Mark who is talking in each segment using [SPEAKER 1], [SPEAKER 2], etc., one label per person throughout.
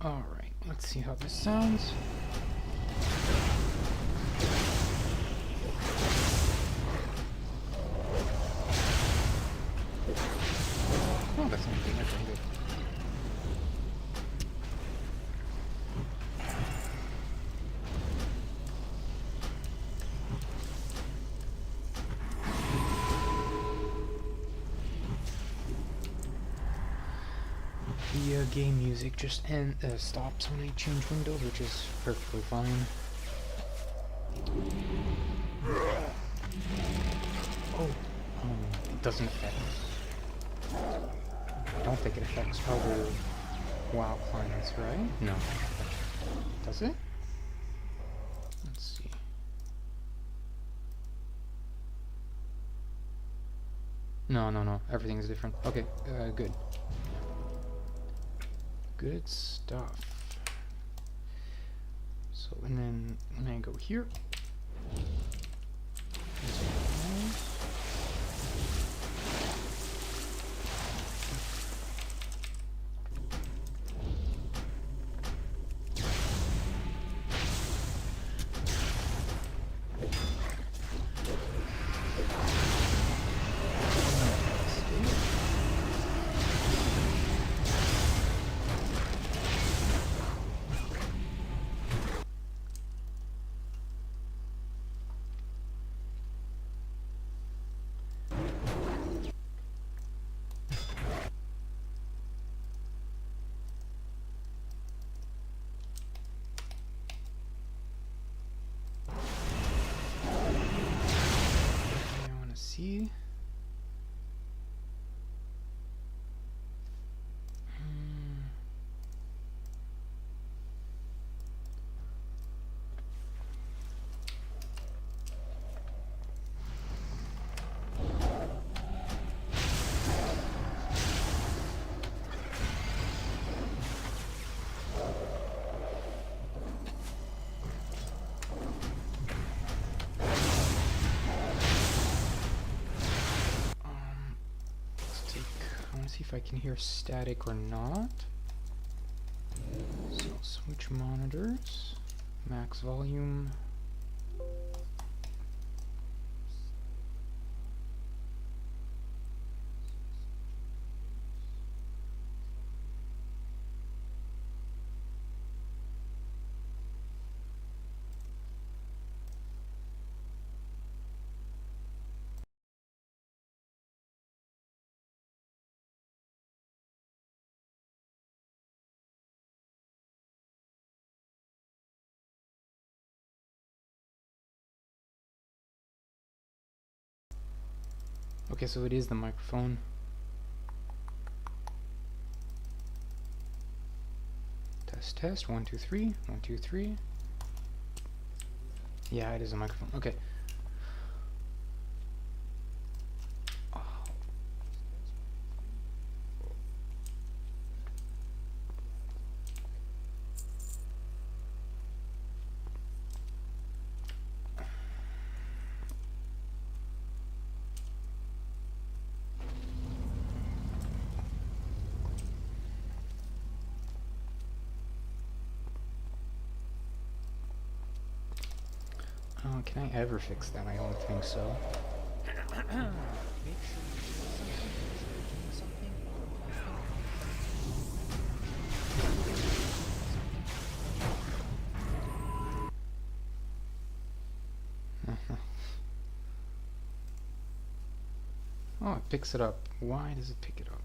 [SPEAKER 1] Alright, let's see how this sounds. Oh, that's not good. That's not good. The game music just stops when I change windows, which is perfectly fine. Oh, it doesn't affect. I don't think it affects other WoW clients, right? No. Does it? Let's see. No. Everything's different. Okay, good. Good stuff. So, and then when I go here, see. See if I can hear static or not. So switch monitors, max volume. Okay, so it is the microphone. Test, 1, 2, 3, 1, 2, 3. Yeah, it is a microphone. Okay. Can I ever fix that? I don't think so. Oh, it picks it up. Why does it pick it up?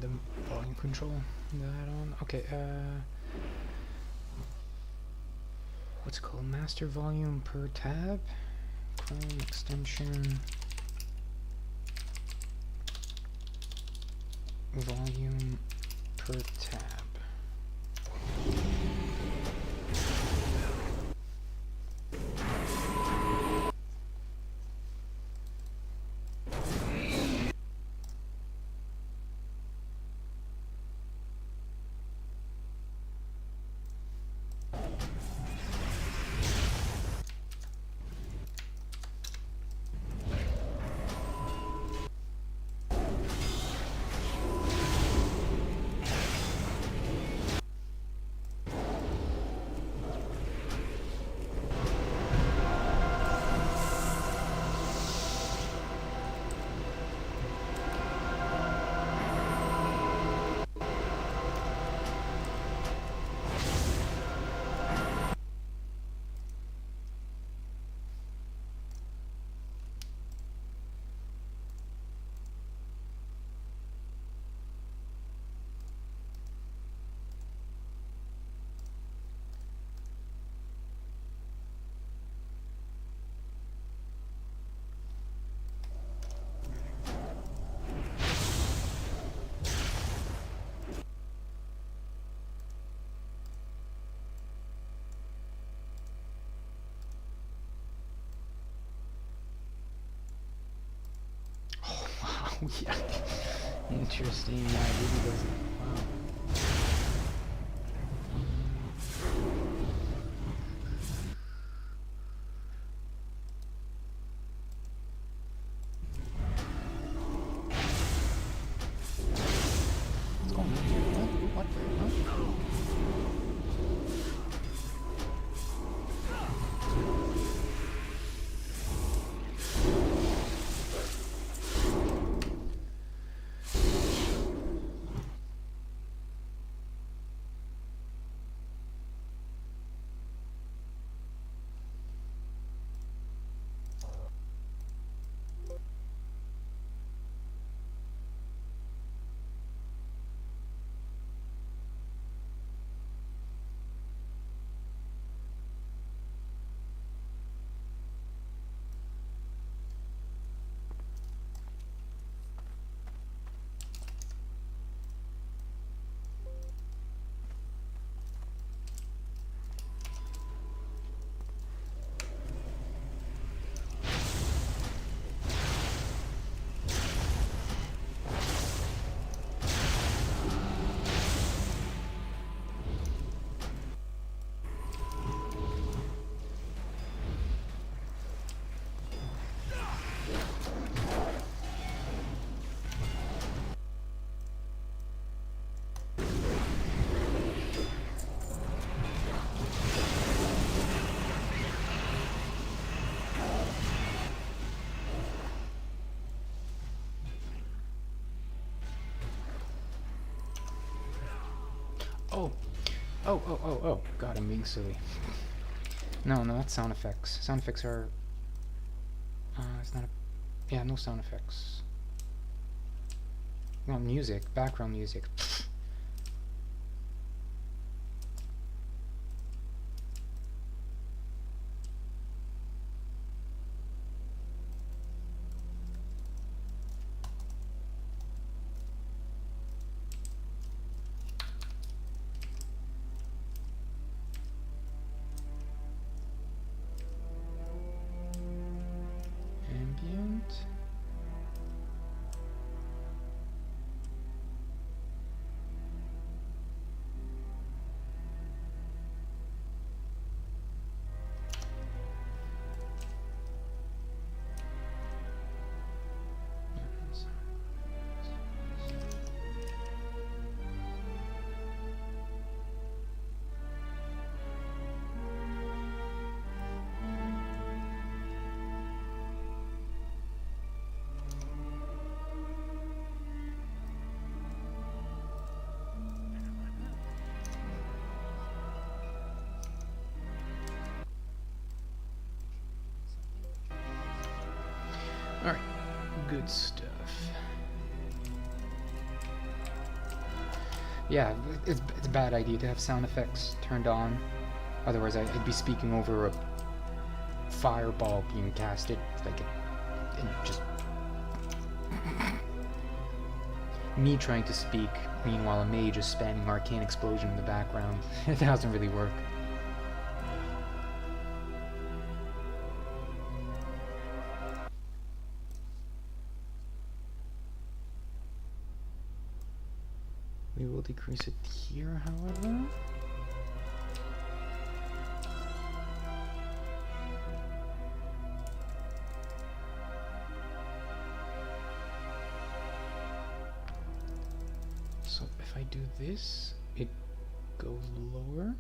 [SPEAKER 1] the volume control that on. Okay, what's it called? Master volume per tab. Chrome extension. Volume per tab. Yeah, interesting. Yeah, it really doesn't. Wow. What's going on here? What? Huh? Oh, oh. God, I'm being silly. No, that's sound effects. Sound effects are. It's not a. Yeah, no sound effects. Well, music, background music. Ambient. Alright, good stuff. Yeah, it's a bad idea to have sound effects turned on. Otherwise, I'd be speaking over a fireball being casted, like and just me trying to speak. Meanwhile, a mage is spamming arcane explosion in the background. It doesn't really work. We will decrease it here, however. So if I do this, it goes lower.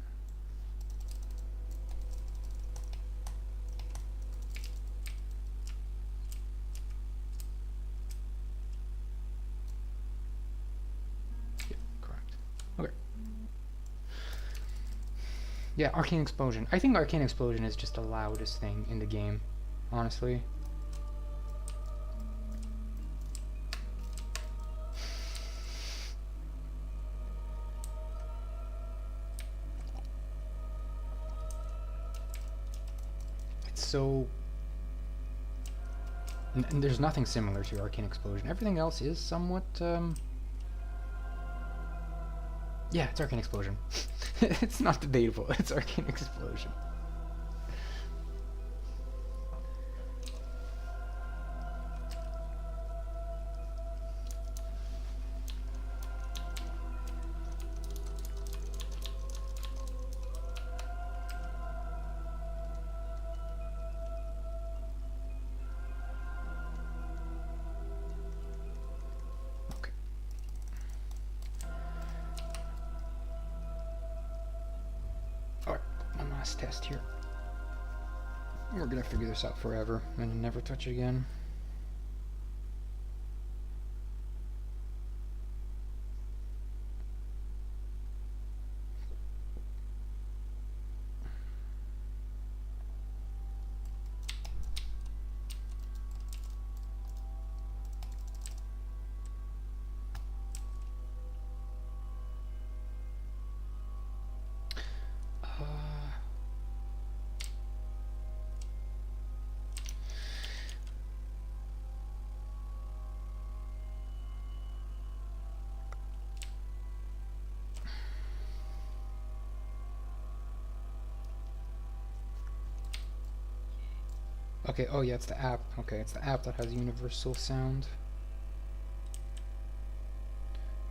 [SPEAKER 1] Yeah, correct. Okay. Yeah, Arcane Explosion. I think Arcane Explosion is just the loudest thing in the game, honestly. So and there's nothing similar to Arcane Explosion. Everything else is somewhat yeah, it's Arcane Explosion. It's not debatable. It's Arcane Explosion. Test here. We're gonna figure this out forever and never touch it again. Okay, oh yeah, it's the app. Okay, it's the app that has universal sound.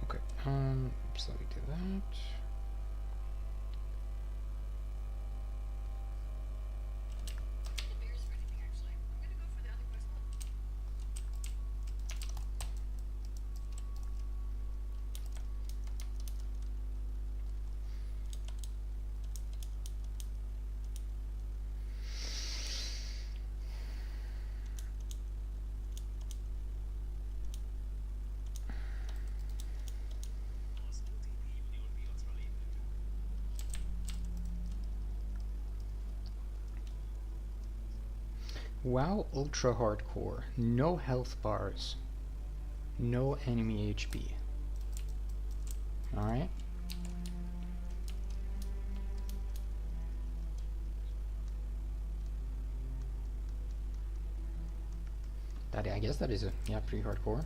[SPEAKER 1] Okay, so we do that. WoW Ultra Hardcore. No health bars. No enemy HP. Alright. I guess that is pretty hardcore.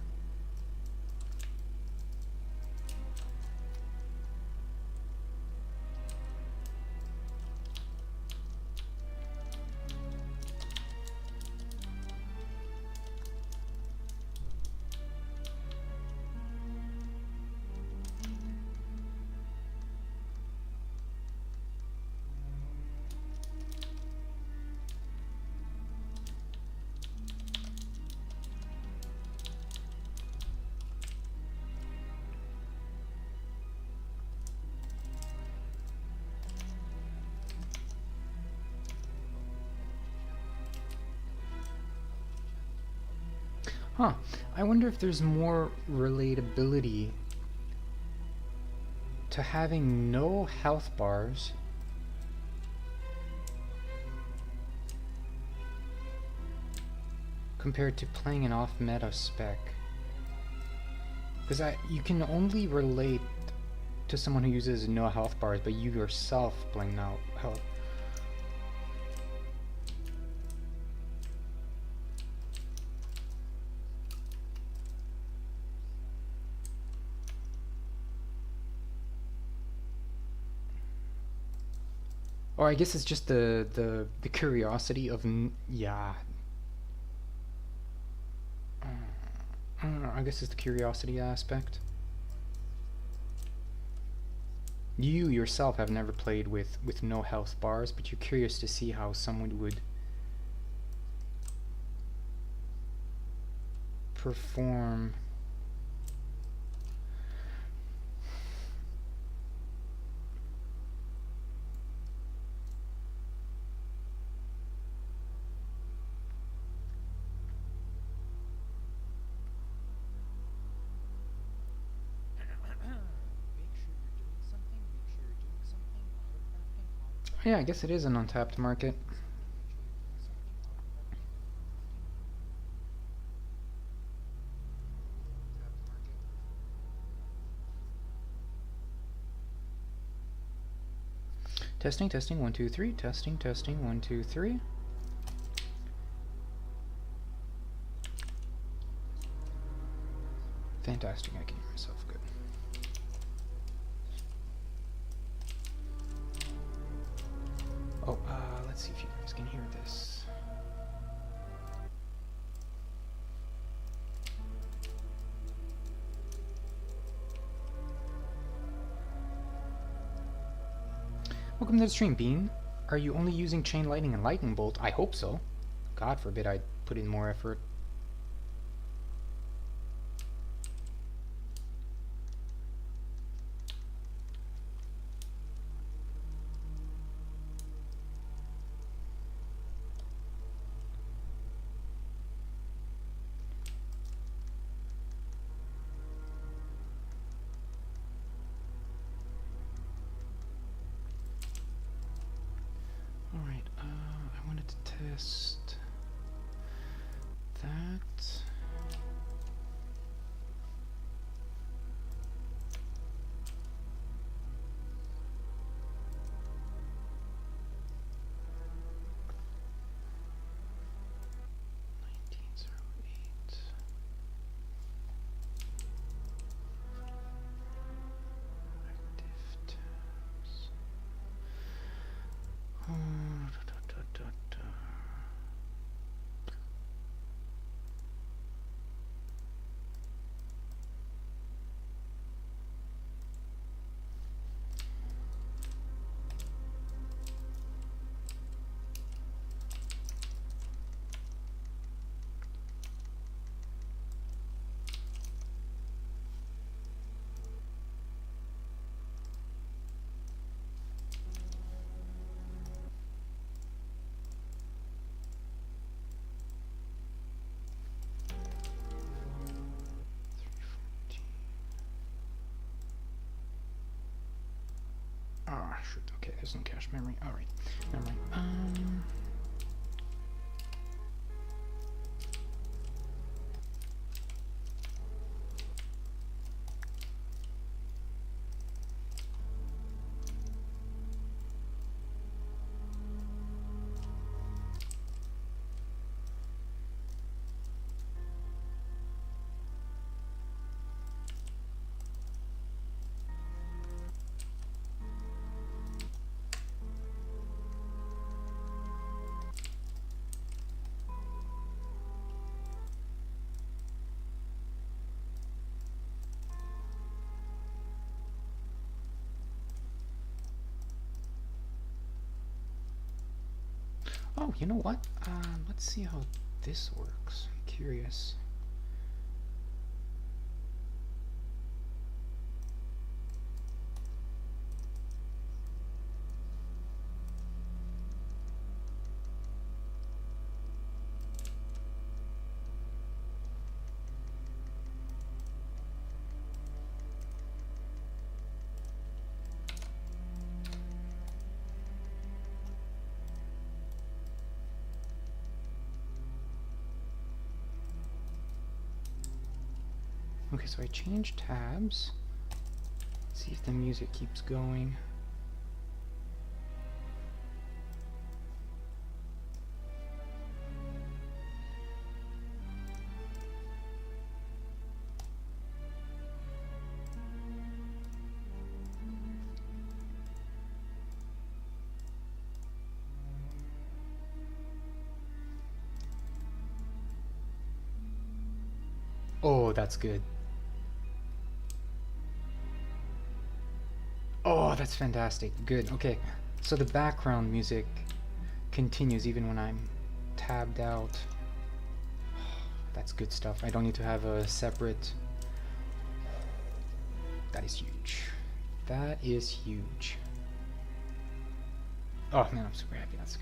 [SPEAKER 1] Huh. I wonder if there's more relatability to having no health bars compared to playing an off-meta spec. Because you can only relate to someone who uses no health bars, but you yourself playing no health. Or I guess it's just the curiosity of yeah. I don't know. I guess it's the curiosity aspect. You yourself have never played with no health bars, but you're curious to see how someone would perform. Yeah, I guess it is an untapped market. Testing, testing, 1, 2, 3. Testing, testing, 1, 2, 3. Fantastic, I can hear myself good. Oh, let's see if you guys can hear this. Welcome to the stream, Bean. Are you only using Chain Lightning and Lightning Bolt? I hope so. God forbid I'd put in more effort. Alright, I wanted to test that. Ah, shoot. Okay, there's no cache memory. Alright, never mind. Oh, you know what? Let's see how this works. I'm curious. Okay, so I changed tabs. Let's See if the music keeps going. Oh, that's good. Oh, that's fantastic. Good. Okay. So the background music continues even when I'm tabbed out. That's good stuff. I don't need to have a separate... That is huge. That is huge. Oh man, I'm super happy. That's good.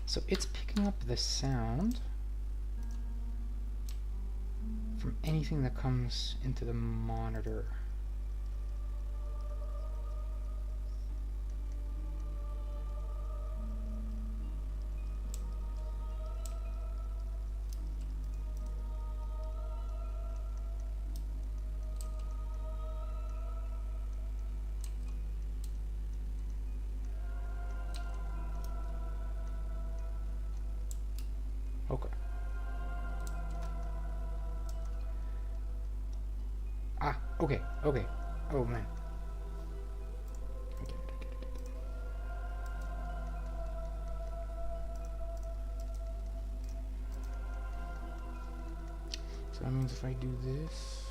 [SPEAKER 1] So it's picking up the sound from anything that comes into the monitor. Okay. Ah, okay, okay. Oh man. Okay. So that means if I do this...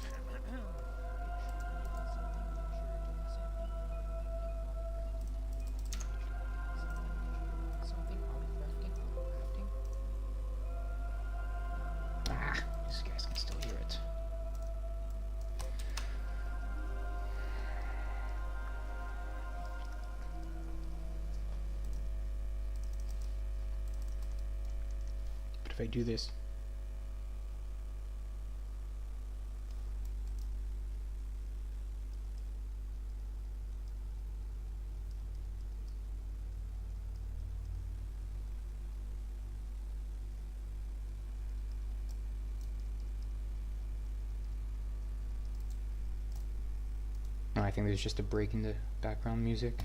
[SPEAKER 1] Ah, these guys can still hear it. But if I do this... No, I think there's just a break in the background music.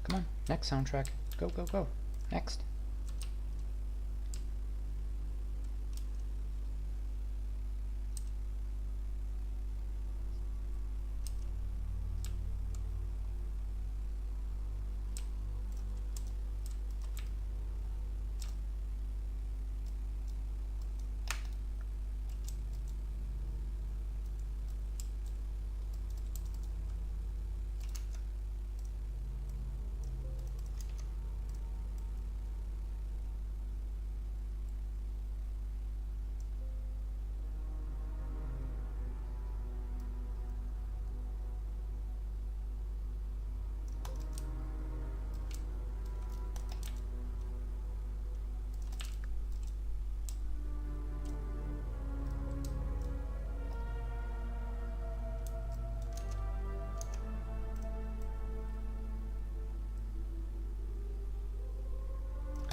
[SPEAKER 1] Come on, next soundtrack. Go, go, go. Next.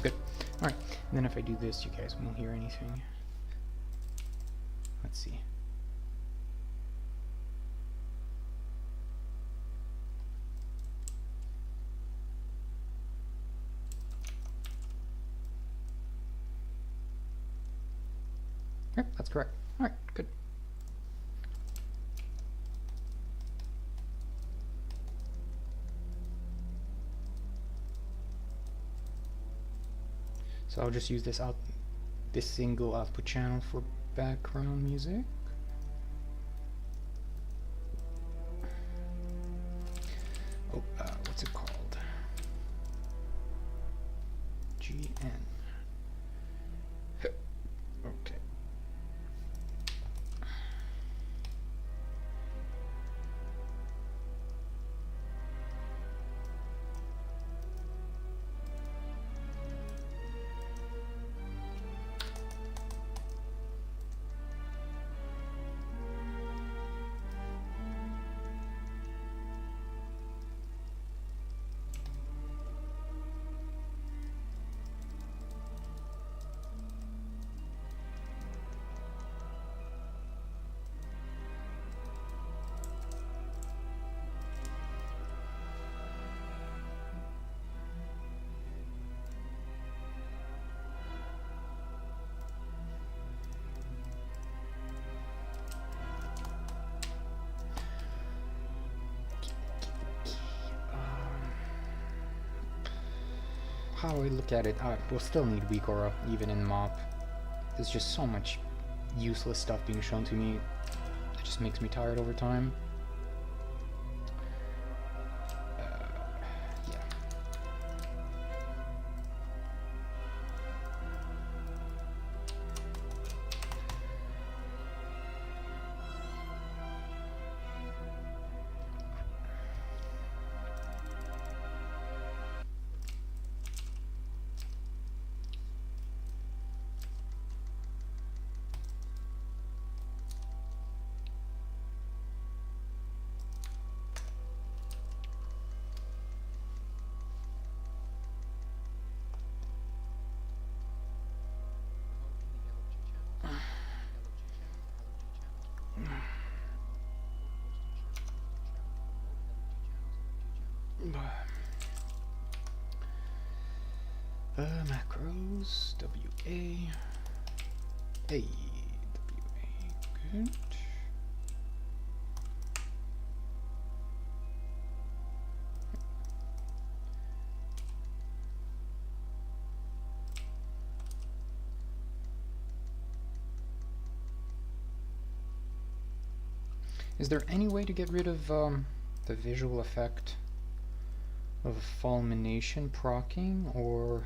[SPEAKER 1] Good. Alright, and then if I do this, you guys won't hear anything. Let's see. Yep, that's correct. Alright, good. So I'll just use this single output channel for background music. Oh, what's it called? GN. Okay. how I look at it, we'll still need weak aura even in mop. There's just so much useless stuff being shown to me. It just makes me tired over time. Yeah. Macros, WA, A, WA, good. Is there any way to get rid of the visual effect of fulmination proccing, or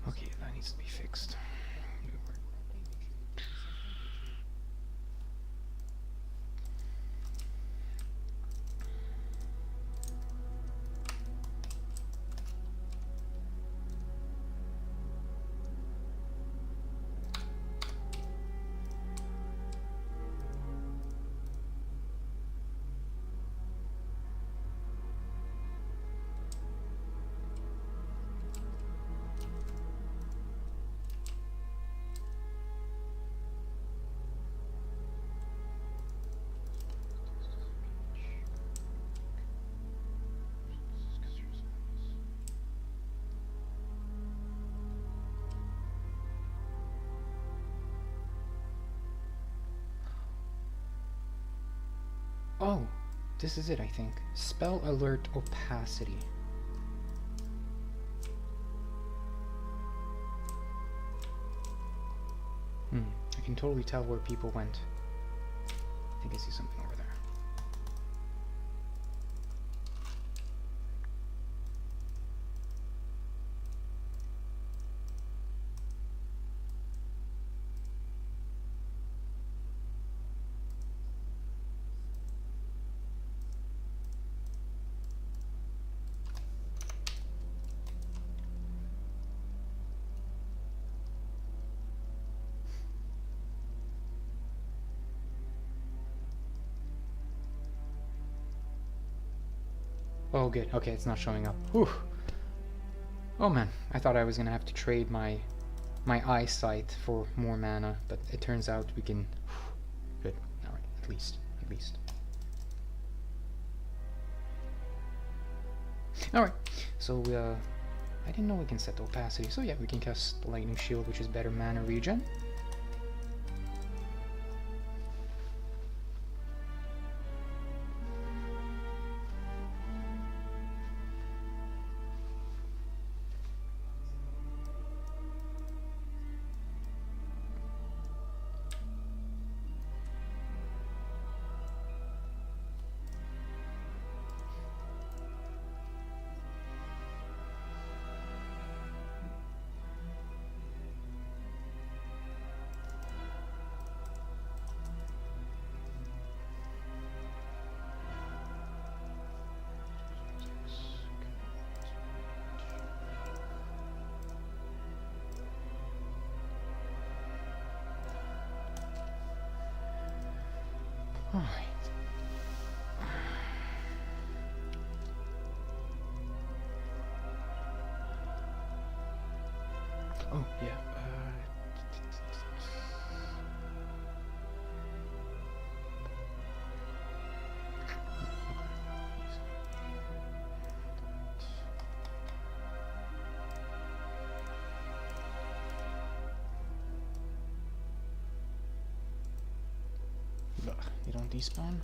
[SPEAKER 1] okay, that needs to be fixed. Oh, this is it, I think. Spell alert opacity. I can totally tell where people went. I think I see something over there. Oh, good. Okay, it's not showing up. Whew. Oh man, I thought I was gonna have to trade my eyesight for more mana, but it turns out we can. Good. All right. At least. All right. So I didn't know we can set the opacity. So yeah, we can cast Lightning Shield, which is better mana regen. Alright. Oh, yeah. You don't despawn?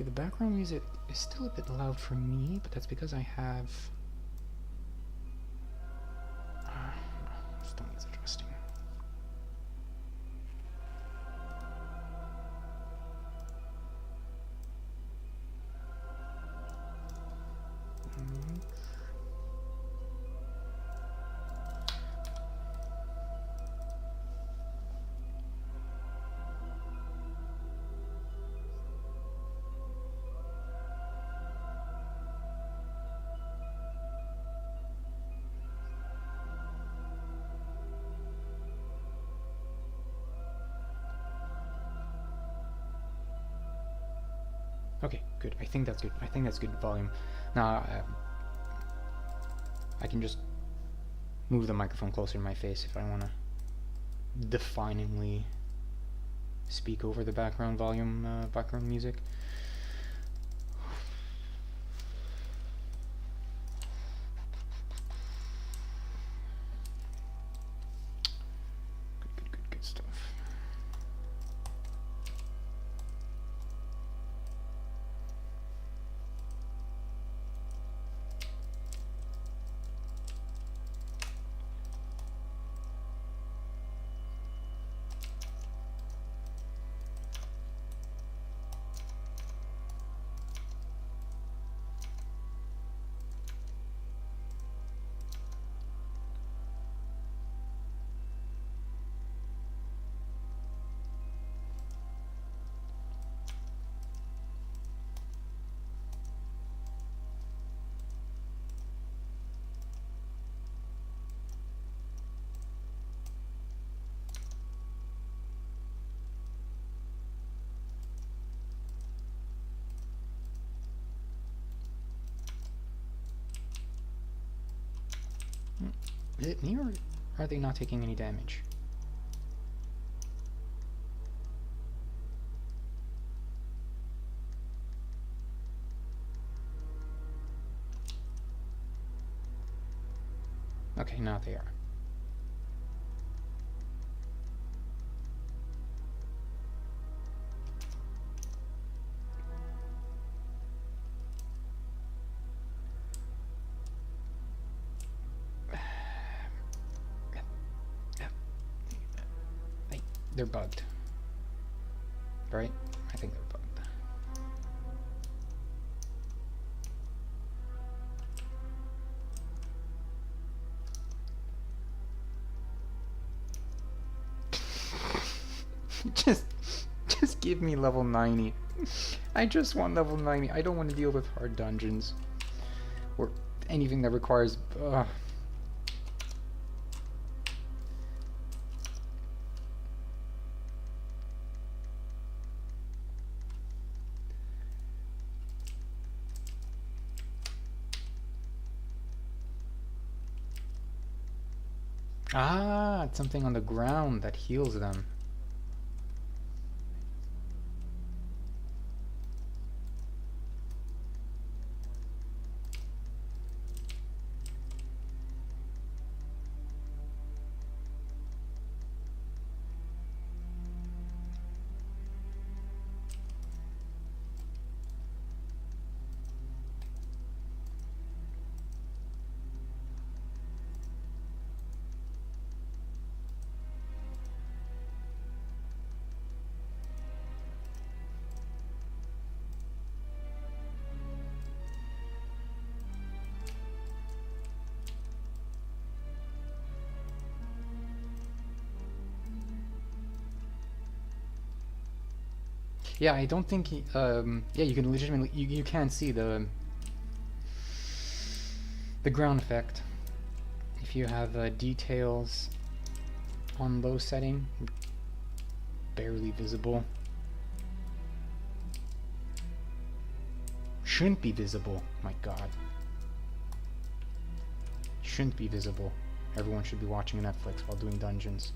[SPEAKER 1] Okay, the background music is still a bit loud for me, but that's because I have... still needs adjusting. Okay, good. I think that's good. I think that's good volume. Now, I can just move the microphone closer to my face if I want to definingly speak over the background volume, background music. Good stuff. Is it me, or are they not taking any damage? Okay, now they are. They're bugged. Right? I think they're bugged. Just give me level 90. I just want level 90. I don't want to deal with hard dungeons. Or anything that requires... Ah, it's something on the ground that heals them. Yeah, I don't think he, yeah, you can legitimately, you can see the ground effect. If you have details on low setting, barely visible. Shouldn't be visible, my god. Shouldn't be visible. Everyone should be watching Netflix while doing dungeons.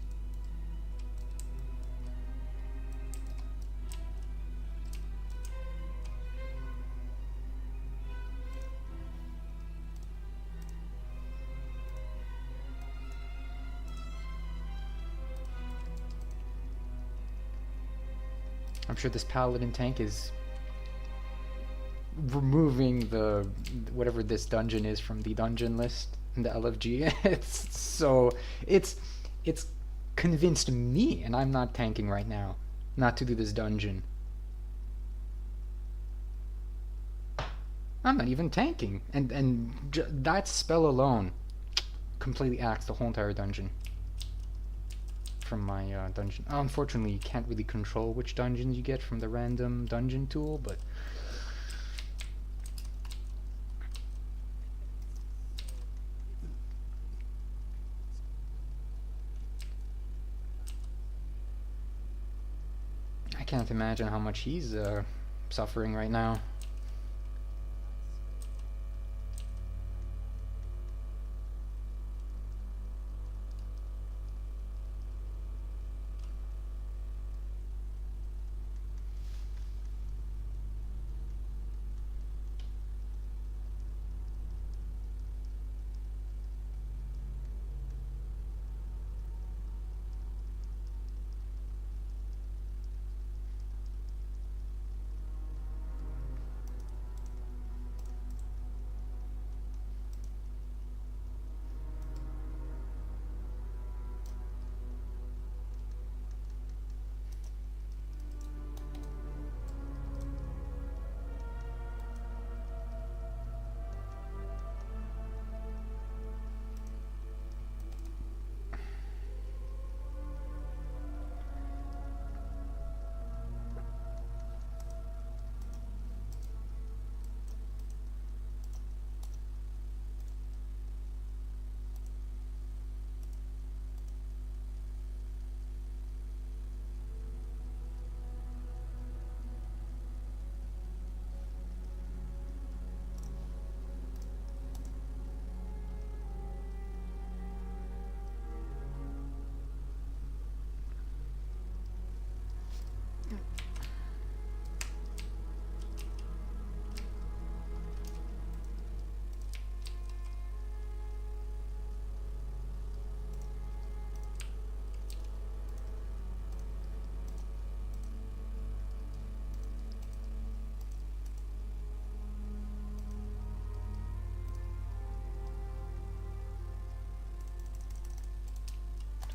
[SPEAKER 1] I'm sure this paladin tank is removing the whatever this dungeon is from the dungeon list in the LFG. It's it's convinced me, and I'm not tanking right now, not to do this dungeon. I'm not even tanking, and that spell alone completely acts the whole entire dungeon from my dungeon. Unfortunately, you can't really control which dungeons you get from the random dungeon tool, but I can't imagine how much he's suffering right now.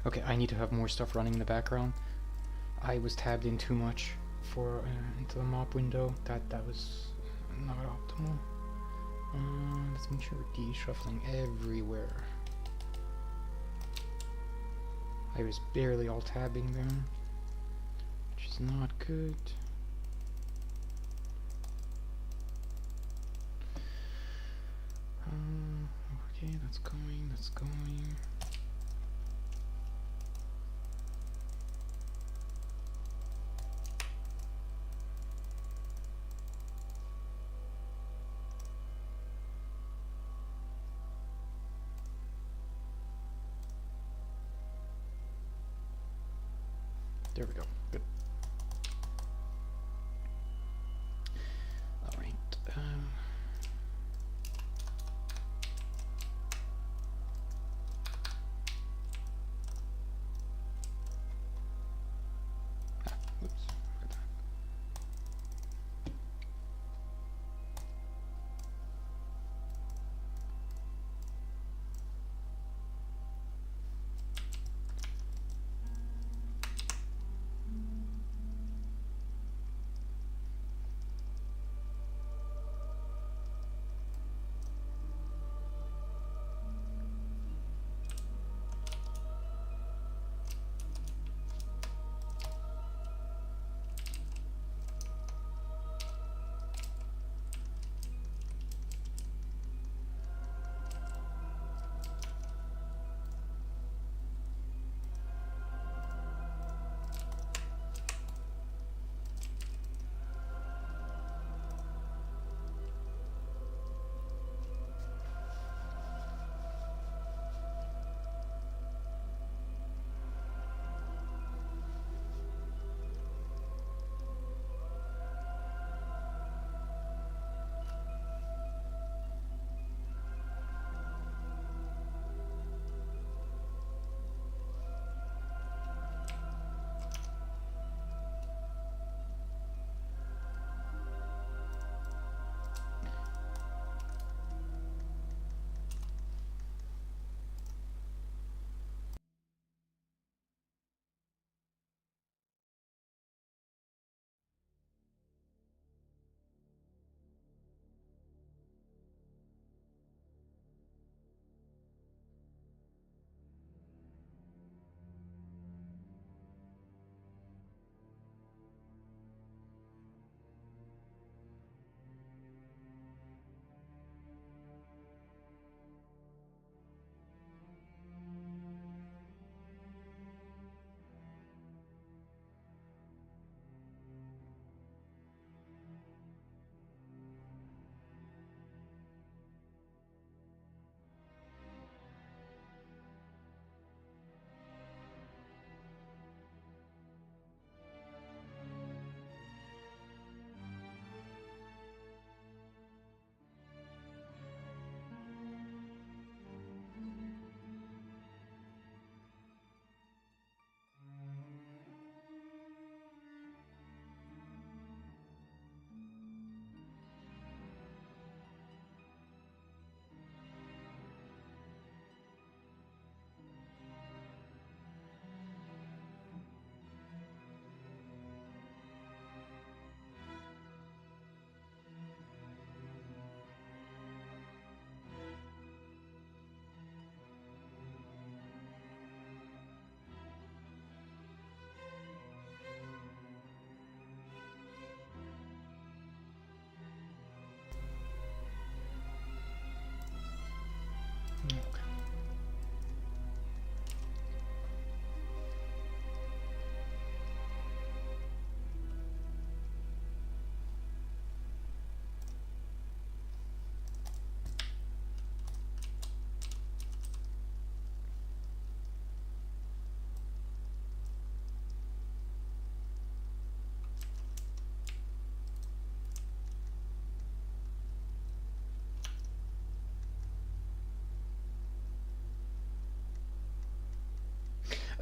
[SPEAKER 1] Okay, I need to have more stuff running in the background. I was tabbed in too much for into the mop window. That was not optimal. Let's make sure we're de-shuffling everywhere. I was barely all tabbing them, which is not good. Okay, that's going, that's going. There we go. Good. All right. Whoops. Look at that.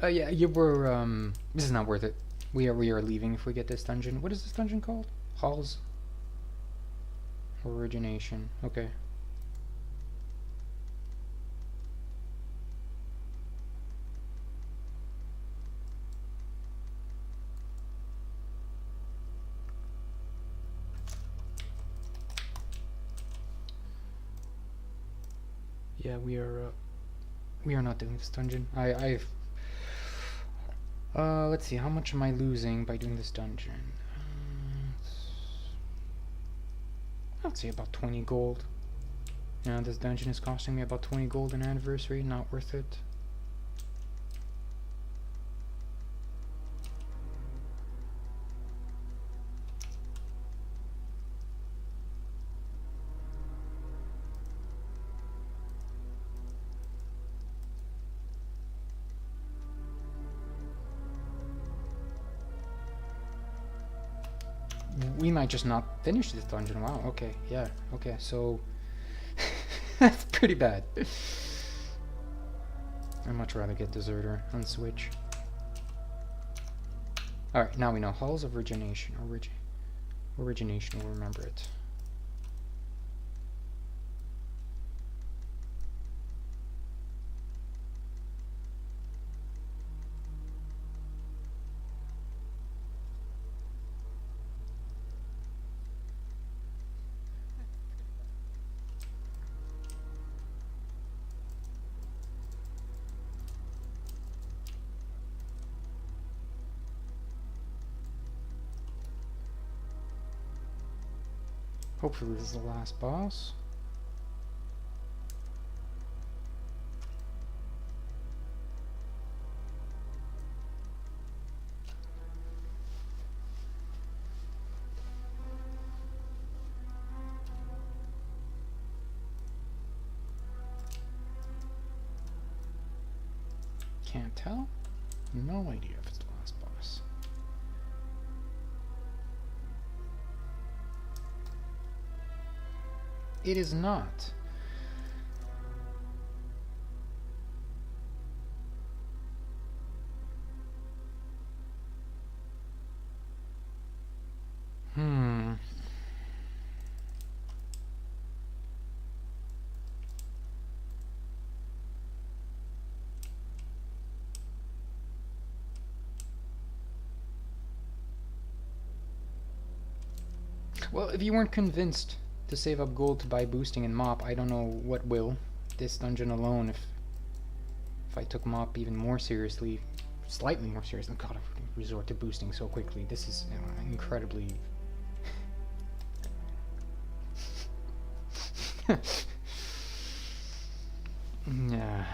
[SPEAKER 1] Yeah, you were, this is not worth it. We are leaving if we get this dungeon. What is this dungeon called? Halls Origination. Okay. Yeah, we are not doing this dungeon. I've let's see, how much am I losing by doing this dungeon? I'd say about 20 gold. Yeah, this dungeon is costing me about 20 gold an anniversary, not worth it. We might just not finish this dungeon. Wow, okay, yeah, okay, so that's pretty bad. I'd much rather get Deserter on Switch. Alright, now we know. Halls of Origination. Origination, we'll remember it. Hopefully this is the last boss. Can't tell. No idea if it's the last boss. It is not. Well, if you weren't convinced to save up gold to buy boosting and mop, I don't know what will. This dungeon alone, if I took mop even more seriously, slightly more seriously, God, I would resort to boosting so quickly. This is incredibly... Yeah.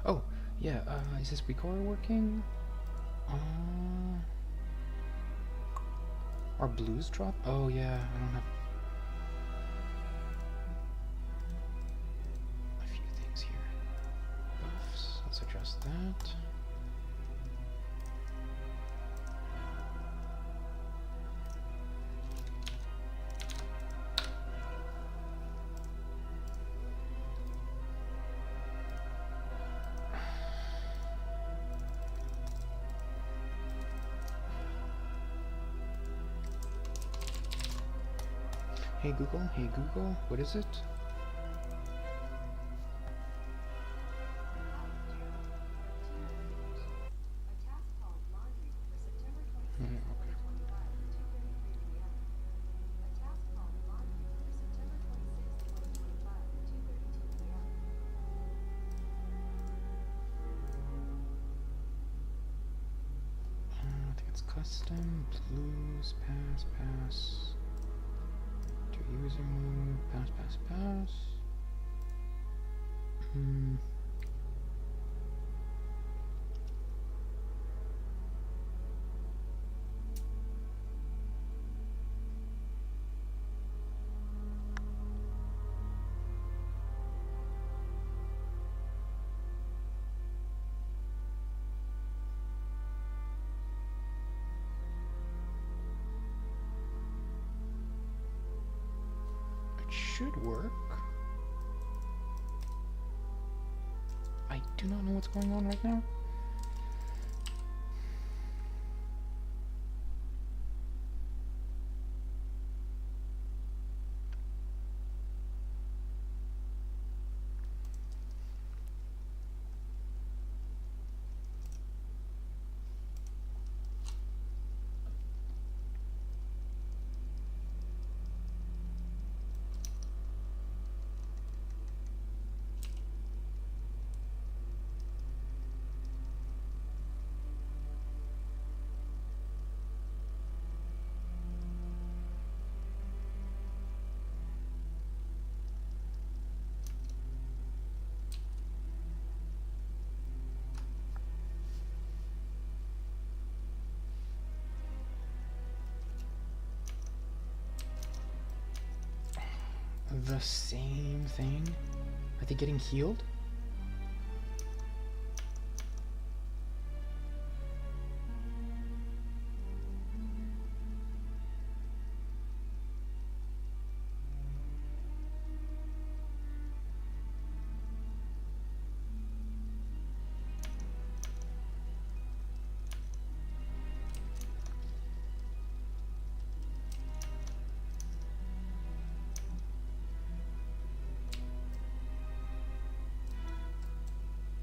[SPEAKER 1] Oh, yeah, is this recorder working? Are blues drop? Oh, yeah, I don't have a few things here. Buffs, let's adjust that. Hey Google, what is it? Okay. I think it's custom, blues, pass. To user move, pass. should work. I do not know what's going on right now. The same thing? Are they getting healed?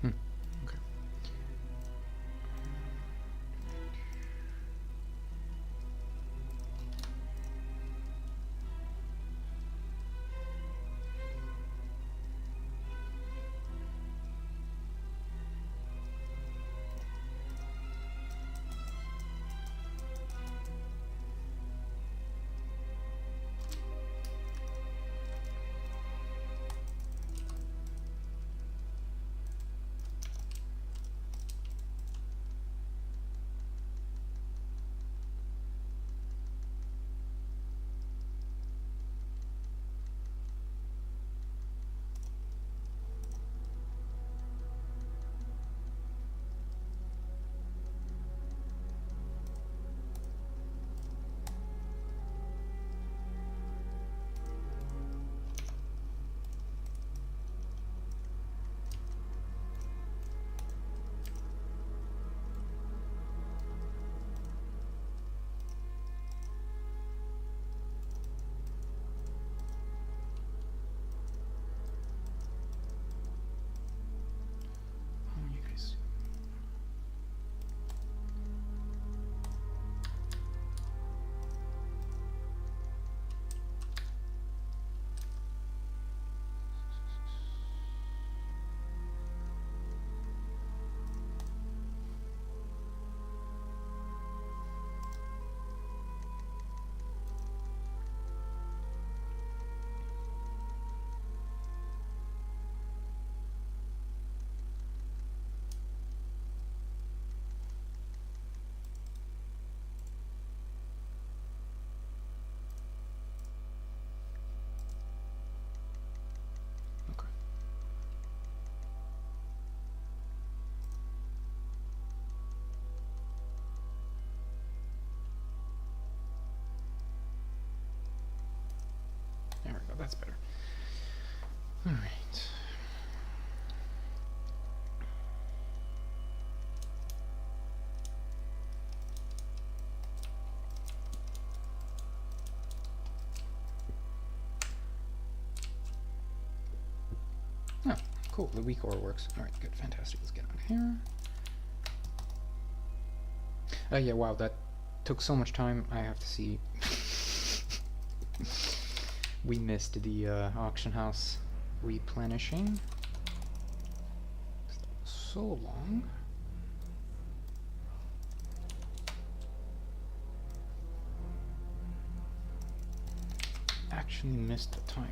[SPEAKER 1] Okay. Oh, you guys. Okay. There we go, that's better. Alright. Oh, cool, the weak ore works. Alright, good, fantastic. Let's get out of here. Oh yeah, wow, that took so much time. I have to see. We missed the auction house replenishing. So long. Actually missed the timer.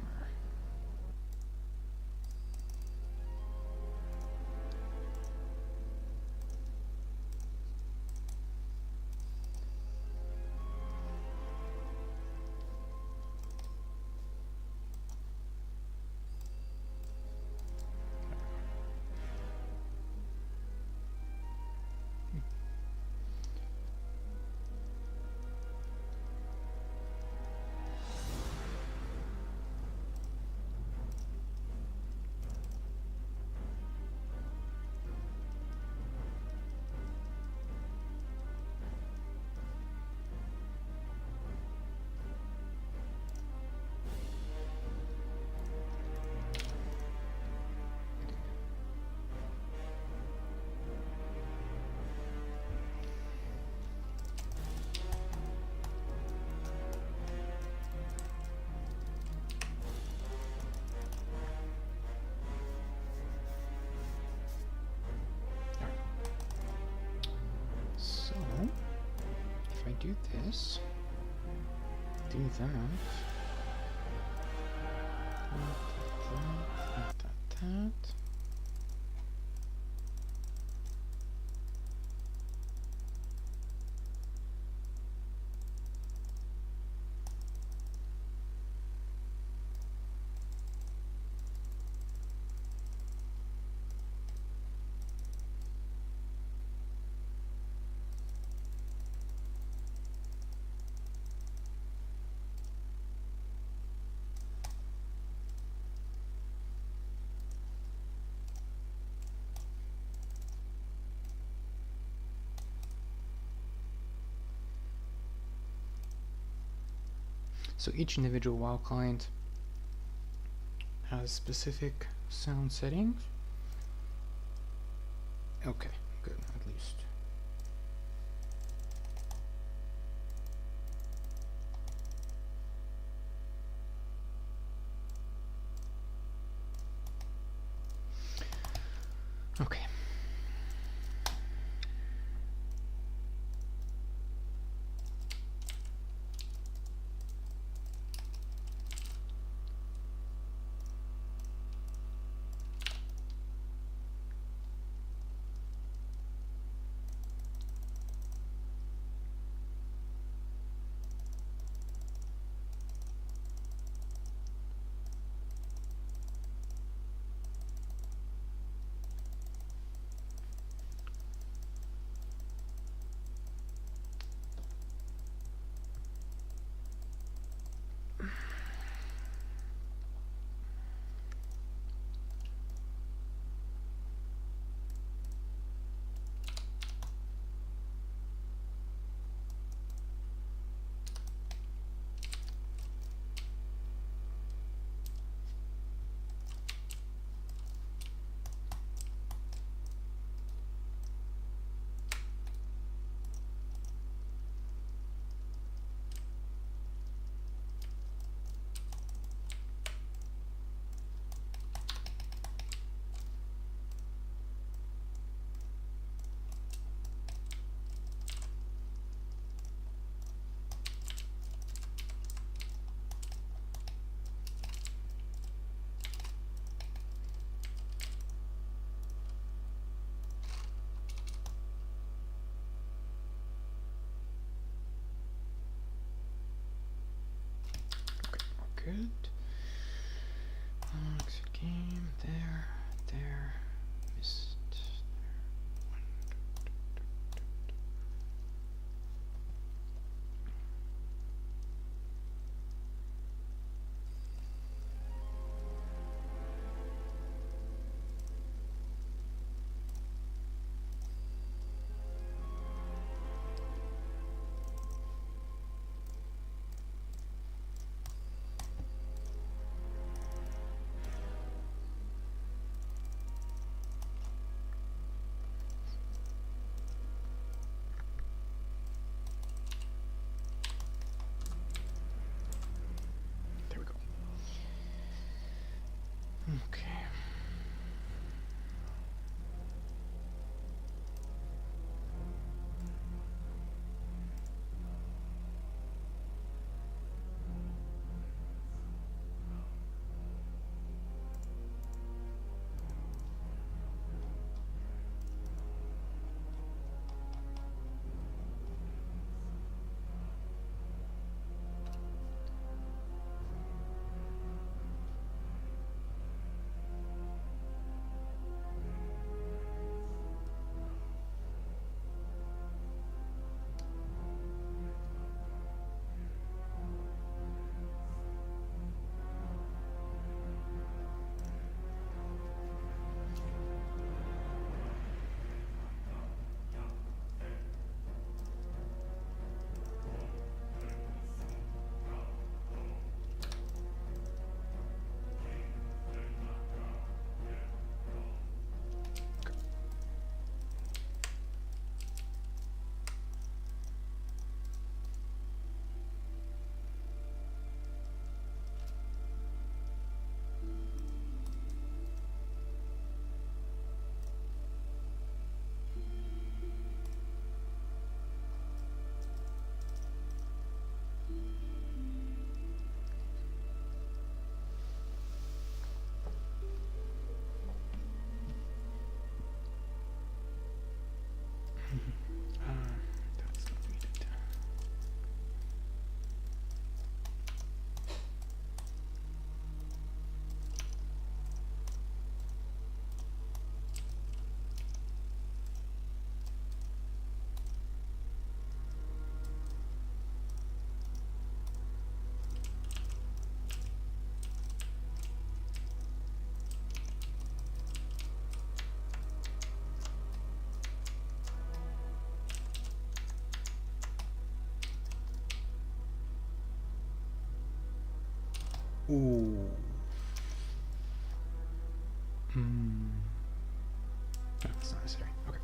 [SPEAKER 1] do this. Do that. That. So each individual WoW client has specific sound settings. Okay, good, at least. Okay. Good. Exit game. There. Missed. There we go. Okay. Ooh. Hmm. No, it's not necessary. Okay.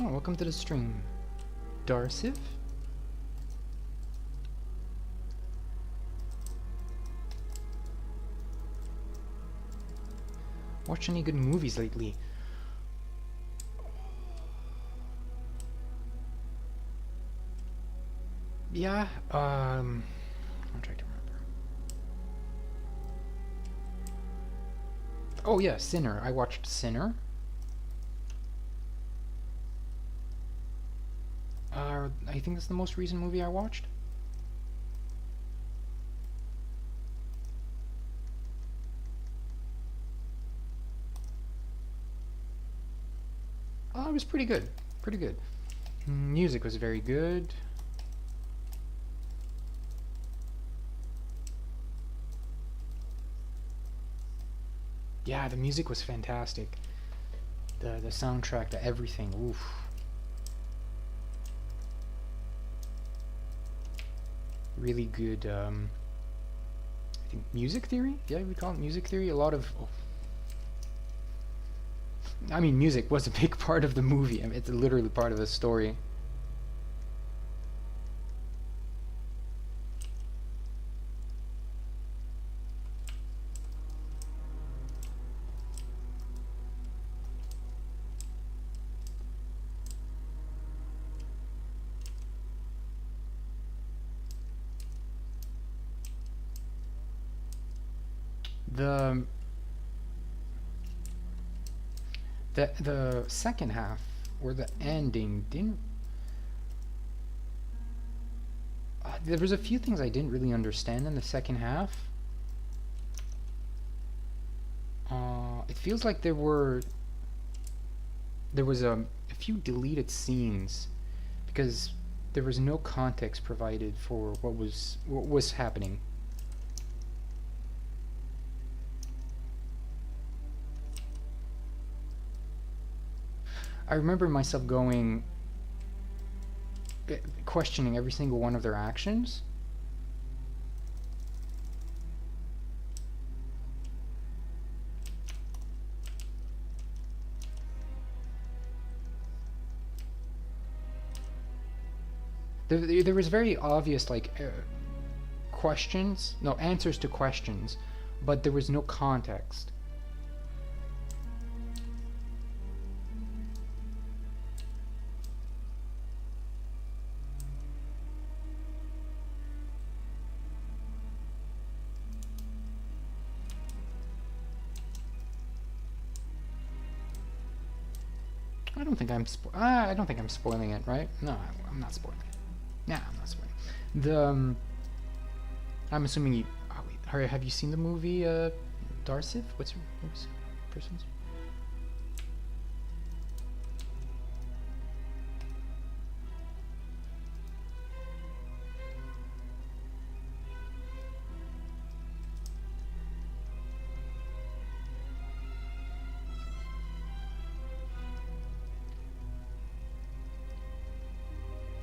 [SPEAKER 1] Oh, welcome to the stream, Darciv. Watch any good movies lately? Yeah, I'm trying to remember. Oh yeah, Sinner. I watched Sinner. I think that's the most recent movie I watched. It was pretty good. Pretty good. Music was very good. Yeah, the music was fantastic. The soundtrack, the everything. Oof. Really good. I think music theory. Yeah, we call it music theory. A lot of. Oh. I mean, music was a big part of the movie. I mean, it's literally part of the story. The the second half or the ending didn't. There was a few things I didn't really understand in the second half. It feels like there was a few deleted scenes because there was no context provided for what was happening. I remember myself questioning every single one of their actions. There was very obvious questions, no answers to questions, but there was no context. I don't think I'm spoiling it, right? No, I'm not spoiling it. Nah, I'm not spoiling. The I'm assuming you. Oh, wait, have you seen the movie Darcy? What's her person's?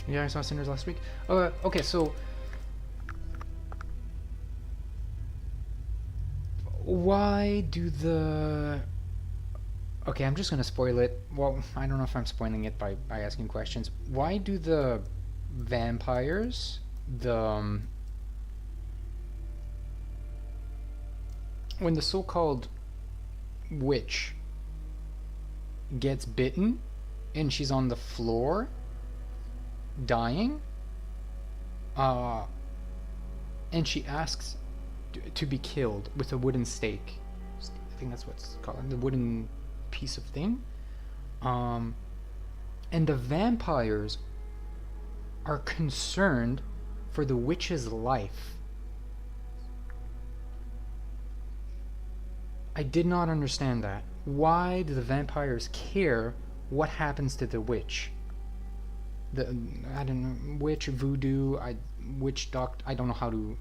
[SPEAKER 1] Yeah, I saw Sinners last week. Okay, so why do the... Okay, I'm just gonna spoil it. Well, I don't know if I'm spoiling it by asking questions. Why do the vampires, the when the so-called witch gets bitten and she's on the floor dying, uh, and she asks to be killed with a wooden stake. I think that's what's called, the wooden piece of thing. And the vampires are concerned for the witch's life. I did not understand that. Why do the vampires care what happens to the witch? The I don't know, witch, voodoo, witch doctor. I don't know how to.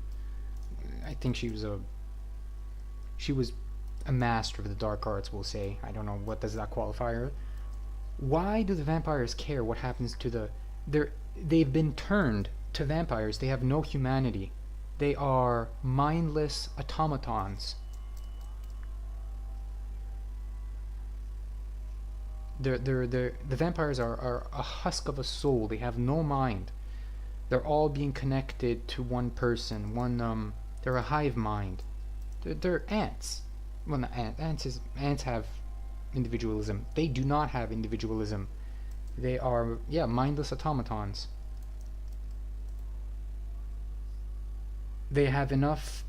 [SPEAKER 1] I think she was a master of the dark arts. We'll say. I don't know what does that qualify her. Why do the vampires care what happens to the? They've been turned to vampires. They have no humanity. They are mindless automatons. The vampires are a husk of a soul. They have no mind. They're all being connected to one person. They're a hive mind. They're ants. Well, not ants have individualism. They do not have individualism. They are, yeah, mindless automatons. They have enough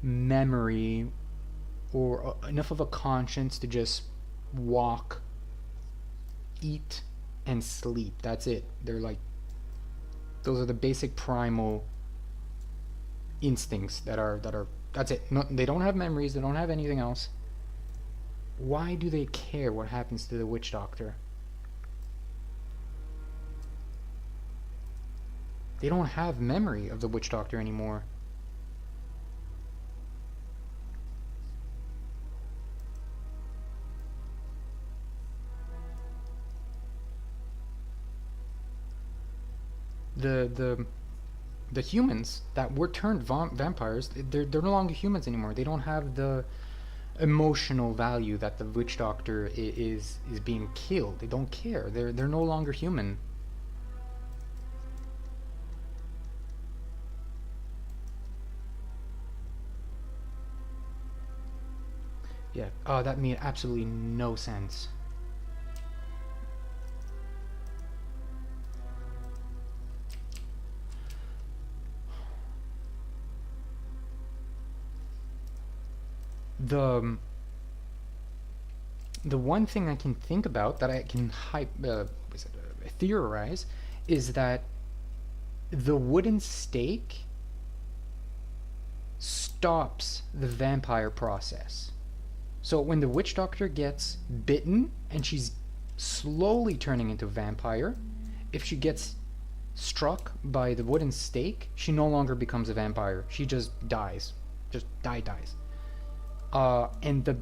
[SPEAKER 1] memory or enough of a conscience to just walk, eat, and sleep. That's it. They're like, those are the basic primal instincts that's it. No, they don't have memories. They don't have anything else. Why do they care what happens to the witch doctor? They don't have memory of the witch doctor anymore. The humans that were turned vampires, they're no longer humans anymore. They don't have the emotional value that the witch doctor is being killed. They don't care. They're no longer human. Yeah. Oh, that made absolutely no sense. The one thing I can think about that I can theorize is that the wooden stake stops the vampire process. So when the witch doctor gets bitten and she's slowly turning into a vampire, if she gets struck by the wooden stake, she no longer becomes a vampire. She just dies. Just dies. And the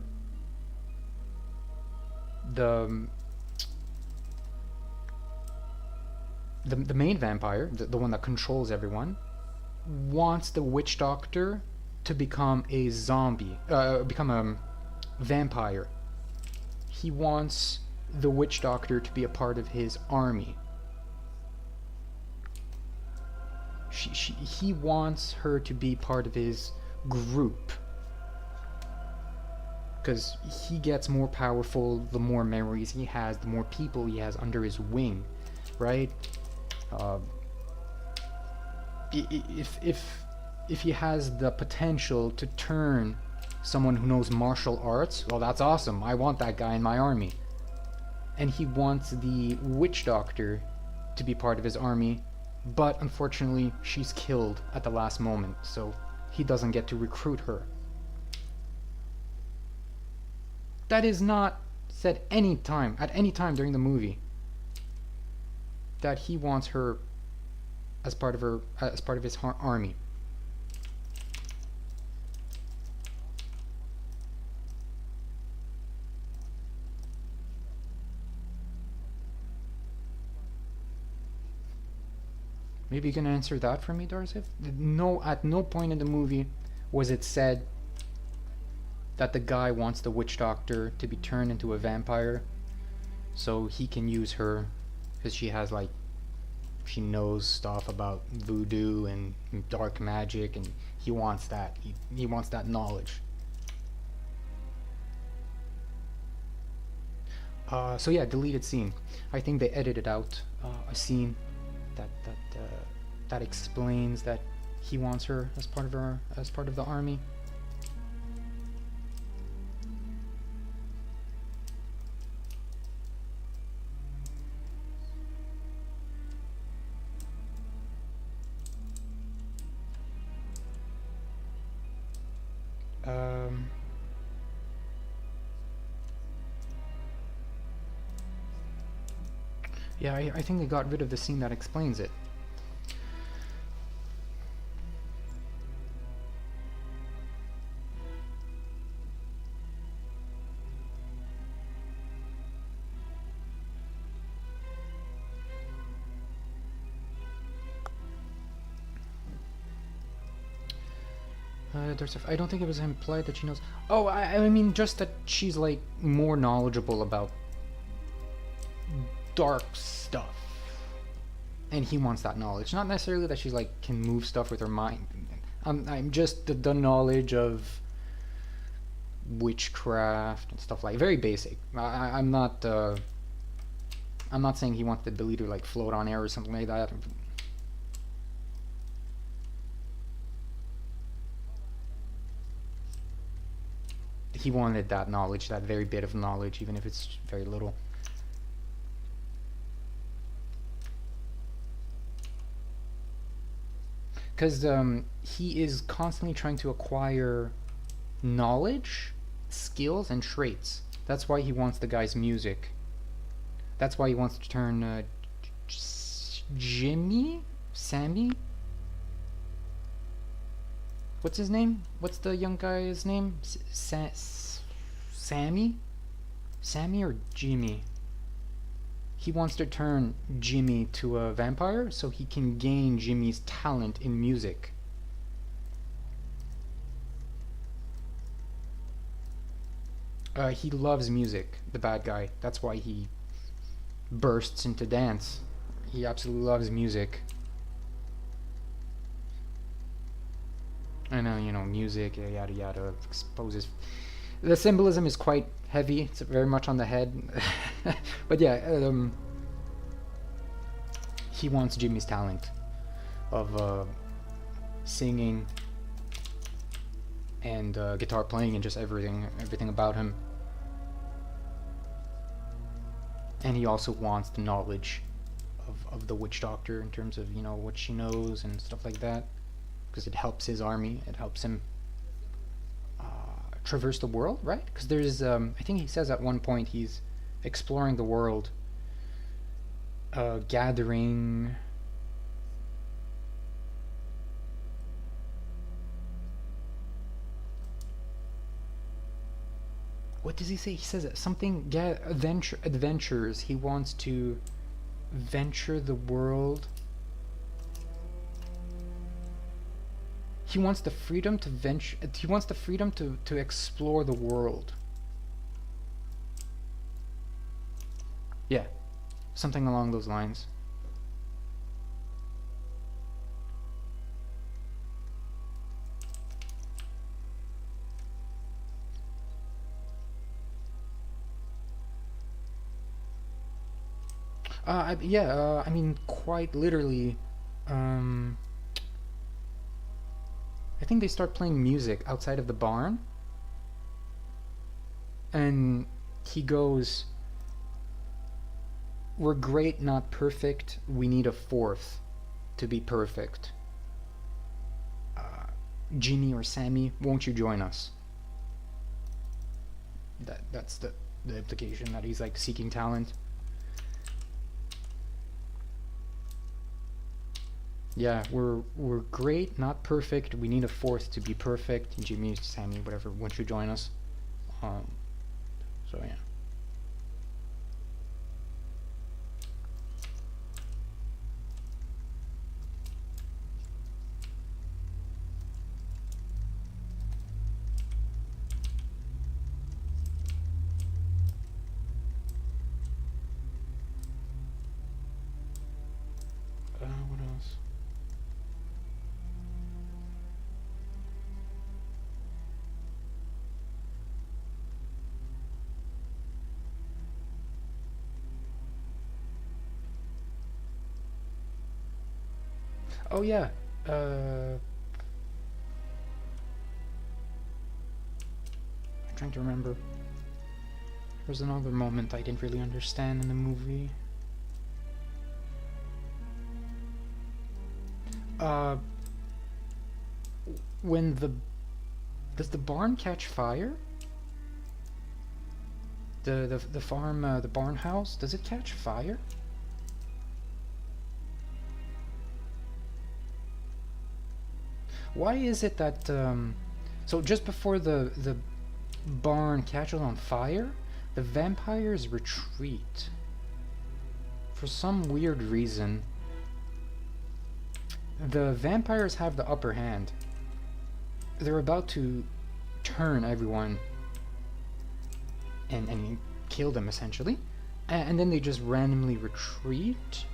[SPEAKER 1] main vampire, the one that controls everyone, wants the witch doctor to become a zombie, become a vampire. He wants the witch doctor to be a part of his army. He wants her to be part of his group. Because he gets more powerful the more memories he has, the more people he has under his wing, right? If he has the potential to turn someone who knows martial arts, well, that's awesome. I want that guy in my army. and he wants the witch doctor to be part of his army, but unfortunately she's killed at the last moment, so he doesn't get to recruit her. That is not said at any time during the movie, that he wants her as part of his army. Maybe you can answer that for me, Darsif? No, at no point in the movie was it said that the guy wants the witch doctor to be turned into a vampire so he can use her because she has like she knows stuff about voodoo and dark magic, and he wants that. He wants that knowledge. So yeah, deleted scene. I think they edited out a scene that explains that he wants her as part of the army. Um, yeah, I think they got rid of the scene that explains it. I don't think it was implied that she knows. Oh, I mean, just that she's like more knowledgeable about dark stuff, and he wants that knowledge. Not necessarily that she's like can move stuff with her mind. I'm just the knowledge of witchcraft and stuff like very basic. I'm not. I'm not saying he wants the ability to like float on air or something like that. He wanted that knowledge, that very bit of knowledge, even if it's very little. Because he is constantly trying to acquire knowledge, skills, and traits. That's why he wants the guy's music. That's why he wants to turn Sammy? What's his name? What's the young guy's name? Sammy? Sammy or Jimmy? He wants to turn Jimmy to a vampire so he can gain Jimmy's talent in music. He loves music, the bad guy. That's why he bursts into dance. He absolutely loves music. I know, music, yada yada, exposes. The symbolism is quite heavy. It's very much on the head. But yeah, he wants Jimmy's talent of singing and guitar playing and just everything about him. And he also wants the knowledge of the witch doctor in terms of what she knows and stuff like that, because it helps his army. It helps him traverse the world, right? Because there's I think he says at one point he's exploring the world, gathering what does he say? He says something adventures. He wants to venture the world. He wants the freedom to venture. He wants the freedom to explore the world. Yeah, something along those lines. I mean, quite literally. I think they start playing music outside of the barn, and he goes, We're great, not perfect. We need a fourth to be perfect. Jimmy or Sammy, won't you join us? That's the implication, that he's like seeking talent. Yeah, we're great, not perfect. We need a fourth to be perfect. Jimmy, Sammy, whatever, won't you join us? So yeah. What else? Oh yeah. I'm trying to remember. There's another moment I didn't really understand in the movie. Uh, when does the barn catch fire? The farm, the barn house, does it catch fire? Why is it that so just before the barn catches on fire, the vampires retreat for some weird reason? The vampires have the upper hand. They're about to turn everyone and kill them essentially, and then they just randomly retreat.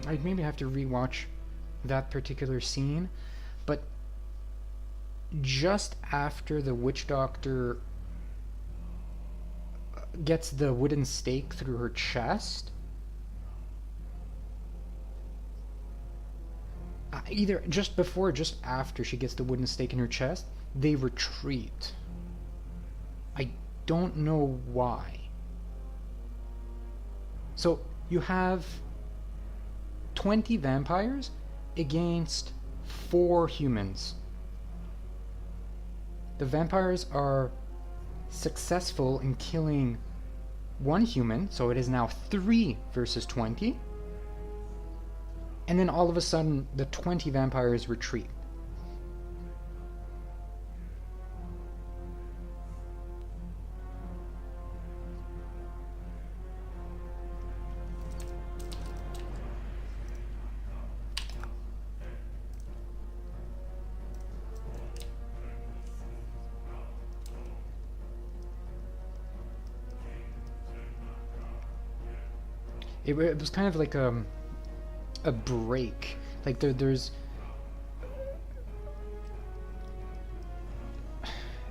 [SPEAKER 1] I'd maybe have to rewatch that particular scene, but just after the witch doctor gets the wooden stake through her chest, either just before or just after she gets the wooden stake in her chest, they retreat. I don't know why. So you have 20 vampires against 4 humans. The vampires are successful in killing 1 human, so it is now 3 versus 20. And then all of a sudden, the 20 vampires retreat. It was kind of like a break. Like there's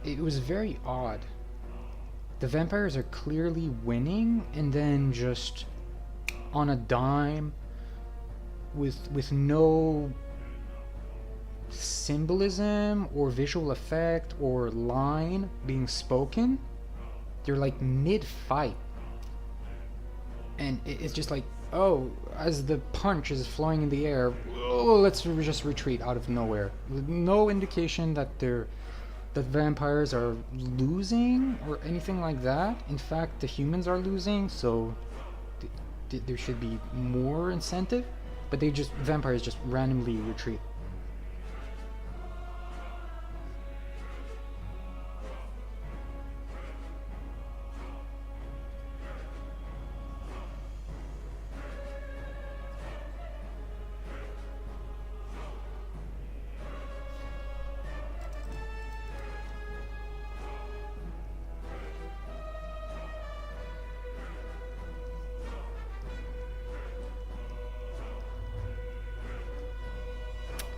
[SPEAKER 1] it was very odd. The vampires are clearly winning, and then just on a dime, with no symbolism or visual effect or line being spoken, they're like mid-fight. And it's just like, oh, as the punch is flying in the air, oh, let's just retreat out of nowhere. No indication that that vampires are losing or anything like that. In fact, the humans are losing, so there should be more incentive. But vampires just randomly retreat.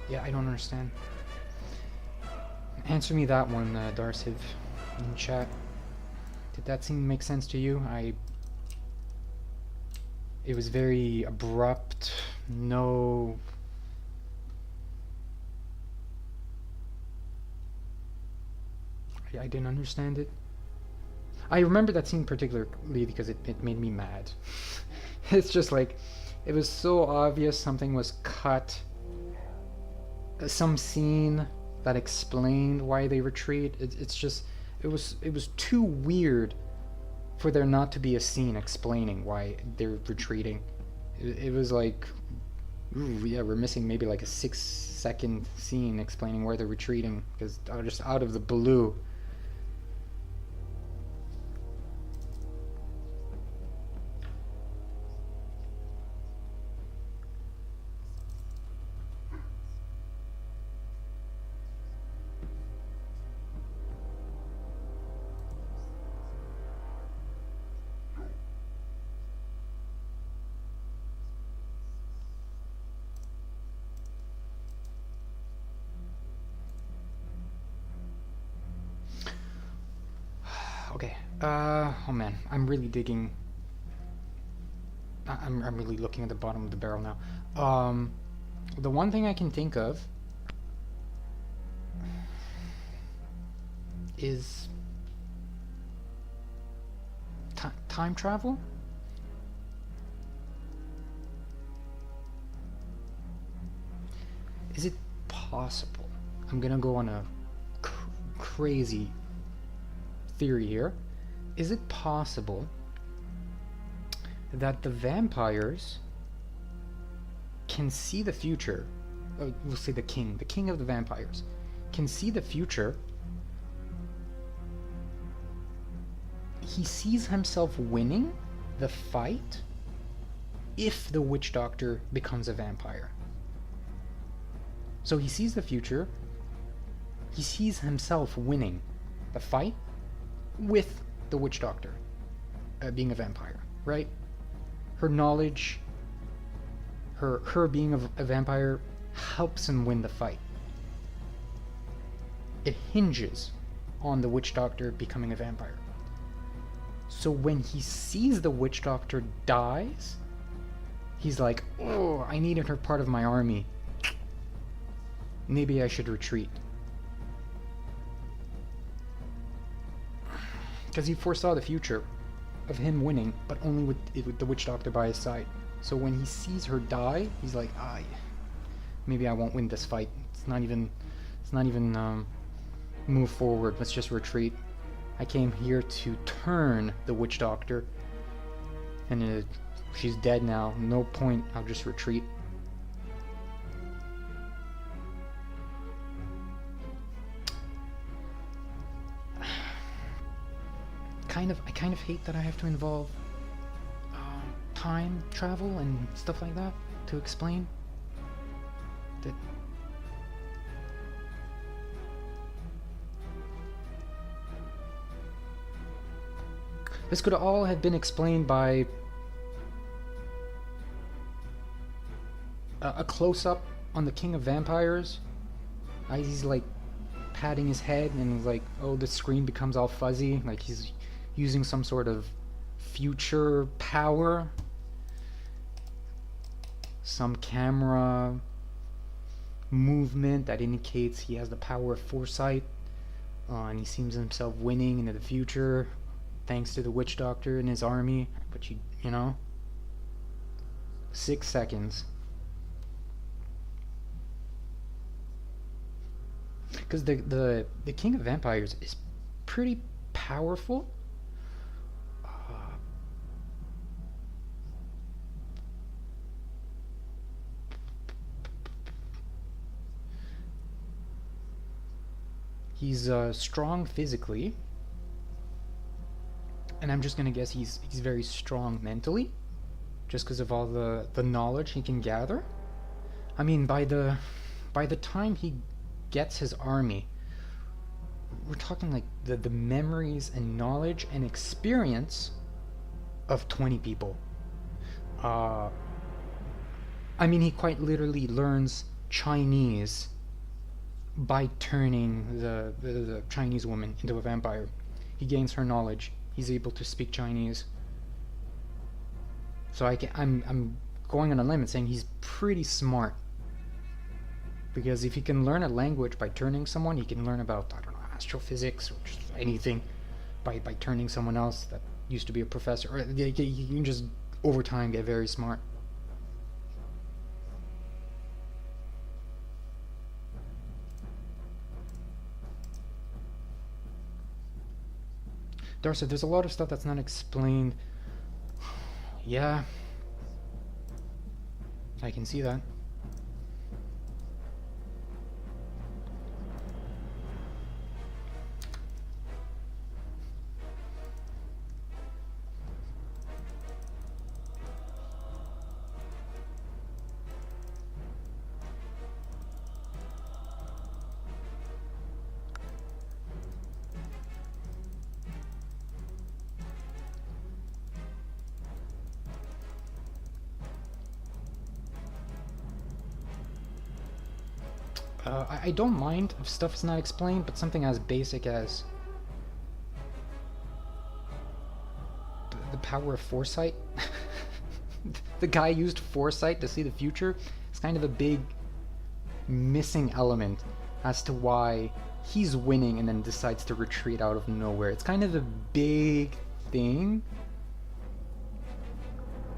[SPEAKER 1] Yeah, I don't understand. Answer me that one, Darciv, in chat. Did that scene make sense to you? It was very abrupt. No. I didn't understand it. I remember that scene particularly because it made me mad. It's just like, it was so obvious something was cut. Some scene that explained why they retreat. It's just, it was too weird for there not to be a scene explaining why they're retreating. It was like, ooh, yeah, we're missing maybe like a 6-second scene explaining why they're retreating, because just out of the blue. Okay. Oh man, I'm really digging. I'm really looking at the bottom of the barrel now. The one thing I can think of is time travel. Is it possible? I'm gonna go on a crazy theory here. Is it possible that the vampires can see the future? We'll say the king of the vampires can see the future. He sees himself winning the fight if the witch doctor becomes a vampire. So he sees the future. He sees himself winning the fight with the witch doctor being a vampire, right? Her knowledge, her being a vampire helps him win the fight. It hinges on the witch doctor becoming a vampire. So when he sees the witch doctor dies, he's like, oh, I needed her part of my army. Maybe I should retreat. Because he foresaw the future of him winning, but only with the witch doctor by his side. So when he sees her die, he's like, maybe I won't win this fight. It's not even move forward. Let's just retreat. I came here to turn the witch doctor, and she's dead now. No point. I'll just retreat. I kind of hate that I have to involve time travel and stuff like that to explain that. This could all have been explained by a close-up on the King of Vampires. He's like patting his head, and like, oh, the screen becomes all fuzzy, like he's using some sort of future power. Some camera movement that indicates he has the power of foresight, and he sees himself winning into the future thanks to the witch doctor and his army. But you know, 6 seconds. Because the King of Vampires is pretty powerful. He's strong physically, and I'm just gonna guess he's very strong mentally, just because of all the knowledge he can gather. I mean, by the time he gets his army, we're talking like the memories and knowledge and experience of 20 people. I mean, he quite literally learns Chinese by turning the Chinese woman into a vampire. He gains her knowledge. He's able to speak Chinese. So I'm going on a limb and saying he's pretty smart. Because if he can learn a language by turning someone, he can learn about, I don't know, astrophysics or just anything by turning someone else that used to be a professor. Or you can just over time get very smart. Darcy, there's a lot of stuff that's not explained. Yeah, I can see that. I don't mind if stuff is not explained, but something as basic as the power of foresight. The guy used foresight to see the future. It's kind of a big missing element as to why he's winning and then decides to retreat out of nowhere. It's kind of a big thing.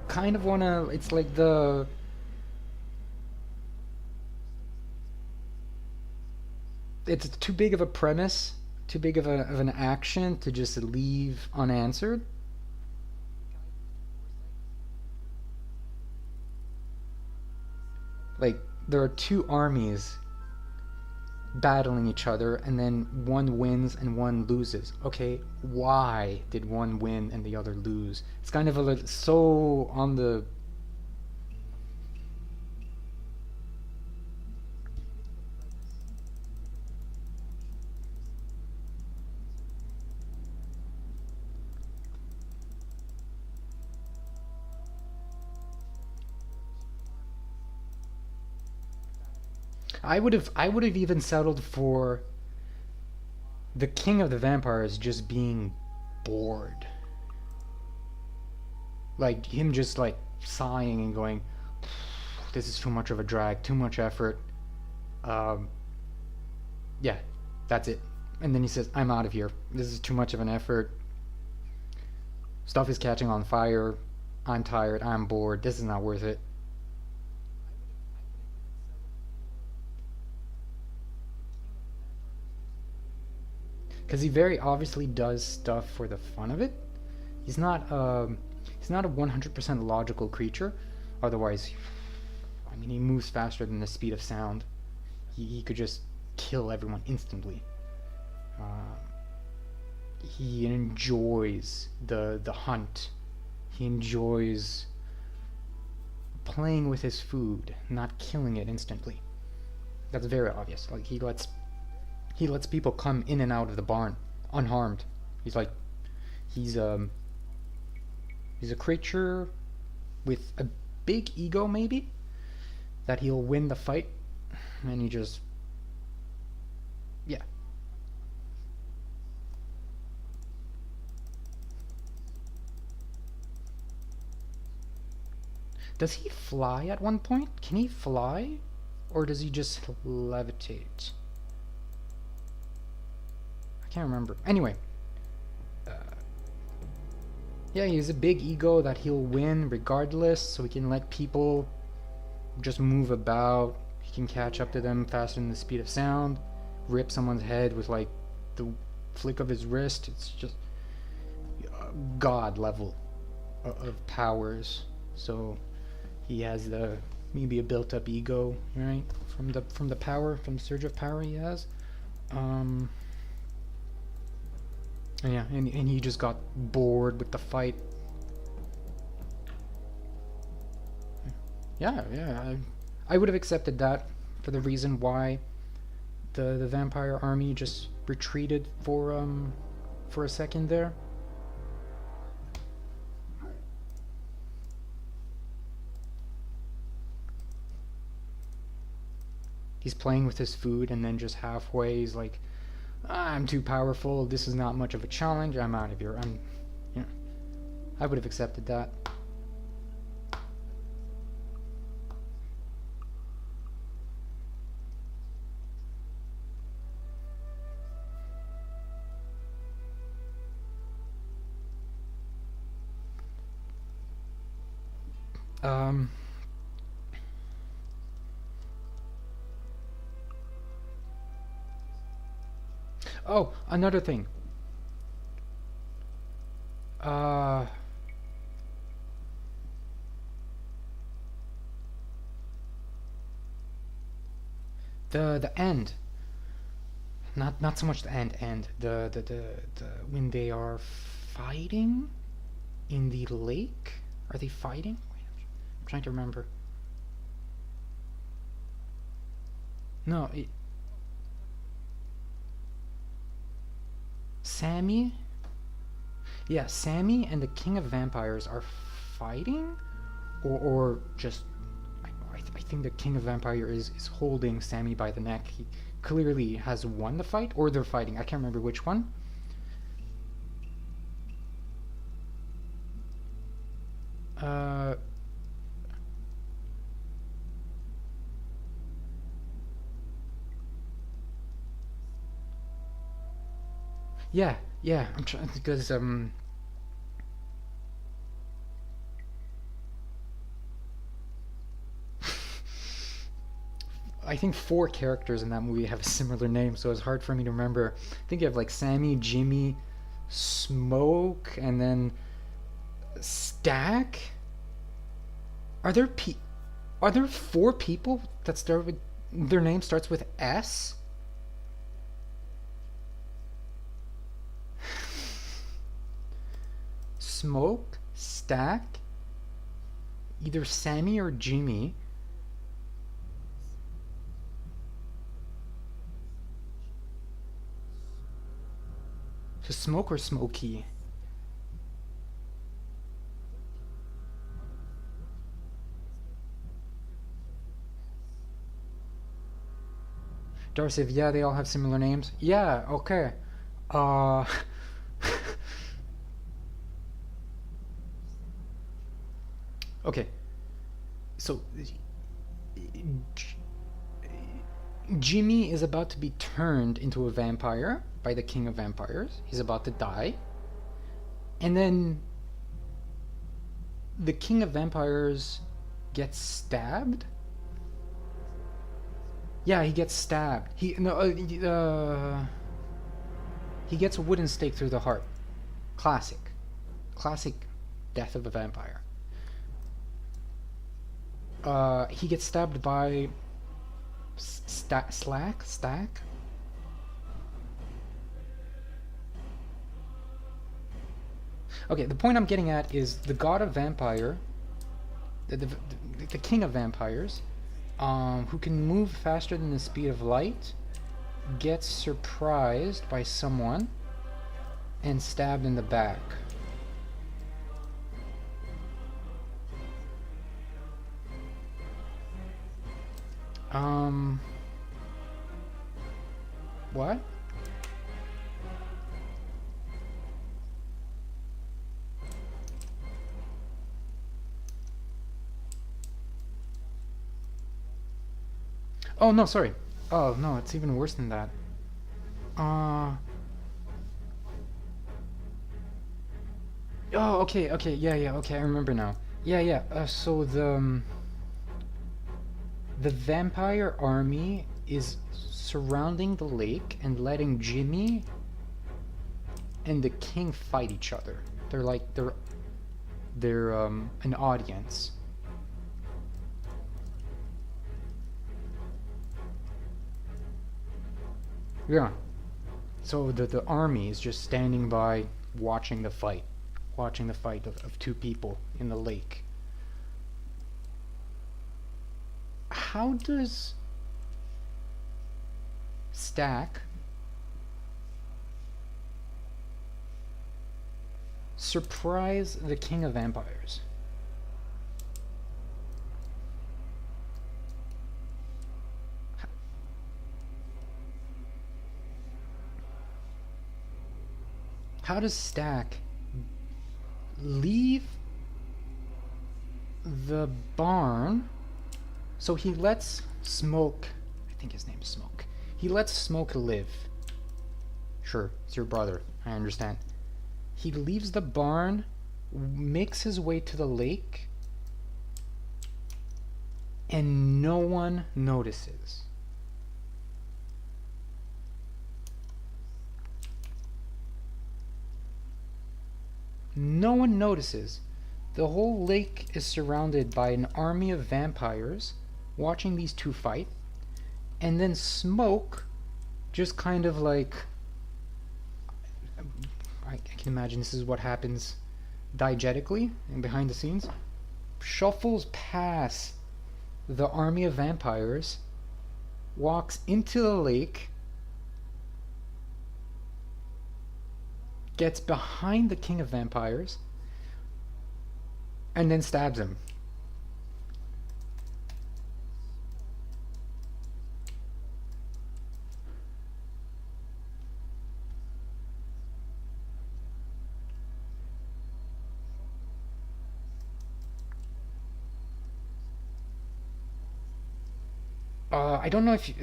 [SPEAKER 1] Kind of wanna. It's like the. It's too big of a premise, too big of an action to just leave unanswered. Like, there are two armies battling each other, and then one wins and one loses. Okay, why did one win and the other lose? It's kind of a little so on the. I would have even settled for the king of the vampires just being bored. Like him just like sighing and going, this is too much of a drag, too much effort. Um, yeah, that's it. And then he says, I'm out of here. This is too much of an effort. Stuff is catching on fire. I'm tired. I'm bored. This is not worth it. Because he very obviously does stuff for the fun of it. He's not he's not a 100% logical creature. Otherwise, I mean, he moves faster than the speed of sound. He could just kill everyone instantly. Uh, he enjoys the hunt. He enjoys playing with his food, not killing it instantly. That's very obvious. Like he lets people come in and out of the barn unharmed. He's like he's um he's a creature with a big ego maybe that he'll win the fight and he just yeah. Does he fly at one point? Can he fly? Or does he just levitate? I can't remember. Anyway, uh, yeah, he's a big ego that he'll win regardless, so he can let people just move about. He can catch up to them faster than the speed of sound, rip someone's head with like the flick of his wrist. It's just god level of powers. So he has the maybe a built-up ego, right? From the power, from the surge of power he has. Um, and yeah, and he just got bored with the fight. Yeah, yeah. I would have accepted that for the reason why the vampire army just retreated for a second there. He's playing with his food and then just halfway he's like, I'm too powerful, this is not much of a challenge, I'm out of here. You know, I would have accepted that. Um. Oh, another thing. Uh. The end. Not so much the end. The when they are fighting in the lake. Are they fighting? Wait, I'm trying to remember. No, Sammy. Yeah, Sammy and the King of Vampires are fighting, or just. I think the King of Vampire is holding Sammy by the neck. He clearly has won the fight, or they're fighting. I can't remember which one. Uh, yeah, yeah. I'm trying because I think 4 characters in that movie have a similar name, so it's hard for me to remember. I think you have like Sammy, Jimmy, Smoke, and then Stack. Are there are there 4 people that start with their name starts with S? Smoke, Stack, either Sammy or Jimmy. So Smoke or Smokey? Darcy, yeah, they all have similar names. Yeah, okay. Uh, okay. So Jimmy is about to be turned into a vampire by the King of Vampires. He's about to die. And then the King of Vampires gets stabbed. Yeah, he gets stabbed. He gets a wooden stake through the heart. Classic death of a vampire. He gets stabbed by Stack. Okay, the point I'm getting at is the god of vampire, the king of vampires, who can move faster than the speed of light, gets surprised by someone and stabbed in the back. What? Oh, no, sorry. Oh, no, it's even worse than that. Uh... Oh, okay, yeah, okay, I remember now. Yeah, so the vampire army is surrounding the lake and letting Jimmy and the king fight each other. They're an audience. Yeah. So the army is just standing by watching the fight. Watching the fight of 2 people in the lake. How does Stack surprise the King of Vampires? How does Stack leave the barn? So he lets Smoke, I think his name is Smoke. He lets Smoke live. Sure, it's your brother, I understand. He leaves the barn, makes his way to the lake, and no one notices. No one notices. The whole lake is surrounded by an army of vampires watching these two fight, and then smoke just kind of like, I can imagine this is what happens diegetically and behind the scenes, shuffles past the army of vampires, walks into the lake, gets behind the king of vampires, and then stabs him. I don't know if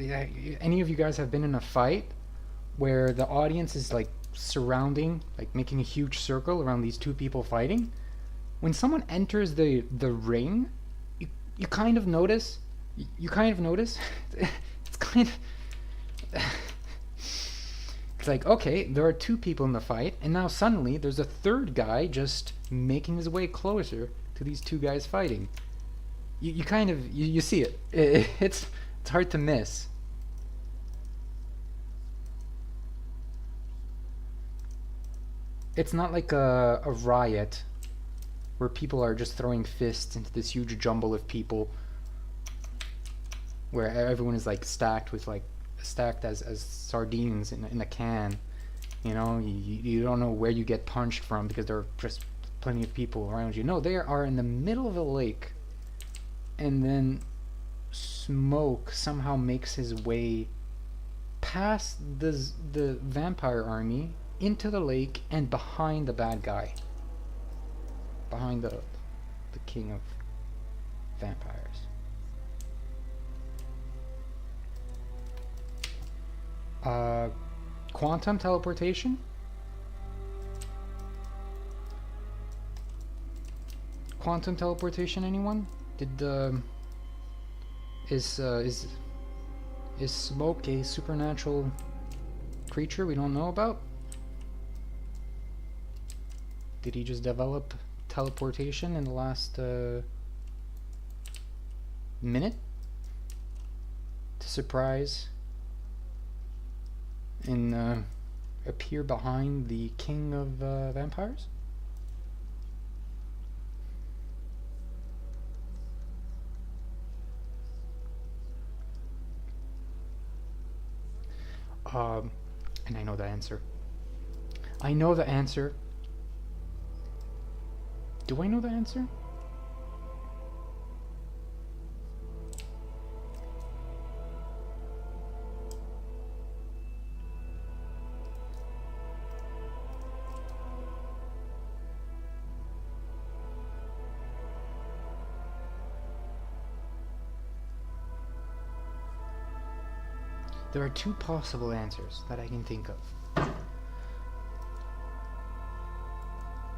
[SPEAKER 1] any of you guys have been in a fight where the audience is like surrounding, like making a huge circle around these two people fighting. When someone enters the ring, you kind of notice. You kind of notice. It's kind of. It's like, okay, there are two people in the fight, and now suddenly there's a third guy just making his way closer to these two guys fighting. You kind of you see it. It's hard to miss. It's not like a riot where people are just throwing fists into this huge jumble of people where everyone is like stacked as sardines in a can. You know, you don't know where you get punched from because there are just plenty of people around you. No, they are in the middle of a lake, and then smoke somehow makes his way past the vampire army into the lake and behind the bad guy, behind the king of vampires. Quantum teleportation? Quantum teleportation, anyone? Is smoke a supernatural creature we don't know about? Did he just develop teleportation in the last minute to surprise and appear behind the king of vampires? And I know the answer. I know the answer. Do I know the answer? There are two possible answers that I can think of.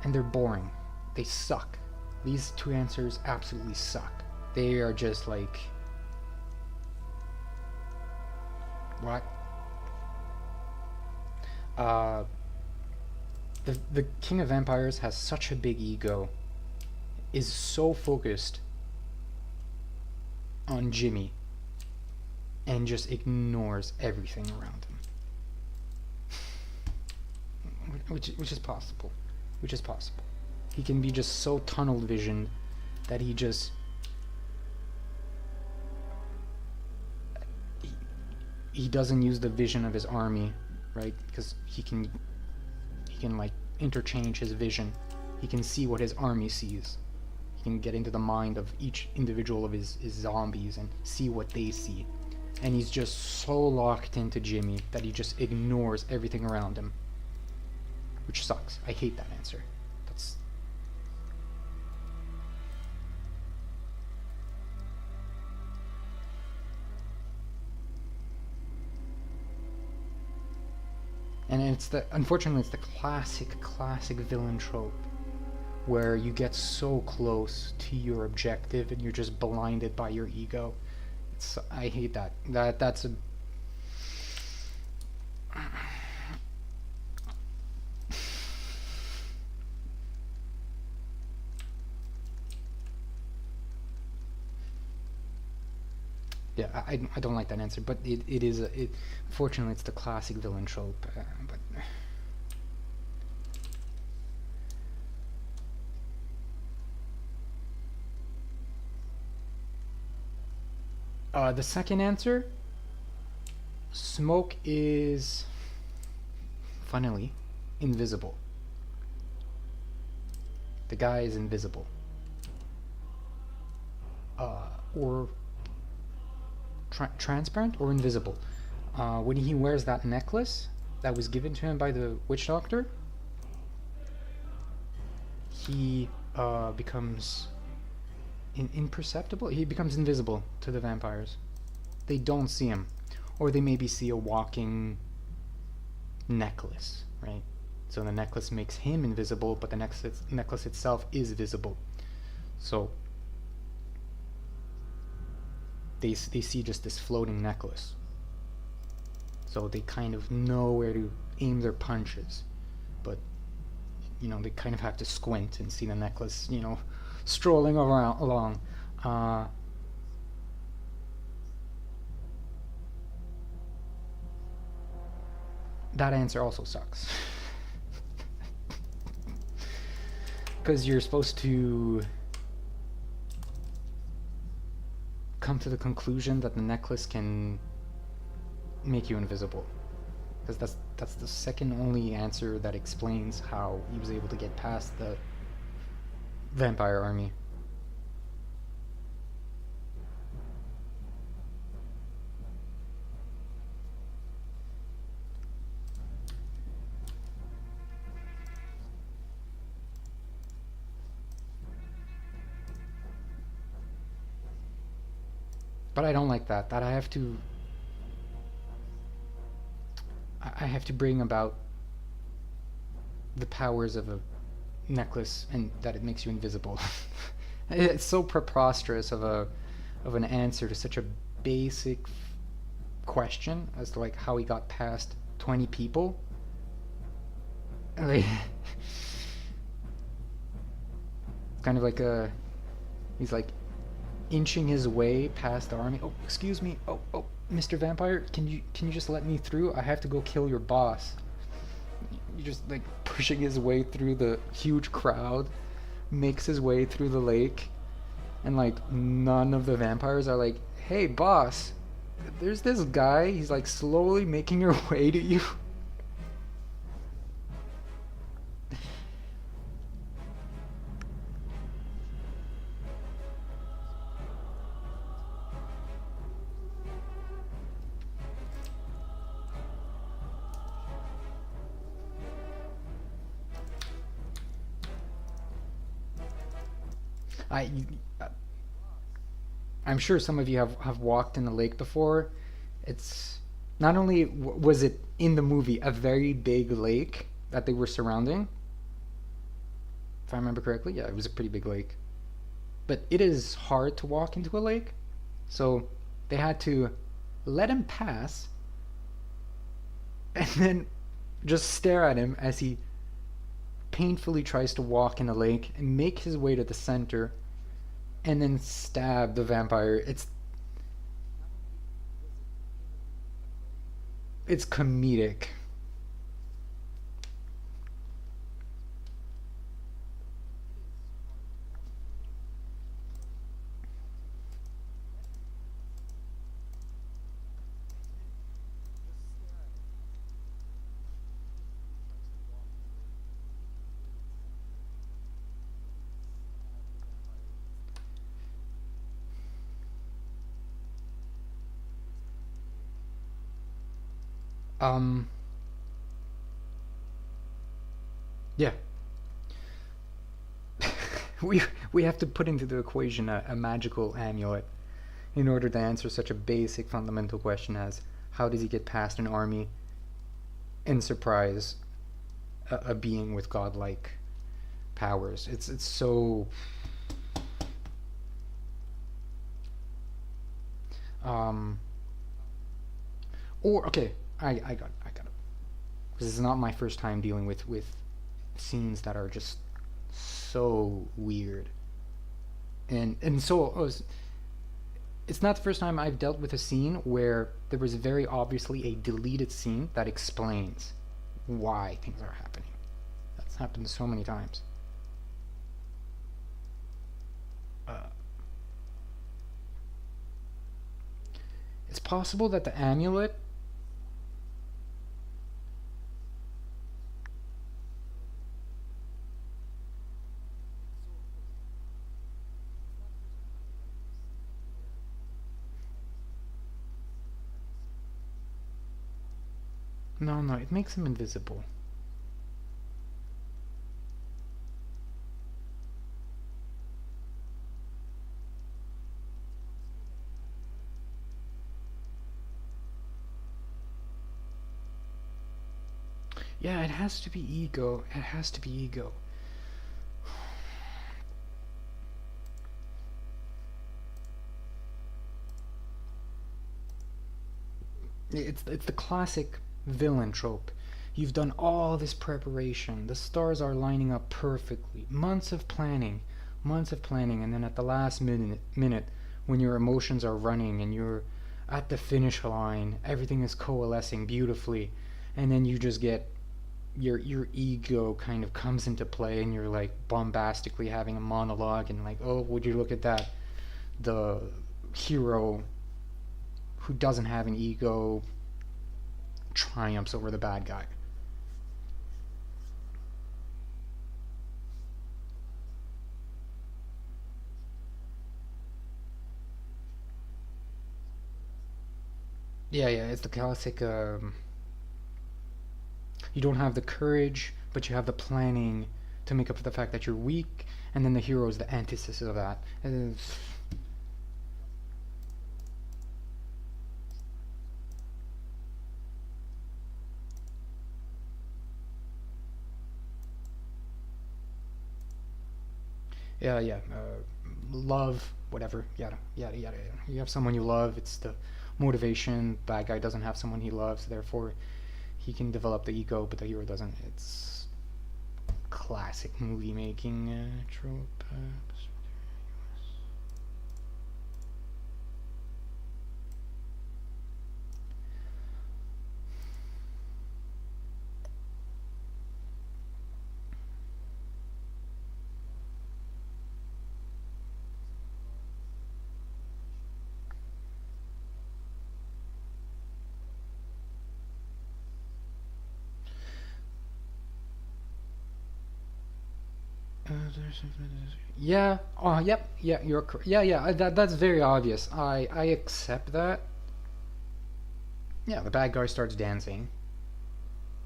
[SPEAKER 1] And they're boring. They suck. These two answers absolutely suck. They are just like... What? The King of Vampires has such a big ego, is so focused on Jimmy, and just ignores everything around him. Which is possible. Which is possible. He can be just so tunnel visioned that he just... He doesn't use the vision of his army, right? Because he can like interchange his vision. He can see what his army sees. He can get into the mind of each individual of his zombies and see what they see. And he's just so locked into Jimmy that he just ignores everything around him. Which sucks. I hate that answer. That's... And unfortunately, it's the classic villain trope where you get so close to your objective and you're just blinded by your ego. I hate that. That's a yeah. I don't like that answer, but it is it. Unfortunately, it's the classic villain trope. But the second answer, Smoke is, funnily, invisible. The guy is invisible. Or transparent or invisible. When he wears that necklace that was given to him by the witch doctor, he becomes imperceptible. He becomes invisible to the vampires. They don't see him, or they maybe see a walking necklace, right? So the necklace makes him invisible, but the necklace itself is visible. So they see just this floating necklace. So they kind of know where to aim their punches, but they kind of have to squint and see the necklace, strolling along. That answer also sucks. Because you're supposed to come to the conclusion that the necklace can make you invisible. Because that's the second only answer that explains how he was able to get past the vampire army. But I don't like that I have to bring about the powers of a necklace and that it makes you invisible. It's so preposterous of an answer to such a basic question as to like how he got past 20 people. Like, kind of like he's like inching his way past the army. Oh, excuse me. Oh, Mr. Vampire, can you just let me through? I have to go kill your boss. You're just like pushing his way through the huge crowd, makes his way through the lake, and like none of the vampires are like, "Hey, boss, there's this guy. He's like slowly making your way to you." I, I'm sure some of you have walked in the lake before. It's not only was it in the movie a very big lake that they were surrounding, if I remember correctly. Yeah, it was a pretty big lake. But it is hard to walk into a lake, so they had to let him pass and then just stare at him as he painfully tries to walk in the lake and make his way to the center and then stab the vampire. It's comedic. Um, yeah. we we have to put into the equation a magical amulet in order to answer such a basic fundamental question as how does he get past an army and surprise a being with godlike powers. It's so um or okay, I got it. Because it's not my first time dealing with scenes that are just so weird. And so it's not the first time I've dealt with a scene where there was very obviously a deleted scene that explains why things are happening. That's happened so many times. Uh, it's possible that the amulet. No, no, it makes him invisible. Yeah, it has to be ego. It has to be ego. It's the classic villain trope. You've done all this preparation. The stars are lining up perfectly. Months of planning, and then at the last minute, when your emotions are running and you're at the finish line, everything is coalescing beautifully, and then you just get your ego kind of comes into play, and you're like bombastically having a monologue, and like, oh, would you look at that? The hero who doesn't have an ego triumphs over the bad guy. Yeah, yeah, it's the classic. You don't have the courage, but you have the planning to make up for the fact that you're weak, and then the hero is the antithesis of that. Yeah, yeah. Love, whatever, yada, yada, yada. You have someone you love, it's the motivation. Bad guy doesn't have someone he loves, therefore he can develop the ego, but the hero doesn't. It's classic movie making trope. Yeah. Oh, yep. Yeah, you're correct. Yeah, yeah. That's very obvious. I accept that. Yeah, the bad guy starts dancing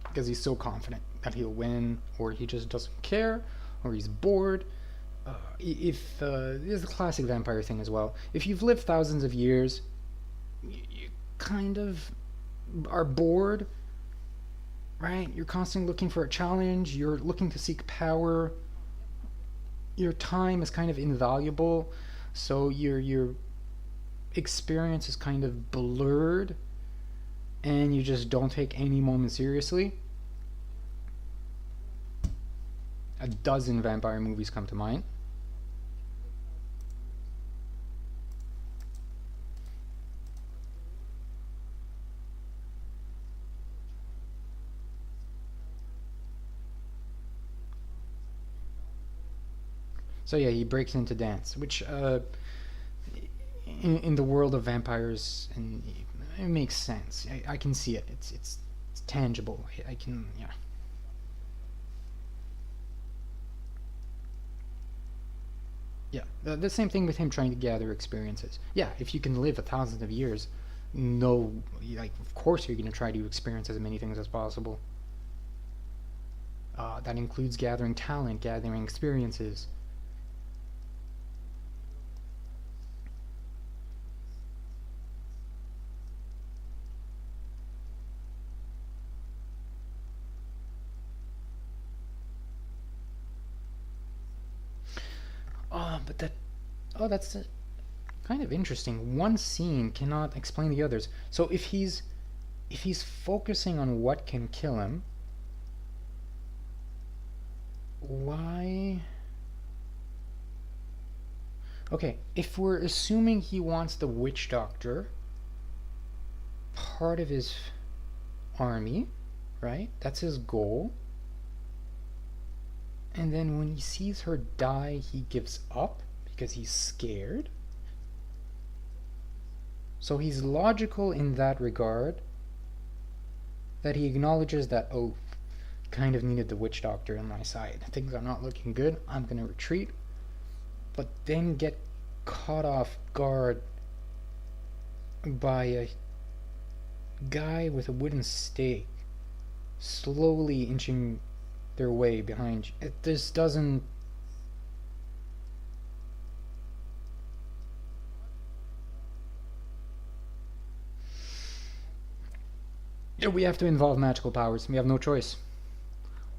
[SPEAKER 1] because he's so confident that he'll win, or he just doesn't care, or he's bored. If This is a classic vampire thing as well. If you've lived thousands of years, you kind of are bored, right? You're constantly looking for a challenge. You're looking to seek power. Your time is kind of invaluable, so your experience is kind of blurred, and you just don't take any moment seriously. A dozen vampire movies come to mind. So yeah, he breaks into dance, which in the world of vampires, and it makes sense. I can see it. It's tangible. I can, yeah. Yeah, the same thing with him trying to gather experiences. Yeah, if you can live a thousand of years, no, like of course you're gonna try to experience as many things as possible. That includes gathering talent, gathering experiences. but that... Oh, that's kind of interesting. One scene cannot explain the others. So if he's focusing on what can kill him, why... Okay, if we're assuming he wants the witch doctor, part of his army, right? That's his goal. And then when he sees her die, he gives up because he's scared. So he's logical in that regard, that he acknowledges that, oh, kind of needed the witch doctor on my side. Things are not looking good. I'm going to retreat. But then get caught off guard by a guy with a wooden stake slowly inching their way behind you. This doesn't... We have to involve magical powers. We have no choice.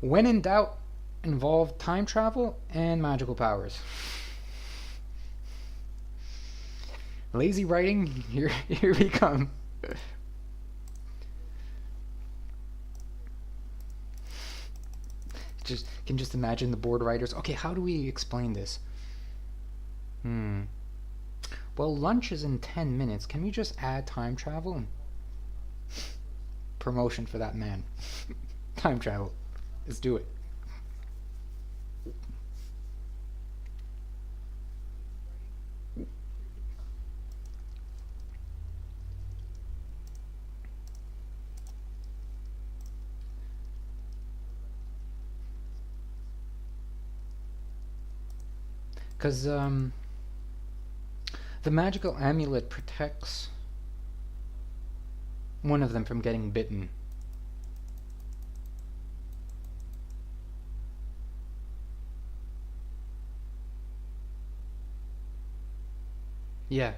[SPEAKER 1] When in doubt, involve time travel and magical powers. Lazy writing, here we come. Can just imagine the board writers. Okay, how do we explain this? Well, lunch is in 10 minutes. Can we just add time travel? Promotion for that man. Time travel. Let's do it. Because the magical amulet protects one of them from getting bitten. Yeah.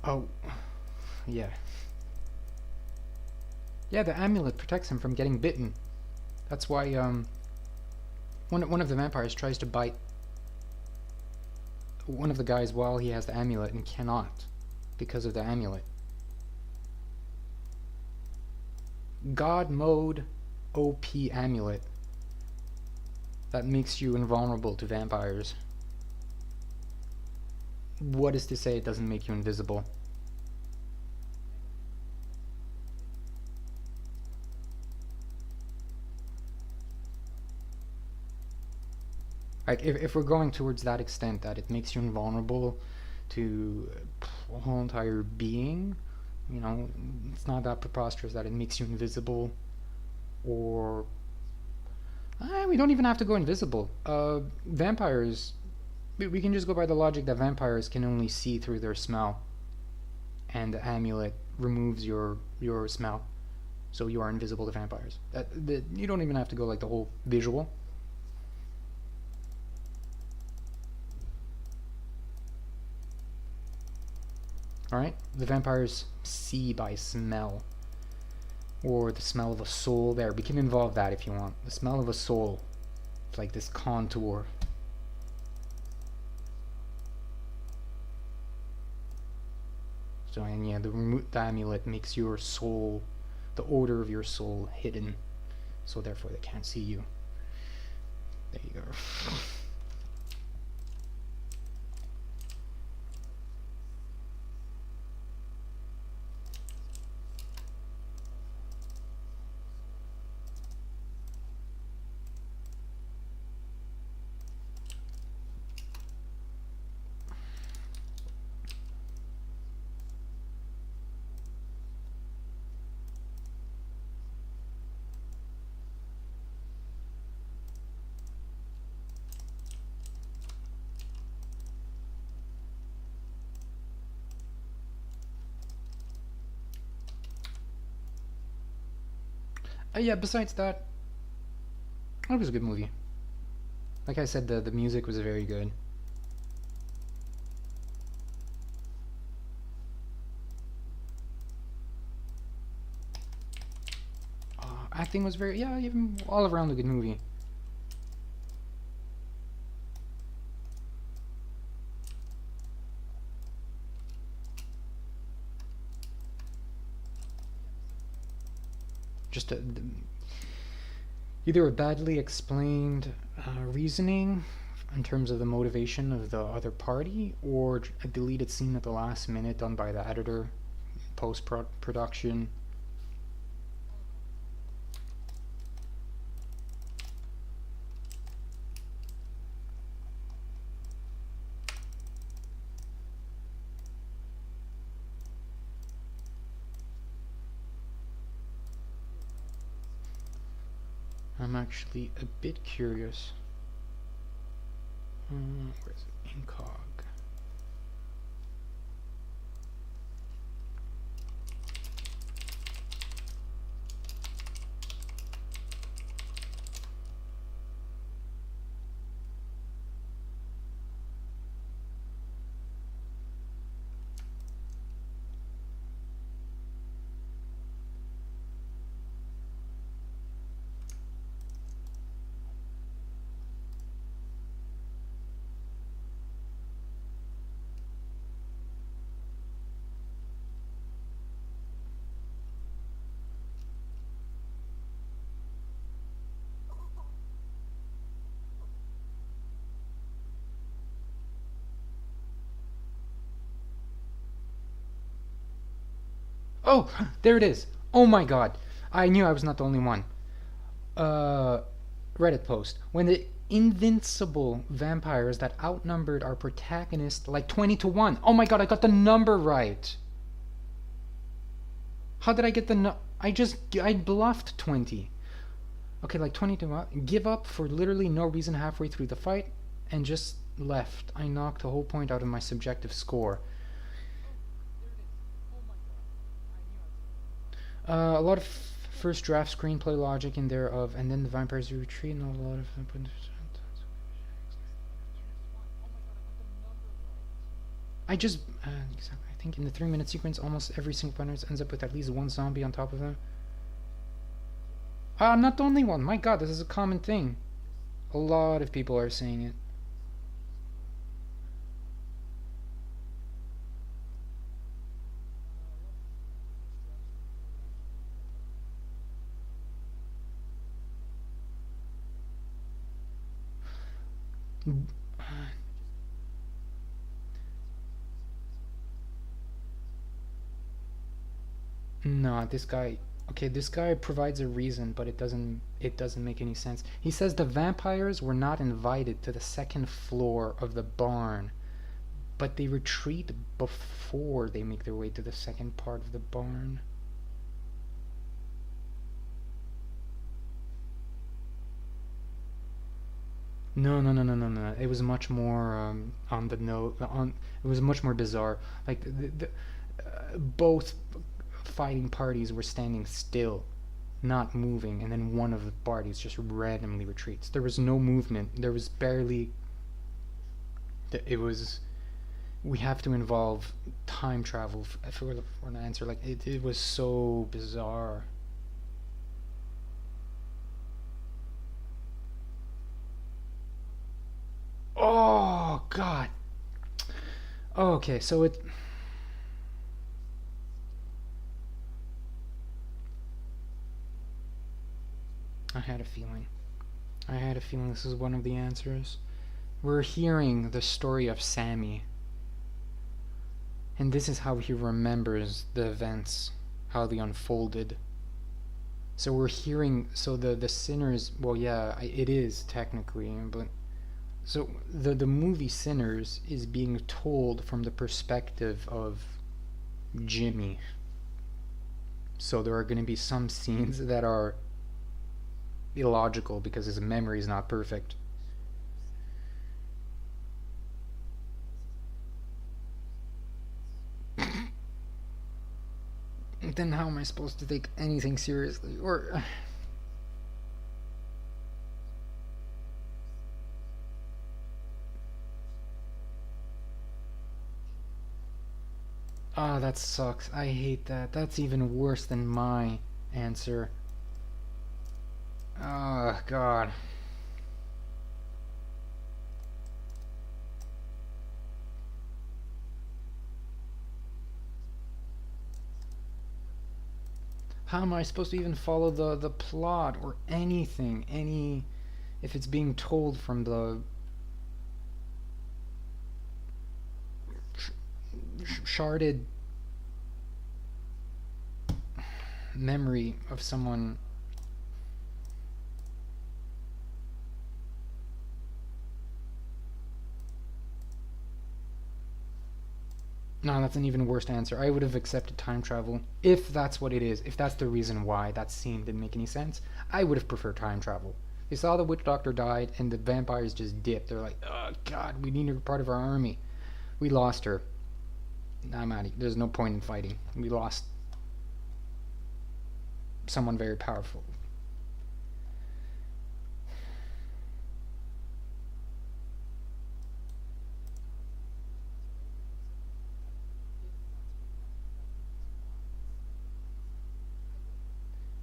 [SPEAKER 1] Oh. Yeah. Yeah, the amulet protects him from getting bitten. That's why one of the vampires tries to bite one of the guys while he has the amulet and cannot because of the amulet. God mode OP amulet that makes you invulnerable to vampires. What is to say it doesn't make you invisible? Like, if we're going towards that extent that it makes you invulnerable to a whole entire being, you know, it's not that preposterous that it makes you invisible, or we don't even have to go invisible. Vampires, we can just go by the logic that vampires can only see through their smell, and the amulet removes your smell, so you are invisible to vampires. You don't even have to go like the whole visual. Alright, the vampires see by smell, or the smell of a soul. There, we can involve that if you want. The smell of a soul. It's like this contour. So, and yeah, the amulet makes your soul, the odor of your soul, hidden. So therefore they can't see you. There you go. Yeah, besides that, it was a good movie. Like I said, the music was very good. Acting was very, yeah, even all around a good movie. Just either a badly explained reasoning in terms of the motivation of the other party, or a deleted scene at the last minute done by the editor post production. I'm actually a bit curious. Where is it? Incog. Oh, there it is. Oh my god. I knew I was not the only one. Uh, Reddit post. When the invincible vampires that outnumbered our protagonist like 20 to 1. Oh my god, I got the number right. How did I get the I bluffed 20. Okay, like 20 to 1. Give up for literally no reason halfway through the fight and just left. I knocked a whole point out of my subjective score. A lot of first draft screenplay logic in there of, and then the vampires retreat, and a lot of. I just exactly. I think in the 3-minute sequence, almost every single fighter ends up with at least one zombie on top of them. I'm not the only one. My God, this is a common thing. A lot of people are saying it. No, this guy. Okay, this guy provides a reason, but it doesn't make any sense. He says the vampires were not invited to the second floor of the barn, but they retreat before they make their way to the second part of the barn. No, no, no, no, no, no. It was much more on the note. On it was much more bizarre. Like both fighting parties were standing still, not moving, and then one of the parties just randomly retreats. There was no movement. There was barely. It was. We have to involve time travel for an answer. Like it was so bizarre. Oh God. Okay, so it. I had a feeling. I had a feeling this is one of the answers. We're hearing the story of Sammy, and this is how he remembers the events, how they unfolded. So we're hearing. So the sinners. Well, yeah, it is technically, but so the movie Sinners is being told from the perspective of Jimmy. So there are going to be some scenes that are illogical because his memory is not perfect. Then how am I supposed to take anything seriously? Or ah, that sucks. I hate that. That's even worse than my answer. Oh, God. How am I supposed to even follow the plot or anything? If it's being told from the sharded memory of someone. No, that's an even worse answer. I would have accepted time travel if that's what it is. If that's the reason why that scene didn't make any sense, I would have preferred time travel. They saw the witch doctor died and the vampires just dipped. They're like, oh God, we need her part of our army. We lost her. I'm out. There's no point in fighting. We lost someone very powerful.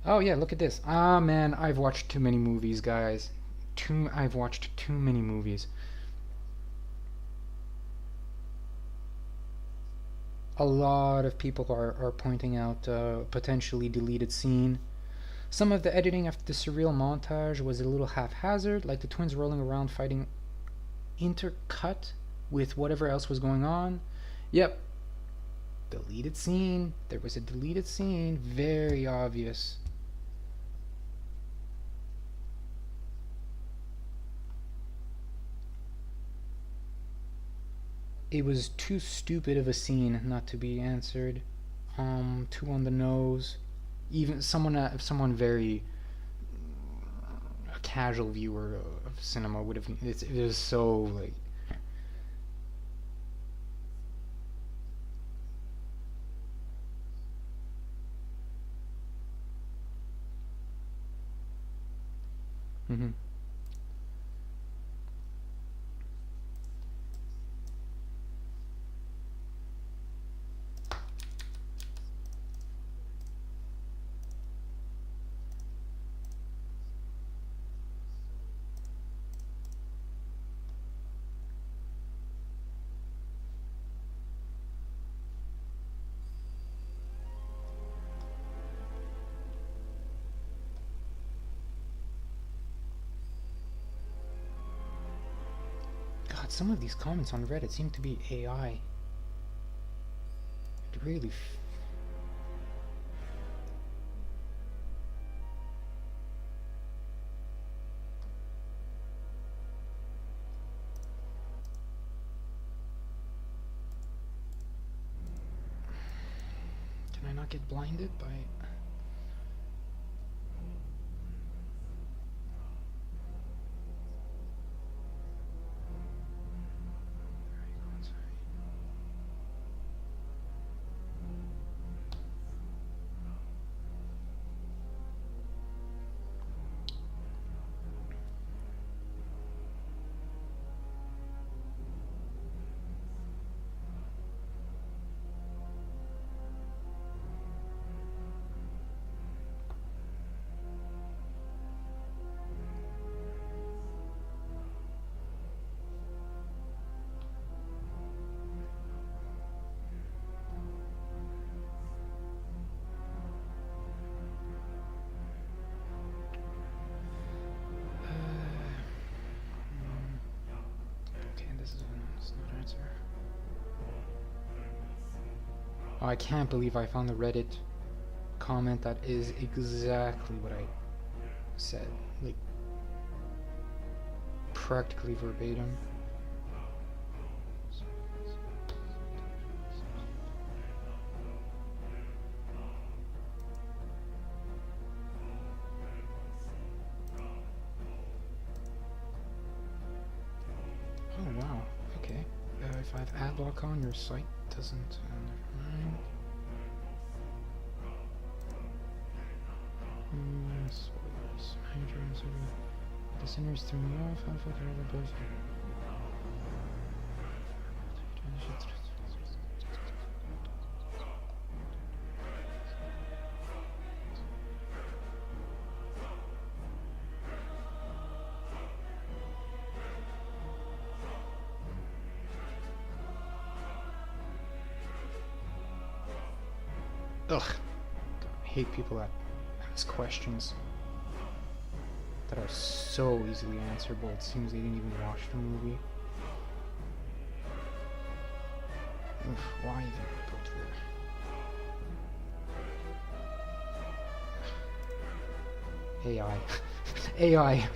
[SPEAKER 1] Oh yeah, look at this. Ah man, I've watched too many movies, guys. I've watched too many movies. A lot of people are pointing out potentially deleted scene. Some of the editing of the surreal montage was a little haphazard, like the twins rolling around fighting intercut with whatever else was going on. Yep, deleted scene. There was a deleted scene. Very obvious. It was too stupid of a scene not to be answered. Too on the nose. Even someone very a casual viewer of cinema would have. It was so like. Mm-hmm. God, some of these comments on Reddit seem to be AI. It really. Can I not get blinded by? Okay, this is not an answer. Oh, I can't believe I found the Reddit comment that is exactly what I said. Like, practically verbatim. Oh, wow. Okay. If I have ad block on, your site doesn't. Never mind. Spoilers. The sinners threw me off. How fuck are the boys? Ugh. I hate people that ask questions that are so easily answerable. It seems they didn't even watch the movie. Oof, why even put there? AI. AI.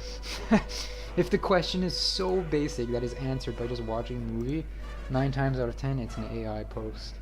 [SPEAKER 1] If the question is so basic that is answered by just watching the movie, 9 times out of 10 it's an AI post.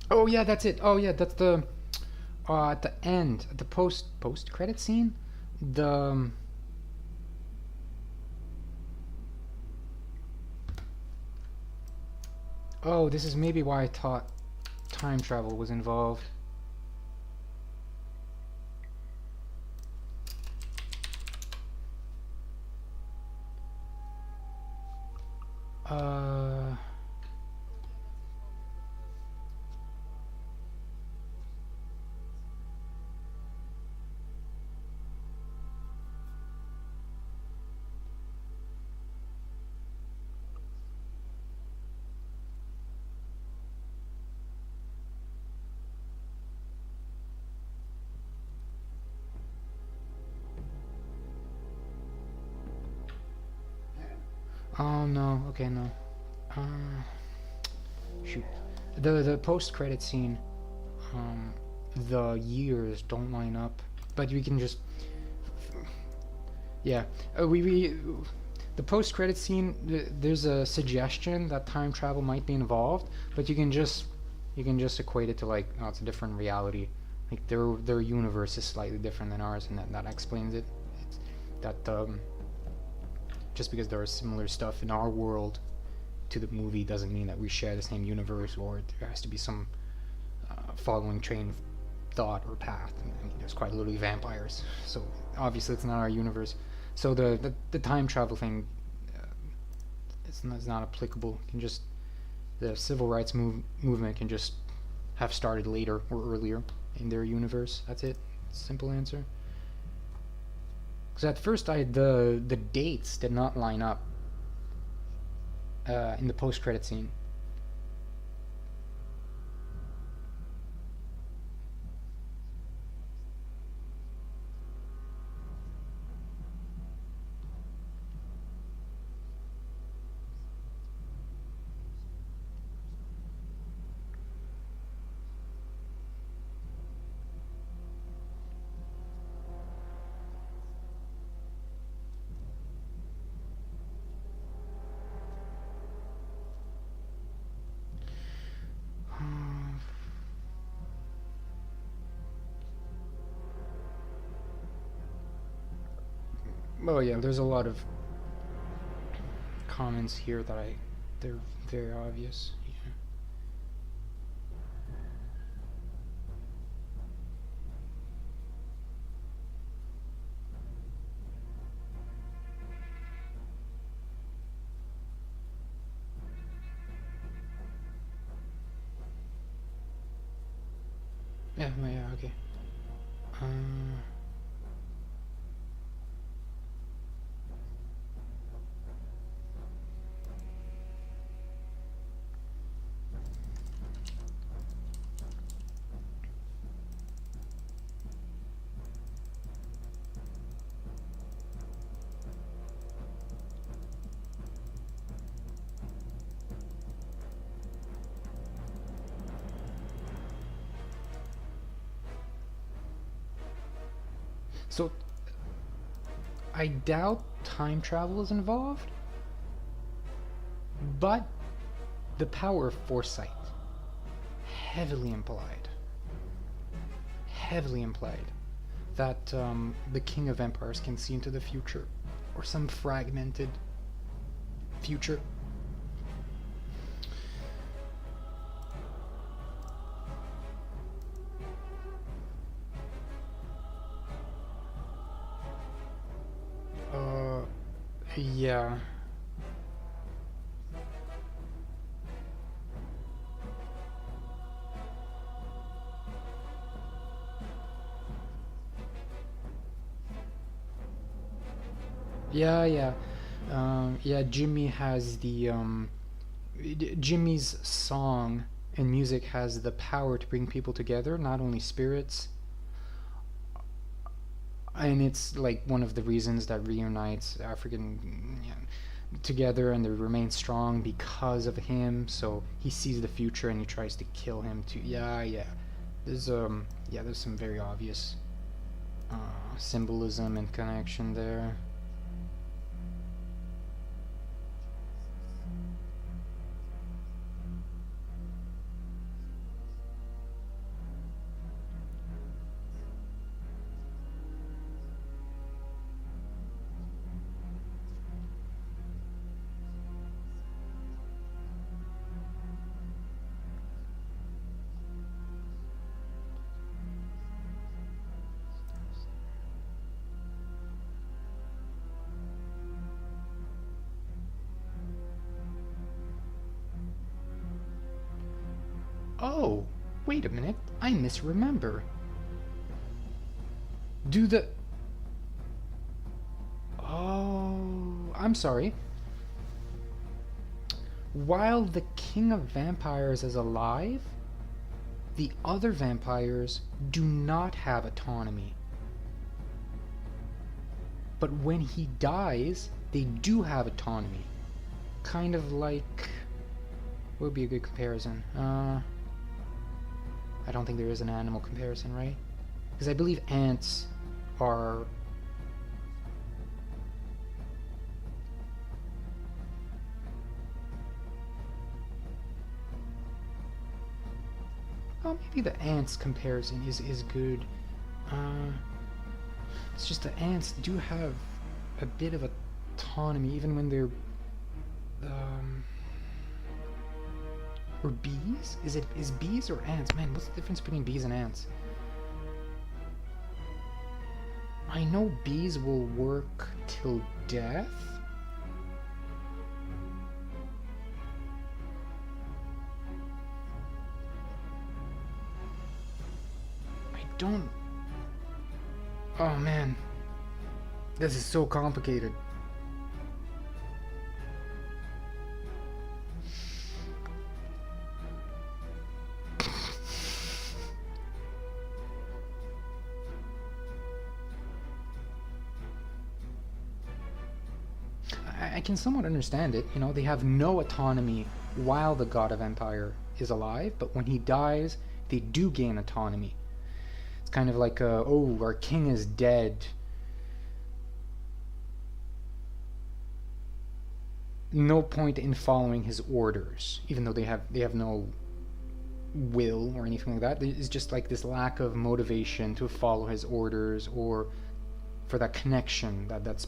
[SPEAKER 1] Oh yeah, that's it. Oh yeah, that's the at the end, the post credit scene, the oh, this is maybe why I thought time travel was involved. Uh oh no, okay, no. Uh Shoot. The post credit scene, um the years don't line up, but we can just yeah. We the post credit scene, there's a suggestion that time travel might be involved, but you can just equate it to like, oh, it's a different reality. Like their universe is slightly different than ours, and that explains it. It's that just because there is similar stuff in our world to the movie doesn't mean that we share the same universe, or there has to be some following train of thought or path. I mean, there's quite literally vampires, so obviously it's not our universe. So the time travel thing, it's not applicable. You can just the civil rights movement can just have started later or earlier in their universe. That's it. Simple answer. Because at first the dates did not line up in the post credit scene. Oh yeah, there's a lot of comments here that they're very obvious. Yeah, yeah, okay. Um, so I doubt time travel is involved, but the power of foresight, heavily implied, heavily implied, that the King of Empires can see into the future, or some fragmented future. Yeah. Yeah, yeah. Yeah, Jimmy has Jimmy's song and music has the power to bring people together, not only spirits. And it's like one of the reasons that reunites African, yeah, together, and they remain strong because of him. So he sees the future and he tries to kill him too. Yeah, yeah. There's some very obvious symbolism and connection there. Oh, wait a minute. I misremember. Do the. Oh, I'm sorry. While the king of vampires is alive, the other vampires do not have autonomy. But when he dies, they do have autonomy. Kind of like. What would be a good comparison? I don't think there is an animal comparison, right? Because I believe ants are. Oh, maybe the ants comparison is good. Uh, it's just the ants do have a bit of autonomy, even when they're. Um, or bees? Is bees or ants? Man, what's the difference between bees and ants? I know bees will work till death. I don't. Oh man, this is so complicated. I can somewhat understand it. You know, they have no autonomy while the god of empire is alive, but when he dies, they do gain autonomy. It's kind of like, oh, our king is dead. No point in following his orders, even though they have no will or anything like that. It's just like this lack of motivation to follow his orders, or for that connection, that's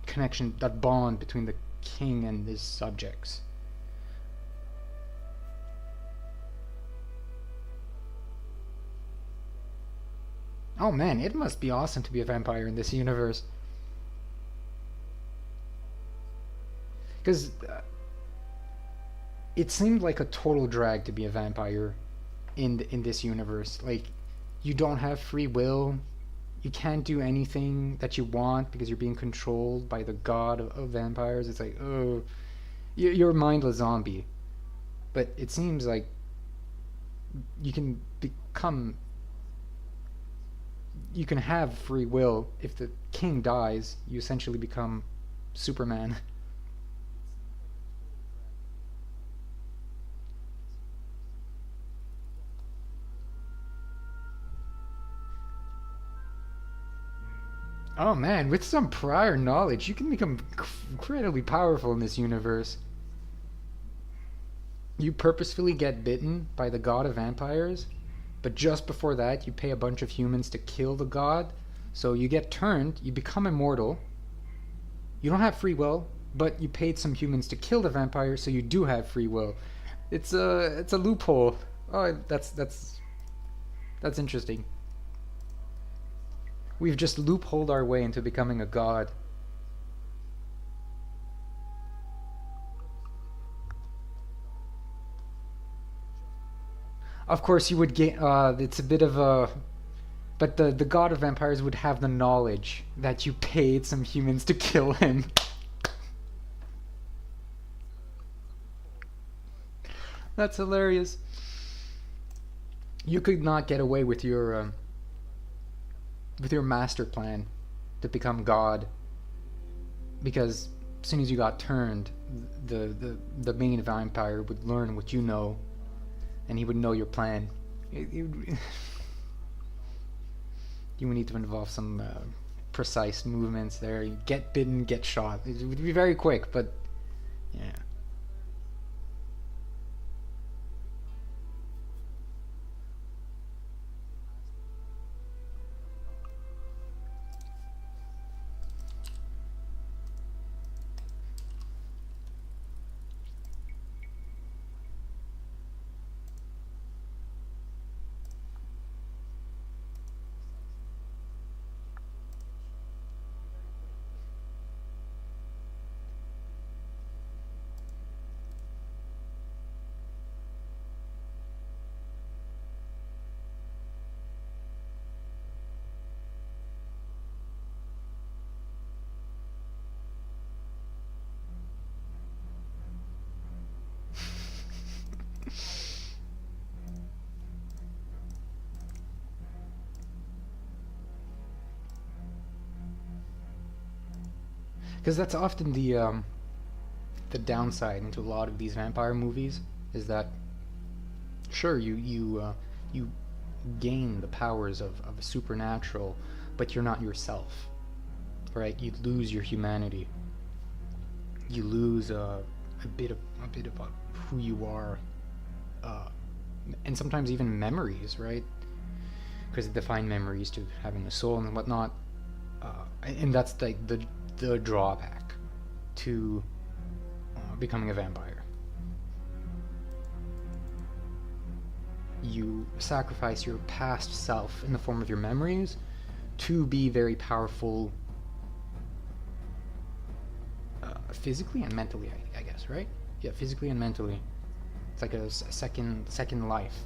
[SPEAKER 1] connection, that bond between the king and his subjects. Oh man, it must be awesome to be a vampire in this universe. Because it seemed like a total drag to be a vampire in this universe. Like, you don't have free will. You can't do anything that you want because you're being controlled by the god of vampires. It's like, oh, you're a mindless zombie. But it seems like you can become, you can have free will. If the king dies, you essentially become Superman. Oh man, with some prior knowledge, you can become incredibly powerful in this universe. You purposefully get bitten by the god of vampires, but just before that, you pay a bunch of humans to kill the god. So you get turned, you become immortal. You don't have free will, but you paid some humans to kill the vampire, so you do have free will. It's a loophole. Oh, that's interesting. We've just loopholed our way into becoming a god. Of course, you would get. It's a bit of a. But the god of vampires would have the knowledge that you paid some humans to kill him. That's hilarious. You could not get away with your master plan to become god, because as soon as you got turned, the main vampire would learn what you know, and he would know your plan. It you would need to involve some precise movements there. You get bitten, get shot. It would be very quick, but yeah. Because that's often the downside into a lot of these vampire movies, is that sure you gain the powers of a supernatural, but you're not yourself, right? You lose your humanity. You lose a bit of who you are, uh, and sometimes even memories, right? Because they define memories to having a soul and whatnot, and that's like the drawback to becoming a vampire. You sacrifice your past self in the form of your memories to be very powerful, physically and mentally, I guess, right? Yeah, physically and mentally. It's like a second life.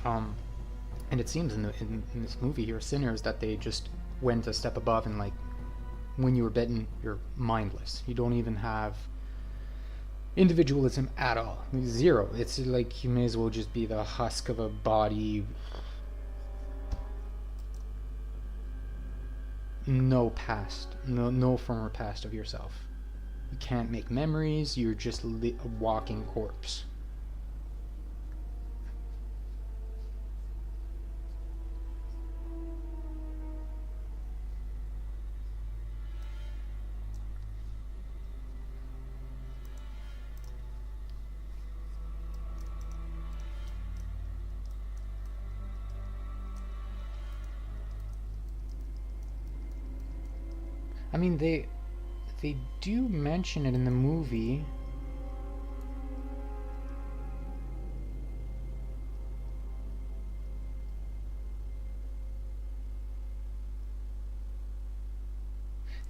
[SPEAKER 1] Um, and it seems in this movie here, Sinners, that they just went a step above, and like when you were bitten, you're mindless. You don't even have individualism at all. Zero. It's like you may as well just be the husk of a body. No past, no former past of yourself. You can't make memories. You're just a walking corpse. I mean, they do mention it in the movie.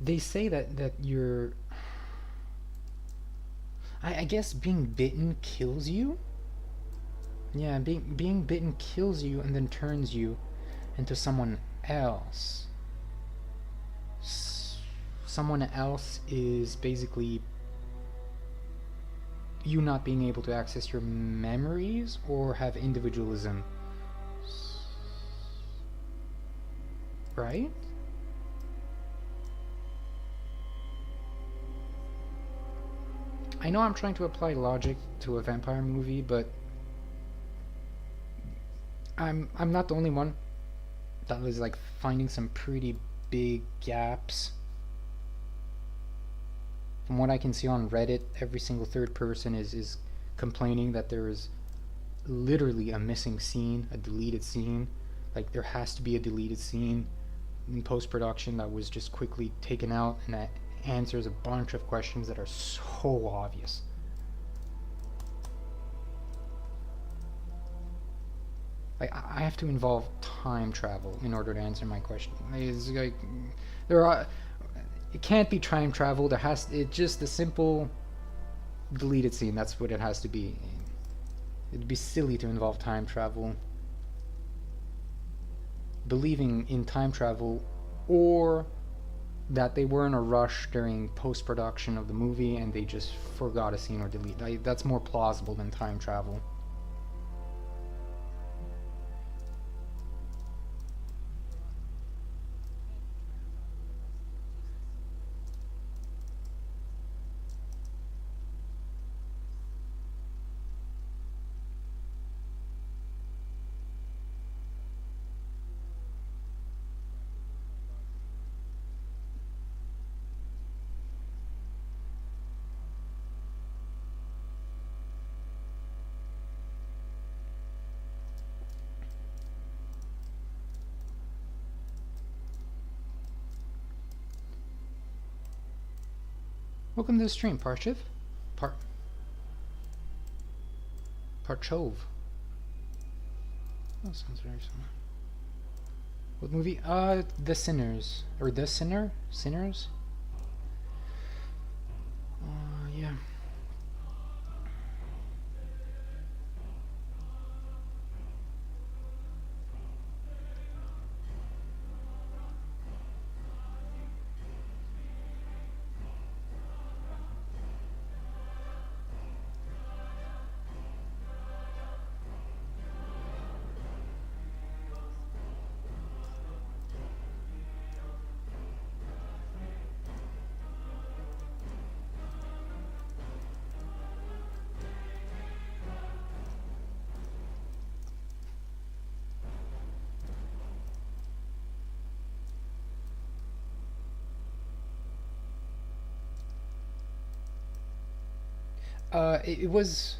[SPEAKER 1] They say that you're. I guess being bitten kills you. Yeah, being bitten kills you and then turns you into someone else. Someone else is basically you not being able to access your memories or have individualism, right? I know I'm trying to apply logic to a vampire movie, but I'm not the only one that was like finding some pretty big gaps. From what I can see on Reddit, every single third person is complaining that there is literally a missing scene, a deleted scene. Like there has to be a deleted scene in post production that was just quickly taken out, and that answers a bunch of questions that are so obvious. Like I have to involve time travel in order to answer my question. It's like there are It can't be time travel. There has it just a simple deleted scene. That's what it has to be. It'd be silly to involve time travel. Believing in time travel, or that they were in a rush during post production of the movie and they just forgot a scene or delete. That's more plausible than time travel. Welcome to the stream, Parchiv. Par Parchov. That sounds very similar. What movie? The Sinners. Or The Sinner? Sinners? Yeah. It was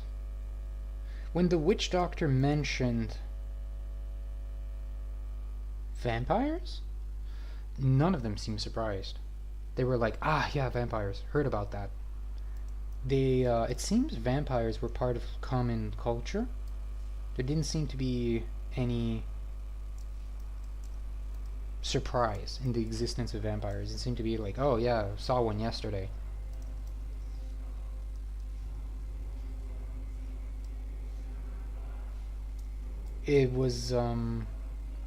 [SPEAKER 1] when the witch doctor mentioned vampires. None of them seemed surprised. They were like, "Ah, yeah, vampires. Heard about that." They, it seems vampires were part of common culture. There didn't seem to be any surprise in the existence of vampires. It seemed to be like, "Oh yeah, saw one yesterday." It was I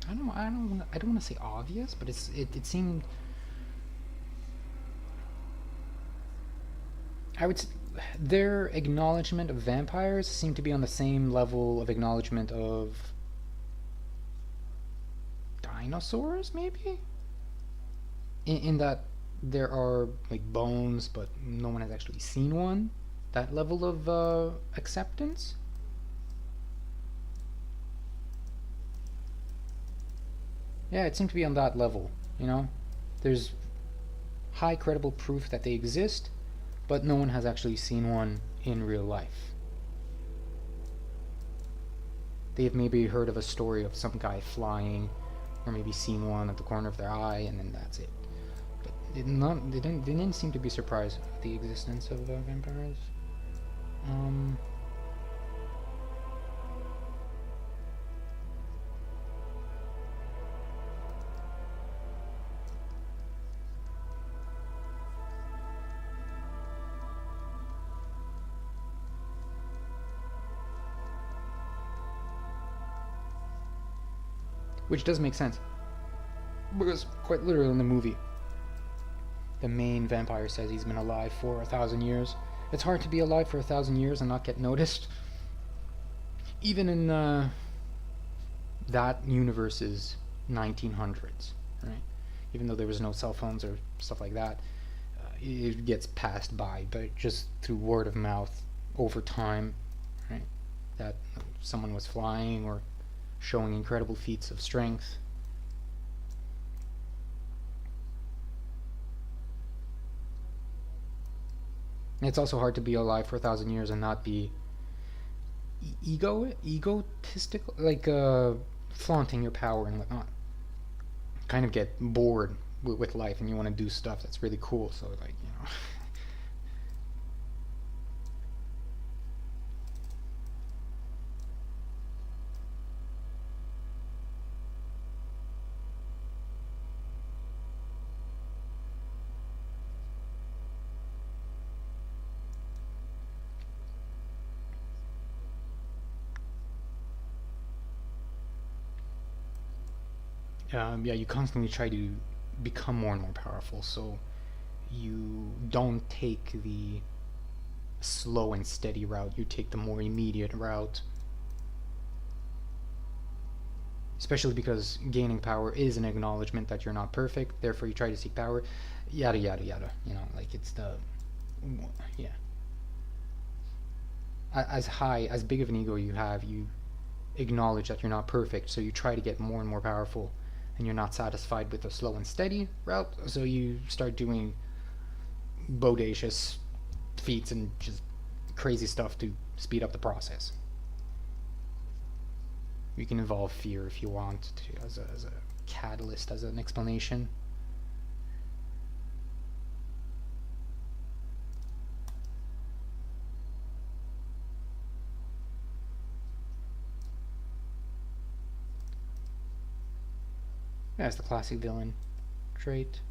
[SPEAKER 1] don't want to say obvious, but it seemed I would their acknowledgement of vampires seemed to be on the same level of acknowledgement of dinosaurs, maybe. In that there are like bones, but no one has actually seen one. That level of acceptance. Yeah, it seemed to be on that level. You know, there's high credible proof that they exist, but no one has actually seen one in real life. They have maybe heard of a story of some guy flying, or maybe seen one at the corner of their eye, and then that's it. But they didn't seem to be surprised at the existence of vampires. Um, which does make sense, because quite literally in the movie, the main vampire says he's been alive for 1,000 years. It's hard to be alive for 1,000 years and not get noticed. Even in that universe's 1900s, right? Even though there was no cell phones or stuff like that, it gets passed by, but just through word of mouth over time, right? That someone was flying or showing incredible feats of strength. And it's also hard to be alive for 1,000 years and not be egotistical, like flaunting your power and whatnot. Kind of get bored with life, and you want to do stuff that's really cool. So like yeah, you constantly try to become more and more powerful, so you don't take the slow and steady route, you take the more immediate route. Especially because gaining power is an acknowledgement that you're not perfect, therefore you try to seek power, yada yada yada. You know, like it's the, yeah. As high, as big of an ego you have, you acknowledge that you're not perfect, so you try to get more and more powerful, and you're not satisfied with the slow and steady route, so you start doing bodacious feats and just crazy stuff to speed up the process. You can involve fear if you want to, as a catalyst, as an explanation. Yeah, it's the classic villain trait.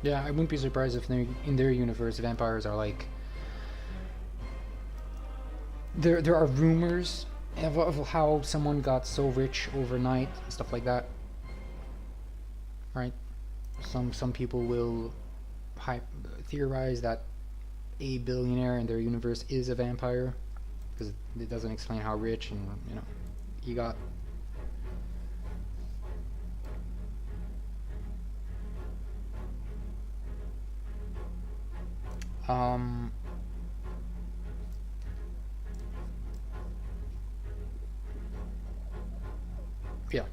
[SPEAKER 1] Yeah, I wouldn't be surprised if in their universe vampires are like, there are rumors of how someone got so rich overnight, stuff like that. Right? Some people will theorize that a billionaire in their universe is a vampire because it doesn't explain how rich and he got. Um, yeah.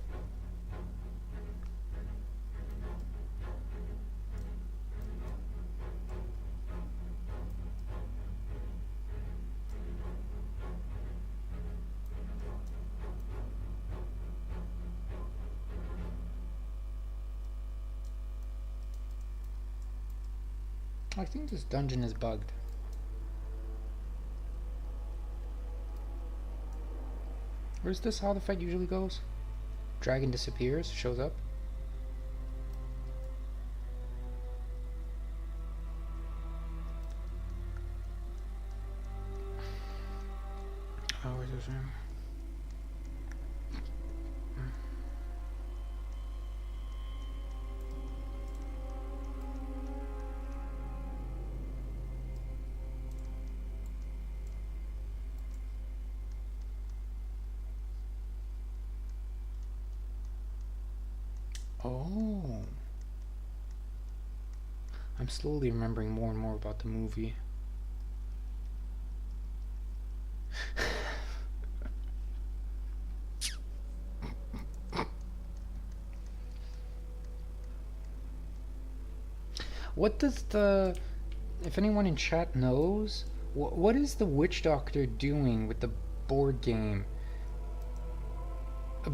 [SPEAKER 1] I think this dungeon is bugged. Or is this how the fight usually goes? Dragon disappears, shows up. Oh, where's this room? Oh. I'm slowly remembering more and more about the movie. What does the... If anyone in chat knows, what is the witch doctor doing with the board game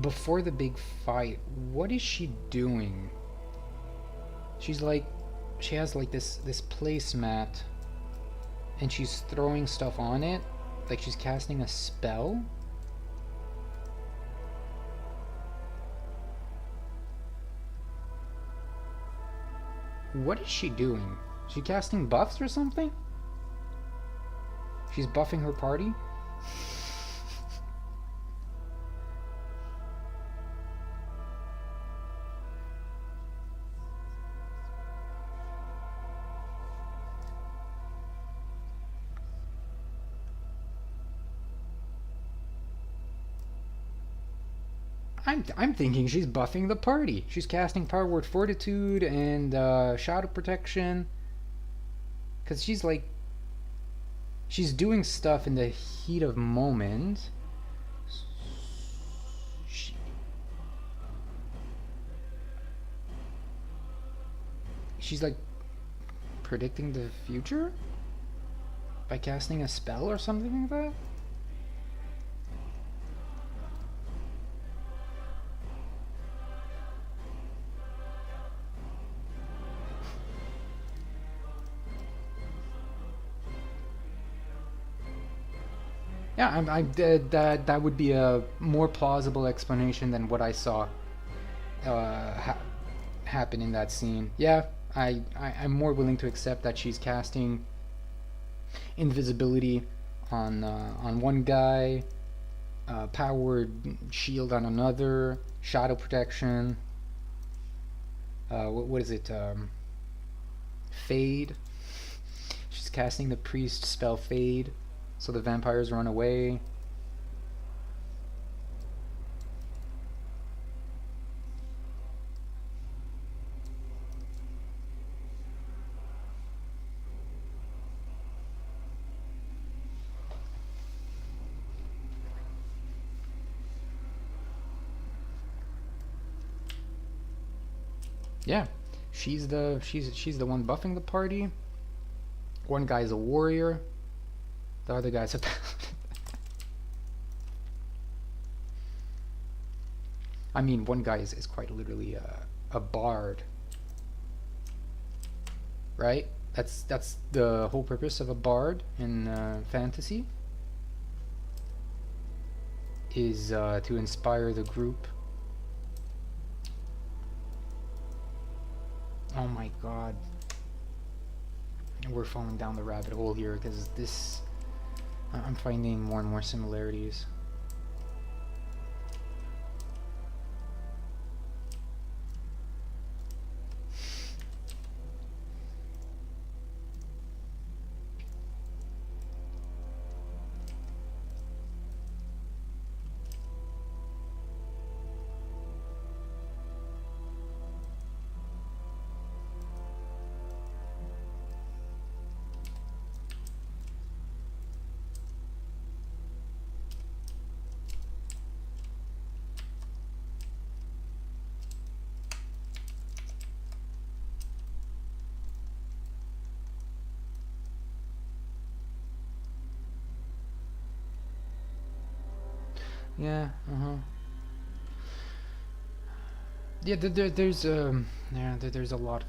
[SPEAKER 1] before the big fight? What is she doing? She's like... She has like this placemat, and she's throwing stuff on it, like she's casting a spell. What is she doing? She casting buffs or something? She's buffing her party? I'm thinking she's buffing the party. She's casting Power Word Fortitude and Shadow Protection. Because she's like... She's doing stuff in the heat of moment. She's like... predicting the future? By casting a spell or something like that? Yeah, that would be a more plausible explanation than what I saw happen in that scene. Yeah, I'm more willing to accept that she's casting invisibility on one guy, powered shield on another, shadow protection. What is it? Fade. She's casting the priest spell Fade, so the vampires run away. Yeah, she's the one buffing the party. One guy's a warrior. The other guy's a I mean, one guy is quite literally a bard, right? That's the whole purpose of a bard in fantasy, is to inspire the group. Oh my god. We're falling down the rabbit hole here because this... I'm finding more and more similarities. Yeah, uh-huh. Yeah, there's a lot of...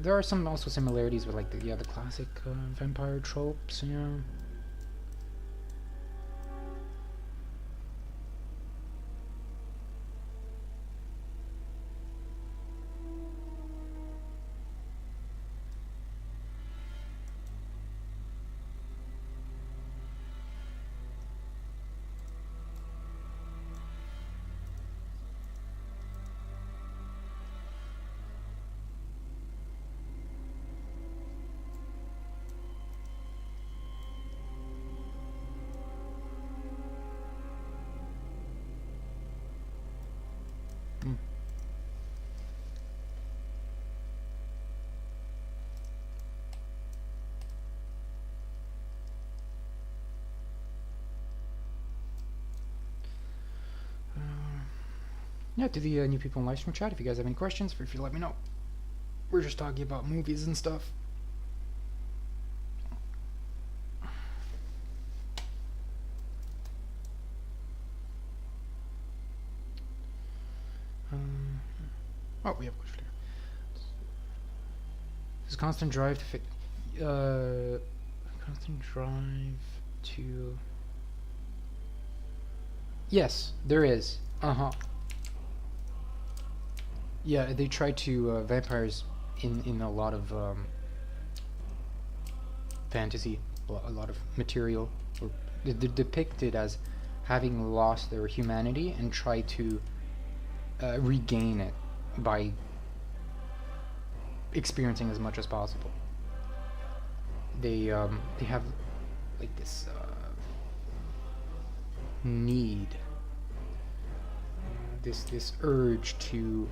[SPEAKER 1] There are some also similarities with like the classic vampire tropes, you know. Mm. Uh, yeah, to the new people in live stream chat, if you guys have any questions, feel free to let me know. We're just talking about movies and stuff. Oh, we have a question here. This constant drive to constant drive to... Yes, there is. Uh-huh. Yeah, they try to vampires in a lot of fantasy, a lot of material, or they're depicted as having lost their humanity and try to regain it by experiencing as much as possible. They have like this need, this urge to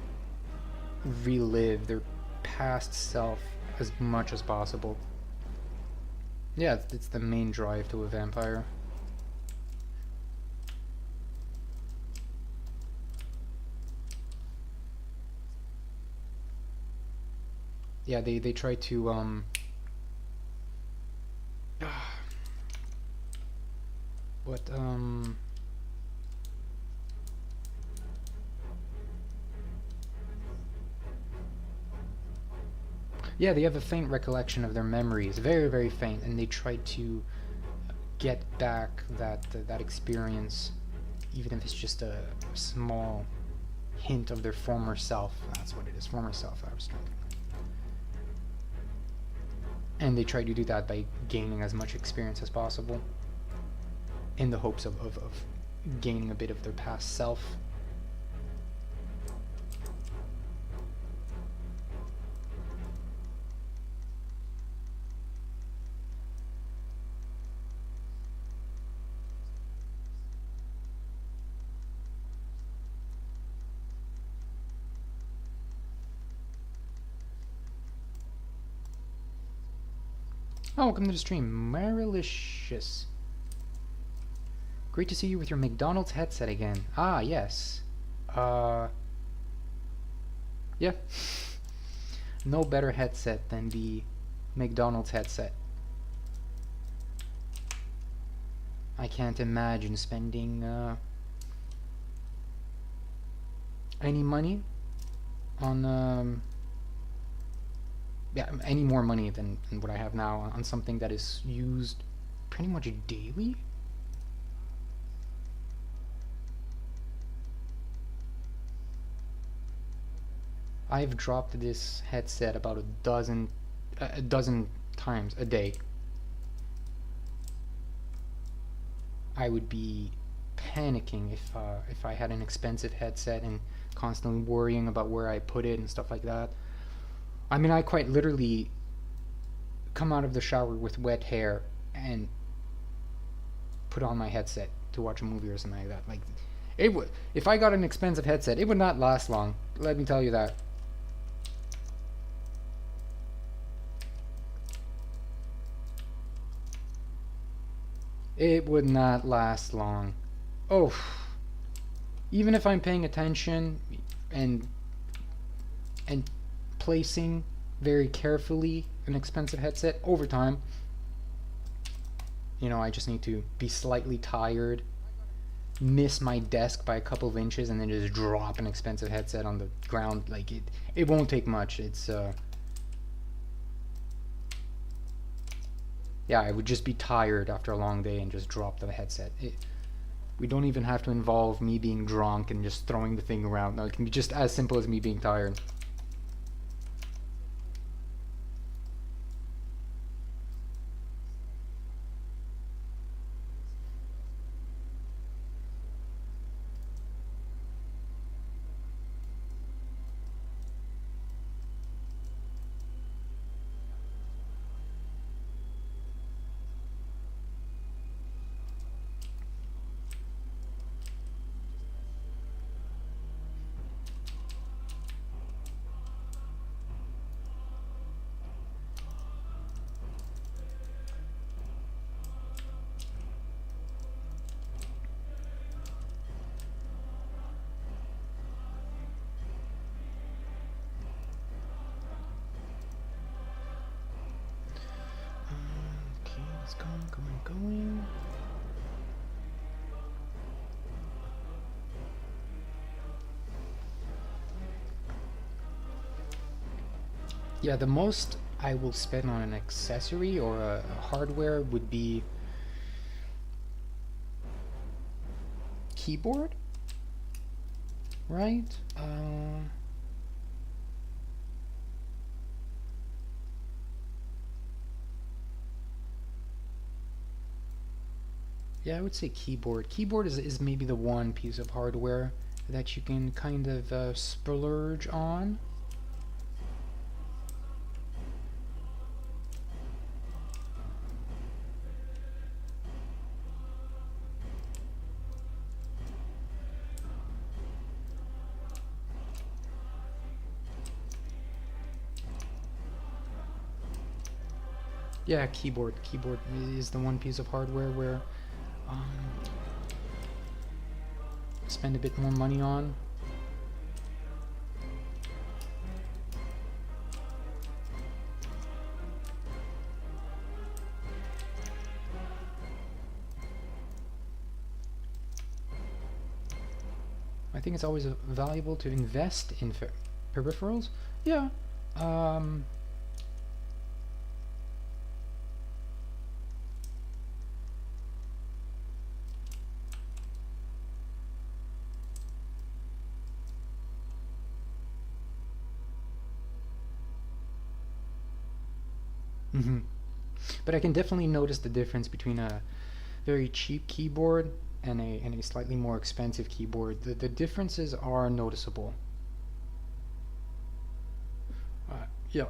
[SPEAKER 1] relive their past self as much as possible. Yeah, it's the main drive to a vampire. Yeah, they try to But yeah, they have a faint recollection of their memories, very, very faint, and they try to get back that experience, even if it's just a small hint of their former self. That's what it is, former self. I was trying to. And they try to do that by gaining as much experience as possible, in the hopes of gaining a bit of their past self. Oh, welcome to the stream, Marilicious. Great to see you with your McDonald's headset again. Ah, yes. Yeah. No better headset than the McDonald's headset. I can't imagine spending any money on yeah, any more money than what I have now on something that is used pretty much daily. I've dropped this headset about a dozen times a day. I would be panicking if I had an expensive headset and constantly worrying about where I put it and stuff like that. I mean, I quite literally come out of the shower with wet hair and put on my headset to watch a movie or something like that. Like, it would, if I got an expensive headset, it would not last long. Let me tell you that. It would not last long. Oh, even if I'm paying attention and placing very carefully an expensive headset over time, you know, I just need to be slightly tired, miss my desk by a couple of inches, and then just drop an expensive headset on the ground. Like, it won't take much. It's yeah, I would just be tired after a long day and just drop the headset. We don't even have to involve me being drunk and just throwing the thing around. No, it can be just as simple as me being tired. Going. Yeah, the most I will spend on an accessory or a hardware would be keyboard, right? Yeah, I would say keyboard. Keyboard is maybe the one piece of hardware that you can kind of splurge on. Yeah, keyboard. Keyboard is the one piece of hardware where spend a bit more money on. think it's always valuable to invest in peripherals. Yeah. Um, mhm. But I can definitely notice the difference between a very cheap keyboard and a slightly more expensive keyboard. The differences are noticeable. Yeah.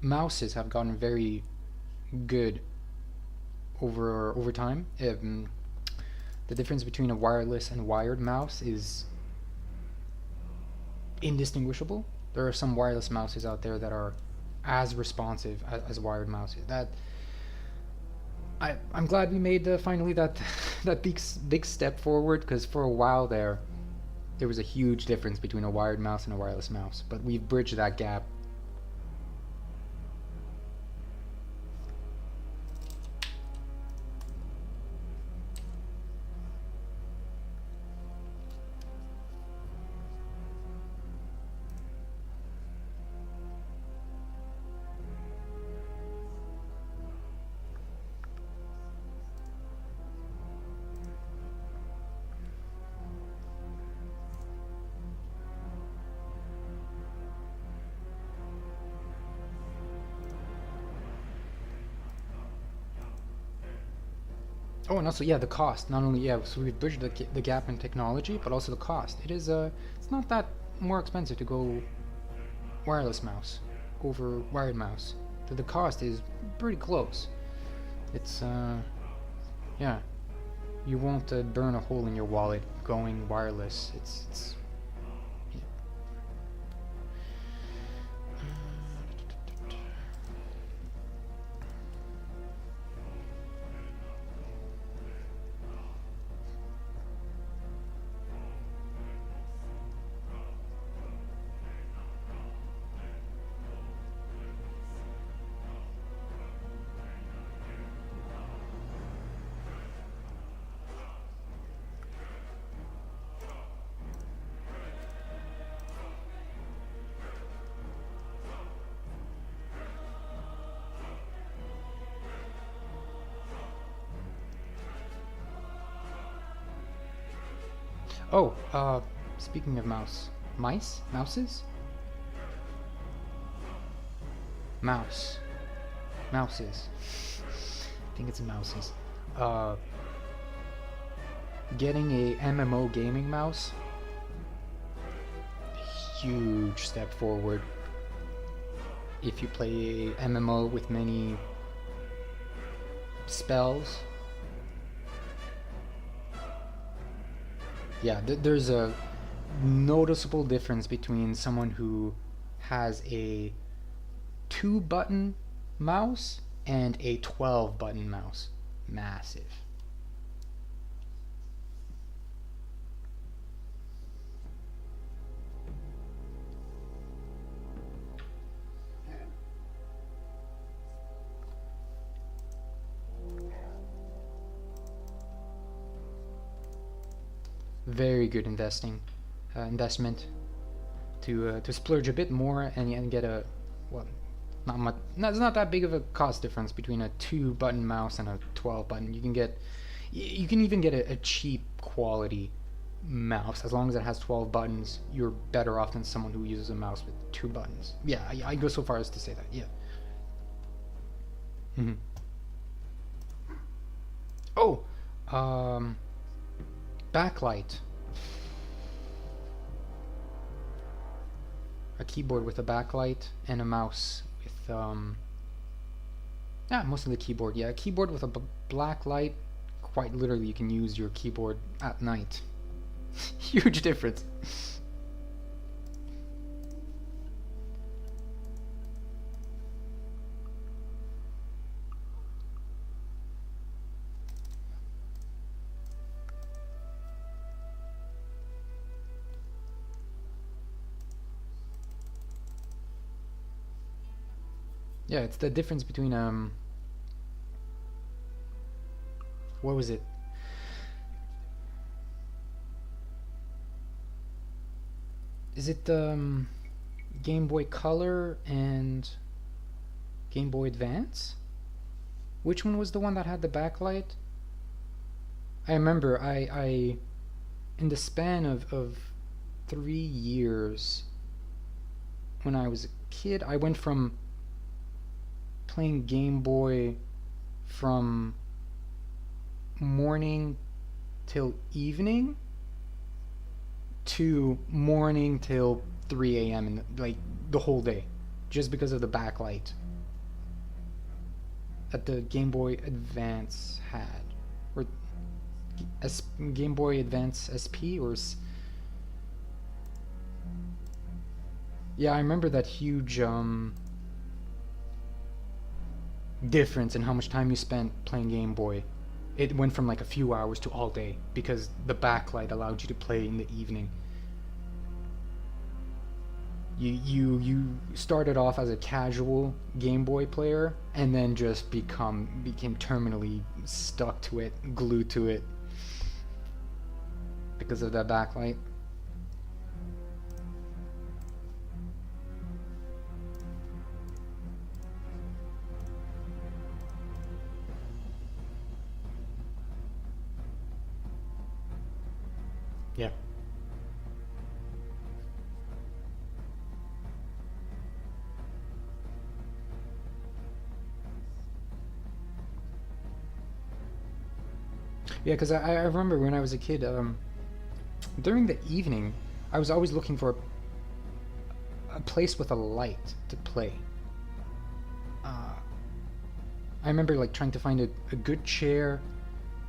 [SPEAKER 1] Mouses have gotten very good over time. The difference between a wireless and wired mouse is indistinguishable. There are some wireless mouses out there that are as responsive as wired mouses. I'm glad we made finally that big step forward, because for a while there was a huge difference between a wired mouse and a wireless mouse, but we've bridged that gap. Oh, and also, yeah, the cost. Not only, yeah, so we've bridged the gap in technology, but also the cost. It's not that more expensive to go wireless mouse over wired mouse. The cost is pretty close. It's, yeah, you won't burn a hole in your wallet going wireless. It's yeah. Oh, speaking of mouses, mouse, mouses. I think it's mouses. Uh, Getting a MMO gaming mouse, huge step forward. If you play MMO with many spells, yeah, there's a noticeable difference between someone who has a 2-button mouse and a 12-button mouse. Massive. Very good investment to splurge a bit more and get a, well, not much. No, it's not that big of a cost difference between a 2-button mouse and a 12-button. You can even get a cheap quality mouse as long as it has 12 buttons. You're better off than someone who uses a mouse with 2 buttons. Yeah, I go so far as to say that. Yeah. Hmm. Oh, um, backlight. A keyboard with a backlight and a mouse with yeah, most of the keyboard. Yeah, a keyboard with a black light. Quite literally, you can use your keyboard at night. Huge difference. Yeah, it's the difference between what was it? Is it Game Boy Color and Game Boy Advance? Which one was the one that had the backlight? I remember I in the span of 3 years when I was a kid, I went from playing Game Boy from morning till evening to morning till 3 a.m. and like the whole day, just because of the backlight that the Game Boy Advance had, or Game Boy Advance SP, or yeah, I remember that huge difference in how much time you spent playing Game Boy. It went from like a few hours to all day because the backlight allowed you to play in the evening. You started off as a casual Game Boy player and then just became terminally stuck to it, glued to it because of that backlight. Yeah. Yeah, because I remember when I was a kid, during the evening, I was always looking for a place with a light to play. Uh, I remember like trying to find a good chair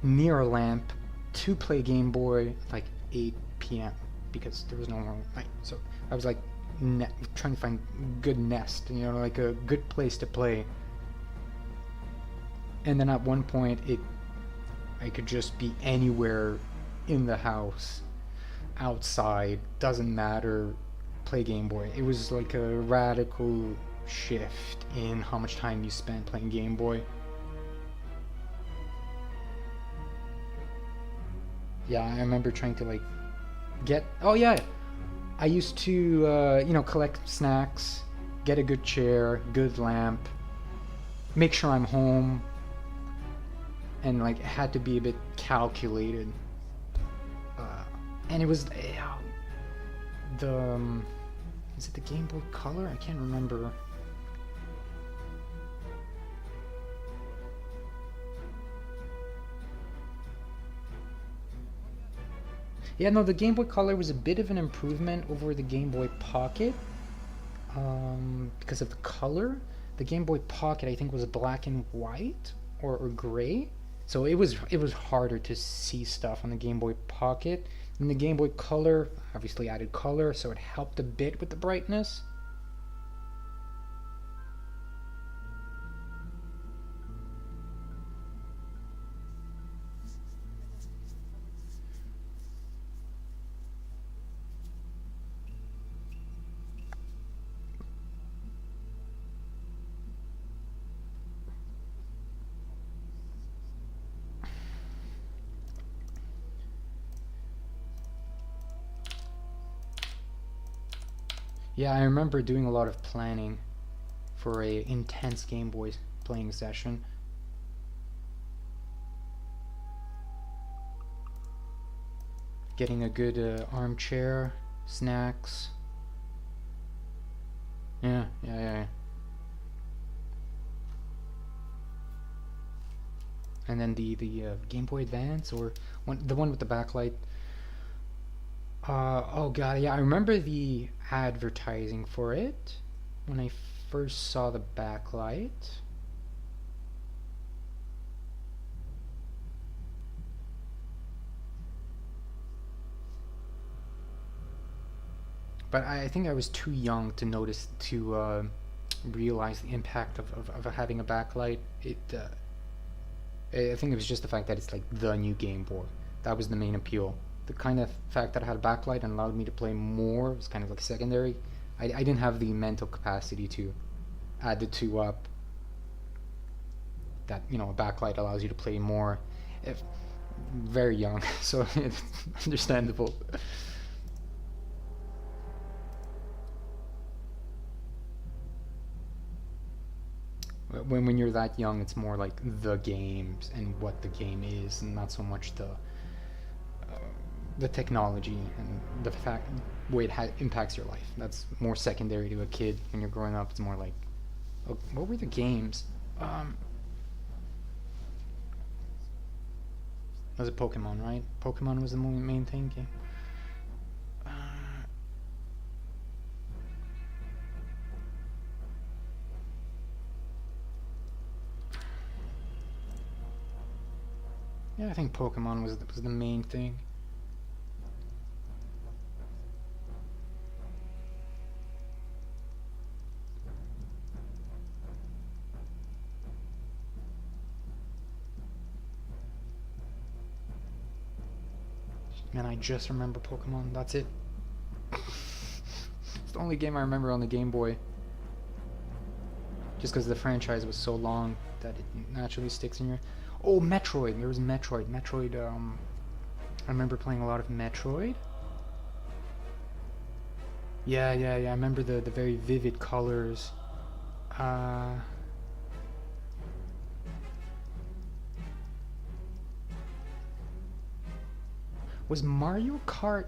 [SPEAKER 1] near a lamp to play Game Boy at like 8 p.m. because there was no more light. So I was like trying to find good nest, like a good place to play. And then at one point, I could just be anywhere in the house, outside, doesn't matter, play Game Boy. It was like a radical shift in how much time you spent playing Game Boy. Yeah, I remember trying to like get. Oh yeah, I used to collect snacks, get a good chair, good lamp, make sure I'm home, and like it had to be a bit calculated. And it was the is it the Game Boy Color? I can't remember. Yeah, no, the Game Boy Color was a bit of an improvement over the Game Boy Pocket because of the color. The Game Boy Pocket, I think, was black and white or gray, so it was harder to see stuff on the Game Boy Pocket. And the Game Boy Color obviously added color, so it helped a bit with the brightness. Yeah, I remember doing a lot of planning for a intense Game Boy playing session. Getting a good armchair, snacks. Yeah, yeah, yeah. And then the Game Boy Advance, or the one with the backlight. Oh god, yeah, I remember the advertising for it when I first saw the backlight. But I think I was too young to notice to realize the impact of having a backlight. I think it was just the fact that it's like the new Game Boy. That was the main appeal. The kind of fact that I had a backlight and allowed me to play more was kind of like secondary. I didn't have the mental capacity to add the two up. that a backlight allows you to play more. If very young, so it's understandable. When you're that young, it's more like the games and what the game is, and not so much the technology and the fact way it impacts your life. That's more secondary to a kid. When you're growing up, it's more like, oh, what were the games? Was it Pokemon, right? Pokemon was the main thing. Okay. Yeah, I think Pokemon was the main thing. Man, I just remember Pokemon. That's it. It's the only game I remember on the Game Boy. Just because the franchise was so long that it naturally sticks in your... Oh, Metroid. There was Metroid. I remember playing a lot of Metroid. Yeah. I remember the very vivid colors. Was Mario Kart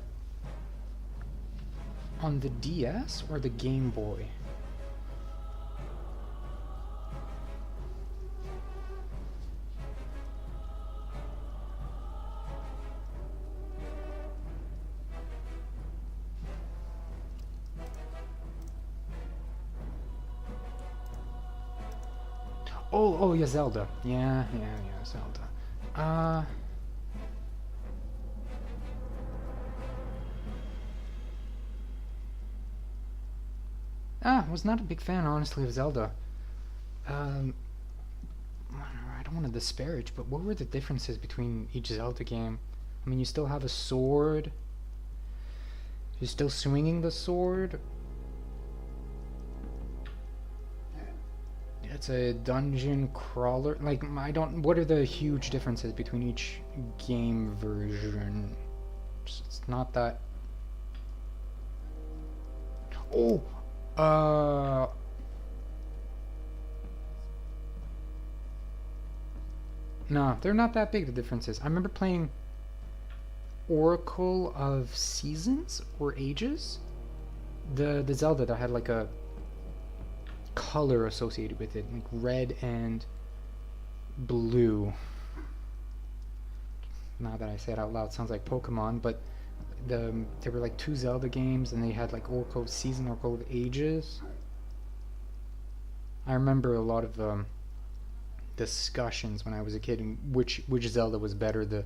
[SPEAKER 1] on the DS or the Game Boy? Oh, yeah, Zelda. Yeah, Zelda. Was not a big fan, honestly, of Zelda. Um, I don't want to disparage, but what were the differences between each Zelda game? I mean, you still have a sword. You're still swinging the sword. It's a dungeon crawler. Like, I don't... What are the huge differences between each game version? It's not that... Oh! No, they're not that big, the differences. I remember playing Oracle of Seasons or Ages. The Zelda that had like a color associated with it, like red and blue. Now that I say it out loud, it sounds like Pokemon, but there were like two Zelda games, and they had like Oracle of Season, Oracle of Ages. I remember a lot of discussions when I was a kid, and which Zelda was better, the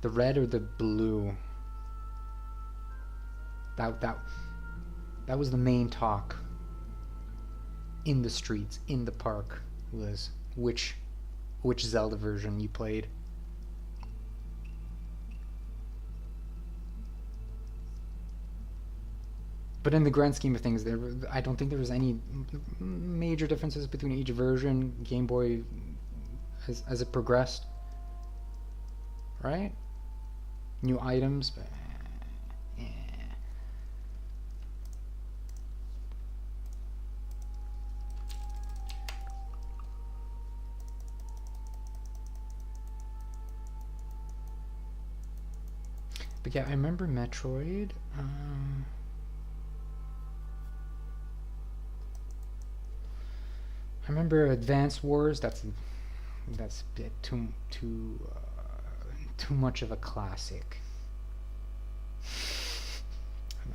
[SPEAKER 1] red or the blue. That was the main talk in the streets, in the park, was which Zelda version you played. But in the grand scheme of things, I don't think there was any major differences between each version. Game Boy, as it progressed, right? New items, but yeah. But yeah, I remember Metroid. I remember Advance Wars. That's a bit too much of a classic.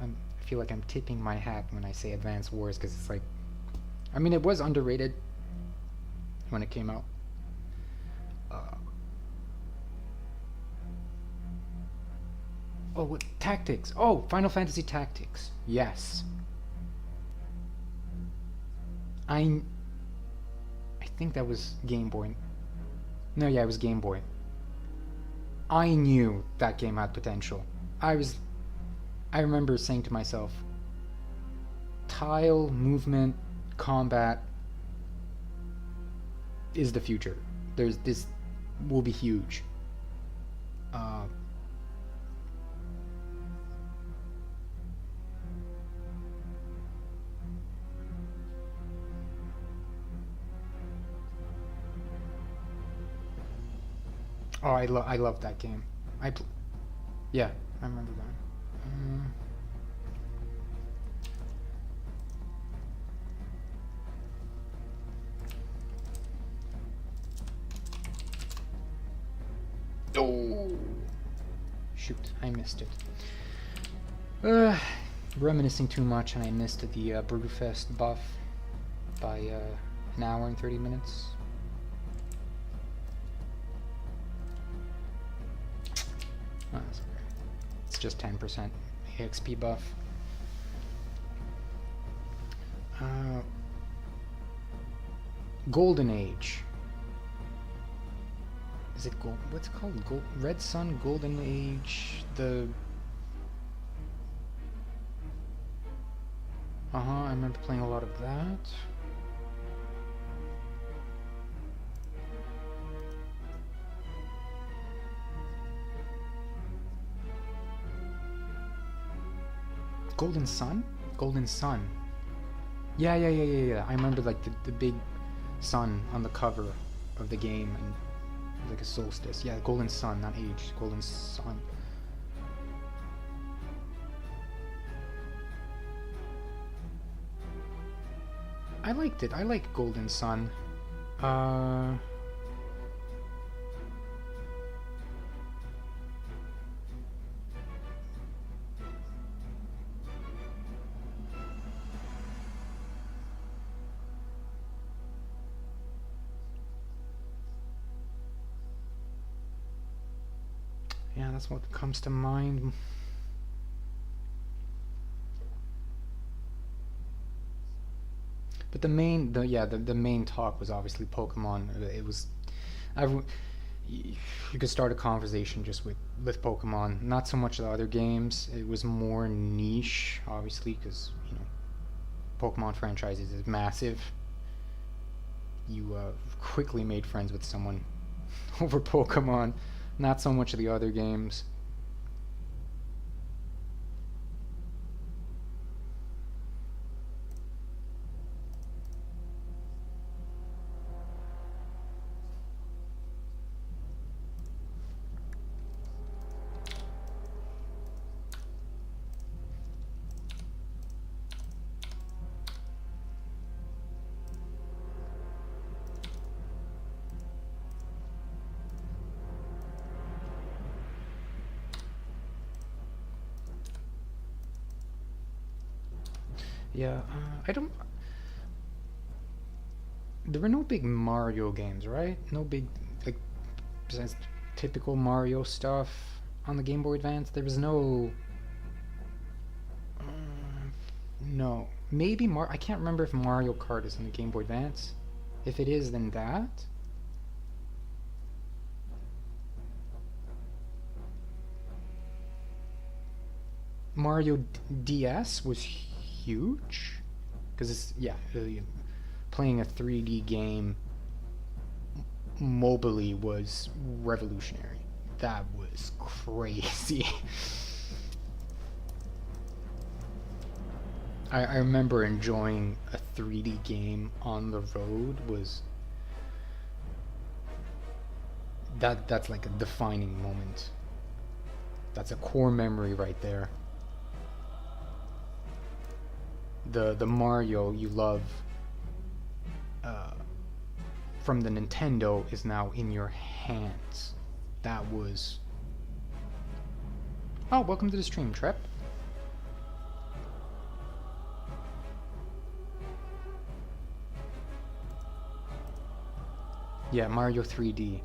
[SPEAKER 1] I feel like I'm tipping my hat when I say Advance Wars, because it's like, I mean, it was underrated when it came out. Oh, what Tactics? Oh, Final Fantasy Tactics. Yes. I think that was Game Boy. No, yeah, it was Game Boy. I knew that game had potential. I remember saying to myself, tile, movement, combat is the future. This will be huge. Oh, I love that game. Yeah, I remember that. Oh, shoot! I missed it. Reminiscing too much, and I missed the Brewfest buff by an hour and 30 minutes. Oh, that's okay. It's just 10% EXP buff. Golden Age. Is it gold? What's it called? Red Sun, Golden Age. I remember playing a lot of that. Golden Sun? Golden Sun. Yeah. I remember like the big sun on the cover of the game and like a solstice. Yeah, Golden Sun, not Age. Golden Sun. I liked it. I like Golden Sun. Yeah, that's what comes to mind. But the main talk was obviously Pokemon. It was, you could start a conversation just with Pokemon. Not so much the other games. It was more niche, obviously, because Pokemon franchises is massive. You quickly made friends with someone over Pokemon. Not so much of the other games. Yeah, I don't. There were no big Mario games, right? No big, like, besides typical Mario stuff on the Game Boy Advance. There was no. No. Maybe I can't remember if Mario Kart is in the Game Boy Advance. If it is, then that. Mario DS was huge because it's playing a 3D game mobily was revolutionary. That was crazy. I remember enjoying a 3D game on the road. Was that's like a defining moment. That's a core memory right there. The Mario you love from the Nintendo is now in your hands. That was... Oh, welcome to the stream, Trep. Yeah, Mario 3D.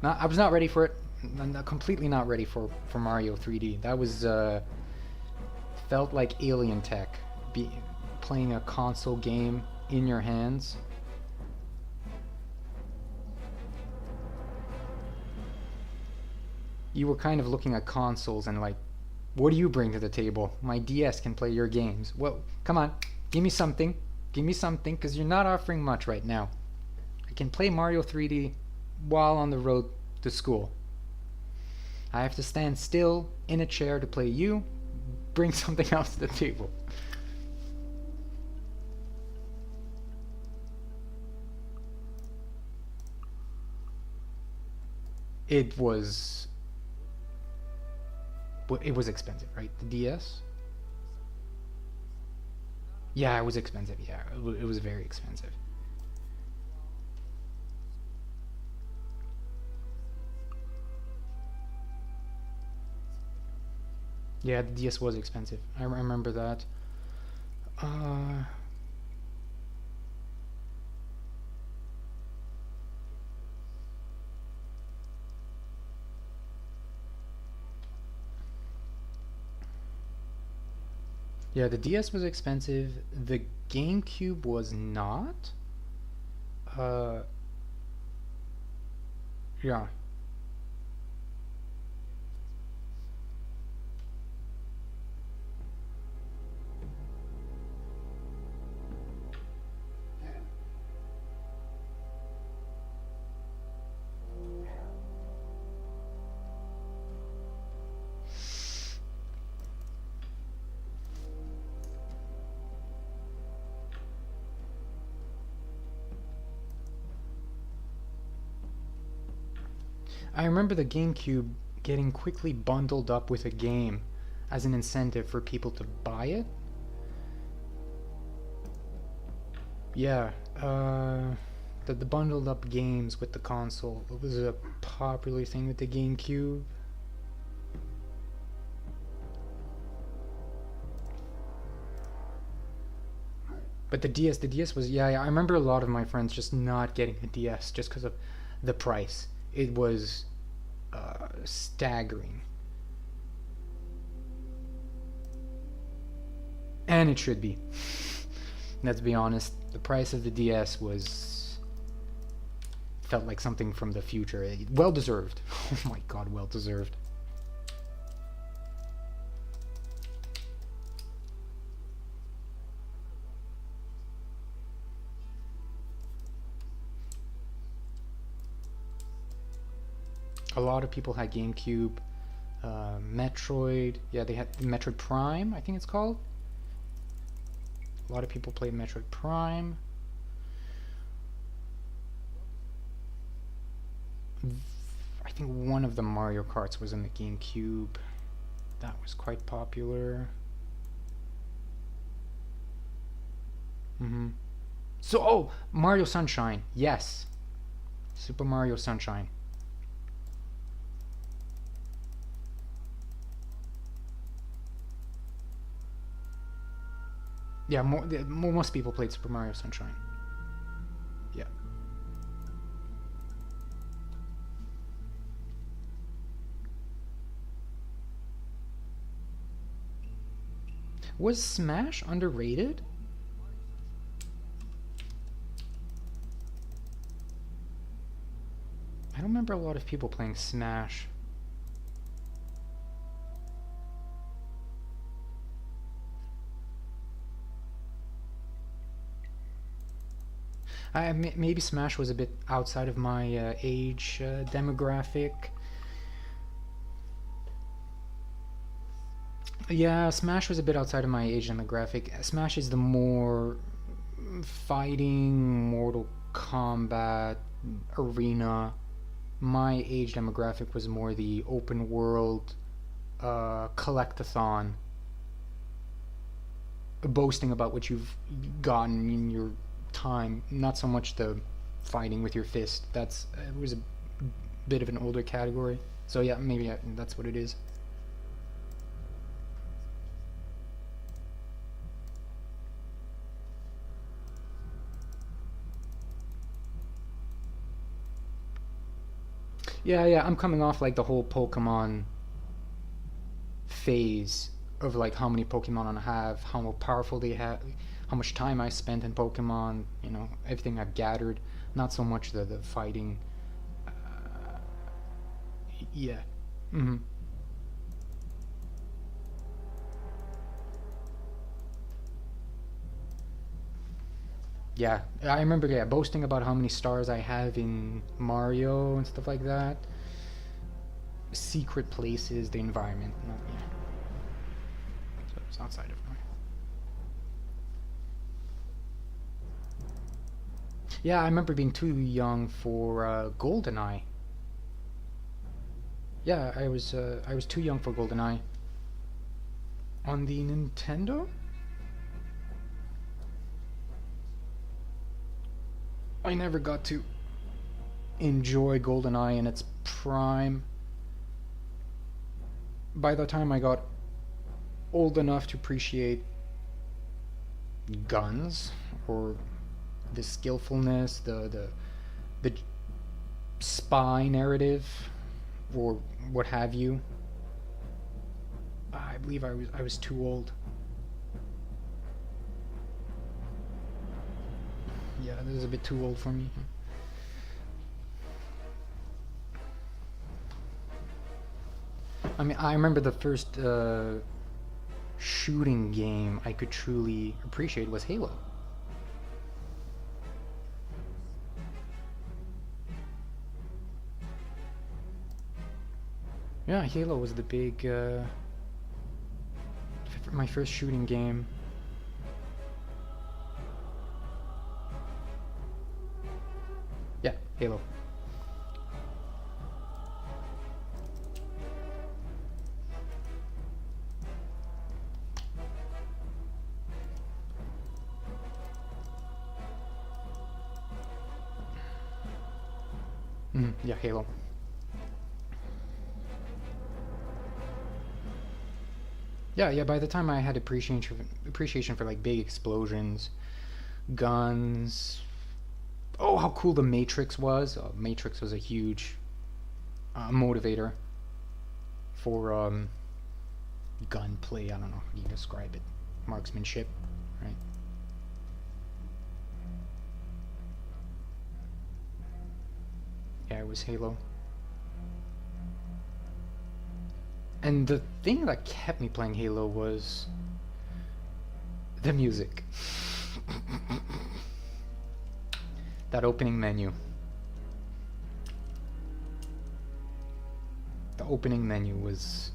[SPEAKER 1] I was not ready for it. I'm completely not ready for Mario 3D. That was felt like alien tech. Playing a console game in your hands. You were kind of looking at consoles and like, what do you bring to the table? My DS can play your games. Well, come on, give me something. Give me something, because you're not offering much right now. I can play Mario 3D while on the road to school. I have to stand still in a chair to play you, bring something else to the table. It was expensive, right? The DS? Yeah, it was expensive. Yeah, it was very expensive. Yeah, the DS was expensive. I remember that. Uh, yeah, the DS was expensive. The GameCube was not. Uh, yeah. I remember the GameCube getting quickly bundled up with a game as an incentive for people to buy it. Yeah, the bundled up games with the console. It was a popular thing with the GameCube. But the DS was, yeah, I remember a lot of my friends just not getting a DS just because of the price. It was staggering. And it should be. Let's be honest, the price of the DS was felt like something from the future. Well deserved. Oh my god, well deserved. A lot of people had GameCube, Metroid. Yeah, they had Metroid Prime, I think it's called. A lot of people played Metroid Prime. I think one of the Mario Karts was in the GameCube. That was quite popular. So, oh, Mario Sunshine. Yes. Super Mario Sunshine. Yeah, most people played Super Mario Sunshine. Yeah. Was Smash underrated? I don't remember a lot of people playing Smash. Maybe Smash was a bit outside of my age demographic. Yeah, Smash was a bit outside of my age demographic. Smash is the more fighting, Mortal Kombat, arena. My age demographic was more the open world, collectathon, boasting about what you've gotten in your time, not so much the fighting with your fist. That's it was a bit of an older category. So yeah, maybe that's what it is. Yeah, yeah, I'm coming off like the whole Pokemon phase of like how many Pokemon I have, how powerful they have, how much time I spent in Pokemon, everything I've gathered. Not so much the fighting. Yeah. Hmm. Yeah, I remember, yeah, boasting about how many stars I have in Mario and stuff like that. Secret places, the environment. Not, yeah. So it's outside of Mario. Yeah, I remember being too young for GoldenEye. Yeah, I was too young for GoldenEye. On the Nintendo? I never got to enjoy GoldenEye in its prime. By the time I got old enough to appreciate guns or the skillfulness, the spy narrative, or what have you, I believe I was too old. Yeah, this is a bit too old for me. I mean, I remember the first shooting game I could truly appreciate was Halo. Yeah, Halo was the big, my first shooting game. Yeah, Halo. Yeah, Halo. Yeah, yeah. By the time I had appreciation for like big explosions, guns. Oh, how cool the Matrix was! Matrix was a huge motivator for gunplay. I don't know how you describe it. Marksmanship, right? Yeah, it was Halo. And the thing that kept me playing Halo was the music. That opening menu. The opening menu was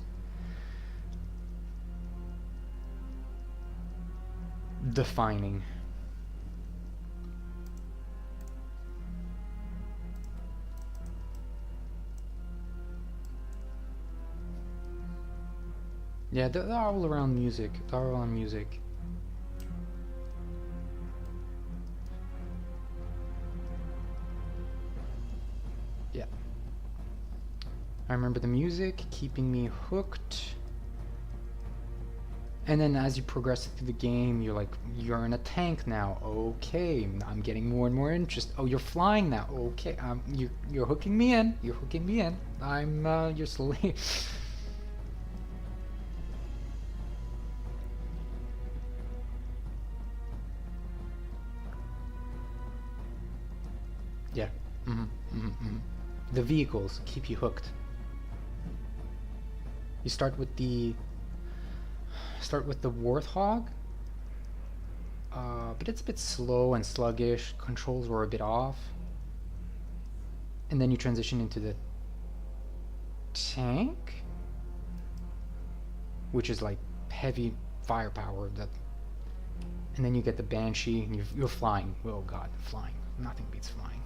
[SPEAKER 1] defining. Yeah, the all around music. The all around music. Yeah. I remember the music keeping me hooked. And then as you progress through the game, you're in a tank now. Okay, I'm getting more and more interest. Oh, you're flying now. Okay, you're hooking me in. You're hooking me in. I'm your slave. Yeah. The vehicles keep you hooked. You start with the Warthog, but it's a bit slow and sluggish. Controls were a bit off, and then you transition into the tank, which is like heavy firepower. And then you get the Banshee, and you're flying. Oh God, flying! Nothing beats flying.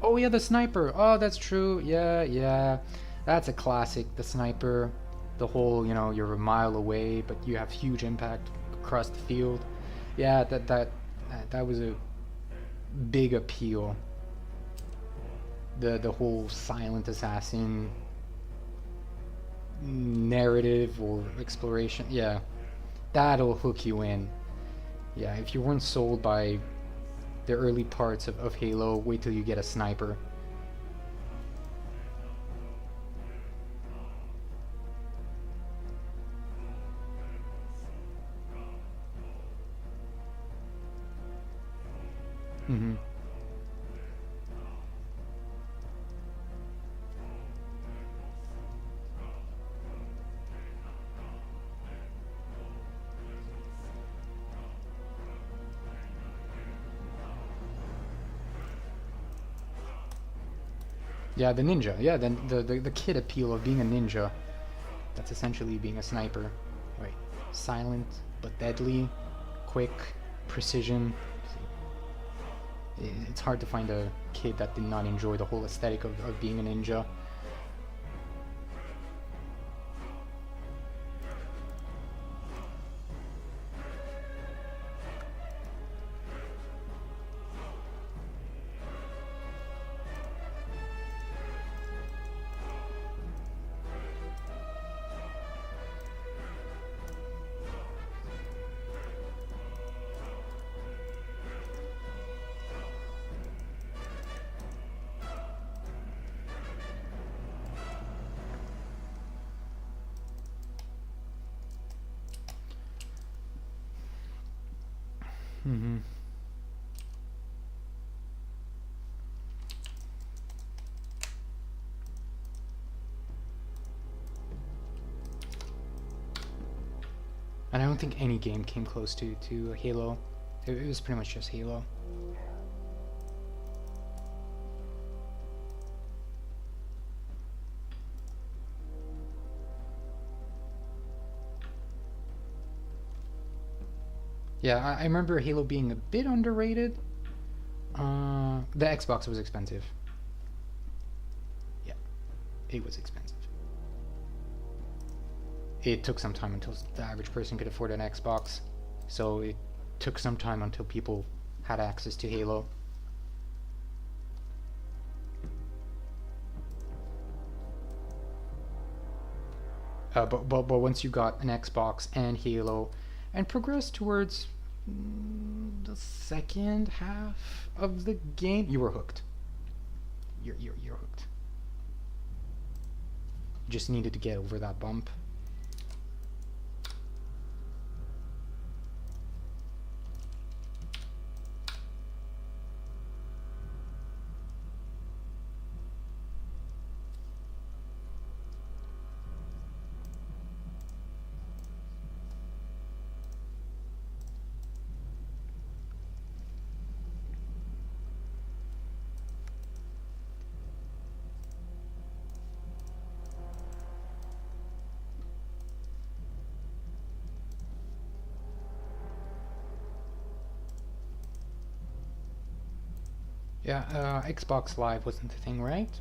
[SPEAKER 1] Oh yeah, the sniper. Oh, that's true. Yeah, yeah. That's a classic. The sniper. The whole, you're a mile away, but you have huge impact across the field. Yeah, that was a big appeal. The whole silent assassin narrative or exploration. Yeah, that'll hook you in. Yeah, if you weren't sold by the early parts of Halo, wait till you get a sniper. Mm-hmm. Yeah, the ninja. Yeah, then the kid appeal of being a ninja. That's essentially being a sniper. Right. Silent but deadly, quick, precision. It's hard to find a kid that did not enjoy the whole aesthetic of being a ninja. Mm-hmm. And I don't think any game came close to Halo. It was pretty much just Halo. Yeah, I remember Halo being a bit underrated. The Xbox was expensive. Yeah, it was expensive. It took some time until the average person could afford an Xbox. So it took some time until people had access to Halo. But once you got an Xbox and Halo, and progressed towards the second half of the game, you were hooked. You're hooked. You just needed to get over that bump. Yeah, Xbox Live wasn't the thing, right?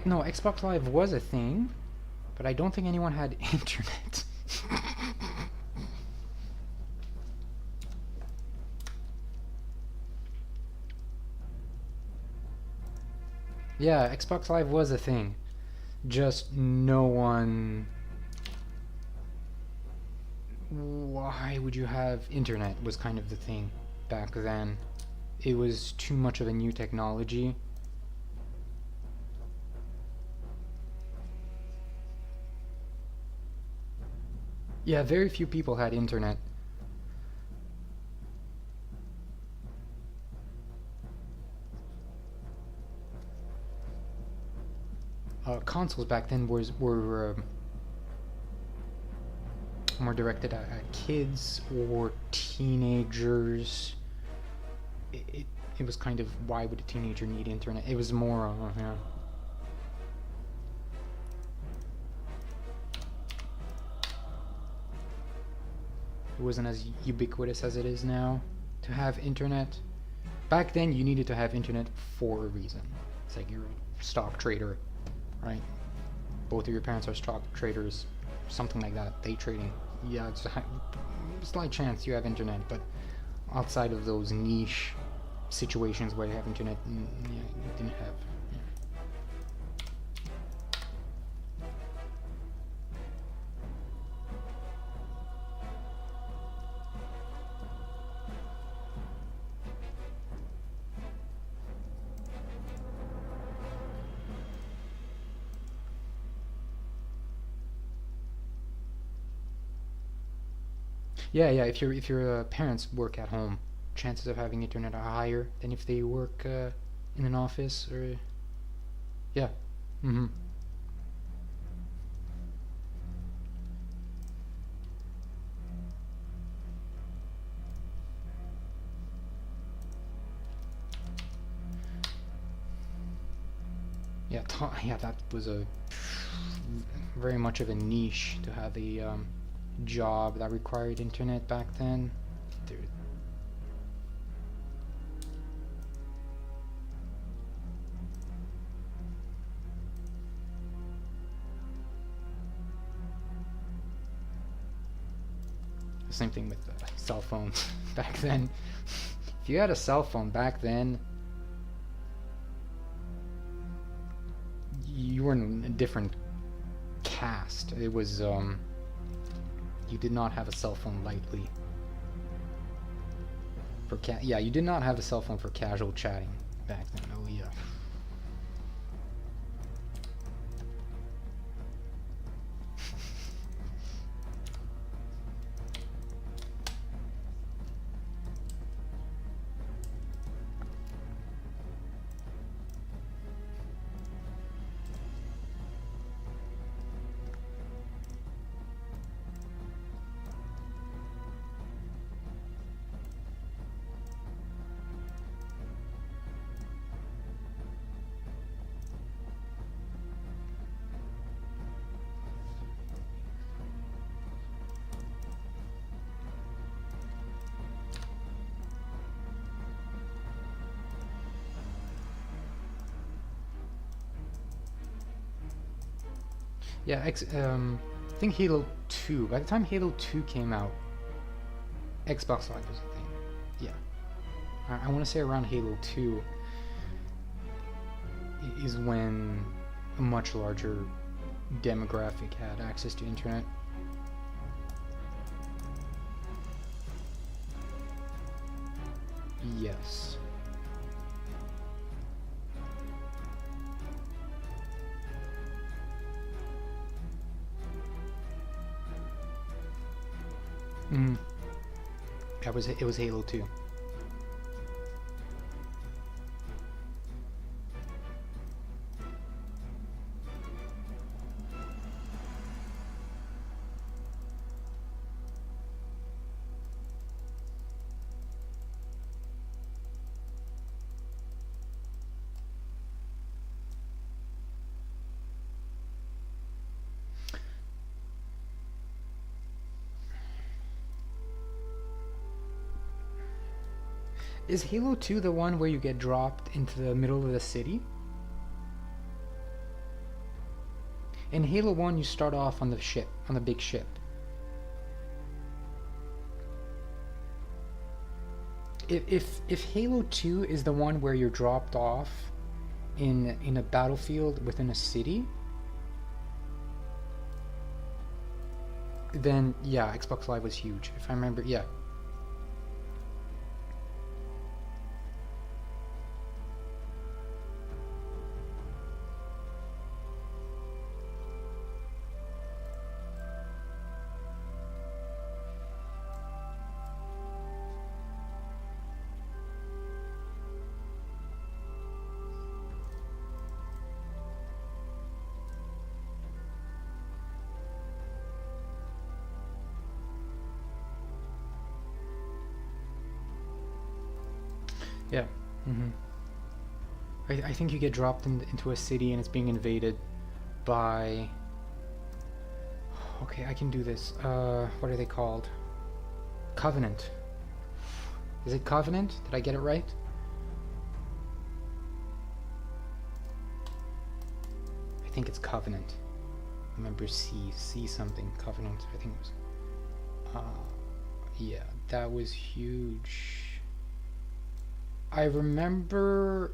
[SPEAKER 1] No, Xbox Live was a thing, but I don't think anyone had internet. Yeah, Xbox Live was a thing. Just no one. Why would you have internet? Was kind of the thing back then. It was too much of a new technology. Yeah, very few people had internet. Consoles back then were more directed at kids or teenagers. It was kind of, why would a teenager need internet? It was more, yeah. It wasn't as ubiquitous as it is now to have internet. Back then, you needed to have internet for a reason. It's like you're a stock trader, right? Both of your parents are stock traders, something like that. Day trading. Yeah, it's a slight chance you have internet, but outside of those niche situations where you have internet, yeah, you didn't have. Yeah, yeah. If your parents work at home, chances of having internet are higher than if they work in an office or yeah. Mhm. Yeah, yeah. That was a very much of a niche to have a job that required internet back then. There, same thing with cell phones back then. If you had a cell phone back then, you were in a different caste. It was you did not have a cell phone lightly. Yeah, you did not have a cell phone for casual chatting back then. Oh yeah. Yeah, I think Halo 2. By the time Halo 2 came out, Xbox Live was a thing. Yeah, I want to say around Halo 2 is when a much larger demographic had access to internet. Yes. Mm. It was Halo 2. Is Halo 2 the one where you get dropped into the middle of the city? In Halo 1 you start off on the ship, on the big ship. If Halo 2 is the one where you're dropped off in a battlefield within a city, then yeah, Xbox Live was huge. If I remember, yeah. Yeah. hmm I think you get dropped into a city and it's being invaded by. Okay, I can do this. What are they called? Covenant. Is it Covenant? Did I get it right? I think it's Covenant. Remember C something. Covenant. I think it was. Yeah, that was huge. I remember.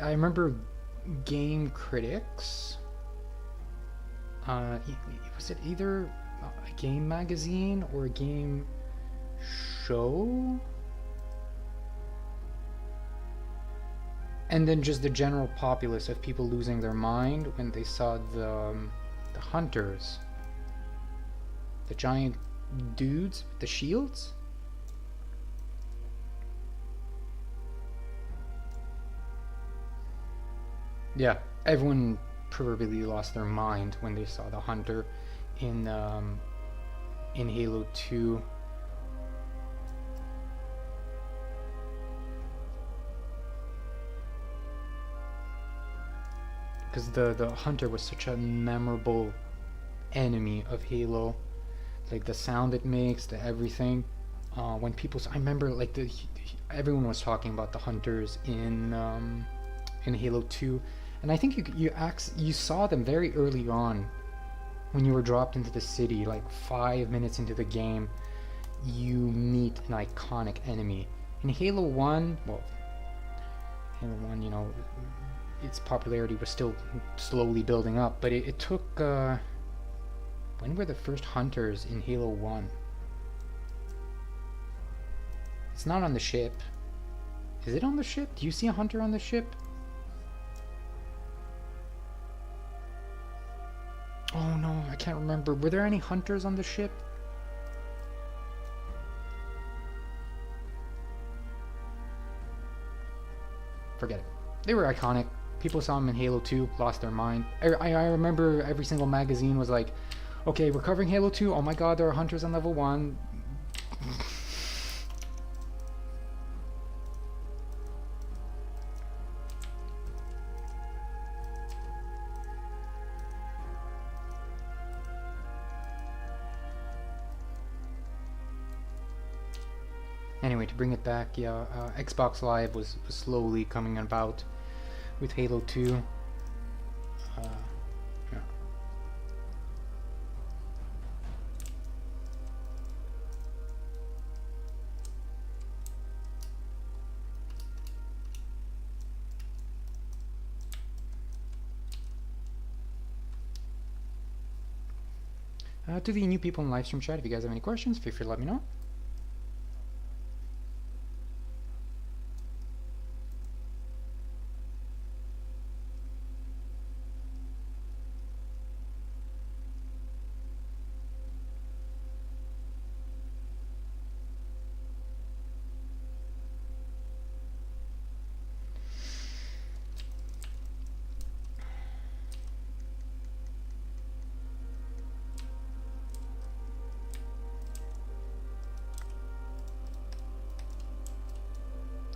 [SPEAKER 1] I remember Game Critics. Was it either a game magazine or a game show? And then just the general populace of people losing their mind when they saw the hunters, the giant dudes with the shields. Yeah, everyone proverbially lost their mind when they saw the hunter in Halo 2. Because the hunter was such a memorable enemy of Halo, like the sound it makes, the everything. When people, I remember like everyone was talking about the hunters in Halo 2, and I think you saw them very early on when you were dropped into the city, like 5 minutes into the game. You meet an iconic enemy. In Halo 1, well, Halo 1, you know, its popularity was still slowly building up, but it took, when were the first hunters in Halo 1? It's not on the ship. Is it on the ship? Do you see a hunter on the ship? Oh no, I can't remember. Were there any hunters on the ship? Forget it. They were iconic. People saw them in Halo 2, lost their mind. I remember every single magazine was like, okay, we're covering Halo 2. Oh my god, there are hunters on level 1. Anyway, to bring it back, yeah, Xbox Live was slowly coming about with Halo 2. Yeah. To the new people in live stream chat, if you guys have any questions, feel free to let me know.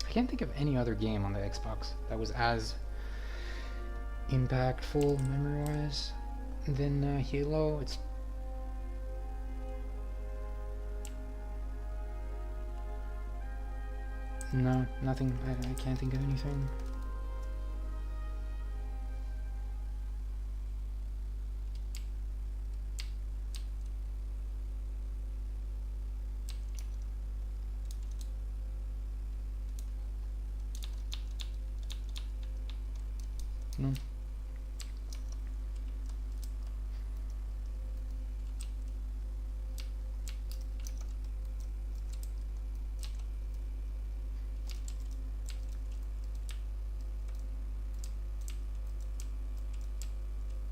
[SPEAKER 1] I can't think of any other game on the Xbox that was as impactful memory-wise than Halo. It's no, nothing. I can't think of anything. No.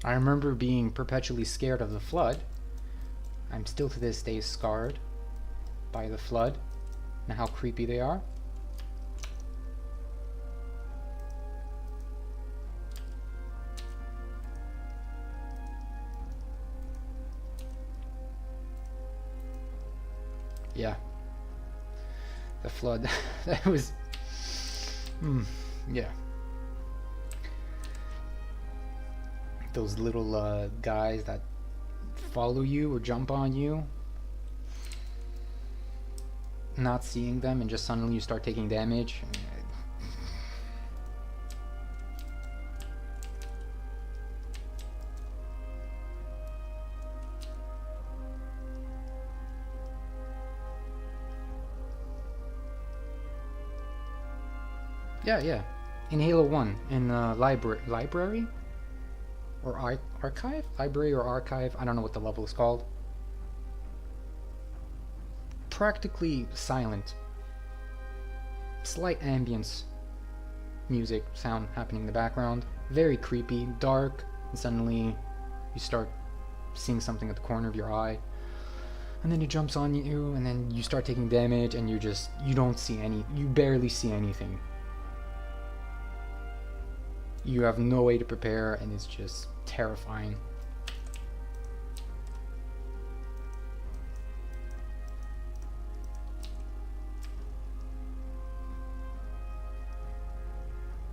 [SPEAKER 1] I remember being perpetually scared of the flood. I'm still to this day scarred by the flood and how creepy they are. Yeah. The flood. That was... yeah. Those little guys that follow you or jump on you. Not seeing them and just suddenly you start taking damage. Yeah. In Halo 1, in library? Or archive? Library or archive? I don't know what the level is called. Practically silent. Slight ambience. music sound happening in the background. Very creepy, dark, and suddenly you start seeing something at the corner of your eye. And then he jumps on you, and then you start taking damage, and you don't see you barely see anything. You have no way to prepare, and it's just terrifying.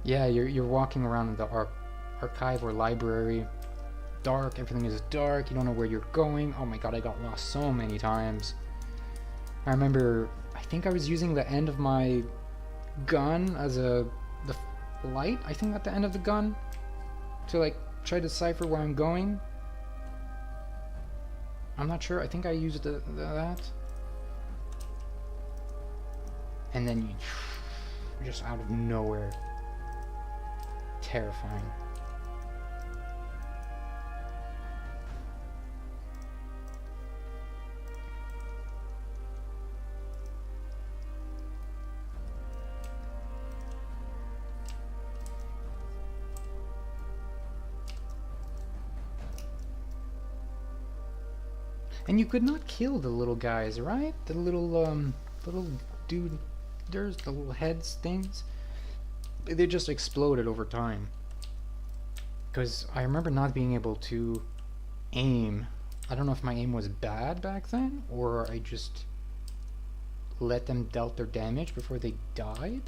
[SPEAKER 1] Yeah, you're walking around in the archive or library. Dark, everything is dark, you don't know where you're going. Oh my god, I got lost so many times. I remember, I think I was using the end of my gun as the light, I think, at the end of the gun to like try to decipher where I'm going. I'm not sure, I think I used that. And then you just out of nowhere. Terrifying. And you could not kill the little guys, right? The little dude, there's the little heads things. They just exploded over time. Because I remember not being able to aim. I don't know if my aim was bad back then, or I just let them dealt their damage before they died.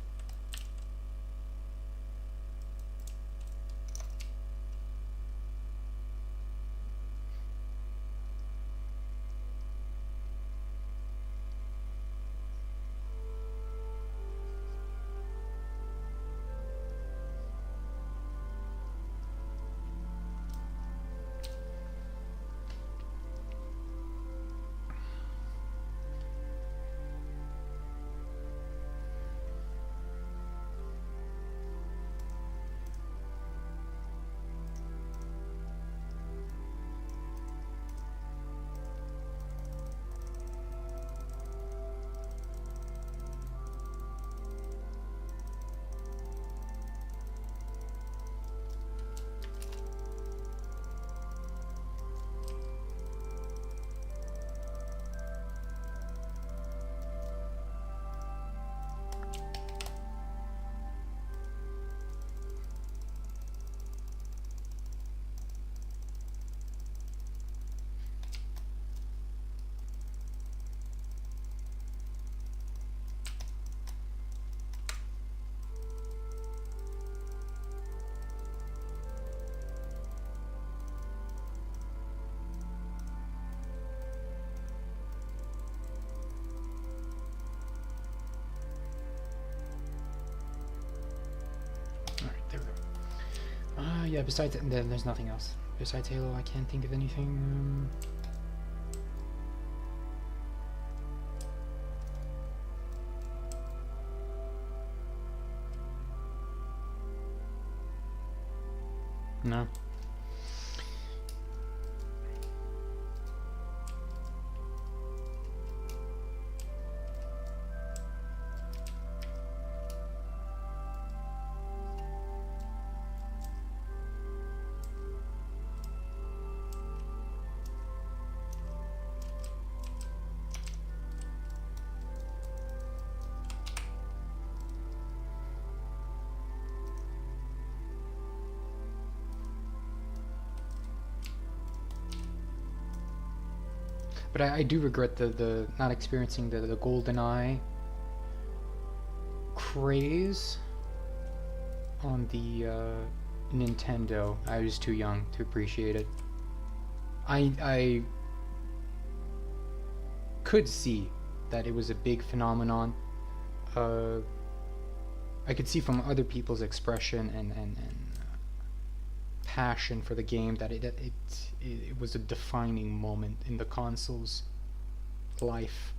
[SPEAKER 1] Yeah, besides, then there's nothing else. Besides Halo, I can't think of anything. No. But I do regret the not experiencing the GoldenEye craze on the Nintendo. I was too young to appreciate it. I could see that it was a big phenomenon. I could see from other people's expression and passion for the game that it was a defining moment in the console's life.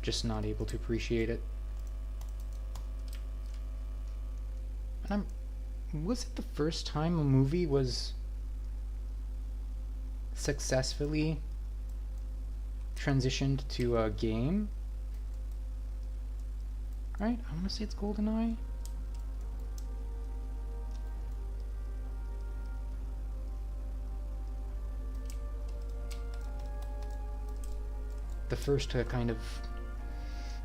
[SPEAKER 1] Just not able to appreciate it. And Was it the first time a movie was successfully transitioned to a game? Right? I want to say it's GoldenEye. The first kind of,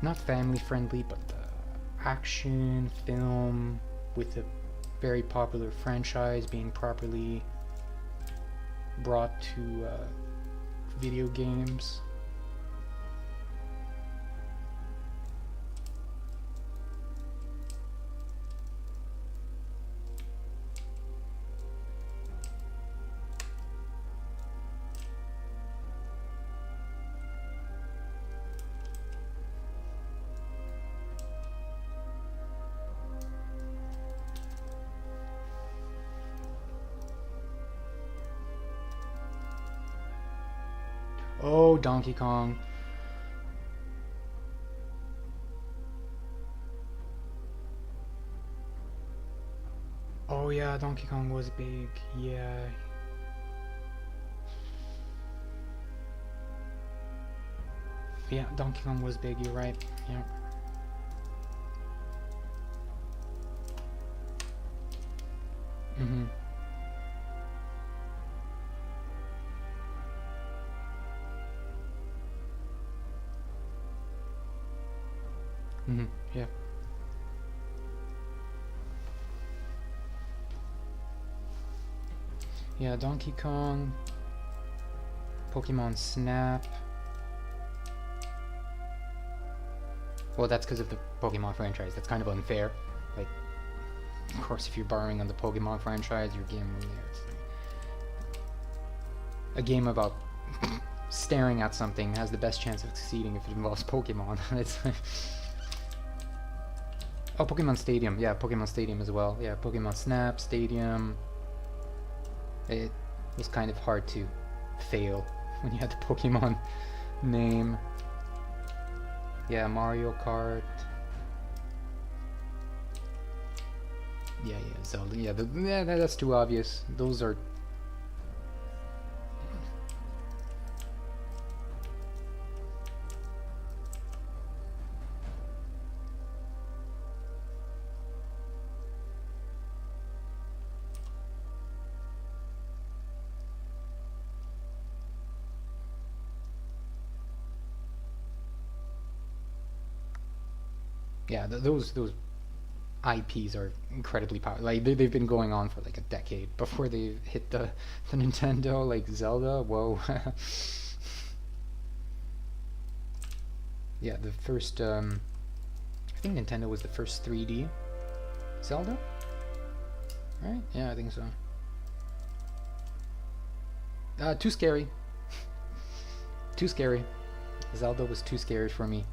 [SPEAKER 1] not family friendly, but action film with a very popular franchise being properly brought to video games. Oh, Donkey Kong. Oh yeah, Donkey Kong was big. Yeah. Yeah, Donkey Kong was big, you're right. Yeah. Mm-hmm. Mm-hmm. Yeah. Yeah, Donkey Kong, Pokemon Snap. Well, that's because of the Pokemon franchise. That's kind of unfair. Like, of course, if you're borrowing on the Pokemon franchise, your game there. It's like a game about staring at something has the best chance of succeeding if it involves Pokemon. It's oh, Pokemon Stadium. Yeah, Pokemon Stadium as well. Yeah, Pokemon Snap, Stadium. It was kind of hard to fail when you had the Pokemon name. Yeah, Mario Kart. Yeah, Zelda. Yeah, that's too obvious. Those are. Yeah, those IPs are incredibly powerful. Like they've been going on for like a decade before they hit the Nintendo. Like Zelda, whoa. Yeah, the first. I think Nintendo was the first 3D Zelda, right? Yeah, I think so. Too scary. Too scary. Zelda was too scary for me.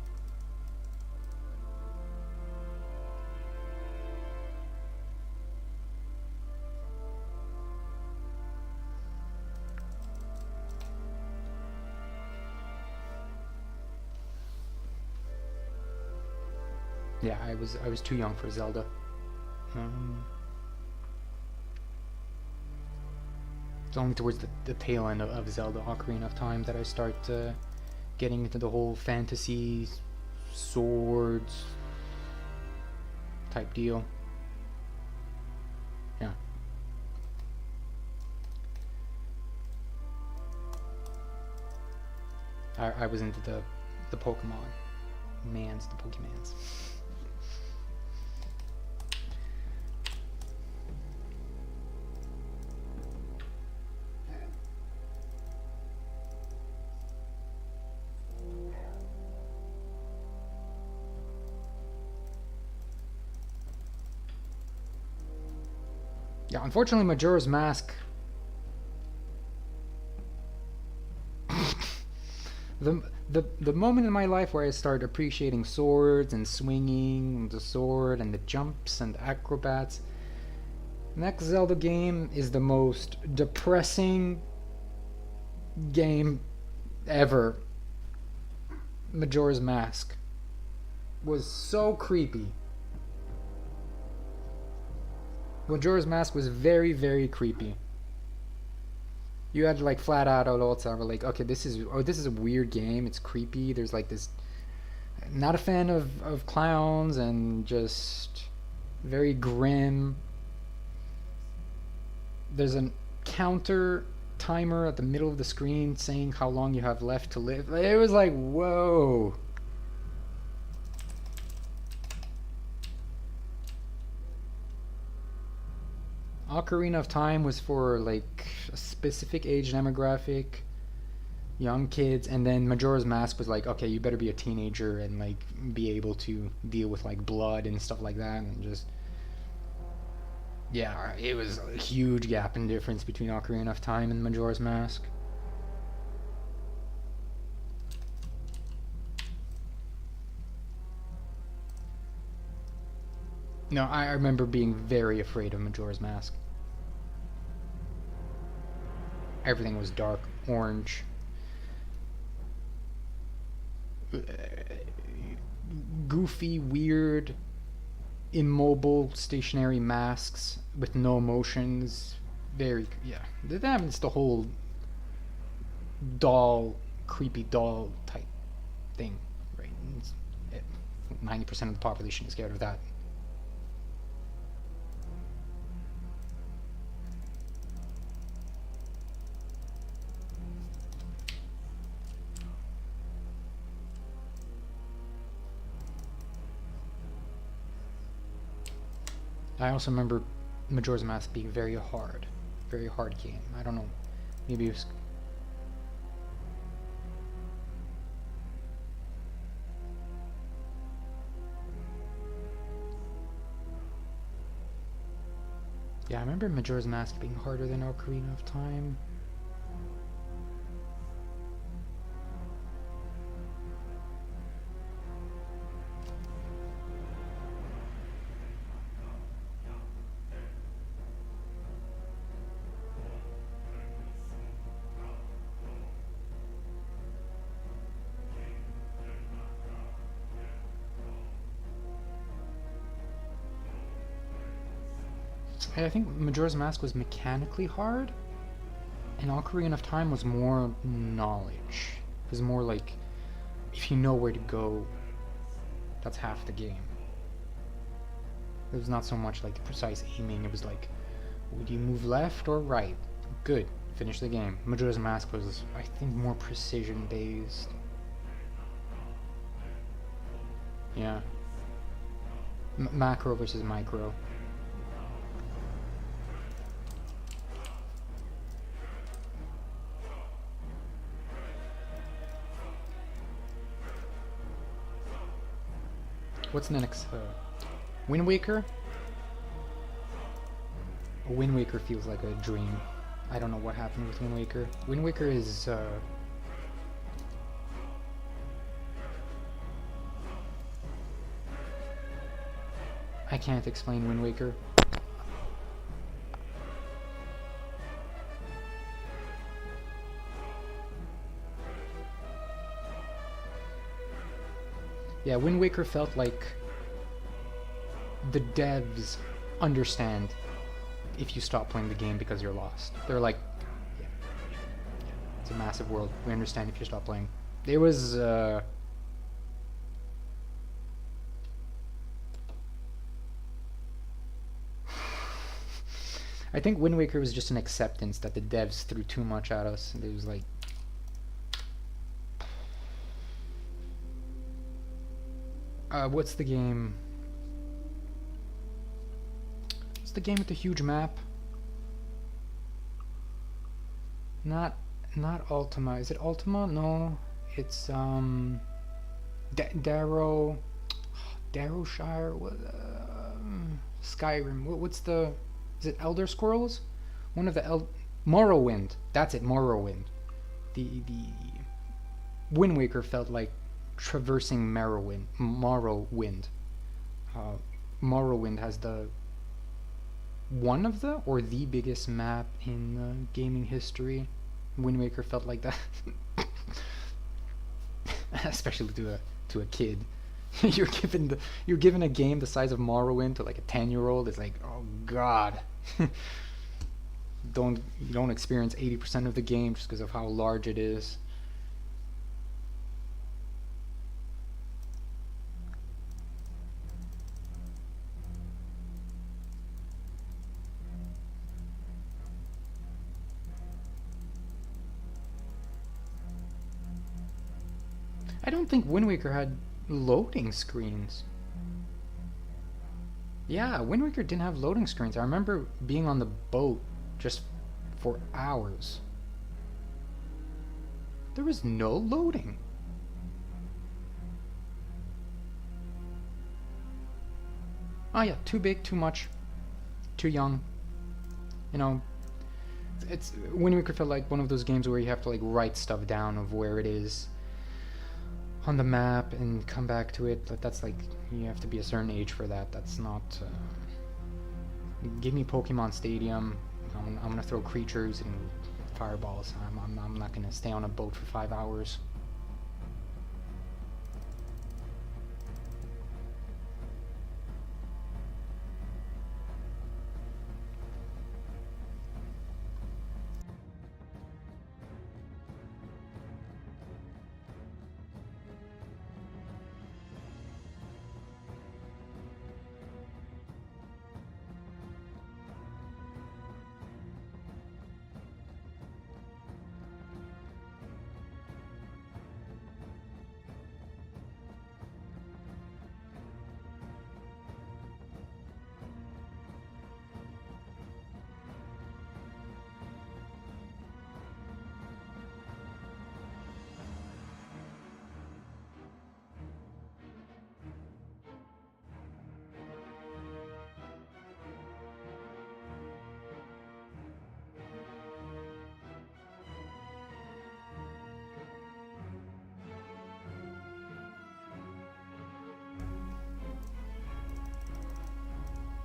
[SPEAKER 1] Yeah, I was too young for Zelda. Um, it's only towards the tail end of Zelda Ocarina of Time that I start getting into the whole fantasy swords type deal. Yeah. I was into the Pokemon. The Pokemans. Yeah, unfortunately Majora's Mask the moment in my life where I started appreciating swords and swinging the sword and the jumps and the acrobats. Next Zelda game is the most depressing game ever. Majora's Mask was so creepy. Majora's Mask was very, very creepy. You had to like flat out all the time. Like, okay, this is a weird game. It's creepy. There's like this. Not a fan of clowns and just very grim. There's a counter timer at the middle of the screen saying how long you have left to live. It was like, whoa. Ocarina of Time was for like a specific age demographic, young kids, and then Majora's Mask was like, okay, you better be a teenager and like be able to deal with like blood and stuff like that, and just yeah, it was a huge gap in difference between Ocarina of Time and Majora's Mask. No, I remember being very afraid of Majora's Mask. Everything was dark orange. Goofy, weird, immobile, stationary masks with no emotions. Very, yeah. That's the whole doll, creepy doll type thing, right? 90% of the population is scared of that. I also remember Majora's Mask being very hard game. I don't know, maybe it was. Yeah, I remember Majora's Mask being harder than Ocarina of Time. I think Majora's Mask was mechanically hard, and Ocarina of Time was more knowledge. It was more like, if you know where to go, that's half the game. It was not so much like the precise aiming, it was like, would you move left or right? Good, finish the game. Majora's Mask was, I think, more precision based. Yeah. Macro versus micro. What's next? Wind Waker? Wind Waker feels like a dream. I don't know what happened with Wind Waker. Wind Waker is I can't explain Wind Waker. Yeah, Wind Waker felt like the devs understand if you stop playing the game because you're lost. They're like, yeah, it's a massive world. We understand if you stop playing. There was I think Wind Waker was just an acceptance that the devs threw too much at us. It was like, what's the game? What's the game with the huge map? Not Ultima. Is it Ultima? No, it's Darrow, Darrowshire. What? Skyrim. What's the? Is it Elder Scrolls? One of the Morrowind. That's it. Morrowind. The Wind Waker felt like traversing Morrowind. Morrowind has one of the or the biggest map in gaming history. Wind Waker felt like that, especially to a kid. you're given a game the size of Morrowind to like a 10-year-old. It's like, oh god. You don't experience 80% of the game just because of how large it is. I don't think Wind Waker had loading screens. Yeah, Wind Waker didn't have loading screens. I remember being on the boat just for hours. There was no loading. Oh yeah, too big, too much, too young. You know, it's Wind Waker felt like one of those games where you have to like write stuff down of where it is on the map and come back to it. But that's like, you have to be a certain age for that. That's not. Give me Pokemon Stadium. I'm gonna throw creatures and fireballs. I'm not gonna stay on a boat for 5 hours.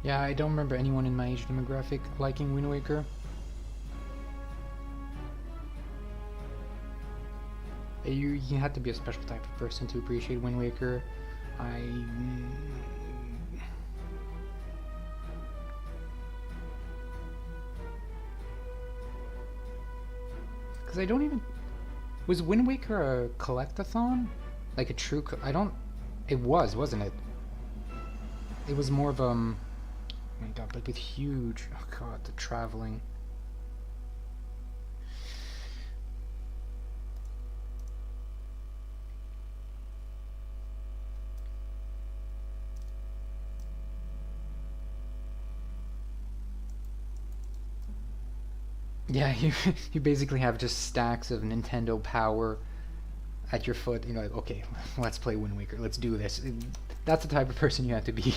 [SPEAKER 1] Yeah, I don't remember anyone in my age demographic liking Wind Waker. You had to be a special type of person to appreciate Wind Waker. Because I don't even... Was Wind Waker a collectathon? Like a true... I don't... It was, wasn't it? It was more of oh my god, but with huge... Oh god, the traveling. Yeah, you basically have just stacks of Nintendo Power at your foot. You know, like, okay, let's play Wind Waker. Let's do this. That's the type of person you have to be.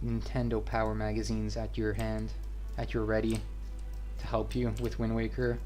[SPEAKER 1] Nintendo Power magazines at your hand, at your ready, to help you with Wind Waker.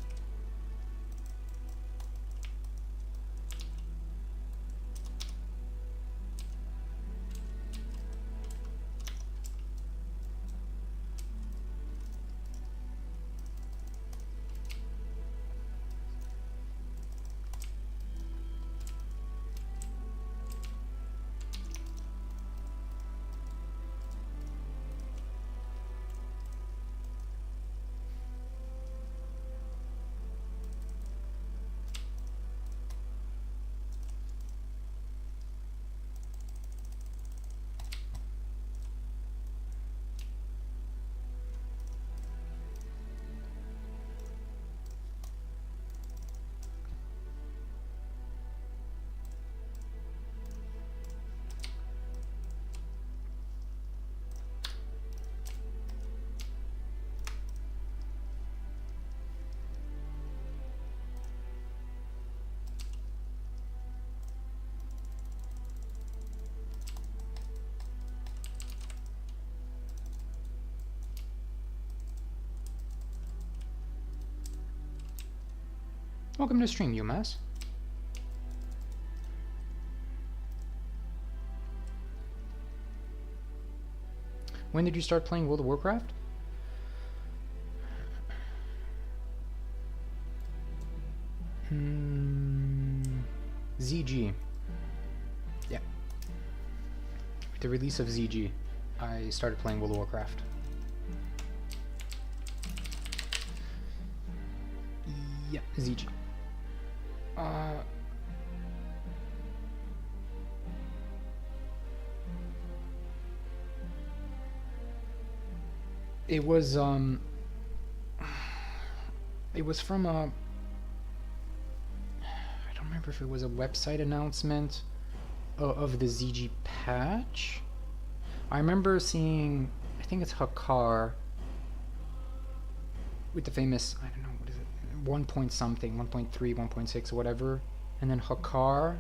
[SPEAKER 1] Welcome to the stream, UMass. When did you start playing World of Warcraft? the release of ZG, I started playing World of Warcraft. Yeah, ZG. It was from a, I don't remember if it was a website announcement of the ZG patch. I remember seeing, I think it's Hakar with the famous, I don't know, what is it, 1 point something, 1.3, 1.6, whatever, and then Hakar,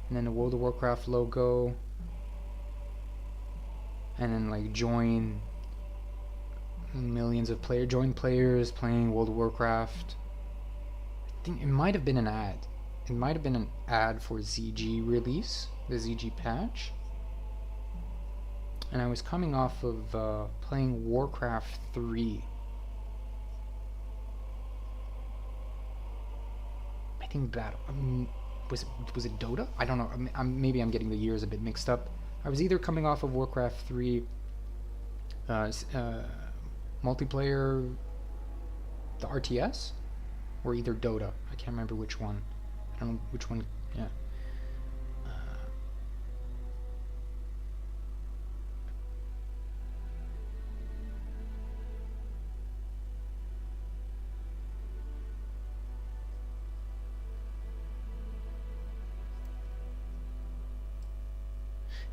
[SPEAKER 1] and then the World of Warcraft logo, and then like join millions of join players playing World of Warcraft. I think it might have been an ad. It might have been an ad for ZG release, the ZG patch. And I was coming off of playing Warcraft 3. I think that was it Dota? I don't know. Maybe I'm getting the years a bit mixed up. I was either coming off of Warcraft 3 multiplayer, the RTS, or either Dota. I can't remember which one. I don't know which one. Yeah.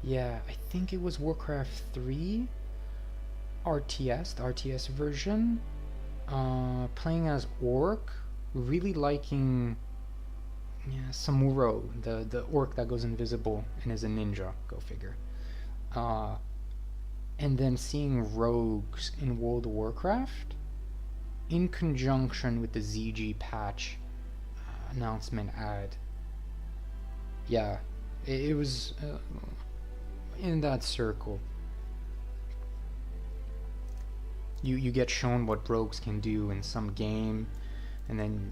[SPEAKER 1] Yeah, I think it was Warcraft 3 RTS, the RTS version. Playing as Orc, really liking Samuro, the Orc that goes invisible and is a ninja, go figure. And then seeing rogues in World of Warcraft in conjunction with the ZG patch announcement ad. Yeah, it was in that circle. You get shown what rogues can do in some game, and then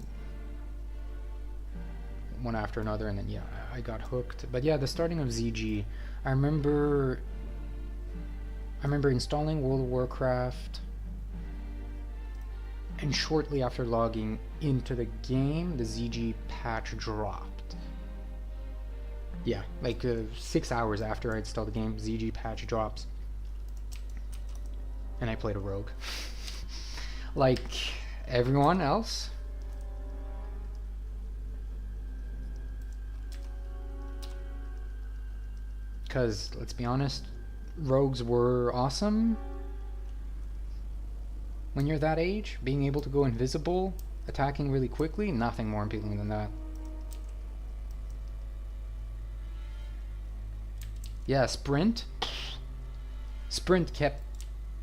[SPEAKER 1] one after another, and then yeah, I got hooked. But yeah, the starting of ZG, I remember installing World of Warcraft, and shortly after logging into the game, the ZG patch dropped. Yeah, like 6 hours after I installed the game, ZG patch drops. And I played a rogue. Like everyone else. Because, let's be honest, rogues were awesome. When you're that age, being able to go invisible, attacking really quickly, nothing more appealing than that. Yeah, Sprint. Sprint kept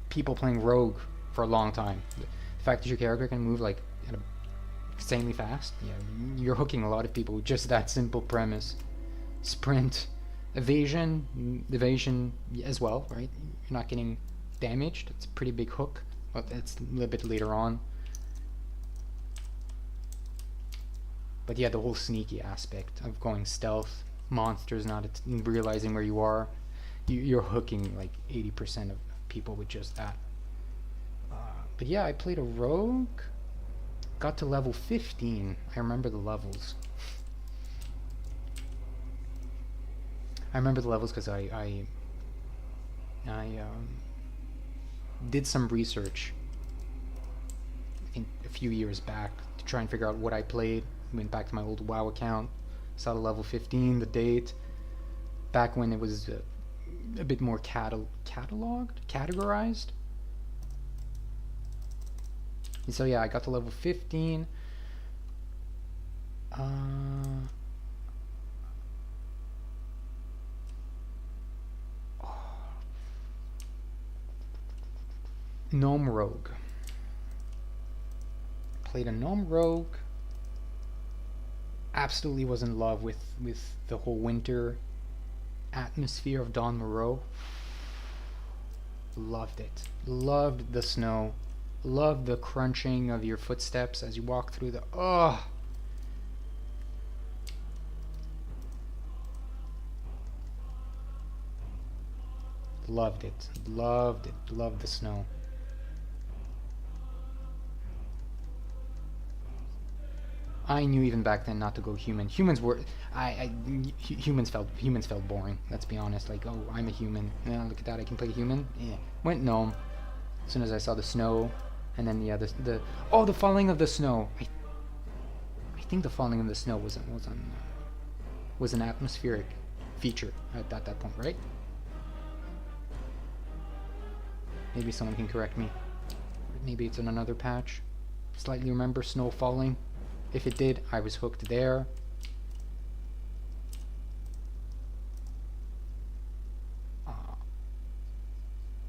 [SPEAKER 1] people playing rogue for a long time. The fact that your character can move like insanely fast, yeah, you're hooking a lot of people with just that simple premise. Sprint, evasion as well, right? You're not getting damaged. It's a pretty big hook, but it's a little bit later on. But yeah, the whole sneaky aspect of going stealth, monsters not realizing where you are, you're hooking like 80% of people with just that. But yeah, I played a rogue, got to level 15. I remember the levels. I remember the levels because I did some research, I think a few years back, to try and figure out what I played. Went back to my old WoW account, saw the level 15, the date, back when it was a bit more categorized. And so yeah, I got to level 15. Gnome Rogue. Played a Gnome Rogue. Absolutely was in love with the whole winter atmosphere of Don Moreau. Loved it. Loved the snow. Loved the crunching of your footsteps as you walk through the... Oh! Loved it. Loved it. Loved the snow. I knew even back then not to go human. Humans were, humans felt boring. Let's be honest. Like, oh, I'm a human. Yeah, look at that. I can play human. Yeah. Went gnome. As soon as I saw the snow, and then yeah, the falling of the snow. I think the falling of the snow was an atmospheric feature at that point, right? Maybe someone can correct me. Maybe it's in another patch. Slightly remember snow falling. If it did, I was hooked there.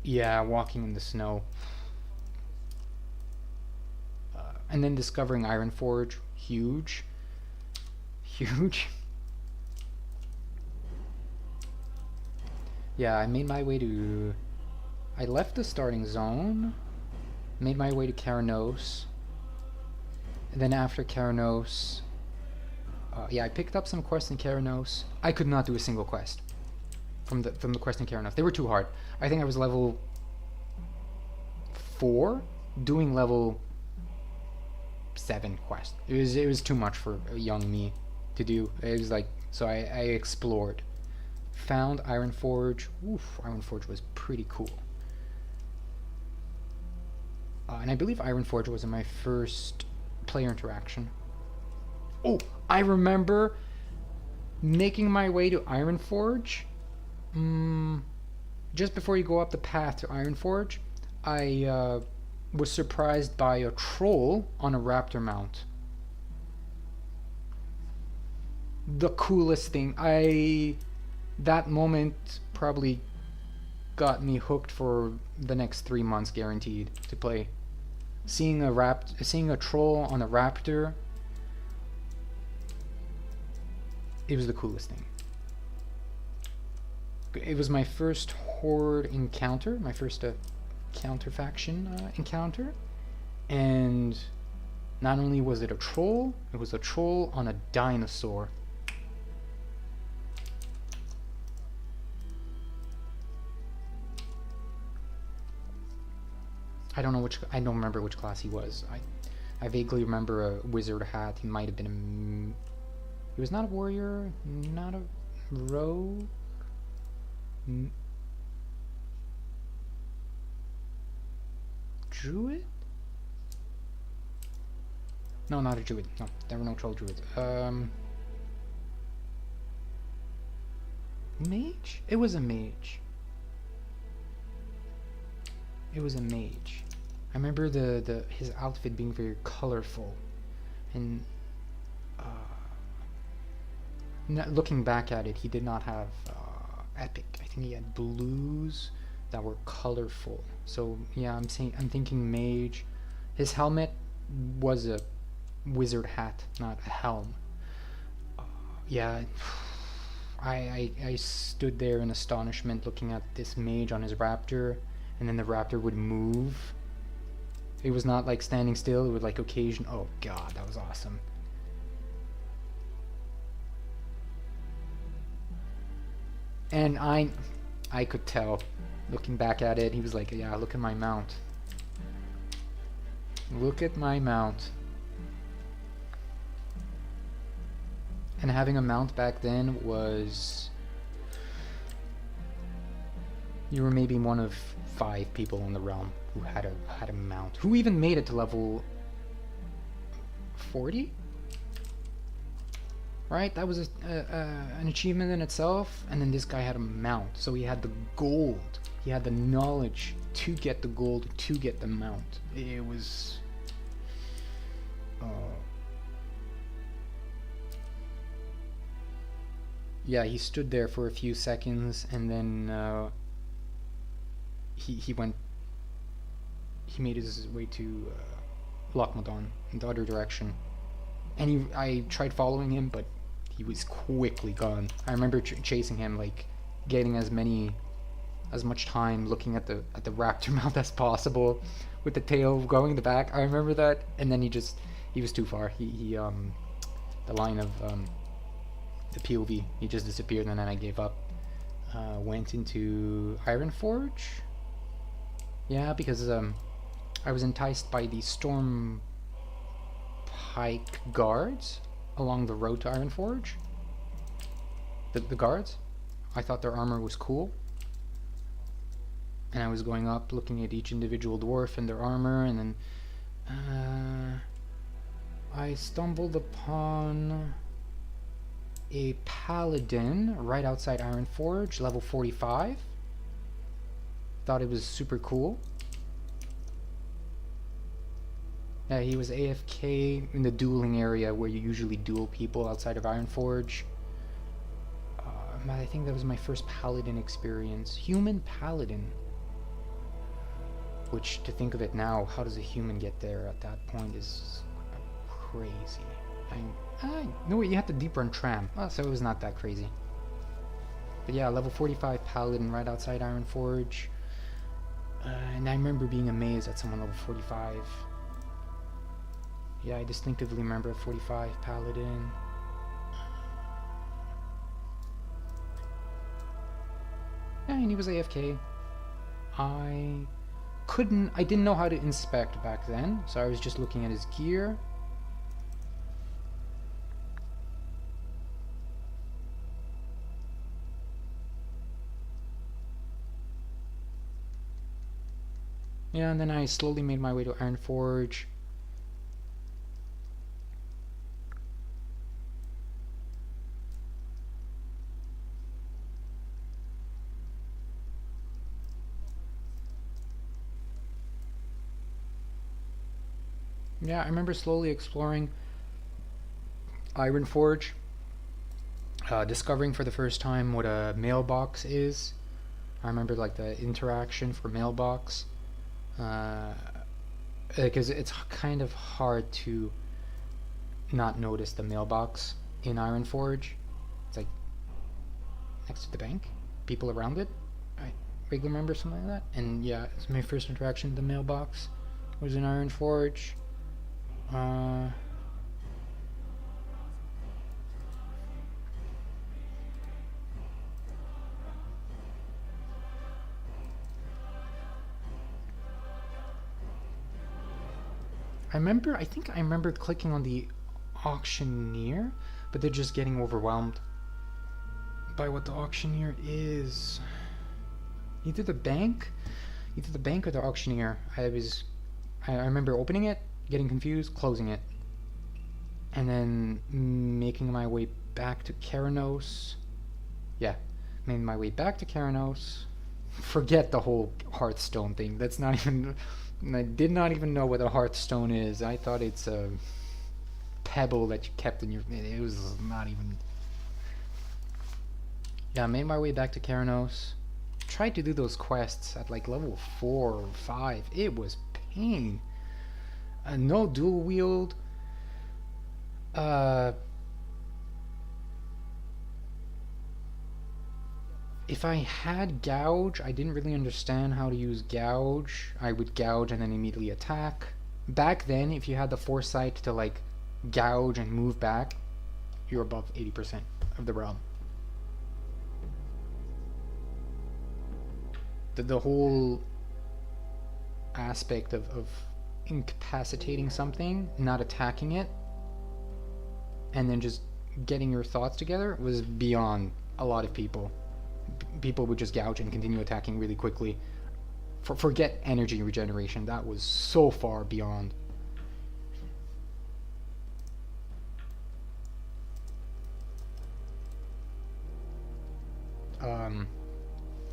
[SPEAKER 1] Yeah, walking in the snow. And then discovering Iron Forge. Huge. Huge. Yeah, I made my way to... I left the starting zone. Made my way to Karanos. And then after Karanos... yeah, I picked up some quests in Karanos. I could not do a single quest from the quest in Karanos. They were too hard. I think I was level 4 doing level 7 quest. It was too much for a young me to do. It was like, so I explored. Found Iron Forge. Oof, Iron Forge was pretty cool. And I believe Iron Forge was in my first player interaction. Oh, I remember making my way to Iron Forge. Just before you go up the path to Iron Forge, I was surprised by a troll on a raptor mount. The coolest thing. That moment probably got me hooked for the next 3 months, guaranteed to play. Seeing a troll on a raptor, it was the coolest thing. It was my first horde encounter, my first counter-faction encounter, and not only was it a troll, it was a troll on a dinosaur. I don't remember which class he was. I vaguely remember a wizard hat. He might have been he was not a warrior, not a rogue. Druid? No, not a druid. No, there were no troll druids. Mage? It was a mage. It was a mage. I remember his outfit being very colorful, and looking back at it, he did not have epic. I think he had blues that were colorful. So yeah, I'm thinking mage. His helmet was a wizard hat, not a helm. Yeah, I stood there in astonishment looking at this mage on his raptor, and then the raptor would move. It was not like standing still, it would like occasion. Oh god, that was awesome. And I could tell, looking back at it, he was like, yeah, look at my mount. Look at my mount. And having a mount back then was... You were maybe one of 5 people in the realm who had a mount. Who even made it to level 40? Right? That was an achievement in itself. And then this guy had a mount. So he had the gold. He had the knowledge to get the gold, to get the mount. It was... yeah, he stood there for a few seconds, and then he made his way to Lochmadon in the other direction, and I tried following him, but he was quickly gone. I remember chasing him, like getting as much time looking at the raptor mount as possible, with the tail going in the back. I remember that, and then he was too far. He the line of the POV, he just disappeared, and then I gave up. went into Iron Forge. Yeah, because I was enticed by the Storm Pike guards along the road to Iron Forge. The guards. I thought their armor was cool. And I was going up looking at each individual dwarf and their armor, and then I stumbled upon a paladin right outside Iron Forge, level 45. Thought it was super cool. Yeah, he was AFK in the dueling area where you usually duel people outside of Iron Forge. I think that was my first paladin experience. Human paladin. Which, to think of it now, how does a human get there at that point is crazy. No, you had to deep run tram, so it was not that crazy. But yeah, level 45 paladin right outside Iron Forge. And I remember being amazed at someone level 45. Yeah, I distinctively remember a 45 paladin. Yeah, and he was AFK. I didn't know how to inspect back then, so I was just looking at his gear. Yeah, and then I slowly made my way to Iron Forge. Yeah, I remember slowly exploring Iron Forge, discovering for the first time what a mailbox is. I remember like the interaction for mailbox, because it's kind of hard to not notice the mailbox in Iron Forge. It's like next to the bank, people around it. I vaguely remember something like that. And yeah, it's my first interaction with the mailbox was in Iron Forge. I think I remember clicking on the auctioneer, but they're just getting overwhelmed by what the auctioneer is. Either the bank or the auctioneer. I remember opening it, getting confused, closing it, and then making my way back to Keranos. Yeah, made my way back to Keranos. Forget the whole Hearthstone thing. That's not even... I did not even know what a Hearthstone is. I thought it's a pebble that you kept in your... It was not even... Yeah, I made my way back to Keranos. Tried to do those quests at like level 4 or 5. It was pain. No dual wield. If I had gouge, I didn't really understand how to use gouge. I would gouge and then immediately attack. Back then, if you had the foresight to like gouge and move back, you're above 80% of the realm. The whole aspect of incapacitating something, not attacking it, and then just getting your thoughts together was beyond a lot of people. People would just gouge and continue attacking really quickly. Forget energy regeneration. That was so far beyond.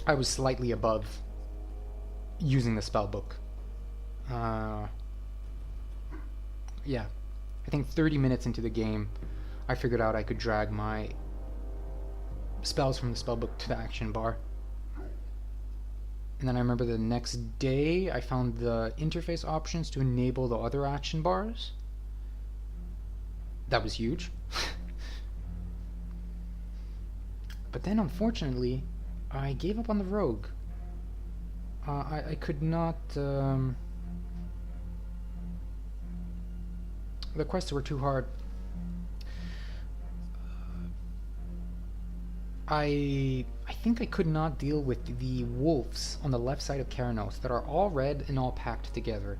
[SPEAKER 1] I was slightly above using the spell book. Yeah, I think 30 minutes into the game, I figured out I could drag my spells from the spellbook to the action bar. And then I remember the next day I found the interface options to enable the other action bars. That was huge. But then unfortunately I gave up on the rogue. I could not... the quests were too hard. I think I could not deal with the wolves on the left side of Keranos that are all red and all packed together.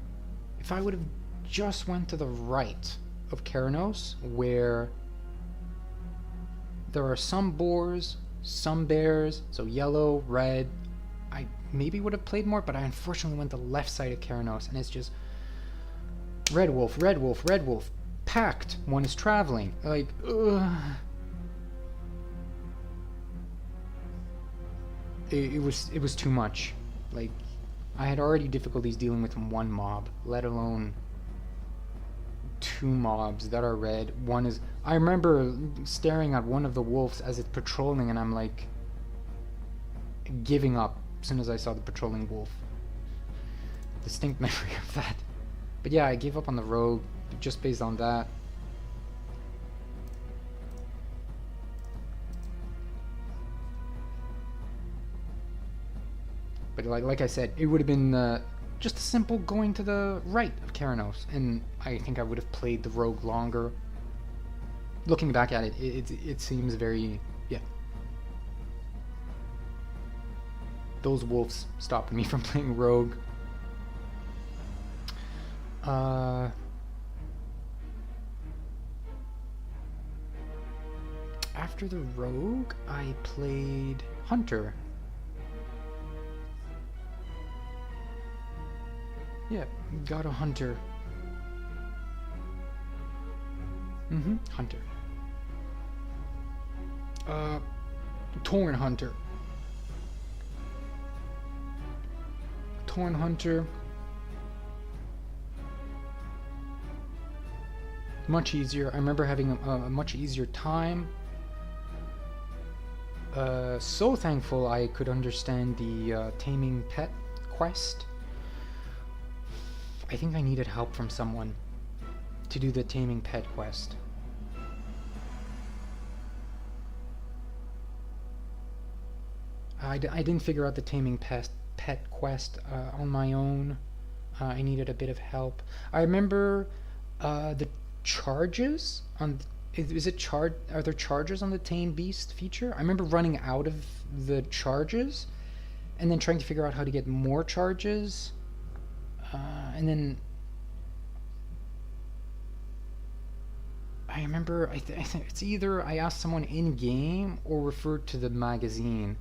[SPEAKER 1] If I would have just went to the right of Keranos, where there are some boars, some bears, so yellow, red, I maybe would have played more, but I unfortunately went the left side of Keranos, and it's just red wolf, red wolf, red wolf, packed. One is traveling. Like, ugh. It was too much. Like, I had already difficulties dealing with one mob, let alone two mobs that are red. One is... I remember staring at one of the wolves as it's patrolling, and I'm like giving up as soon as I saw the patrolling wolf. Distinct memory of that. But yeah, I gave up on the rogue just based on that. But like I said, it would have been just a simple going to the right of Keranos, and I think I would have played the rogue longer. Looking back at it, it seems very... yeah. Those wolves stopped me from playing rogue. After the rogue, I played hunter. Yeah, got a hunter. Hunter. Torn hunter. Torn hunter. Much easier. I remember having a much easier time. So thankful I could understand the taming pet quest. I think I needed help from someone to do the taming pet quest. I didn't figure out the taming pet quest on my own. I needed a bit of help. I remember the charges on... are there charges on the tame beast feature? I remember running out of the charges and then trying to figure out how to get more charges. And then I remember I think it's either I asked someone in game or referred to the magazine.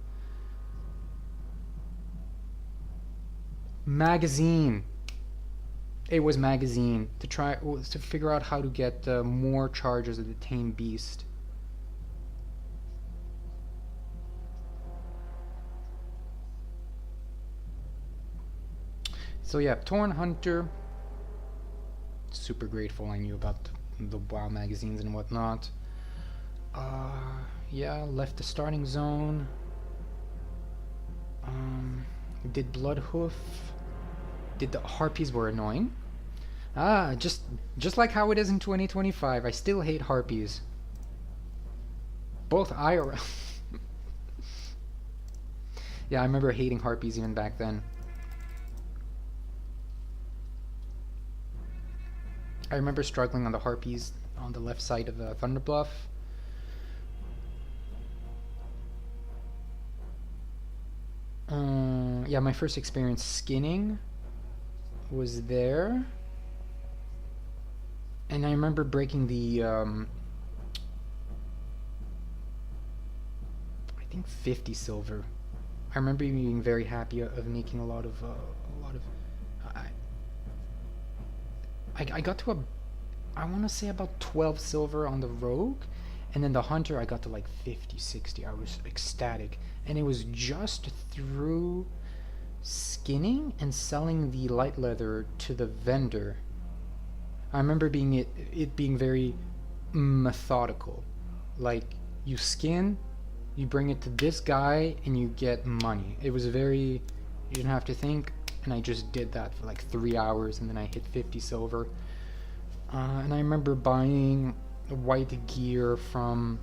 [SPEAKER 1] It was magazine to figure out how to get more charges of the tame beast. So yeah, Torn Hunter. Super grateful I knew about the WoW magazines and whatnot. Yeah, left the starting zone. Did Bloodhoof. The harpies were annoying. Just like how it is in 2025, I still hate harpies. Both IRL. Yeah, I remember hating harpies even back then. I remember struggling on the harpies on the left side of Thunderbluff. Yeah, my first experience skinning was there. And I remember breaking the, I think 50 silver. I remember being very happy of making a lot of, I got to I want to say about 12 silver on the rogue, and then the hunter I got to like 50, 60. I was ecstatic, and it was just through skinning and selling the light leather to the vendor. I remember it being very methodical. Like, you skin, you bring it to this guy, and you get money. It was very... you didn't have to think. And I just did that for like 3 hours, and then I hit 50 silver. And I remember buying white gear from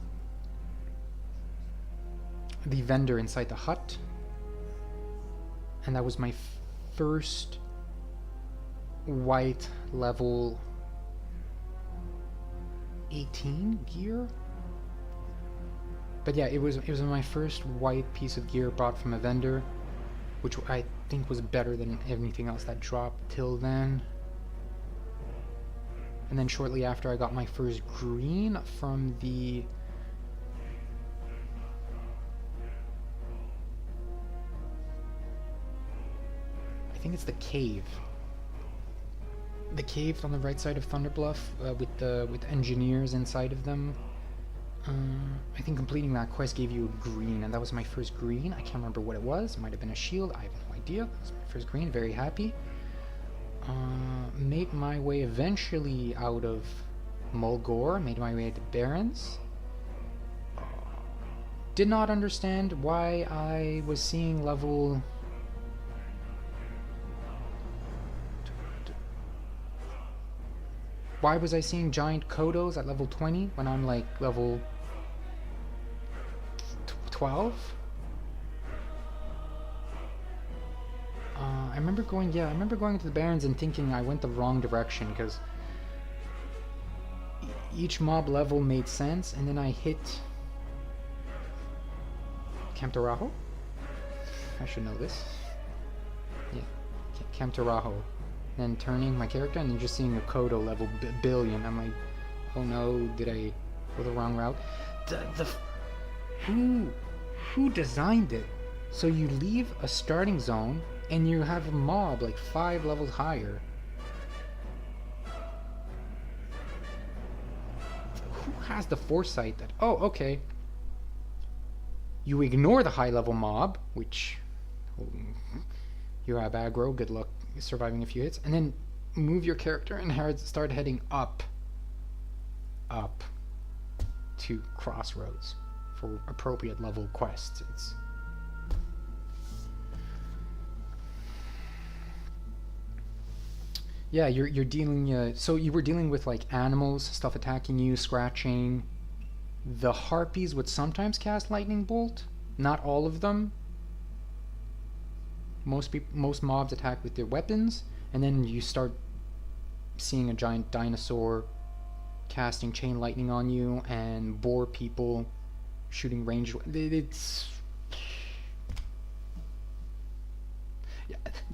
[SPEAKER 1] the vendor inside the hut. And that was my first white level 18 gear. But yeah, it was my first white piece of gear bought from a vendor, which I think was better than anything else that dropped till then. And then shortly after, I got my first green from the... I think it's the cave. The cave on the right side of Thunderbluff, with engineers inside of them. I think completing that quest gave you a green, and that was my first green. I can't remember what it was. It might have been a shield. I have no idea. That was my first green. Very happy. Made my way eventually out of Mulgore. Made my way to Barrens. Did not understand why I was seeing level... Why was I seeing giant Kodos at level 20 when I'm like level 12? I remember going to the Barrens and thinking I went the wrong direction because each mob level made sense, and then I hit Camtarajo. I should know this. Yeah, Camtarajo. Then turning my character and then just seeing a Kodo level billion. I'm like, oh no, did I go the wrong route? Who designed it? So you leave a starting zone and you have a mob like 5 levels higher. Who has the foresight that, oh, okay, you ignore the high level mob, which you have aggro, good luck surviving a few hits, and then move your character and start heading up to Crossroads for appropriate level quests. It's yeah, you're dealing so you were dealing with like animals, stuff attacking you, scratching. The harpies would sometimes cast lightning bolt, not all of them. Most mobs attack with their weapons, and then you start seeing a giant dinosaur casting chain lightning on you, and boar people shooting ranged. It's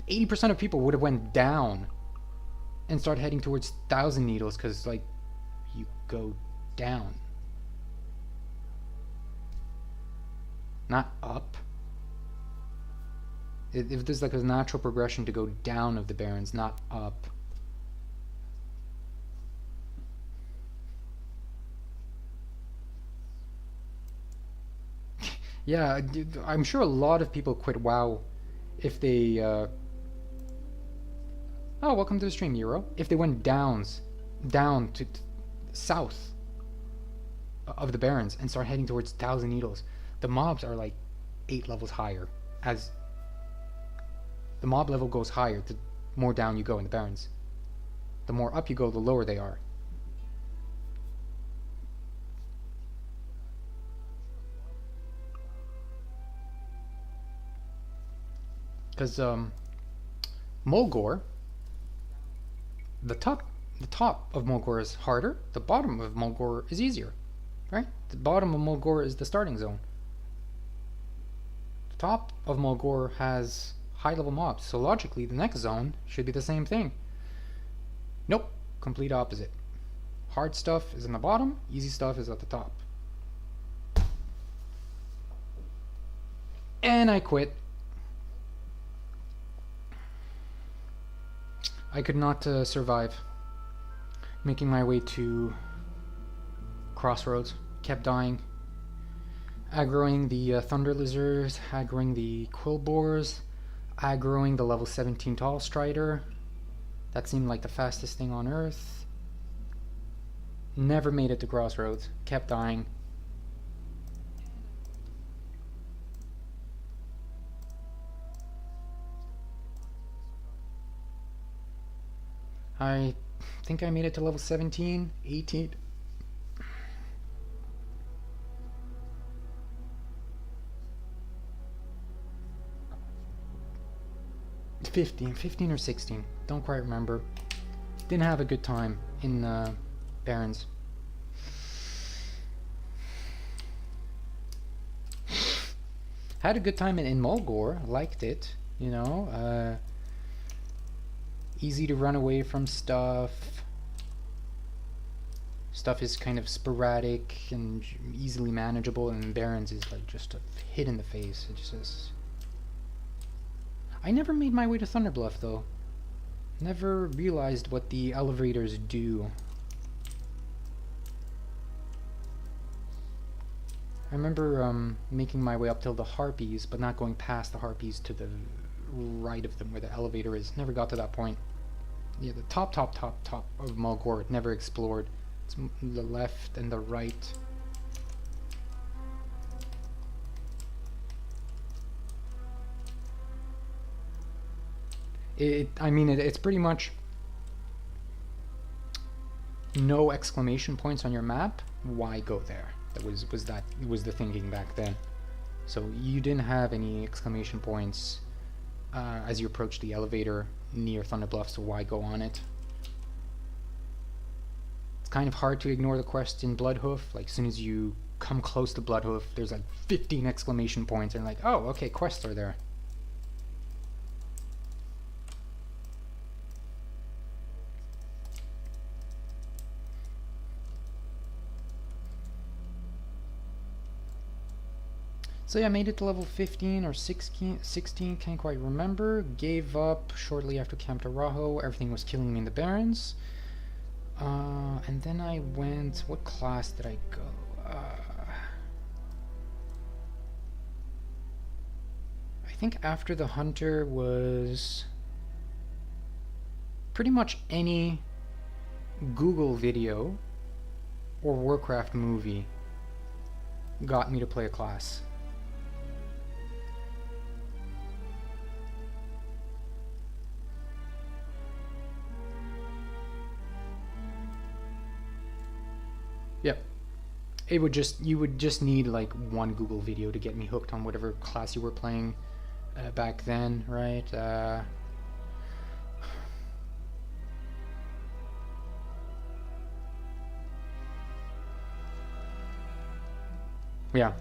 [SPEAKER 1] 80% of people would have went down and start heading towards Thousand Needles because like you go down, not up. If there's like a natural progression to go down of the Barrens, not up. Yeah, I'm sure a lot of people quit WoW if they... Oh, welcome to the stream, Euro. If they went down to south of the Barrens and start heading towards Thousand Needles. The mobs are like 8 levels higher as... The mob level goes higher the more down you go in the Barrens. The more up you go, the lower they are. Because Mulgore, the top of Mulgore is harder. The bottom of Mulgore is easier, right? The bottom of Mulgore is the starting zone. The top of Mulgore has high level mobs, so logically the next zone should be the same thing. Nope, complete opposite. Hard stuff is in the bottom, easy stuff is at the top. And I quit. I could not survive making my way to Crossroads. Kept dying. Aggroing the Thunder Lizards, aggroing the Quillboars, aggroing the level 17 Tall Strider. That seemed like the fastest thing on Earth. Never made it to Crossroads. Kept dying. I think I made it to level 17, 18. 15 or 16. Don't quite remember. Didn't have a good time in Barrens. Had a good time in Mulgore, liked it, you know. Easy to run away from stuff. Stuff is kind of sporadic and easily manageable, and Barrens is like just a hit in the face. It just is. I never made my way to Thunderbluff though. Never realized what the elevators do. I remember making my way up till the Harpies, but not going past the Harpies to the right of them where the elevator is. Never got to that point. Yeah, the top of Mulgore, never explored. It's the left and the right. I mean, it's pretty much no exclamation points on your map. Why go there? That was the thinking back then. So you didn't have any exclamation points as you approach the elevator near Thunderbluff, so why go on it? It's kind of hard to ignore the quest in Bloodhoof. Like, as soon as you come close to Bloodhoof, there's like 15 exclamation points, and like, oh, okay, quests are there. So yeah, I made it to level 15 or 16, can't quite remember. Gave up shortly after Camp Tarajo. Everything was killing me in the Barrens. And then I went... What class did I go? I think after the Hunter was... pretty much any Google video or Warcraft movie got me to play a class. Yep. It would just, you would just need like one Google video to get me hooked on whatever class you were playing back then, right? Yeah.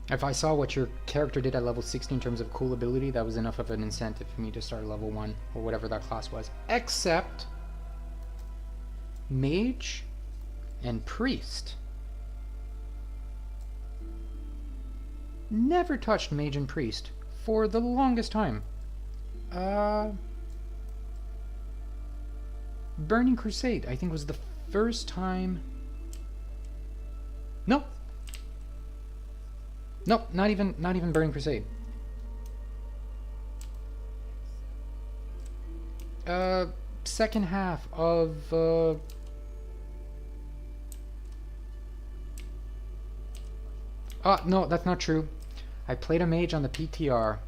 [SPEAKER 1] If I saw what your character did at level 60 in terms of cool ability, that was enough of an incentive for me to start level 1 or whatever that class was. Except Mage and Priest. Never touched Mage and Priest for the longest time. Burning Crusade, I think, was the first time. Nope. Nope, not even Burning Crusade. Second half of no, that's not true. I played a mage on the PTR.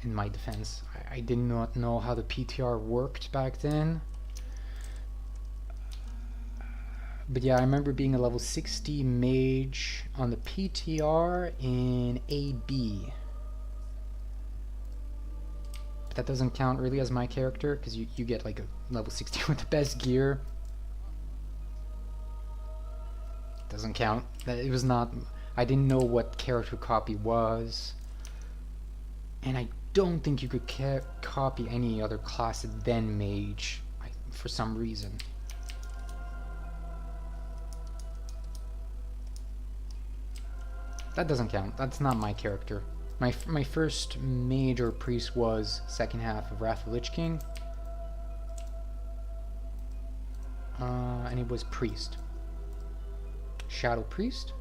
[SPEAKER 1] In my defense, I did not know how the PTR worked back then. But yeah, I remember being a level 60 mage on the PTR in AB. But that doesn't count really as my character, because you get like a level 60 with the best gear. Doesn't count. It was not... I didn't know what character copy was. And I don't think you could copy any other class than mage, for some reason. That doesn't count. That's not my character. My first mage or priest was second half of Wrath of Lich King. And it was priest. Shadow Priest.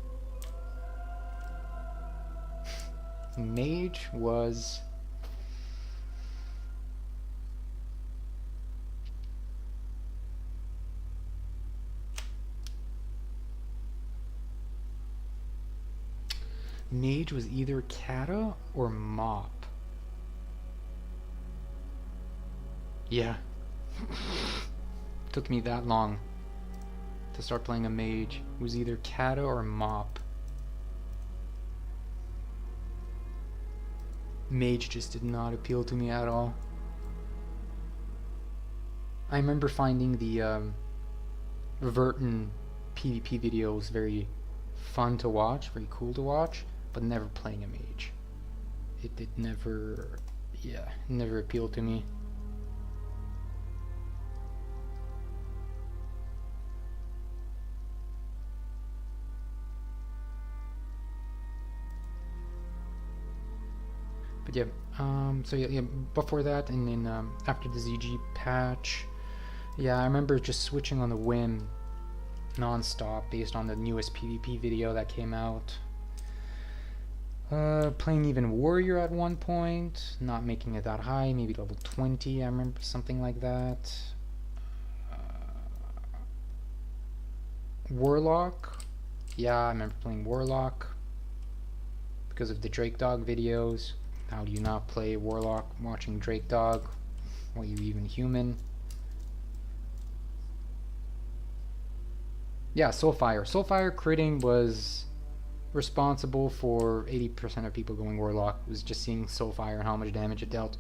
[SPEAKER 1] Mage was... Mage was either Kata or Mop. Yeah. Took me that long to start playing a mage. It was either Kata or Mop. Mage just did not appeal to me at all. I remember finding the Verton PvP videos very fun to watch, very cool to watch, but never playing a mage. It never, yeah, never appealed to me. But yeah, so yeah, before that, and then after the ZG patch, yeah, I remember just switching on the whim, non-stop, based on the newest PvP video that came out. Playing even Warrior at one point, not making it that high, maybe level 20, I remember something like that. Warlock, yeah, I remember playing Warlock because of the Drake Dog videos. How do you not play Warlock watching Drake Dog? Are you even human? Yeah, Soulfire. Soulfire critting was responsible for 80% of people going Warlock. It was just seeing Soulfire and how much damage it dealt.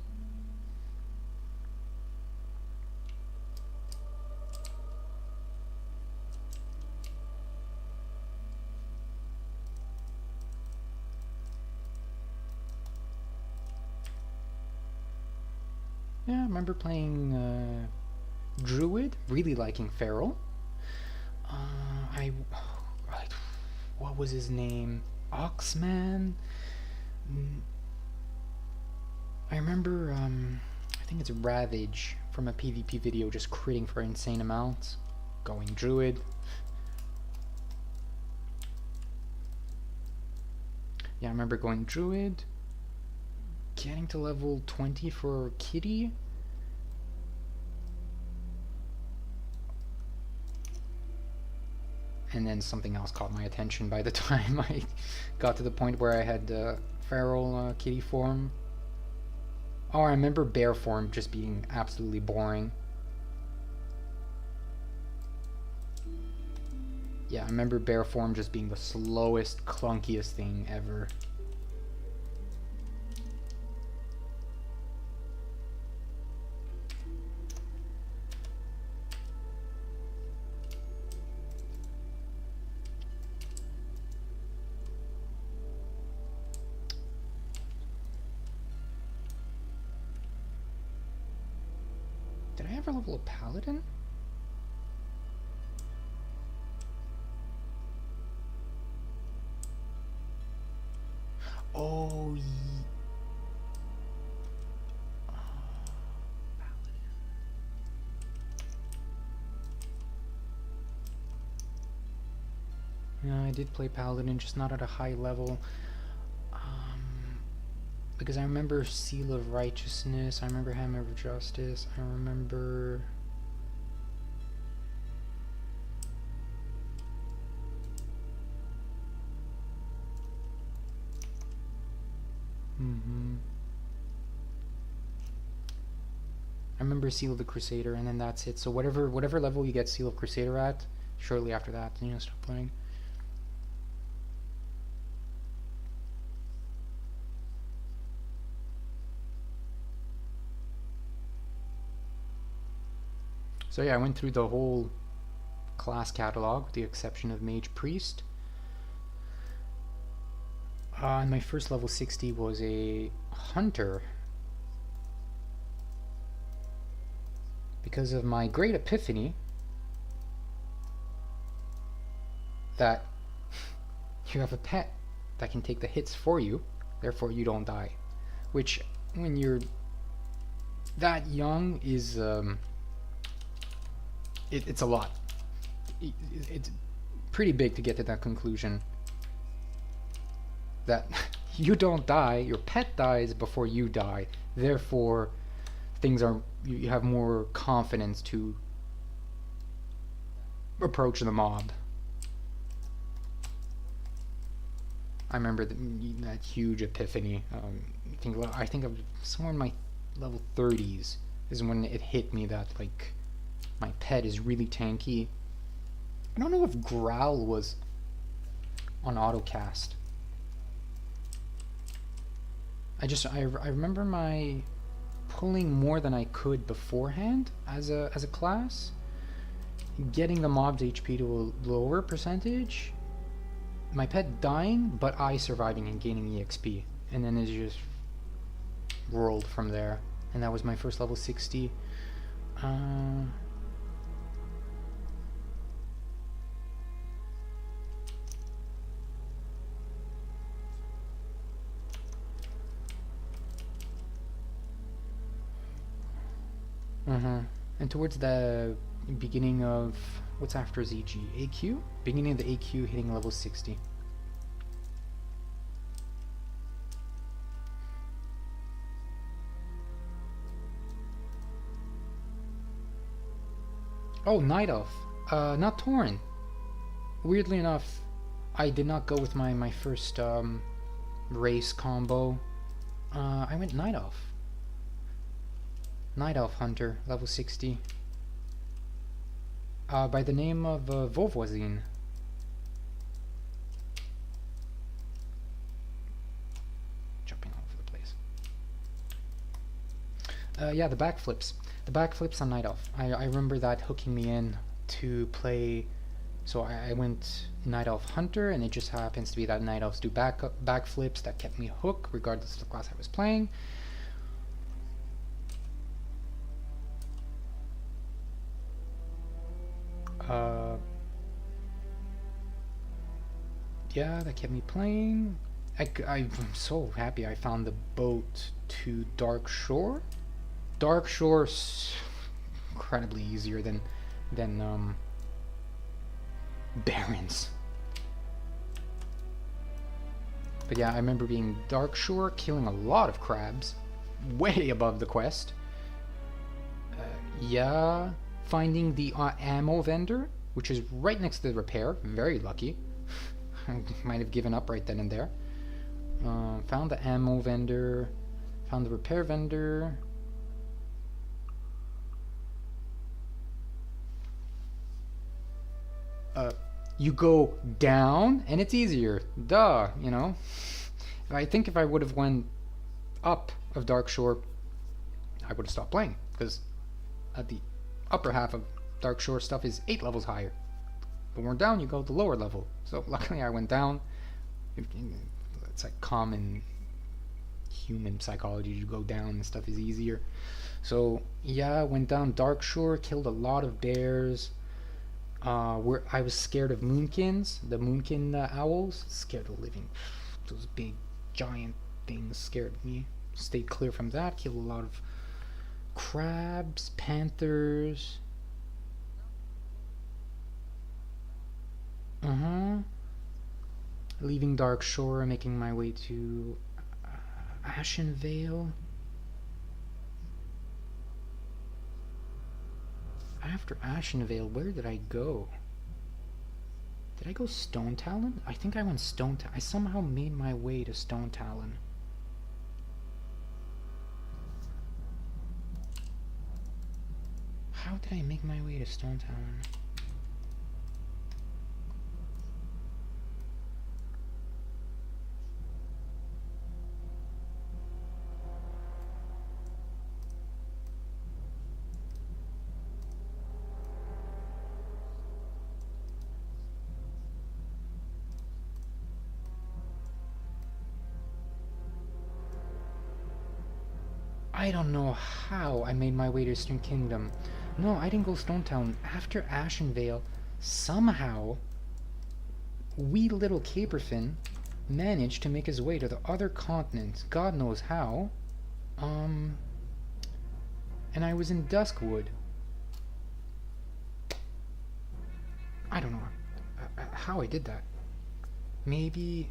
[SPEAKER 1] Yeah, I remember playing Druid, really liking Feral. What was his name? Oxman? I remember, I think it's Ravage from a PvP video just critting for insane amounts. Going Druid. Yeah, I remember going Druid. Getting to level 20 for Kitty. And then something else caught my attention by the time I got to the point where I had feral kitty form. Oh, I remember bear form just being absolutely boring. Yeah, I remember bear form just being the slowest, clunkiest thing ever. Did I ever level a paladin? Oh, yeah, I did play paladin, just not at a high level. Because I remember Seal of Righteousness, I remember Hammer of Justice, I remember... I remember Seal of the Crusader, and then that's it. So whatever level you get Seal of Crusader at, shortly after that, you know, start playing. So yeah, I went through the whole class catalog with the exception of Mage Priest. And my first level 60 was a Hunter. Because of my great epiphany that you have a pet that can take the hits for you, therefore you don't die. Which, when you're that young, is... it's a lot. It's pretty big to get to that conclusion. That you don't die, your pet dies before you die. Therefore, things are... you have more confidence to approach the mob. I remember that huge epiphany. I think of somewhere in my level 30s is when it hit me that, like, my pet is really tanky. I don't know if Growl was on autocast. I remember my pulling more than I could beforehand as a class, getting the mob's HP to a lower percentage, my pet dying, but I surviving and gaining EXP, and then it just rolled from there. And that was my first level 60. And towards the beginning of what's after ZG? AQ? Beginning of the AQ hitting level 60. Oh, Night Elf. Not Tauren. Weirdly enough, I did not go with my first race combo. I went Night Elf. Night Elf Hunter, level 60. By the name of Vovoisin. Jumping all over the place. Yeah, the backflips. The backflips on Night Elf. I remember that hooking me in to play. So I went Night Elf Hunter, and it just happens to be that Night Elves do backflips that kept me hooked, regardless of the class I was playing. Yeah, that kept me playing. I'm so happy I found the boat to Dark Shore. Dark Shore's incredibly easier than Barrens. But yeah, I remember being Dark Shore, killing a lot of crabs, way above the quest. Yeah, finding the ammo vendor, which is right next to the repair. Very lucky. I might have given up right then and there. Found the ammo vendor, found the repair vendor. You go down and it's easier. Duh, you know. I think if I would have went up of Dark Shore, I would have stopped playing, because at the upper half of Dark Shore stuff is 8 levels higher. But when we're down, you go to the lower level. So luckily I went down. It's like common human psychology. You go down and stuff is easier. So yeah, went down Dark Shore, killed a lot of bears. Where I was scared of moonkins, the moonkin owls. Scared of living. Those big giant things scared me. Stayed clear from that. Killed a lot of crabs, panthers. Leaving Dark Shore, making my way to Ashenvale. After Ashenvale, where did I go? Did I go Stone Talon? I think I went Stone Talon. I somehow made my way to Stone Talon. How did I make my way to Stone Talon? I don't know how I made my way to Eastern Kingdom. No, I didn't go Stone Town. After Ashenvale, somehow, wee little Caperfin managed to make his way to the other continent. God knows how. And I was in Duskwood. I don't know how I did that. Maybe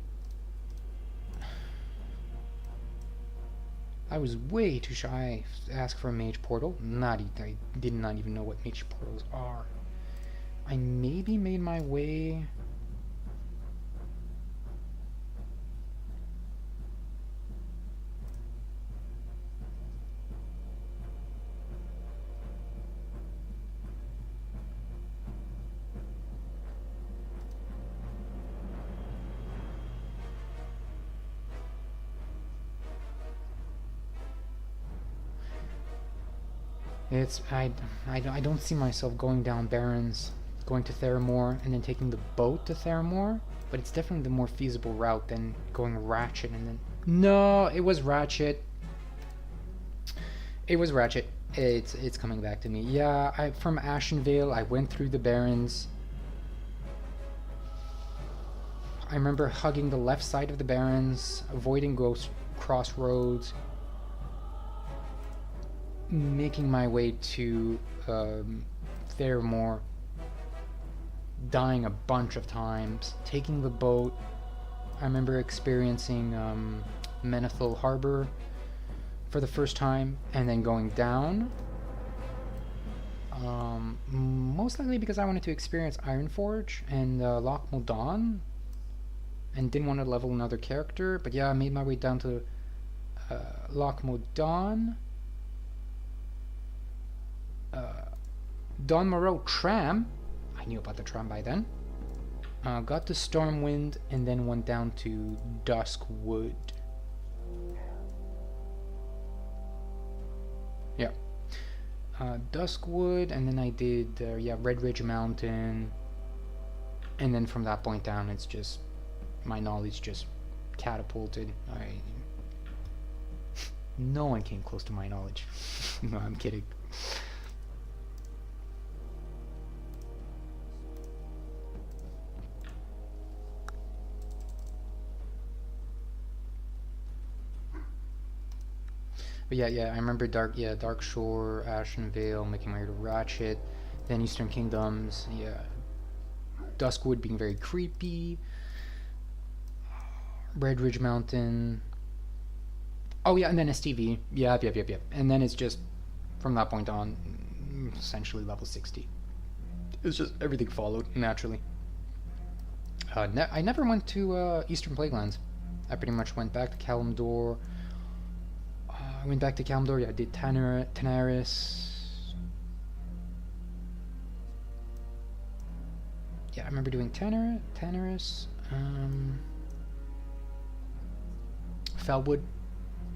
[SPEAKER 1] I was way too shy to ask for a mage portal. I did not even know what mage portals are. I maybe made my way. I don't see myself going down Barrens, going to Theramore, and then taking the boat to Theramore. but it's definitely the more feasible route than going Ratchet and then... No, it was Ratchet. It was Ratchet. It's coming back to me. Yeah, from Ashenvale, I went through the Barrens. I remember hugging the left side of the Barrens, avoiding Ghost Crossroads, making my way to Theramore, dying a bunch of times, taking the boat. I remember experiencing Menethil Harbor for the first time, and then going down. Most likely because I wanted to experience Ironforge and Loch Muldan, and didn't want to level another character. But yeah, I made my way down to Loch Muldan. Don Moreau tram. I knew about the tram by then. Got to Stormwind and then went down to Duskwood. Yeah. Duskwood, and then I did Red Ridge Mountain, and then from that point down, it's just my knowledge just catapulted. No one came close to my knowledge. No, I'm kidding. But yeah, I remember Dark Shore, Ashenvale, making my way to Ratchet, then Eastern Kingdoms, yeah. Duskwood being very creepy, Red Ridge Mountain, oh yeah, and then STV, yep. And then it's just, from that point on, essentially level 60. It's just, everything followed, naturally. I never went to Eastern Plaguelands. I pretty much went back to Kalimdor. I went back to Kalimdor, yeah, I did Tanaris. Yeah, I remember doing Tanaris, Felwood,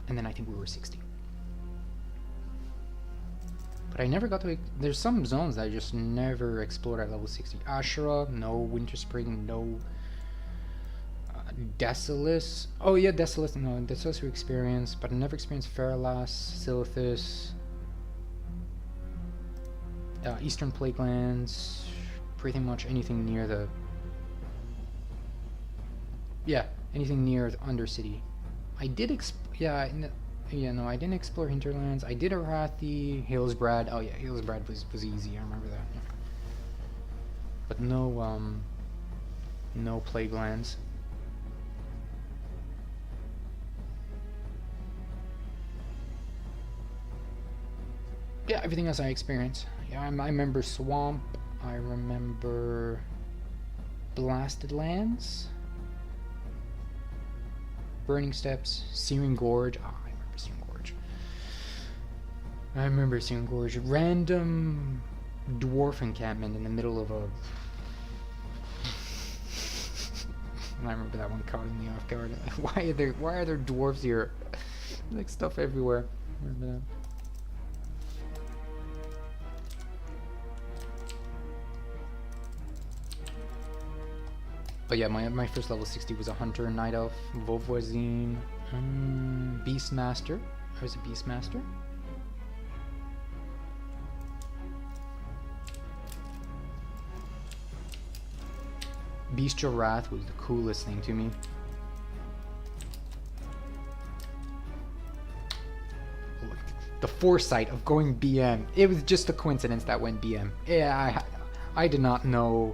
[SPEAKER 1] and then I think we were 60. But I never got to... There's some zones that I just never explored at level 60. Ashura, no. Winter Spring, no. Desolus. Oh yeah, Desolus. No, Desolus we experienced, but I never experienced Feralas, Silithus, Eastern Plaguelands, pretty much anything near the... Yeah, anything near the Undercity. I did I didn't explore Hinterlands. I did Arathi, Hillsbrad. Oh yeah, Hillsbrad was easy, I remember that. Yeah. But no Plaguelands. Yeah, everything else I experienced. Yeah, I remember Swamp. I remember Blasted Lands, Burning Steppes, Searing Gorge. Oh, I remember Searing Gorge. Random dwarf encampment in the middle of a... I remember that one caught me off guard. Why are there dwarves here? Like stuff everywhere. I remember that. But yeah, my first level 60 was a Hunter, Night Elf, Vovoisine, Beastmaster. I was a Beastmaster. Bestial Wrath was the coolest thing to me. The foresight of going BM. It was just a coincidence that went BM. Yeah, I did not know...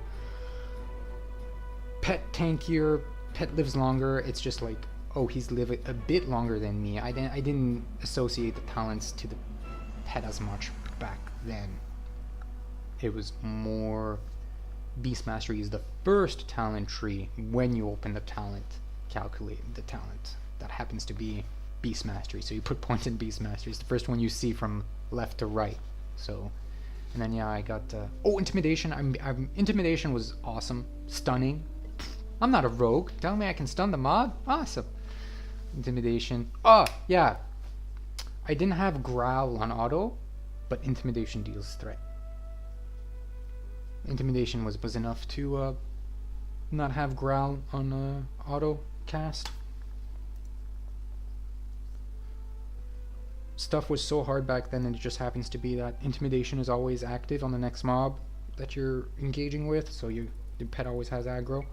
[SPEAKER 1] Pet tankier, pet lives longer. It's just like, oh, he's living a bit longer than me. I didn't associate the talents to the pet as much back then. It was more Beast Mastery is the first talent tree. When you open the talent, calculate the talent. That happens to be Beast Mastery. So you put points in Beast Mastery. It's the first one you see from left to right. So, and then yeah, I got Intimidation. Intimidation was awesome, stunning. I'm not a rogue. Tell me I can stun the mob? Awesome. Intimidation. Oh, yeah. I didn't have Growl on auto, but Intimidation deals threat. Intimidation was enough to not have growl on auto cast. Stuff was so hard back then, and it just happens to be that intimidation is always active on the next mob that you're engaging with, so the pet always has aggro.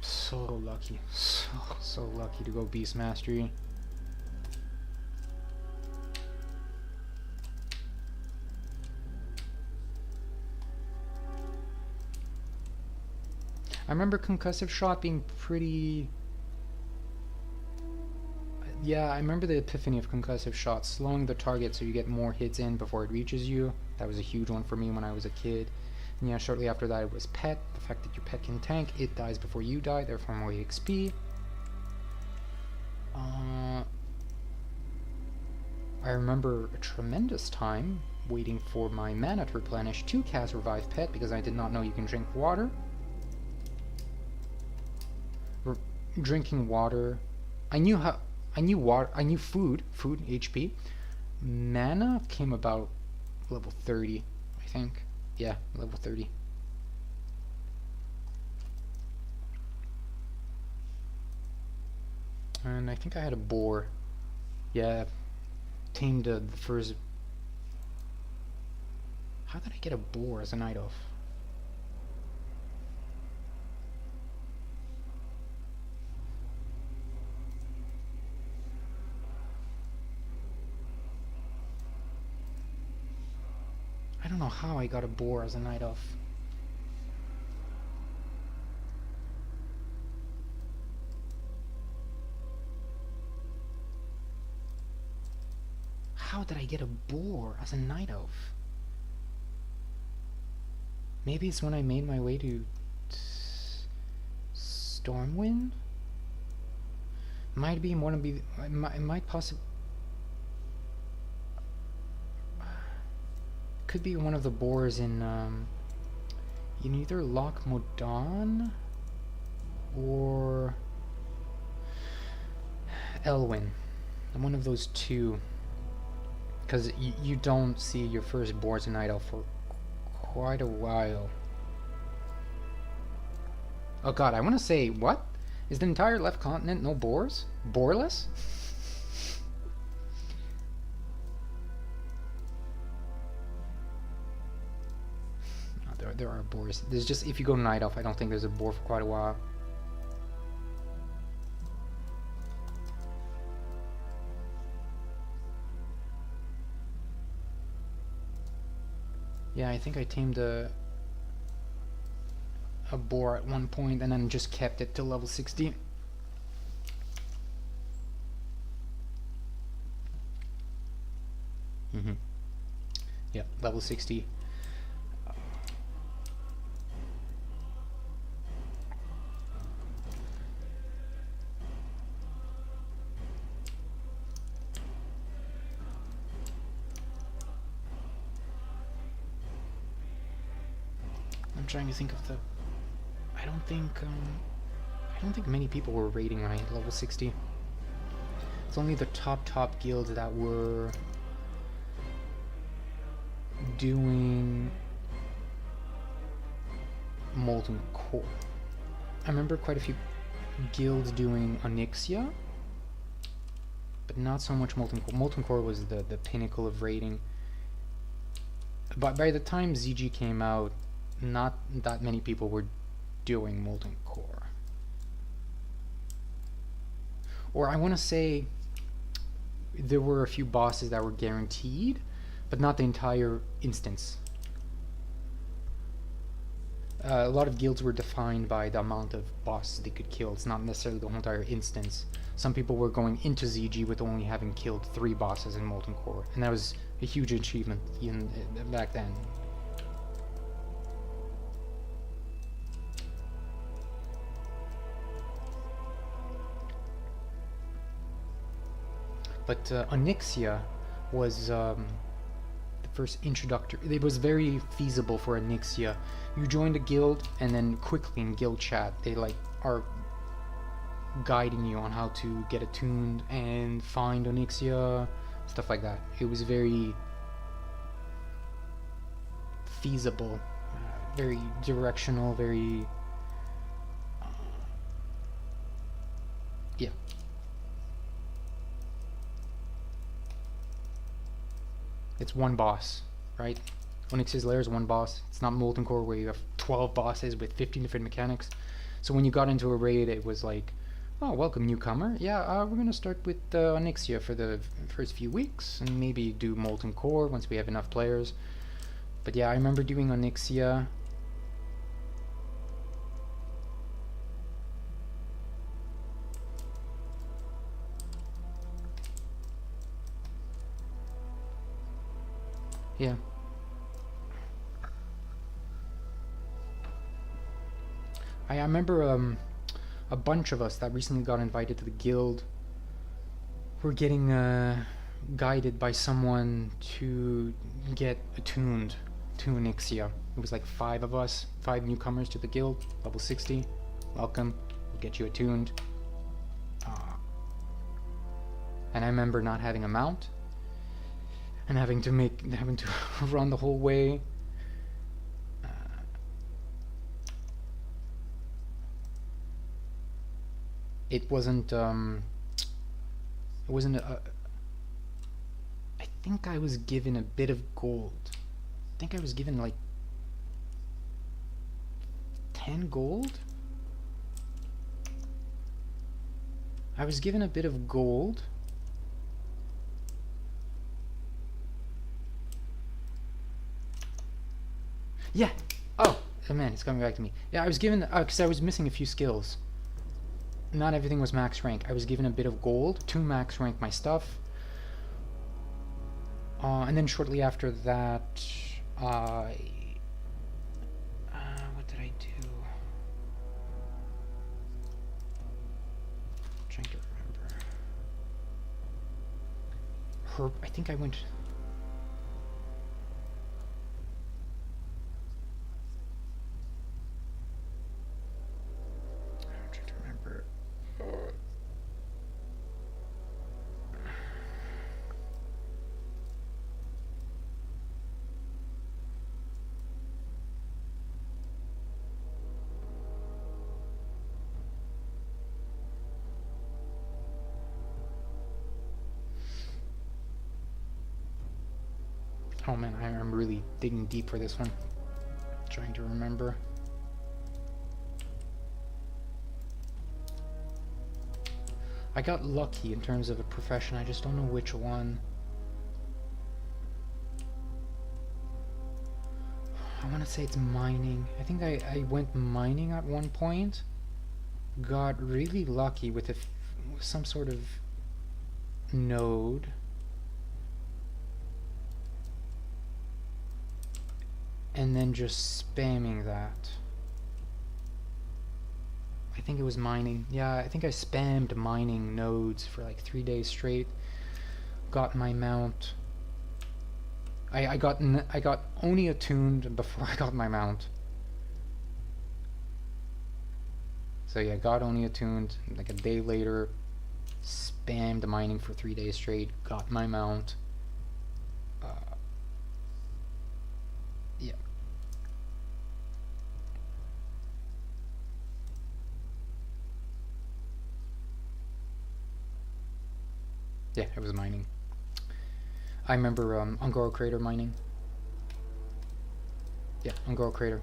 [SPEAKER 1] So lucky, so lucky to go Beast Mastery. I remember Concussive Shot being pretty... Yeah, I remember the epiphany of Concussive Shot, slowing the target so you get more hits in before it reaches you. That was a huge one for me when I was a kid. And yeah, shortly after that it was Pet, the fact that your pet can tank, it dies before you die, therefore more XP. I remember a tremendous time waiting for my mana to replenish to cast Revive Pet because I did not know you can drink water. Drinking water, I knew food HP. Mana came about level 30, I think. Yeah, level 30. And I think I had a boar. Yeah, tamed the first... How did I get a boar as a night elf? I don't know how I got a boar as a night elf. How did I get a boar as a night elf? Maybe it's when I made my way to Stormwind? Might be one of the... It might possibly... Could be one of the boars in either Loch Modan or Elwyn. One of those two. Because you don't see your first boars in Night Elf for quite a while. Oh god, I want to say, what? Is the entire left continent no boars? Boarless? There are boars. There's just, if you go Night Elf, I don't think there's a boar for quite a while. Yeah, I think I tamed a boar at one point and then just kept it till level 60. Yeah, level 60. I'm trying to think of the... I don't think many people were raiding when I hit level 60. It's only the top guilds that were doing Molten Core. I remember quite a few guilds doing Onyxia, but not so much Molten Core. Molten Core was the pinnacle of raiding. But by the time ZG came out, not that many people were doing Molten Core. Or I want to say there were a few bosses that were guaranteed, but not the entire instance. A lot of guilds were defined by the amount of bosses they could kill. It's not necessarily the whole entire instance. Some people were going into ZG with only having killed 3 bosses in Molten Core, and that was a huge achievement back then. But Onyxia was the first introductory. It was very feasible for Onyxia. You joined a guild, and then quickly in guild chat, they like are guiding you on how to get attuned and find Onyxia, stuff like that. It was very feasible, very directional, very yeah. It's one boss, right? Onyxia's Lair is one boss. It's not Molten Core where you have 12 bosses with 15 different mechanics. So when you got into a raid, it was like, oh, welcome newcomer. Yeah, we're gonna start with Onyxia for the first few weeks, and maybe do Molten Core once we have enough players. But yeah, I remember doing Onyxia. Yeah. I remember a bunch of us that recently got invited to the guild were getting guided by someone to get attuned to Onyxia. It was like 5 of us, 5 newcomers to the guild, level 60. Welcome, we'll get you attuned. And I remember not having a mount and having to run the whole way. It wasn't I think I was given a bit of gold. I think I was given like 10 gold. I was given a bit of gold. Yeah. Oh man, it's coming back to me. Yeah, I was given because I was missing a few skills. Not everything was max rank. I was given a bit of gold to max rank my stuff. And then shortly after that, what did I do? I'm trying to remember. I think I went... Oh man, I'm really digging deep for this one. Trying to remember. I got lucky in terms of a profession, I just don't know which one. I want to say it's mining. I think I went mining at one point. Got really lucky with some sort of node. And then just spamming that. I think it was mining. Yeah, I think I spammed mining nodes for like 3 days straight. Got my mount. I got Oni attuned before I got my mount. So yeah, got Oni attuned. Like a day later, spammed mining for 3 days straight. Got my mount. Yeah. Yeah, it was mining. I remember Ungoro Crater mining. Yeah, Ungoro Crater.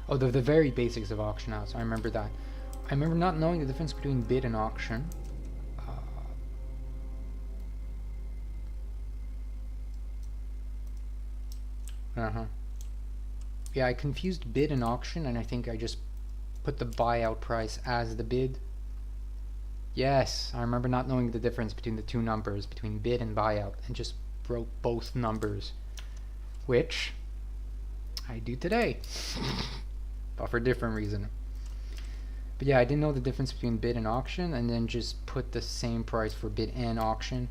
[SPEAKER 1] Oh, the very basics of auction house. I remember that. I remember not knowing the difference between bid and auction. Yeah, I confused bid and auction, and I think I just put the buyout price as the bid. Yes, I remember not knowing the difference between the two numbers, between bid and buyout, and just wrote both numbers. Which, I do today. But for a different reason. But yeah, I didn't know the difference between bid and auction, and then just put the same price for bid and auction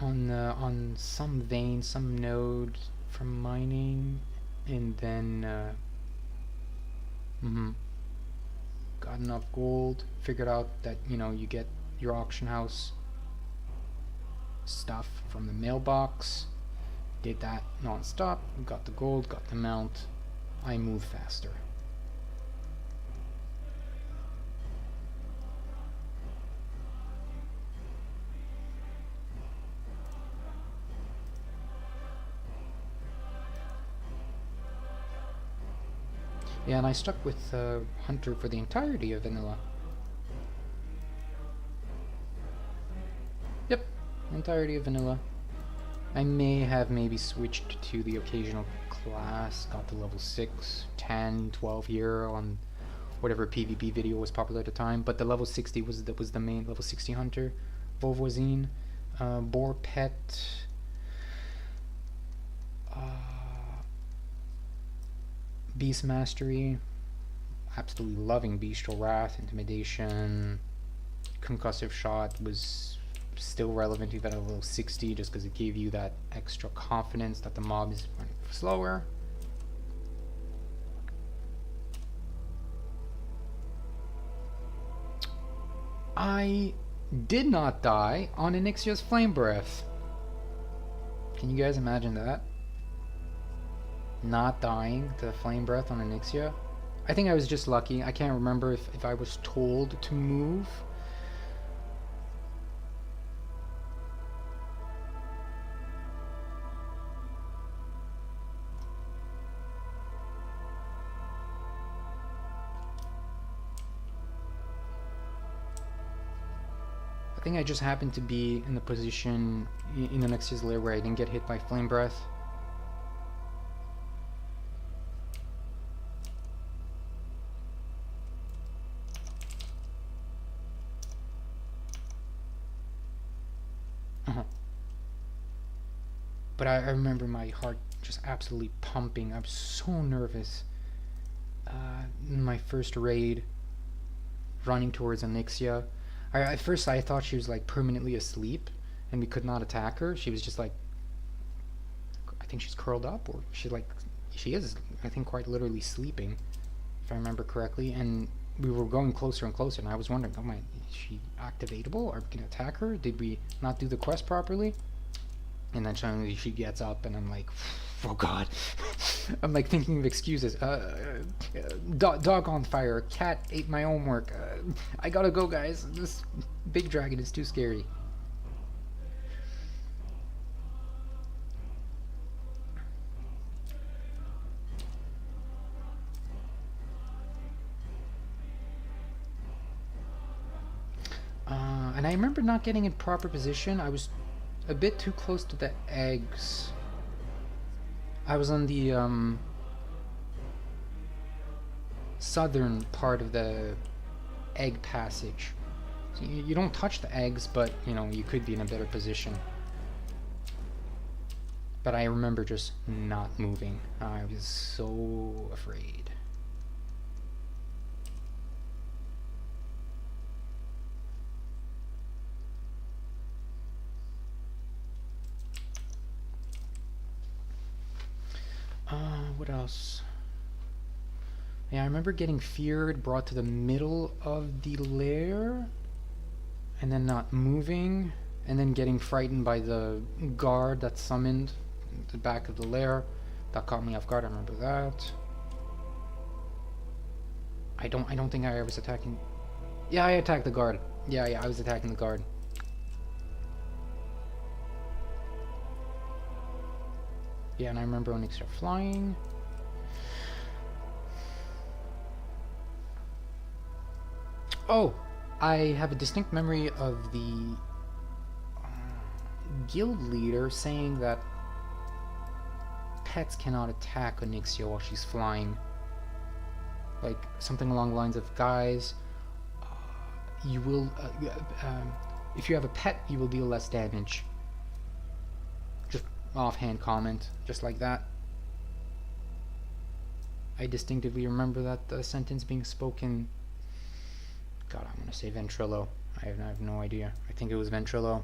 [SPEAKER 1] on some vein, some node from mining, and then got enough gold. Figured out that you get your auction house stuff from the mailbox. Did that non-stop. Got the gold. Got the mount. I move faster. Yeah, and I stuck with Hunter for the entirety of vanilla. Yep, entirety of vanilla. I may have maybe switched to the occasional class, got to level 6, 10, 12 here on whatever PvP video was popular at the time, but the level 60 was the main level 60 Hunter. Vovoisine, Boar Pet, Beast Mastery, absolutely loving Bestial Wrath, Intimidation, Concussive Shot was still relevant even at level 60 just because it gave you that extra confidence that the mob is running slower. I did not die on Onyxia's Flame Breath. Can you guys imagine that? Not dying to Flame Breath on Onyxia. I think I was just lucky. I can't remember if I was told to move. I think I just happened to be in the position in Onyxia's lair where I didn't get hit by Flame Breath. But I remember my heart just absolutely pumping. I'm so nervous. In my first raid, running towards Onyxia. At first I thought she was like permanently asleep and we could not attack her. She was just like, I think she's curled up, or she is, I think, quite literally sleeping, if I remember correctly. And we were going closer and closer, and I was wondering, oh my, is she activatable? Are we gonna attack her? Did we not do the quest properly? And then suddenly she gets up, and I'm like, oh god. I'm like thinking of excuses. Dog on fire. Cat ate my homework. I gotta go, guys. This big dragon is too scary. And I remember not getting in proper position. I was a bit too close to the eggs. I was on the southern part of the egg passage. So you don't touch the eggs, but you could be in a better position. But I remember just not moving. I was so afraid. What else? Yeah, I remember getting feared, brought to the middle of the lair, and then not moving, and then getting frightened by the guard that summoned at the back of the lair. That caught me off guard. I remember that. I don't think I was attacking. Yeah, I attacked the guard. Yeah, I was attacking the guard. Yeah, and I remember when they start flying. Oh, I have a distinct memory of the guild leader saying that pets cannot attack Onyxia while she's flying. Like something along the lines of, guys, you will, if you have a pet, you will deal less damage. Just offhand comment, just like that. I distinctively remember that sentence being spoken. God, I'm gonna say Ventrilo. I have no idea. I think it was Ventrilo.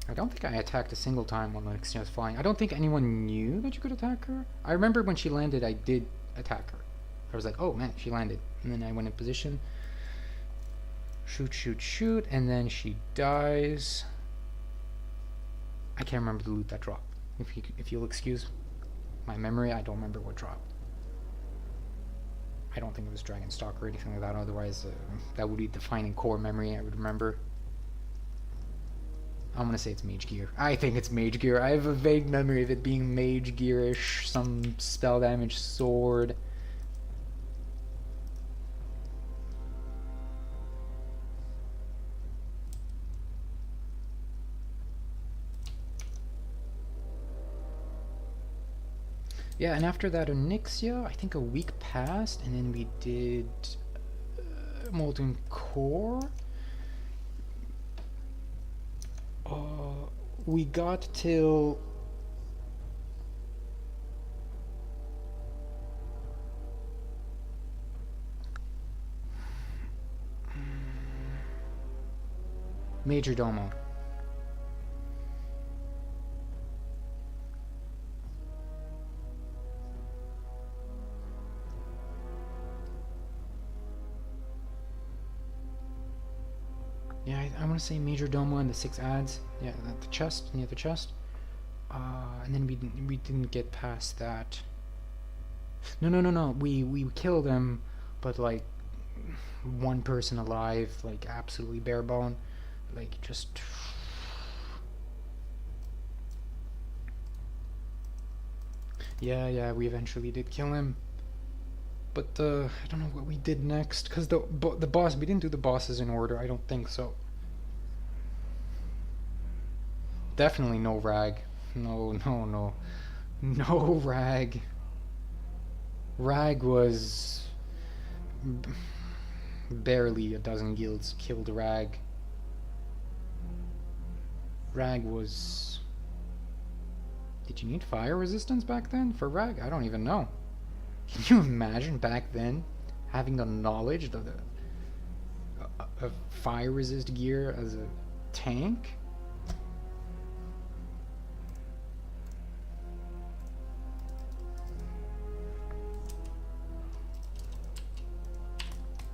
[SPEAKER 1] I don't think I attacked a single time when Lynx was flying. I don't think anyone knew that you could attack her. I remember when she landed, I did attack her. I was like, oh man, she landed. And then I went in position. Shoot, shoot, shoot. And then she dies. I can't remember the loot that dropped. If you'll excuse my memory, I don't remember what dropped. I don't think it was Dragon Stock or anything like that. Otherwise, that would be defining core memory I would remember. I'm gonna say it's Mage Gear. I think it's Mage Gear. I have a vague memory of it being Mage Gear-ish, some spell damage sword. Yeah, and after that Onyxia, I think a week passed, and then we did Molten Core. We got till Major Domo. Yeah, I want to say Major Domo and the 6 ads. Yeah, at the chest, near the chest. And then we didn't get past that. No. We killed them, but like one person alive, like absolutely bare bone, like just. Yeah, we eventually did kill him. But I don't know what we did next, because the boss, we didn't do the bosses in order, I don't think so. Definitely no Rag. No Rag. Rag was barely a dozen guilds killed Rag. Rag was... Did you need fire resistance back then for Rag? I don't even know. Can you imagine back then having the knowledge of fire resist gear as a tank?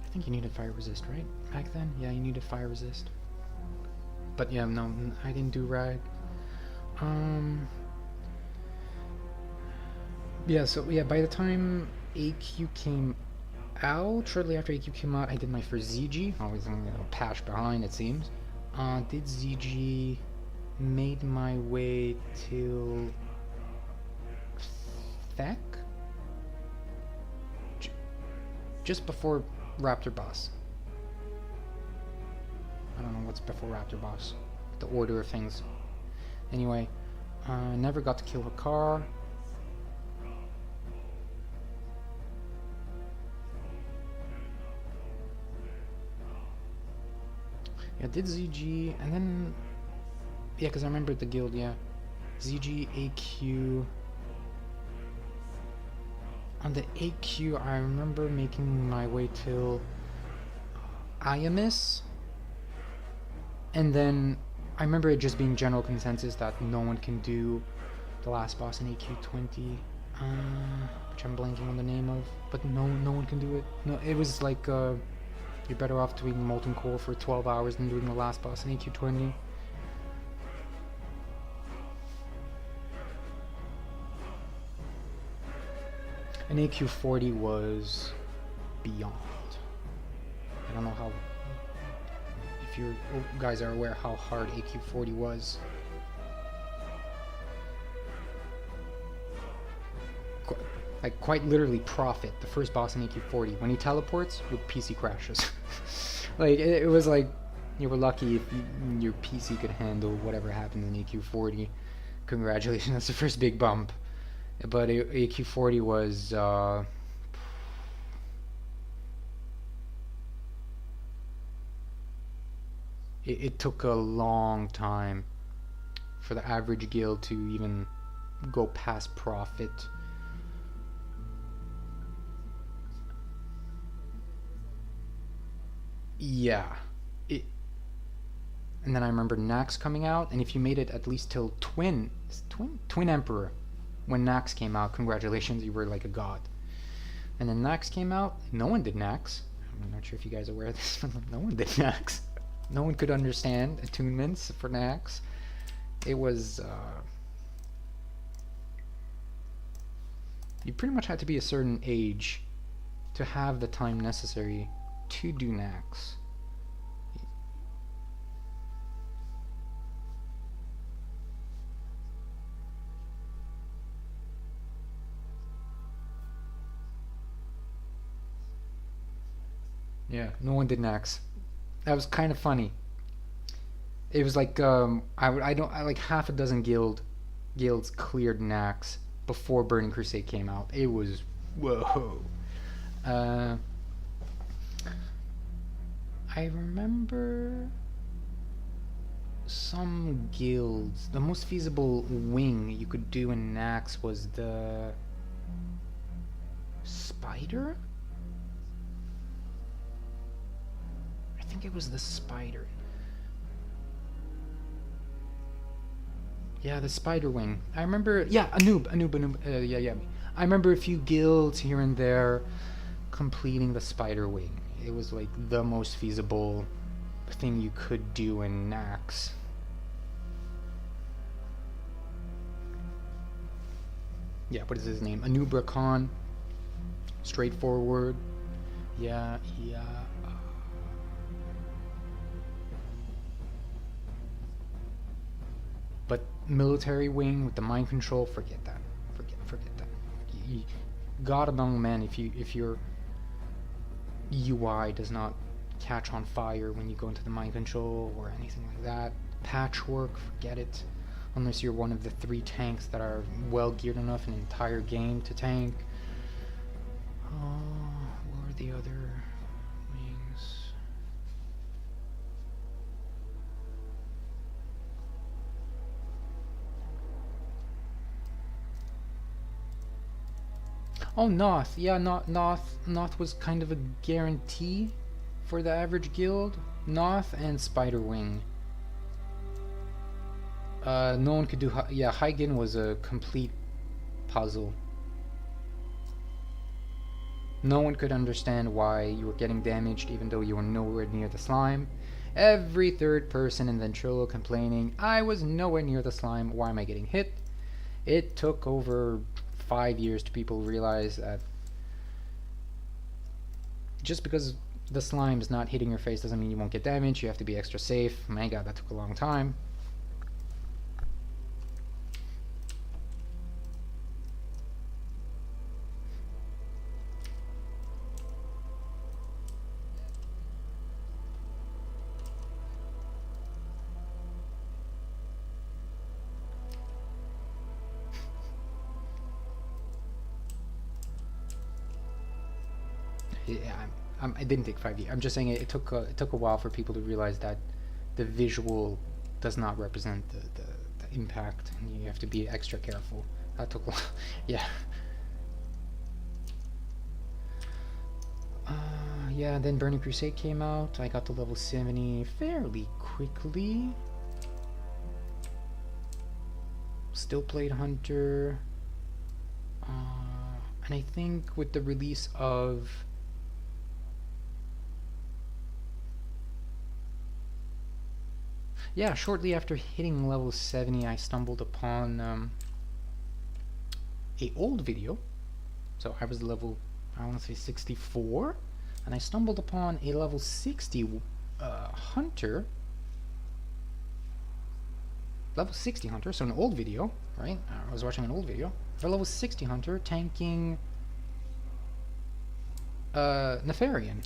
[SPEAKER 1] I think you needed fire resist, right? Back then? Yeah, you needed fire resist. But yeah, no, I didn't do Rag. Yeah, so yeah, by the time AQ came out, shortly after AQ came out, I did my first ZG. Always a patch behind, it seems. Did ZG, made my way till Thek? Just before Raptor Boss. I don't know what's before Raptor Boss. The order of things. Anyway, never got to kill Hakar. Yeah, did ZG, and then... Yeah, because I remember the guild, yeah. ZG, AQ... On the AQ, I remember making my way till... Iamis. And then, I remember it just being general consensus that no one can do the last boss in AQ 20. Which I'm blanking on the name of. But no one can do it. No, it was like... You're better off doing Molten Core for 12 hours than doing the last boss in AQ 20. And AQ 40 was beyond. I don't know how... If you guys are aware how hard AQ 40 was. Like, quite literally Prophet, the first boss in AQ 40, when he teleports, your PC crashes. Like, it was like, you were lucky if your PC could handle whatever happened in AQ 40. Congratulations, that's the first big bump. But AQ 40 was, it took a long time for the average guild to even go past profit. Yeah. And then I remember Nax coming out, and if you made it at least till Twin Emperor, when Nax came out, congratulations, you were like a god. And then Nax came out, no one did Nax. I'm not sure if you guys are aware of this, but no one did Nax. No one could understand attunements for Nax. It was, you pretty much had to be a certain age to have the time necessary to do Nax. Yeah, no one did Nax. That was kind of funny. It was like I like half a dozen guilds cleared Nax before Burning Crusade came out. It was whoa. I remember some guilds. The most feasible wing you could do in Nax was the Spider. I think it was the Spider. Yeah, the Spider Wing. I remember. Yeah, a noob. Yeah. I remember a few guilds here and there completing the Spider Wing. It was like the most feasible thing you could do in Nax. Yeah, what is his name? Anubra Khan. Straightforward. Yeah. But military wing with the mind control, forget that. Forget that. God among men, if your UI does not catch on fire when you go into the mind control or anything like that, patchwork, forget it. Unless you're one of the 3 tanks that are well geared enough in an entire game to tank. What were the other wings? Oh, Noth. Yeah, Noth was kind of a guarantee for the average guild. Noth and Spiderwing. No one could do... Yeah, Hygen was a complete puzzle. No one could understand why you were getting damaged even though you were nowhere near the slime. Every third person in Ventrilo complaining, I was nowhere near the slime, why am I getting hit? It took over 5 years to people realize that just because the slime is not hitting your face doesn't mean you won't get damaged. You have to be extra safe. My god, that took a long time. Yeah, it didn't take 5 years. I'm just saying it took a while for people to realize that the visual does not represent the impact, and you have to be extra careful. That took a while. Yeah. Yeah, then Burning Crusade came out. I got to level 70 fairly quickly. Still played Hunter. And I think with the release of... Yeah, shortly after hitting level 70, I stumbled upon a old video. So I was level, I want to say 64, and I stumbled upon a level 60 hunter. Level 60 hunter, so an old video, right? I was watching an old video. A level 60 hunter tanking Nefarian.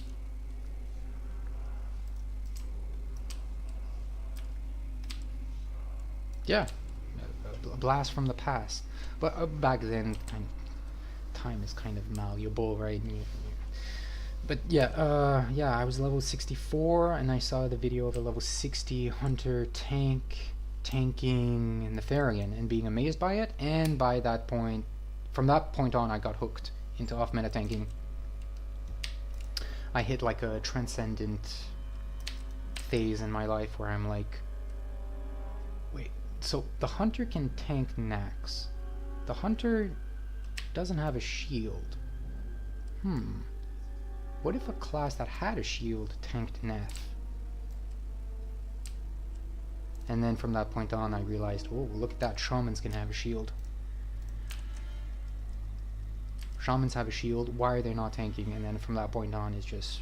[SPEAKER 1] Yeah, a blast from the past. But back then, time is kind of malleable, right? But yeah, I was level 64, and I saw the video of a level 60 hunter tank tanking Nefarian and being amazed by it, and by that point, from that point on, I got hooked into off-meta tanking. I hit like a transcendent phase in my life where I'm like, wait, so the hunter can tank Nax. The hunter doesn't have a shield. What if a class that had a shield tanked Nef? And then from that point on, I realized, oh, look at that, Shamans can have a shield. Shamans have a shield, why are they not tanking? And then from that point on, it's just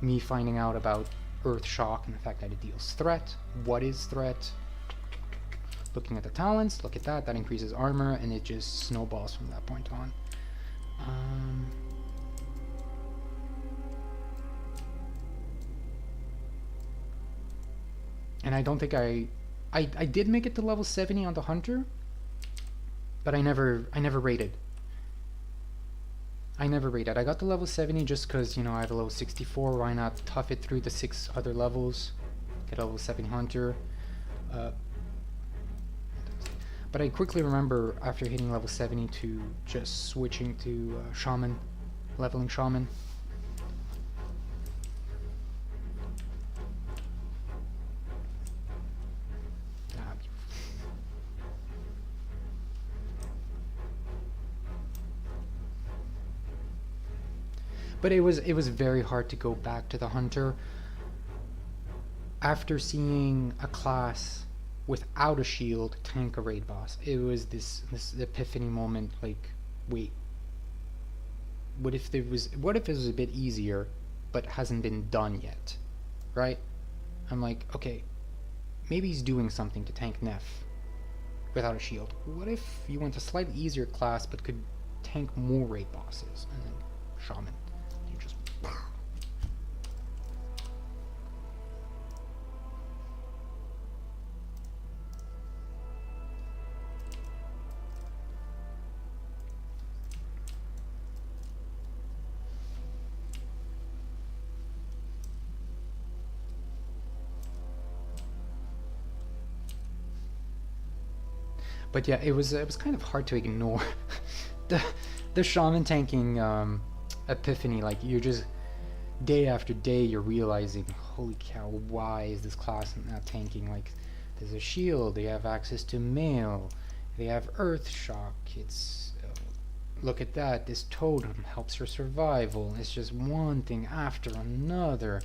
[SPEAKER 1] me finding out about Earth Shock and the fact that it deals threat. What is threat? Looking at the talents, look at that, that increases armor, and it just snowballs from that point on. And I don't think I did make it to level 70 on the hunter, but I never rated. I got to level 70 just because, you know, I have a level 64. Why not tough it through the 6 other levels? Get a level 70 hunter. But I quickly remember after hitting level 70 to just switching to Shaman, leveling Shaman. But it was very hard to go back to the hunter after seeing a class without a shield tank a raid boss. It was this epiphany moment, like, wait, what if it was a bit easier but hasn't been done yet, right? I'm like, okay, maybe he's doing something to tank Nef without a shield. What if you went a slightly easier class but could tank more raid bosses? And then Shaman. But yeah, it was kind of hard to ignore the Shaman tanking epiphany. Like, you're just day after day you're realizing, holy cow, why is this class not tanking? Like, there's a shield, they have access to mail, they have Earth Shock. It's look at that, this totem helps your survival. It's just one thing after another.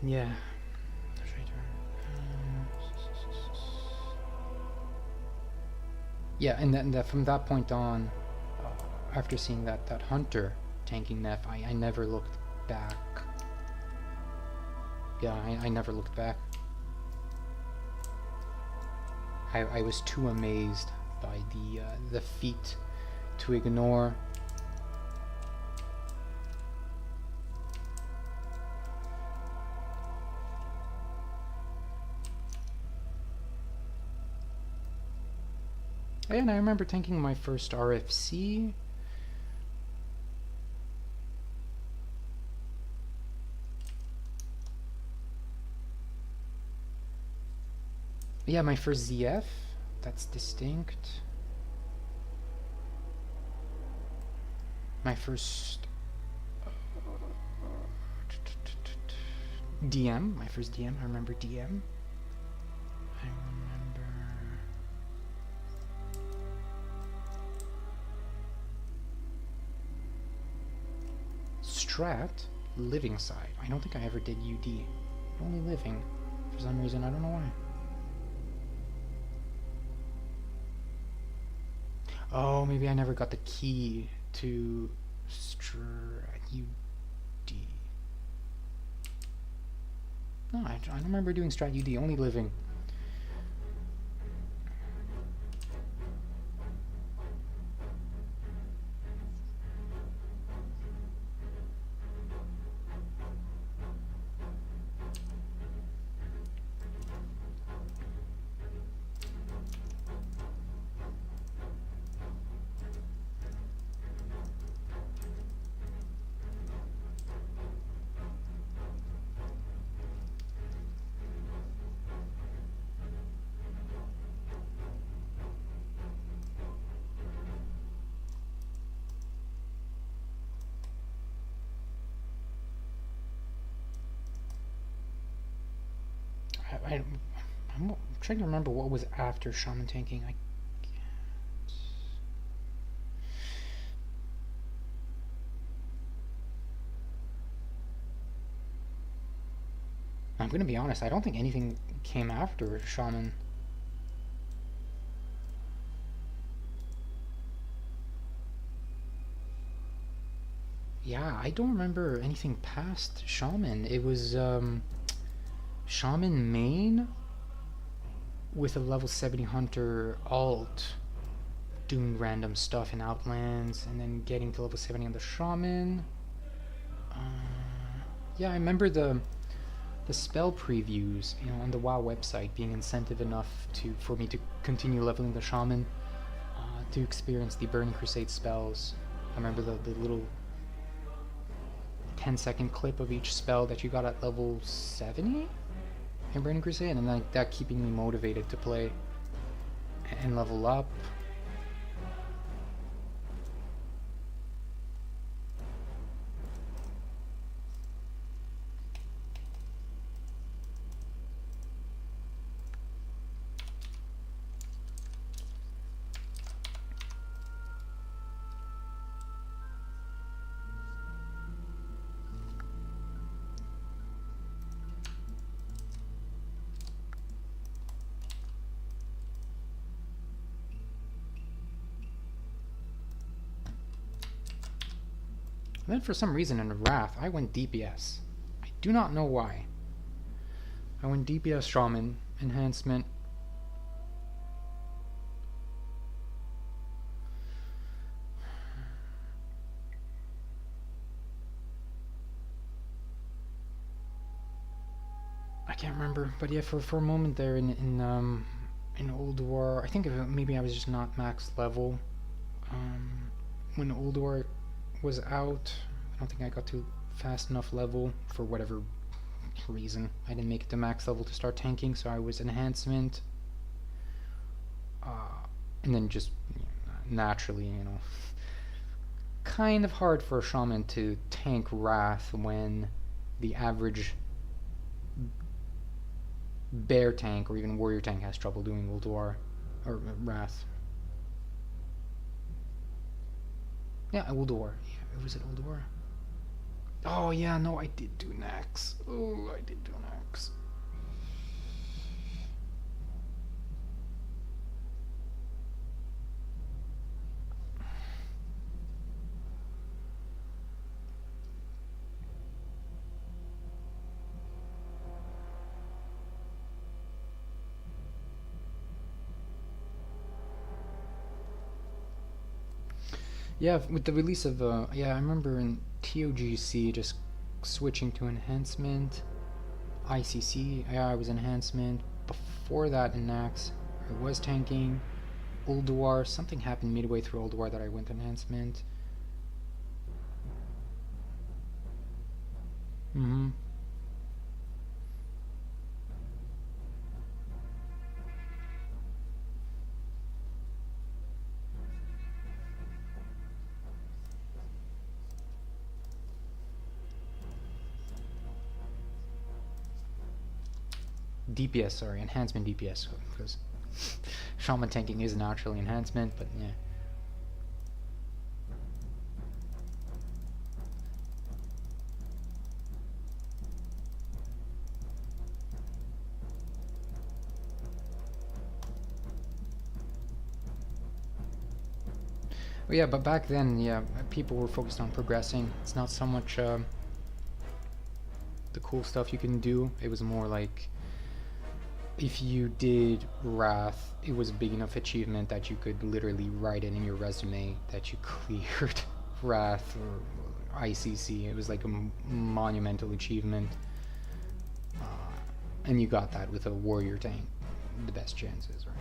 [SPEAKER 1] Yeah. Yeah, and then from that point on, after seeing that hunter tanking Nef, I never looked back. Yeah, I never looked back. I was too amazed by the feat to ignore. And I remember tanking my first RFC. Yeah, my first ZF. That's distinct. My first DM. My first DM. I remember DM. I remember Strat. Living side. I don't think I ever did UD. Only living. For some reason, I don't know why. Oh, maybe I never got the key to Strat UD. No, I don't remember doing Strat UD, only living. I'm trying to remember what was after Shaman tanking. I'm gonna be honest, I don't think anything came after Shaman. Yeah, I don't remember anything past Shaman. It was Shaman main with a level 70 hunter alt doing random stuff in Outlands and then getting to level 70 on the Shaman. Yeah, I remember the spell previews, you know, on the WoW website being incentive enough for me to continue leveling the Shaman, to experience the Burning Crusade spells. I remember the little 10-second clip of each spell that you got at level 70 in Burning Crusade, and like that keeping me motivated to play and level up. And then for some reason in Wrath, I went DPS. I do not know why. I went DPS Shaman enhancement. I can't remember, but yeah, for a moment there in Old War, I think maybe I was just not max level. When Old War was out, I don't think I got to fast enough level for whatever reason. I didn't make it to max level to start tanking, so I was enhancement, and then just naturally, you know, kind of hard for a Shaman to tank Wrath when the average bear tank or even warrior tank has trouble doing Old War or Wrath. Yeah, Old War. Yeah, was it Old War? Oh yeah, no, I did do Nax. Oh, I did do Nax. Yeah, with the release of yeah, I remember in TOGC just switching to enhancement. ICC, yeah, I was enhancement. Before that in Nax, I was tanking. Old War, something happened midway through Old War that I went enhancement. Mm-hmm. DPS, sorry, enhancement DPS, because Shaman tanking is naturally enhancement, but yeah. Well, yeah, but back then, yeah, people were focused on progressing. It's not so much the cool stuff you can do. It was more like if you did Wrath, it was a big enough achievement that you could literally write it in your resume that you cleared Wrath or ICC. It was like a monumental achievement. And you got that with a warrior tank. The best chances, right?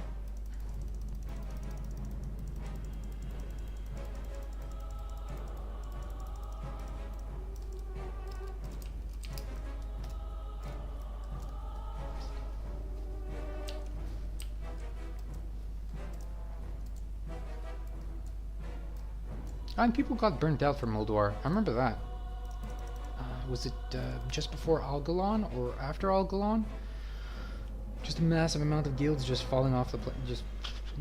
[SPEAKER 1] And people got burnt out from Old War. I remember that. Was it just before Algalon or after Algalon? Just a massive amount of guilds just falling off the just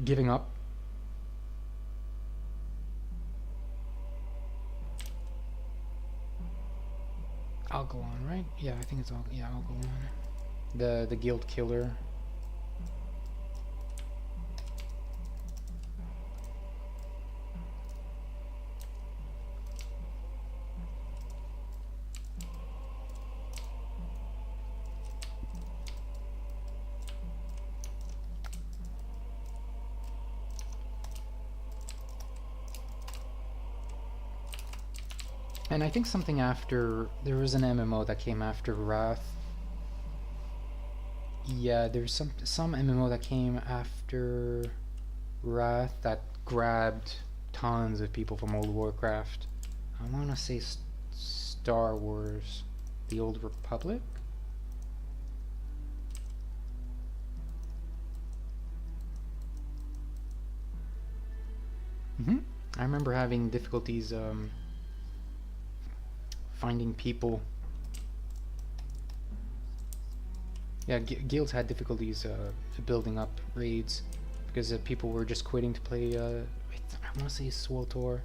[SPEAKER 1] giving up. Algalon, right? Yeah, I think it's Algalon. The guild killer. And I think something after, there was an MMO that came after Wrath. Yeah, there's some MMO that came after Wrath that grabbed tons of people from Old Warcraft. I want to say Star Wars, the Old Republic? I remember having difficulties finding people. Yeah, guilds had difficulties building up raids because people were just quitting to play. I want to say SWTOR,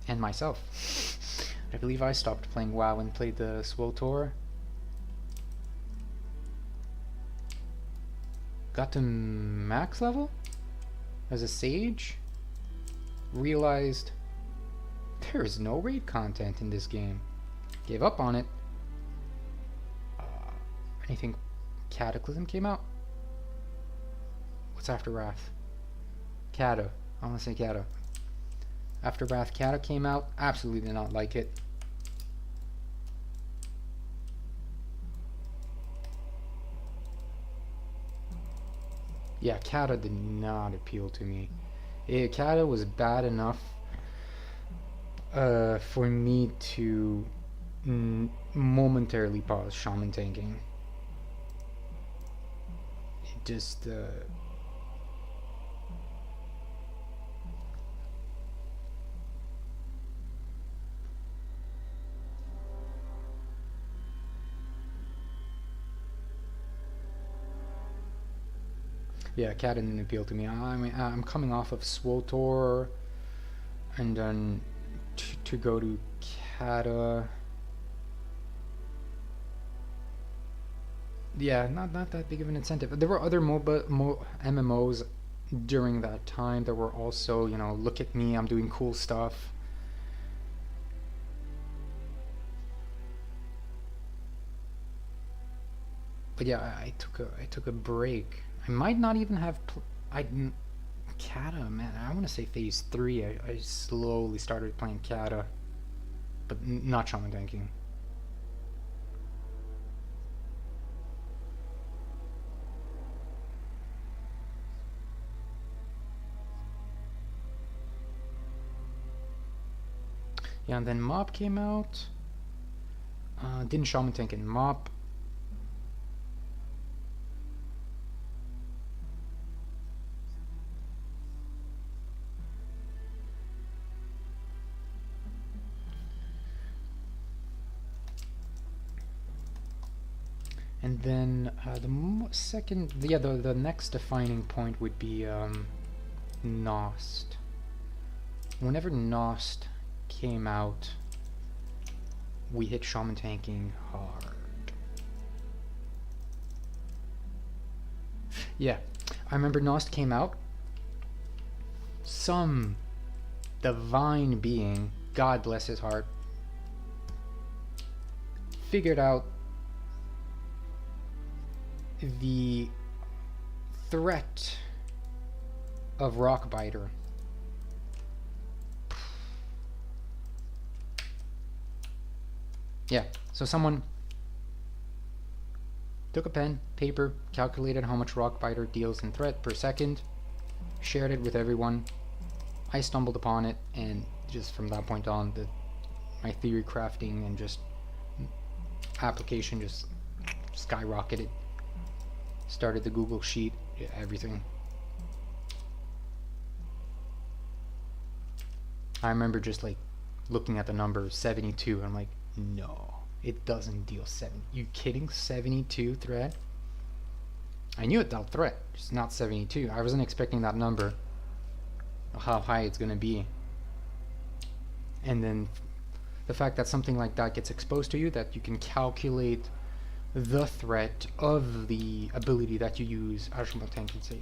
[SPEAKER 1] and myself. I believe I stopped playing WoW and played the SWTOR. Got to max level as a sage. Realized there is no raid content in this game. Gave up on it. I think Cataclysm came out. What's after Wrath? Cata. I want to say Cata. After Wrath, Cata came out. Absolutely did not like it. Yeah, Cata did not appeal to me. Cata was bad enough for me to momentarily pause Shaman tanking. It just yeah, Cata didn't appeal to me. I mean, I'm coming off of SWTOR, and then to go to Cata. Yeah, not that big of an incentive. There were other MMOs during that time. There were also, you know, look at me, I'm doing cool stuff. But yeah, I took a break. I might not even have. Cata, man. I want to say phase 3. I slowly started playing Cata, but not Shaman tanking. Yeah, and then Mob came out. Didn't Shaman tank in Mob. And then the next defining point would be Nost. Whenever Nost came out, we hit Shaman tanking hard. Yeah, I remember Nost came out. Some divine being, God bless his heart, figured out the threat of Rockbiter. Yeah, so someone took a pen, paper, calculated how much Rockbiter deals in threat per second, shared it with everyone. I stumbled upon it, and just from that point on, my theory crafting and just application just skyrocketed. Started the Google Sheet, yeah, everything. I remember just like looking at the number 72, and I'm like, no, It doesn't deal 7. You kidding? 72 threat? I knew it dealt threat, just not 72. I wasn't expecting that number, how high it's gonna be. And then the fact that something like that gets exposed to you, that you can calculate the threat of the ability that you use, Shaman tank, it's a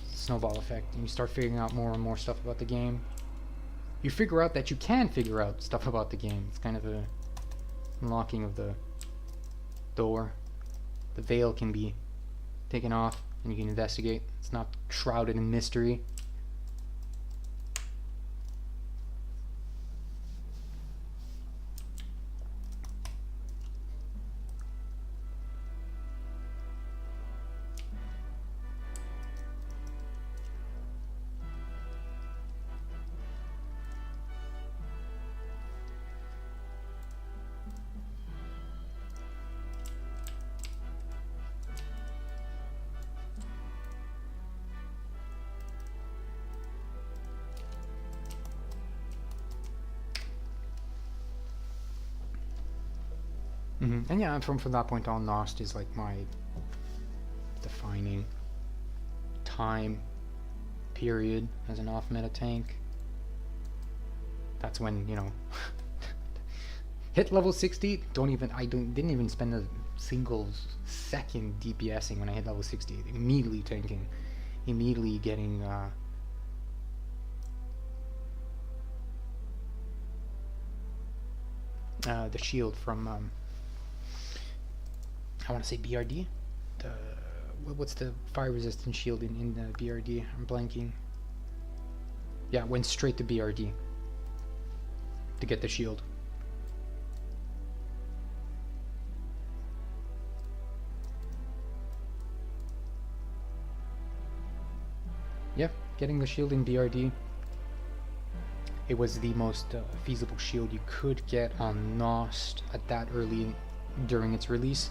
[SPEAKER 1] snowball effect, and you start figuring out more and more stuff about the game. You figure out that you can figure out stuff about the game. It's kind of a unlocking of the door. The veil can be taken off and you can investigate. It's not shrouded in mystery. And yeah, from that point on, Nost is like my defining time period as an off-meta tank. That's when, you know, hit level 60. Didn't even spend a single second DPSing when I hit level 60. Immediately tanking, immediately getting the shield from I want to say BRD. What's the fire resistant shield in the BRD? I'm blanking. Yeah, went straight to BRD to get the shield. Yeah, getting the shield in BRD. It was the most feasible shield you could get on Nost at that early during its release.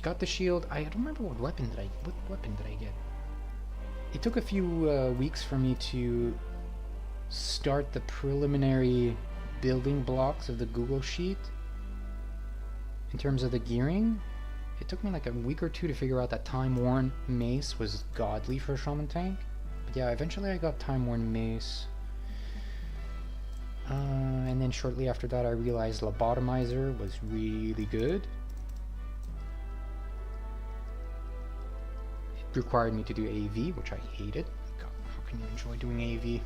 [SPEAKER 1] Got the shield. I don't remember what weapon did I get. It took a few weeks for me to start the preliminary building blocks of the Google Sheet. In terms of the gearing, it took me like a week or two to figure out that Time-Worn Mace was godly for a Shaman tank. But yeah, eventually I got Time-Worn Mace. And then shortly after that I realized Lobotomizer was really good. It required me to do AV, which I hated. God, how can you enjoy doing AV?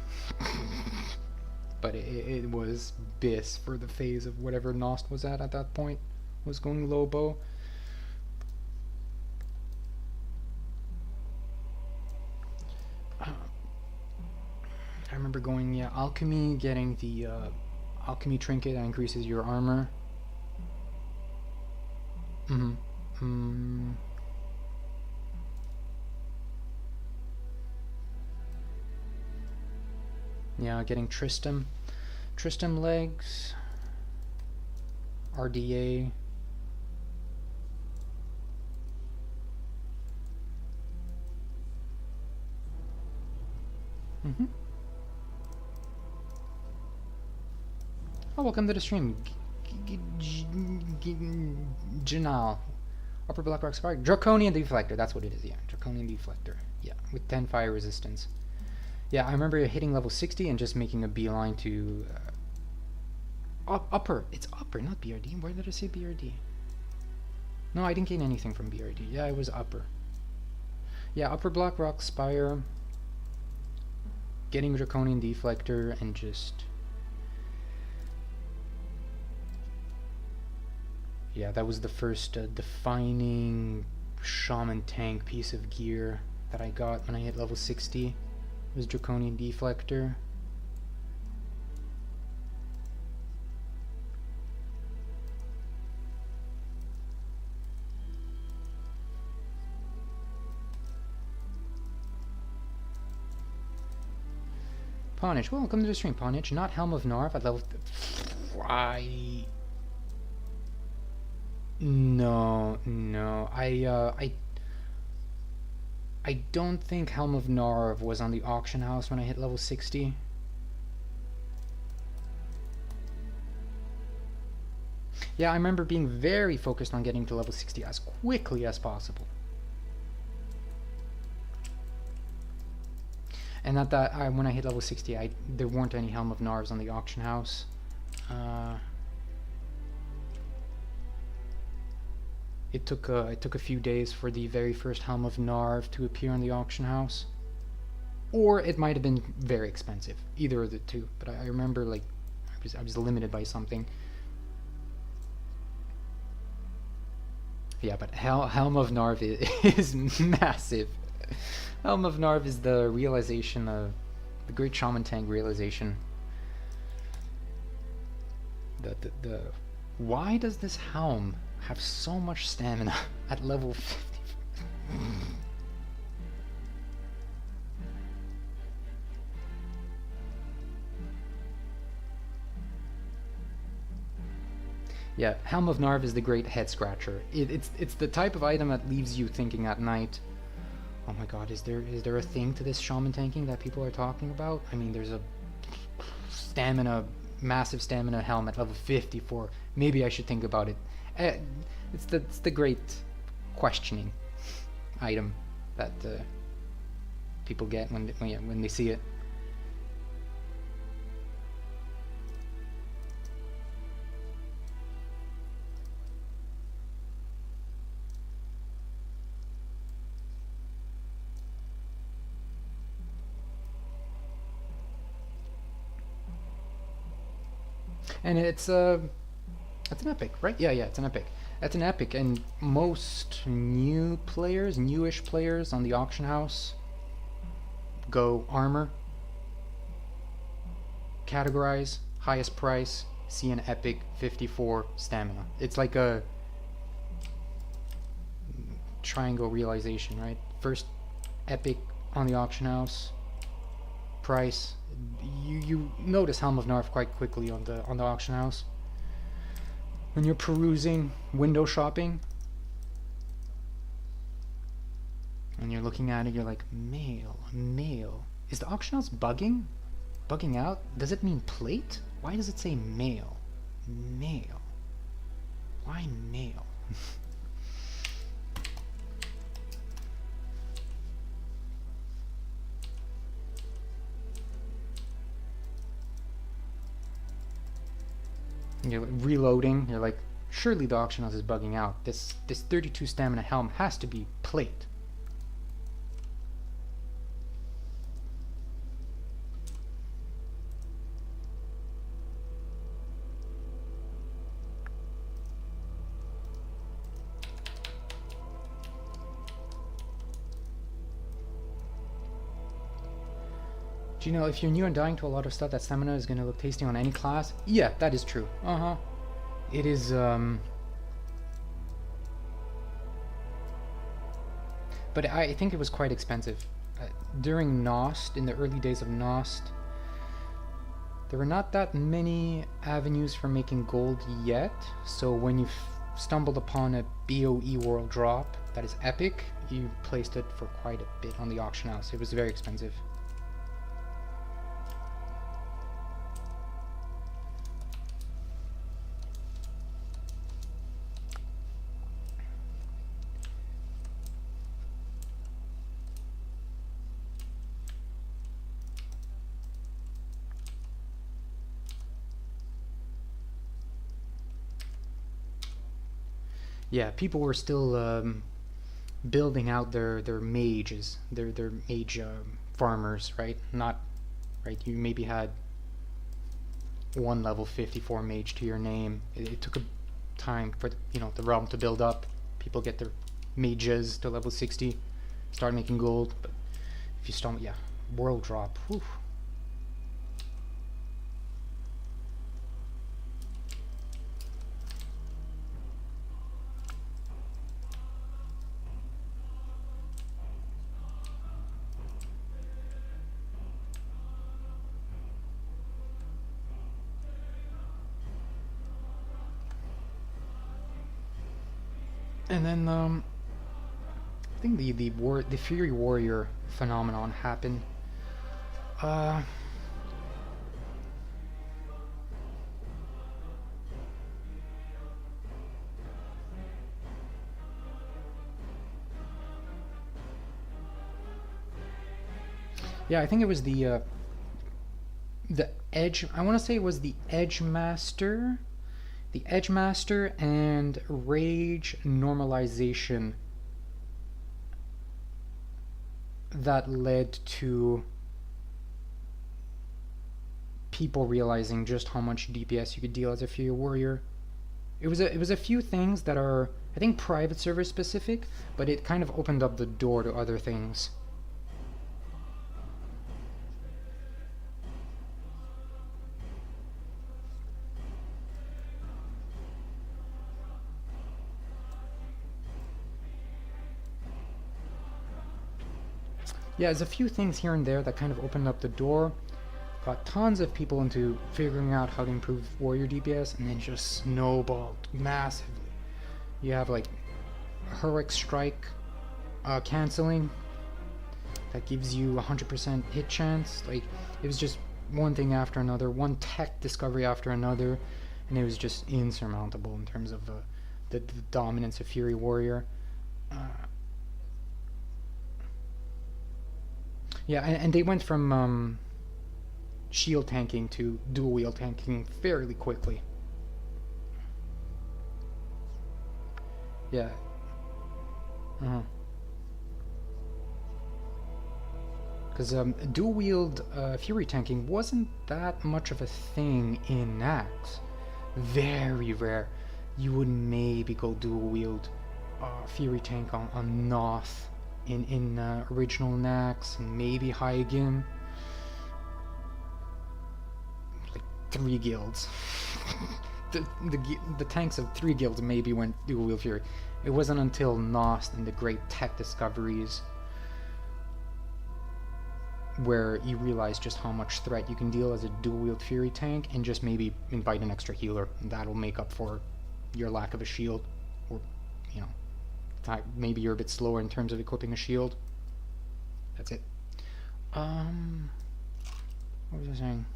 [SPEAKER 1] But it was BIS for the phase of whatever Nost was at that point. Was going Lobo. I remember going, yeah, Alchemy, getting the Alchemy Trinket that increases your armor. Yeah, getting Tristram legs, RDA. Oh, welcome to the stream, Janal. Upper Black Rock Spark. Draconian Deflector, that's what it is, yeah. Draconian Deflector, yeah, with 10 fire resistance. Yeah, I remember hitting level 60 and just making a beeline to upper. It's upper, not BRD. Where did I say BRD? No, I didn't gain anything from BRD. Yeah, it was upper. Yeah, Upper Black Rock Spire. Getting Draconian Deflector and just... Yeah, that was the first defining Shaman tank piece of gear that I got when I hit level 60. Was Draconian Deflector. Pawnage, welcome to the stream, Pawnage. Not Helm of Narv at level... I no, no. I don't think Helm of Narv was on the auction house when I hit level 60. Yeah, I remember being very focused on getting to level 60 as quickly as possible. And when I hit level 60, there weren't any Helm of Narvs on the auction house. It took a few days for the very first Helm of Narv to appear on the auction house, or it might have been very expensive. Either of the two. But I remember like I was limited by something. Yeah, but Helm of Narv is massive. Helm of Narv is the realization of the great Shaman tank realization. The why does this helm have so much stamina at level 50? Yeah, Helm of Narv is the great head scratcher. It's the type of item that leaves you thinking at night, oh my god, is there a thing to this shaman tanking that people are talking about? I mean, there's a massive stamina helm at level 54. Maybe I should think about it. It's the great questioning item that people get when they see it. And it's an epic, right? Yeah, it's an epic. It's an epic, and most newish players on the auction house go armor, categorize, highest price, see an epic 54 stamina. It's like a triangle realization, right? First epic on the auction house, price. You notice Helm of Narv quite quickly on the auction house. When you're perusing, window shopping, and you're looking at it, you're like, mail. Is the auction house bugging? Bugging out? Does it mean plate? Why does it say mail? Mail. Why mail? You're reloading, you're like, surely the auction house is bugging out. This 32 stamina helm has to be plate. Do you know, if you're new and dying to a lot of stuff, that stamina is going to look tasty on any class? Yeah, that is true. It is, but I think it was quite expensive. During Nost, in the early days of Nost, there were not that many avenues for making gold yet, so when you stumbled upon a BOE world drop that is epic, you placed it for quite a bit on the auction house. It was very expensive. Yeah, people were still building out their mages, their mage farmers, right? Not right. You maybe had one level 54 mage to your name. It took a time for the realm to build up. People get their mages to level 60, start making gold. But if you stumble, yeah, world drop. Whew. And then I think the Fury Warrior phenomenon happened. Uh, yeah, I think it was the Edge. I want to say it was the Edge Master and Rage normalization that led to people realizing just how much DPS you could deal as a Fury Warrior. It was a few things that are, I think, private server specific, but it kind of opened up the door to other things. Yeah, there's a few things here and there that kind of opened up the door, got tons of people into figuring out how to improve warrior DPS, and then just snowballed massively. You have like heroic strike canceling that gives you 100% hit chance. Like, it was just one thing after another, one tech discovery after another, and it was just insurmountable in terms of the dominance of Fury Warrior. Uh, yeah, and they went from shield tanking to dual wield tanking fairly quickly. Yeah. Uh-huh. Because dual wield Fury tanking wasn't that much of a thing in Nax. Very rare. You would maybe go dual wield Fury tank on Noth in original Nax, and maybe Hygen. Like 3 guilds. the tanks of 3 guilds maybe went dual wield Fury. It wasn't until Nost and the great tech discoveries where you realize just how much threat you can deal as a dual wield Fury tank, and just maybe invite an extra healer, and that'll make up for your lack of a shield, or you know, maybe you're a bit slower in terms of equipping a shield. That's it. What was I saying?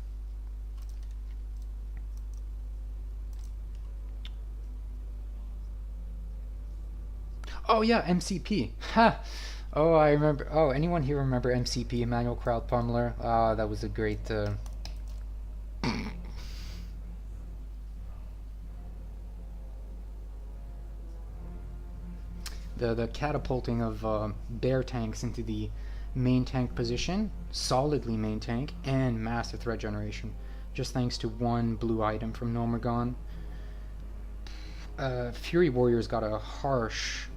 [SPEAKER 1] Oh yeah, MCP. Ha! Oh, I remember. Oh, anyone here remember MCP, Manual Crowd Pummeler? Ah, that was a great. The catapulting of bear tanks into the main tank position, solidly main tank, and massive threat generation, just thanks to one blue item from Nomergon. Fury Warriors got a harsh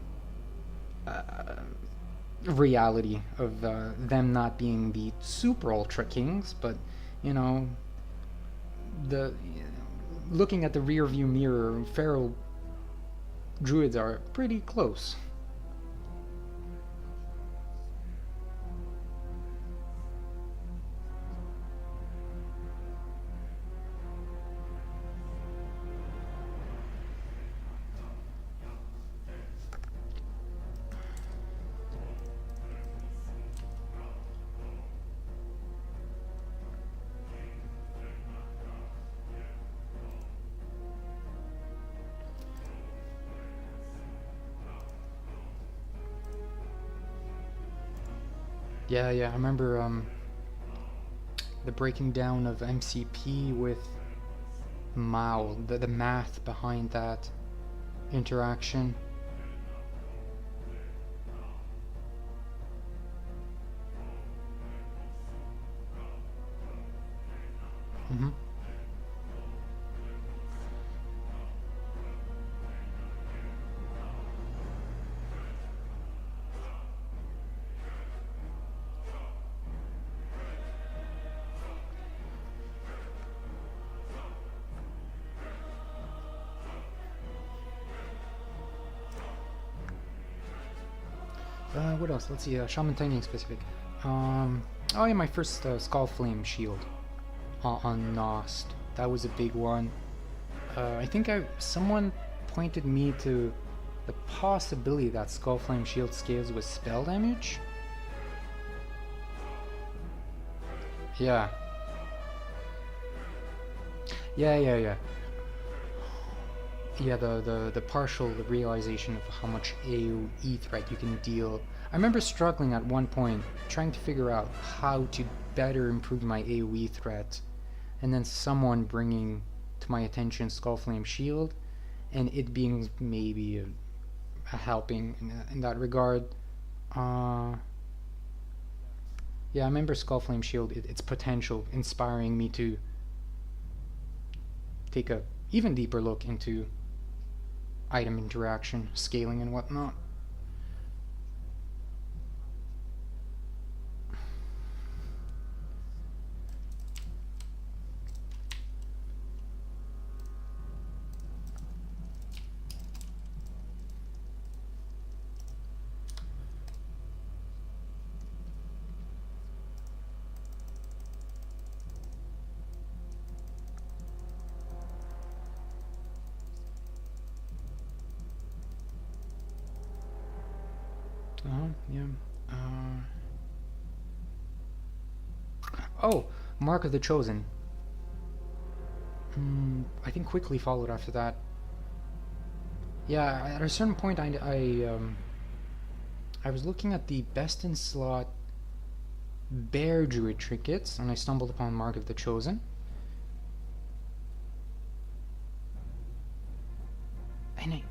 [SPEAKER 1] reality of them not being the super ultra kings, but you know, the looking at the rear view mirror, feral druids are pretty close. Yeah, yeah, I remember the breaking down of MCP with Mao, the math behind that interaction. Mm-hmm. What else? Let's see. Shaman Tiny specific. Oh yeah, my first Skull Flame shield on Nost. That was a big one. I think someone pointed me to the possibility that Skull Flame Shield scales with spell damage? Yeah. Yeah. Yeah, the partial realization of how much AoE threat you can deal. I remember struggling at one point, trying to figure out how to better improve my AoE threat, and then someone bringing to my attention Skullflame Shield, and it being maybe a helping in that regard. Yeah, I remember Skullflame Shield, its potential inspiring me to take a even deeper look into item interaction, scaling, and whatnot. Yeah. Oh, Mark of the Chosen. I think quickly followed after that. Yeah, at a certain point, I was looking at the best in slot Bear Druid trinkets, and I stumbled upon Mark of the Chosen. And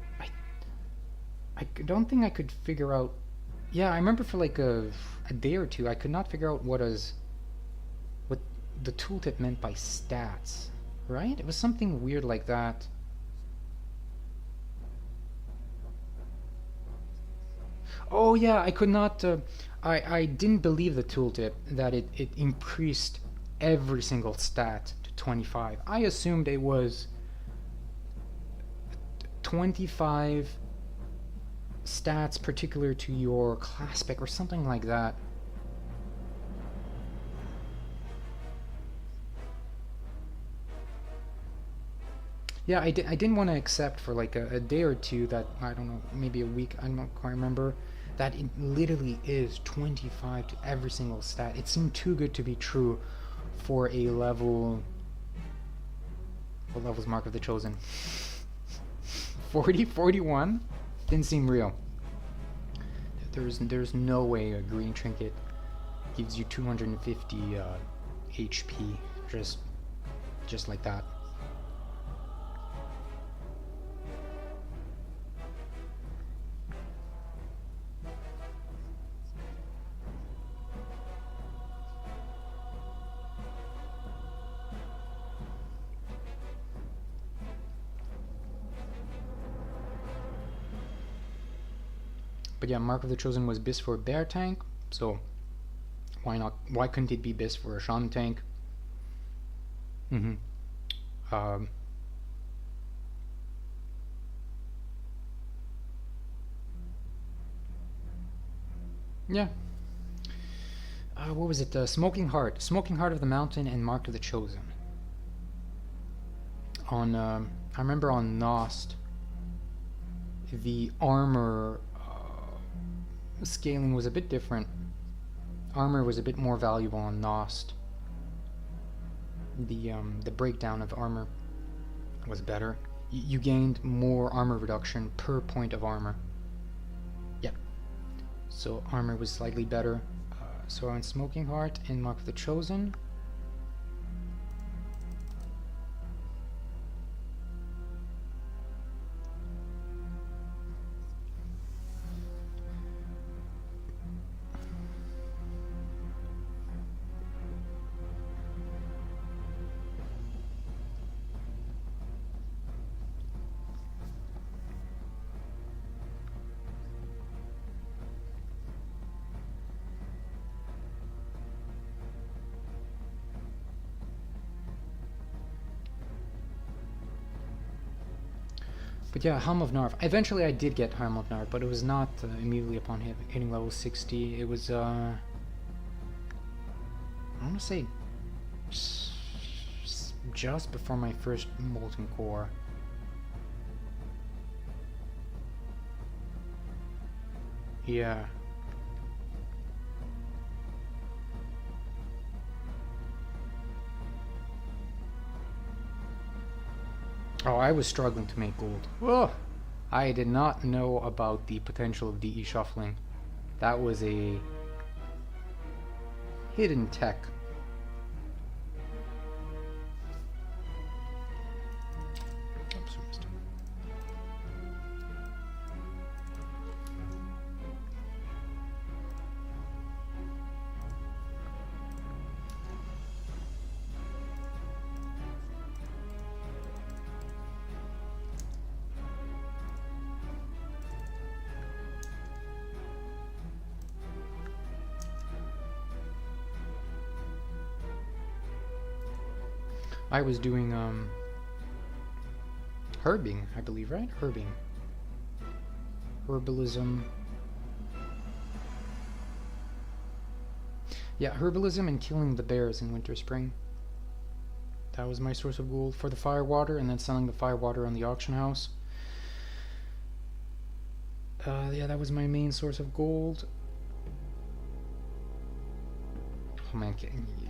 [SPEAKER 1] I don't think I could figure out. Yeah, I remember for like a day or two, I could not figure out what the tooltip meant by stats. Right? It was something weird like that. Oh yeah, I could not. I didn't believe the tooltip that it increased every single stat to 25. I assumed it was 25 stats particular to your class spec or something like that. Yeah, I didn't want to accept for like a day or two that, I don't know, maybe a week, I don't quite remember, that it literally is 25 to every single stat. It seemed too good to be true for a level. What level's Mark of the Chosen? 40? 41? Didn't seem real. There's no way a green trinket gives you 250 HP just like that. But yeah, Mark of the Chosen was BIS for a bear tank, so why not? Why couldn't it be BIS for a Shaman tank? Um, yeah. What was it? Smoking Heart of the Mountain, and Mark of the Chosen. On I remember on Nost, the armor scaling was a bit different. Armor was a bit more valuable on Nost. The breakdown of armor was better. You gained more armor reduction per point of armor. Yep. So armor was slightly better. So on Smoking Heart and Mark of the Chosen. But yeah, Helm of Narv. Eventually I did get Helm of Narv, but it was not immediately upon hitting level 60. It was, I want to say, just before my first Molten Core. Yeah. Oh, I was struggling to make gold. Whoa! I did not know about the potential of DE shuffling. That was a hidden tech. Oops, I missed it. I was doing herbing, I believe, right? Herbing. Herbalism. Yeah, herbalism and killing the bears in Winter Spring. That was my source of gold for the firewater, and then selling the firewater on the auction house. Yeah, that was my main source of gold. Oh man,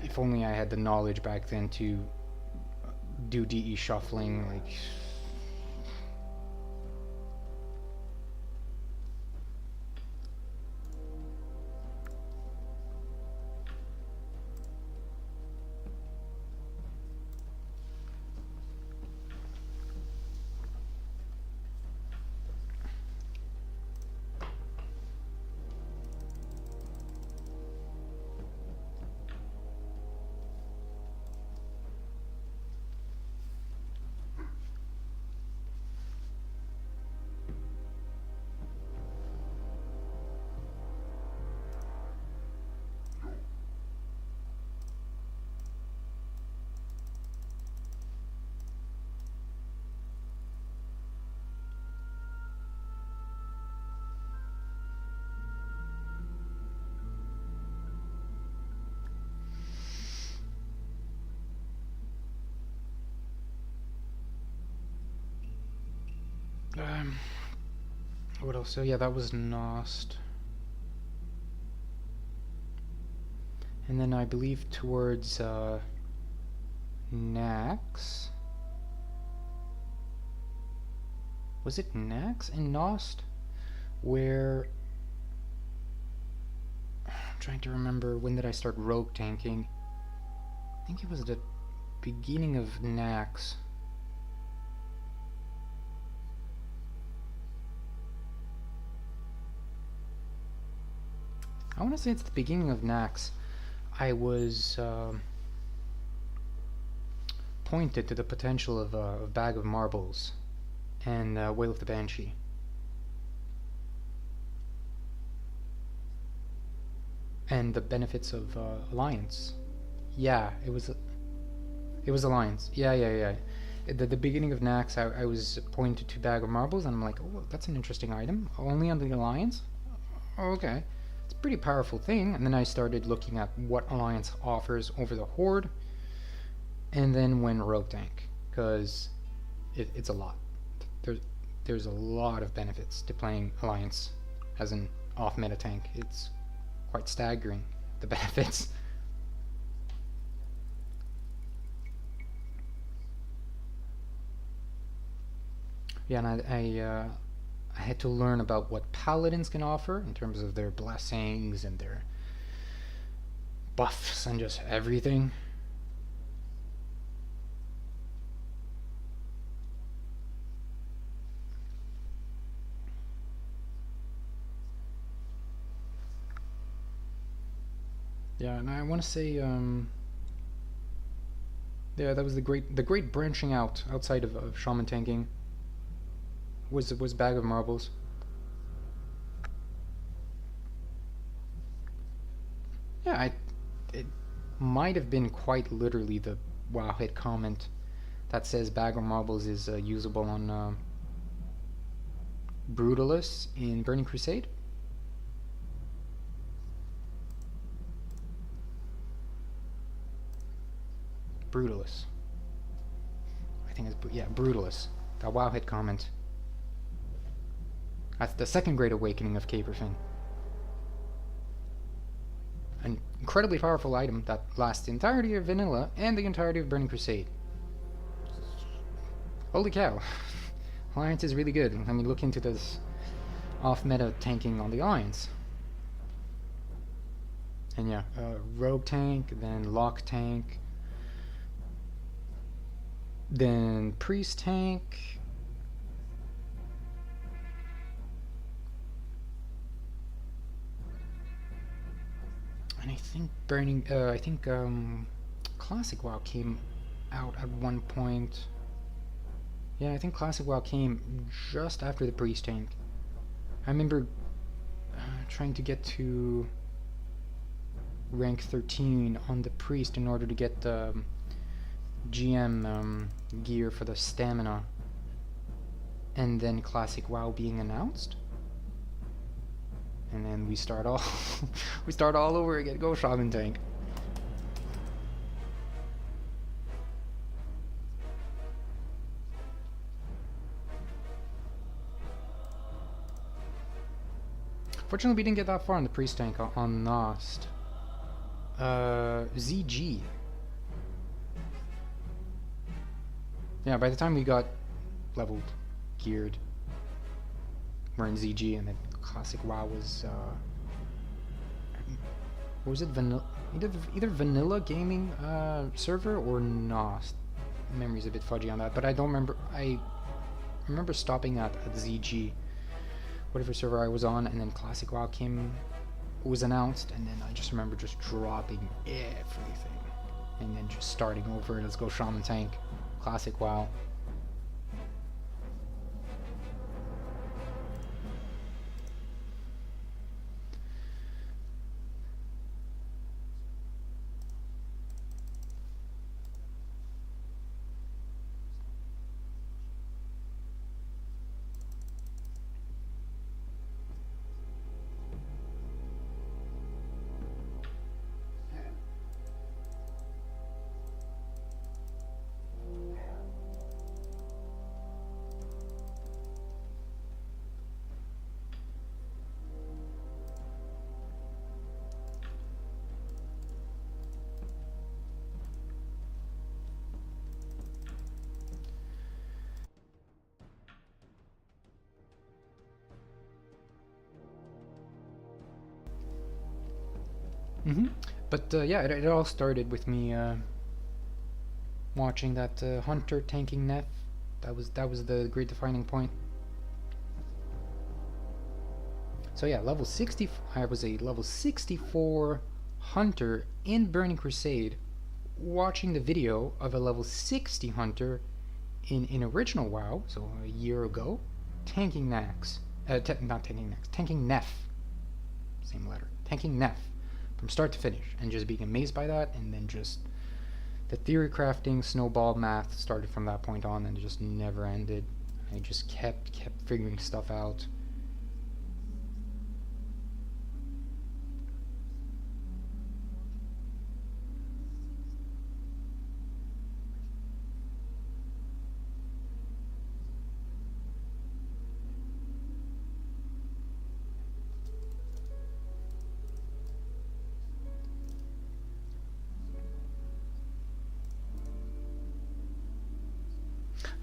[SPEAKER 1] if only I had the knowledge back then to do DE shuffling, like... Um, what else? So yeah, that was Nost. And then I believe towards Nax. Was it Nax and Nost? Where... I'm trying to remember, when did I start rogue tanking? I think it was the beginning of Nax. I want to say it's the beginning of Nax. I was pointed to the potential of a bag of marbles and Whale of the Banshee. And the benefits of Alliance. Yeah, it was Alliance. Yeah. At the beginning of Nax, I was pointed to bag of marbles, and I'm like, oh, that's an interesting item. Only on the Alliance? Oh, okay. It's a pretty powerful thing. And then I started looking at what Alliance offers over the Horde, and then went rogue tank, because it's a lot. There's a lot of benefits to playing Alliance as an off-meta tank. It's quite staggering, the benefits. Yeah, and I had to learn about what paladins can offer in terms of their blessings and their buffs and just everything. Yeah, and I want to say, yeah, that was the great branching outside of Shaman tanking. Was bag of marbles. Yeah, it might have been quite literally the Wowhead comment that says bag of marbles is usable on Brutalis in Burning Crusade. Brutalis. I think it's, yeah, Brutalis. That Wowhead comment. That's the second great awakening of Caperfin. incredibly powerful item that lasts the entirety of Vanilla and the entirety of Burning Crusade. Holy cow. Alliance is really good. I mean, look into this off-meta tanking on the Alliance. And yeah, Rogue tank, then Lock tank, then Priest tank, and I think Classic WoW came out at one point. Yeah, I think Classic WoW came just after the Priest tank. I remember trying to get to rank 13 on the Priest in order to get the GM gear for the stamina, and then Classic WoW being announced, and then we start all over again. Go Shaman tank. Fortunately, we didn't get that far on the Priest tank on Nost. ZG. Yeah, by the time we got leveled, geared, we're in ZG, and then Classic WoW was, what was it, either Vanilla Gaming server or Nost. Memory's a bit fudgy on that, but I don't remember. I remember stopping at ZG, whatever server I was on, and then Classic WoW was announced, and then I just remember just dropping everything, and then just starting over. Let's go Shaman tank, Classic WoW. But yeah, it all started with me watching that Hunter tanking Neff. That was the great defining point. So yeah, level 60. I was a level 64 Hunter in Burning Crusade, watching the video of a level 60 Hunter in original WoW, so a year ago, tanking Nax. Not tanking Nax, tanking Neff. Same letter. Tanking Neff from start to finish, and just being amazed by that, and then just the theory crafting, snowball math started from that point on, and it just never ended. I just kept figuring stuff out.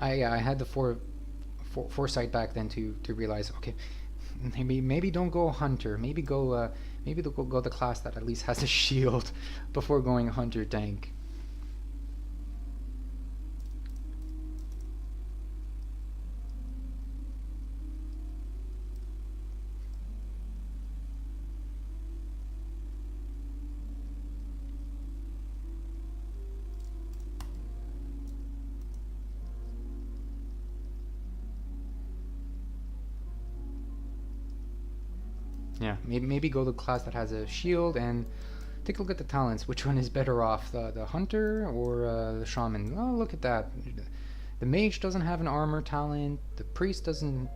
[SPEAKER 1] I had the foresight back then to realize, okay, maybe don't go Hunter, maybe go the class that at least has a shield before going Hunter tank. Yeah, maybe go the class that has a shield, and take a look at the talents. Which one is better off, the Hunter or the Shaman? Oh, look at that. The Mage doesn't have an armor talent. The Priest doesn't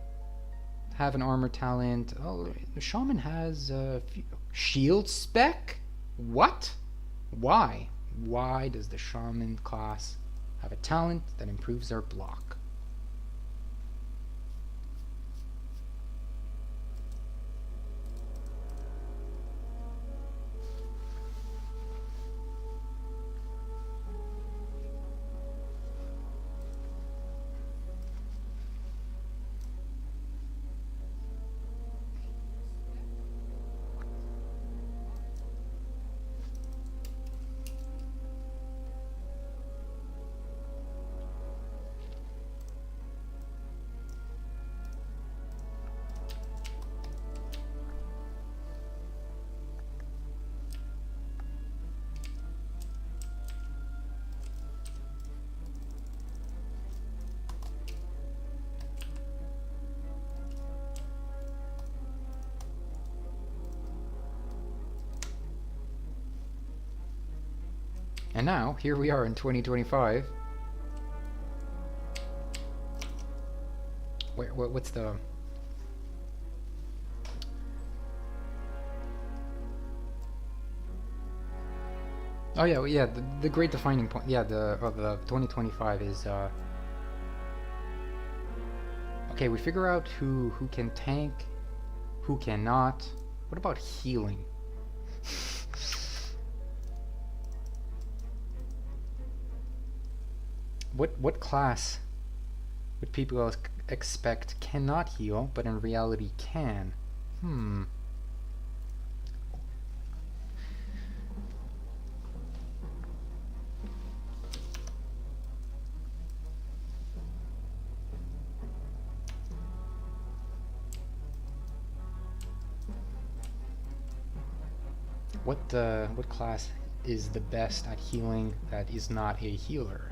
[SPEAKER 1] have an armor talent. Oh, the Shaman has a shield spec? What? Why? Why does the Shaman class have a talent that improves their block? And now, here we are in 2025. What's the... Oh yeah, yeah. The great defining point, yeah, the 2025 is okay. We figure out who can tank, who cannot. What about healing? What class would people expect cannot heal, but in reality can? Hmm. What class is the best at healing that is not a healer?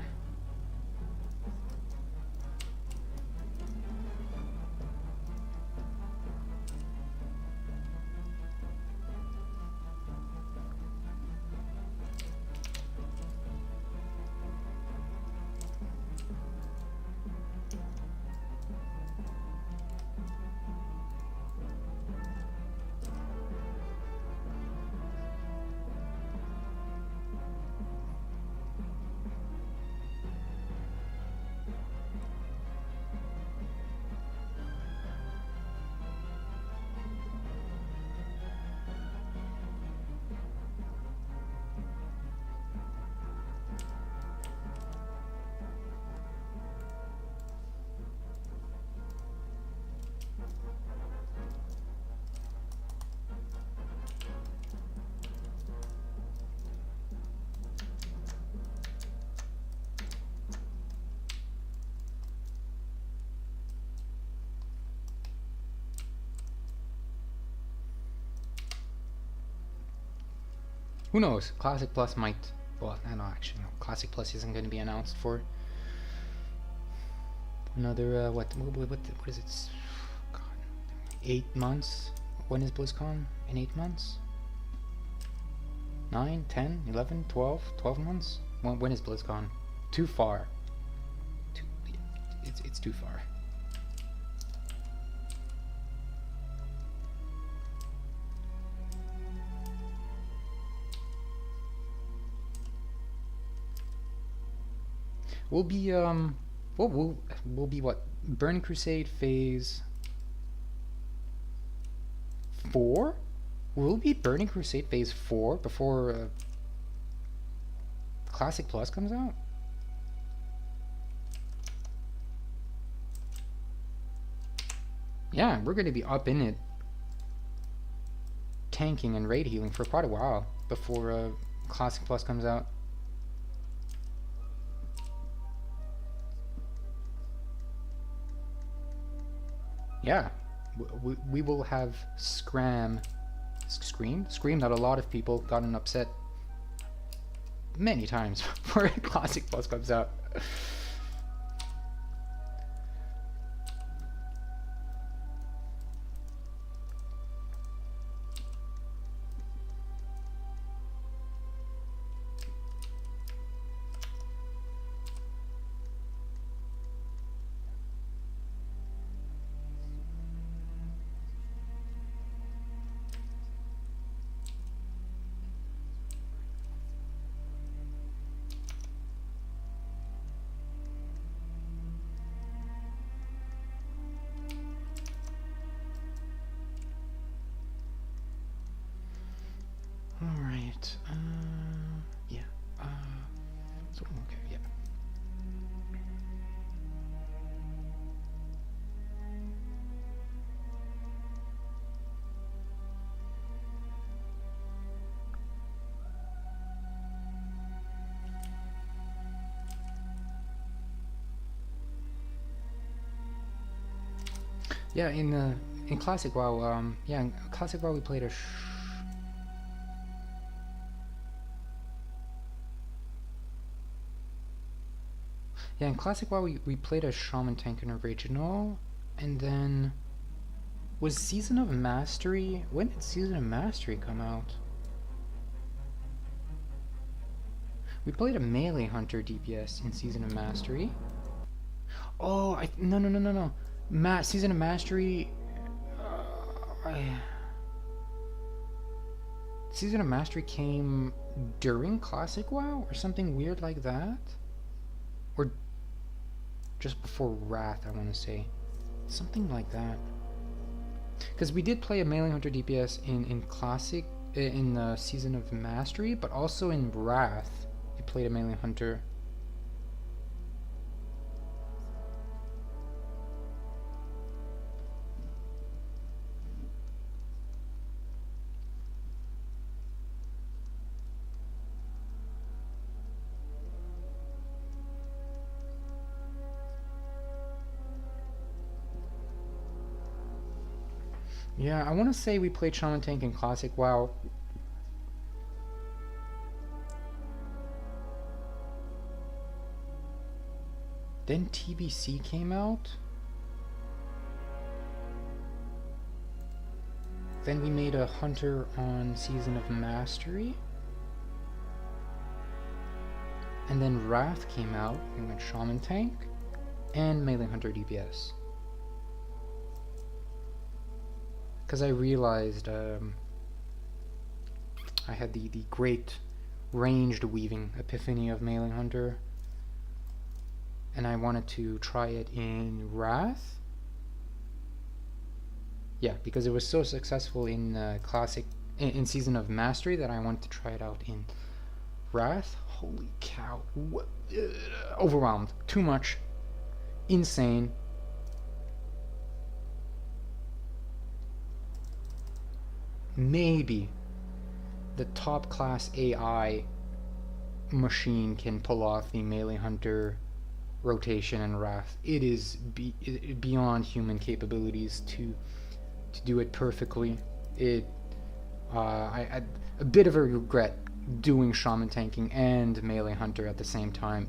[SPEAKER 1] Who knows? Classic Plus might... Well, no, actually, no. Classic Plus isn't going to be announced for another, what is it? God, 8 months? When is BlizzCon? In 8 months? 9, 10, 11, 12? 12 months? When is BlizzCon? Too far. It's too far. We'll be we'll be what? Burning Crusade phase 4? We'll be Burning Crusade phase 4 before Classic Plus comes out? Yeah, we're gonna be up in it, tanking and raid healing for quite a while before Classic Plus comes out. Yeah, we will have Scream that a lot of people gotten upset many times before Classic Plus comes out. Alright, yeah, so, okay, yeah. Yeah, in Classic WoW, yeah, in Classic WoW we played a yeah, in Classic WoW we played a Shaman tank in original, and then was Season of Mastery? When did Season of Mastery come out? We played a melee hunter DPS in Season of Mastery. Oh, no. Season of Mastery. Season of Mastery came during Classic WoW or something weird like that, or just before Wrath. I want to say something like that. Because we did play a melee hunter DPS in Classic in the Season of Mastery, but also in Wrath we played a melee hunter. Yeah, I want to say we played Shaman Tank in Classic WoW. Then TBC came out. Then we made a hunter on Season of Mastery. And then Wrath came out. We went Shaman Tank and melee hunter DPS. Because I realized I had the great ranged weaving epiphany of melee hunter, and I wanted to try it in Wrath. Yeah, because it was so successful in Classic, in Season of Mastery, that I wanted to try it out in Wrath. Holy cow! What? Overwhelmed. Too much. Insane. Maybe the top class AI machine can pull off the melee hunter rotation and Wrath. It is beyond human capabilities to do it perfectly. I a bit of a regret doing Shaman tanking and melee hunter at the same time.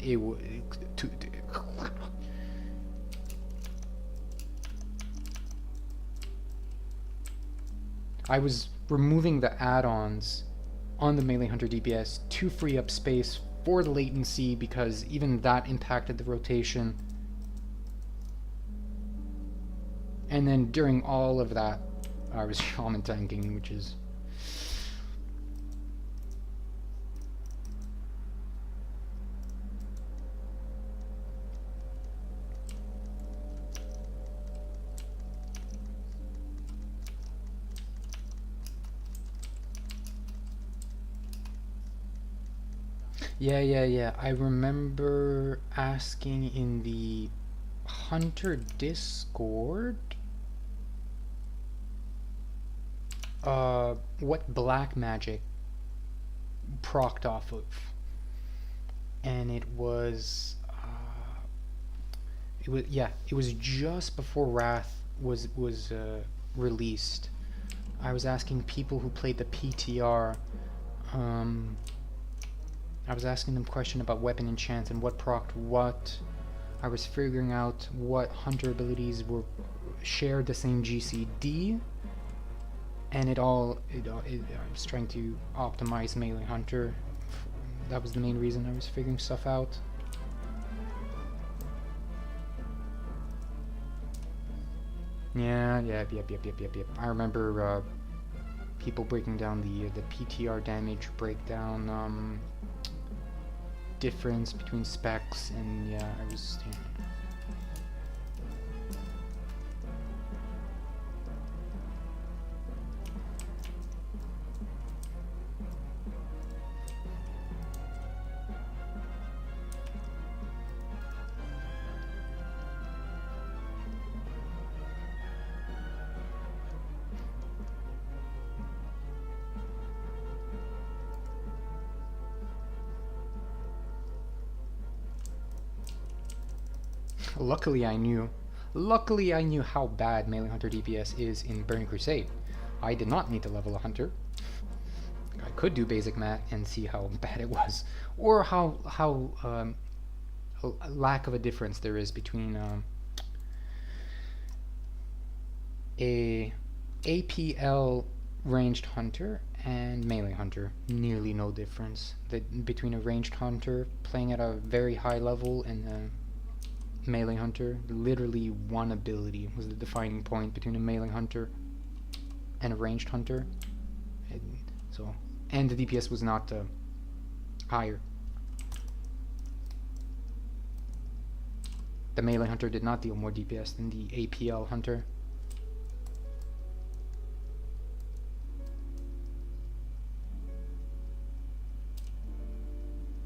[SPEAKER 1] I was removing the add-ons on the melee hunter DPS to free up space for the latency, because even that impacted the rotation. And then during all of that, I was Shaman tanking, which is... Yeah. I remember asking in the Hunter Discord what black magic procced off of, and it was just before Wrath was released. I was asking people who played the PTR. I was asking them a question about weapon enchants and what procced what. I was figuring out what hunter abilities were shared the same GCD, and I was trying to optimize melee hunter. That was the main reason I was figuring stuff out. Yep. I remember people breaking down the PTR damage breakdown difference between specs, and yeah, I was... Yeah. Luckily I knew how bad melee hunter DPS is in Burning Crusade. I did not need to level a hunter. I could do basic math and see how bad it was, or how lack of a difference there is between a APL ranged hunter and melee hunter. Nearly no difference between a ranged hunter playing at a very high level and a melee hunter. Literally one ability was the defining point between a melee hunter and a ranged hunter. And the DPS was not higher. The melee hunter did not deal more DPS than the APL hunter.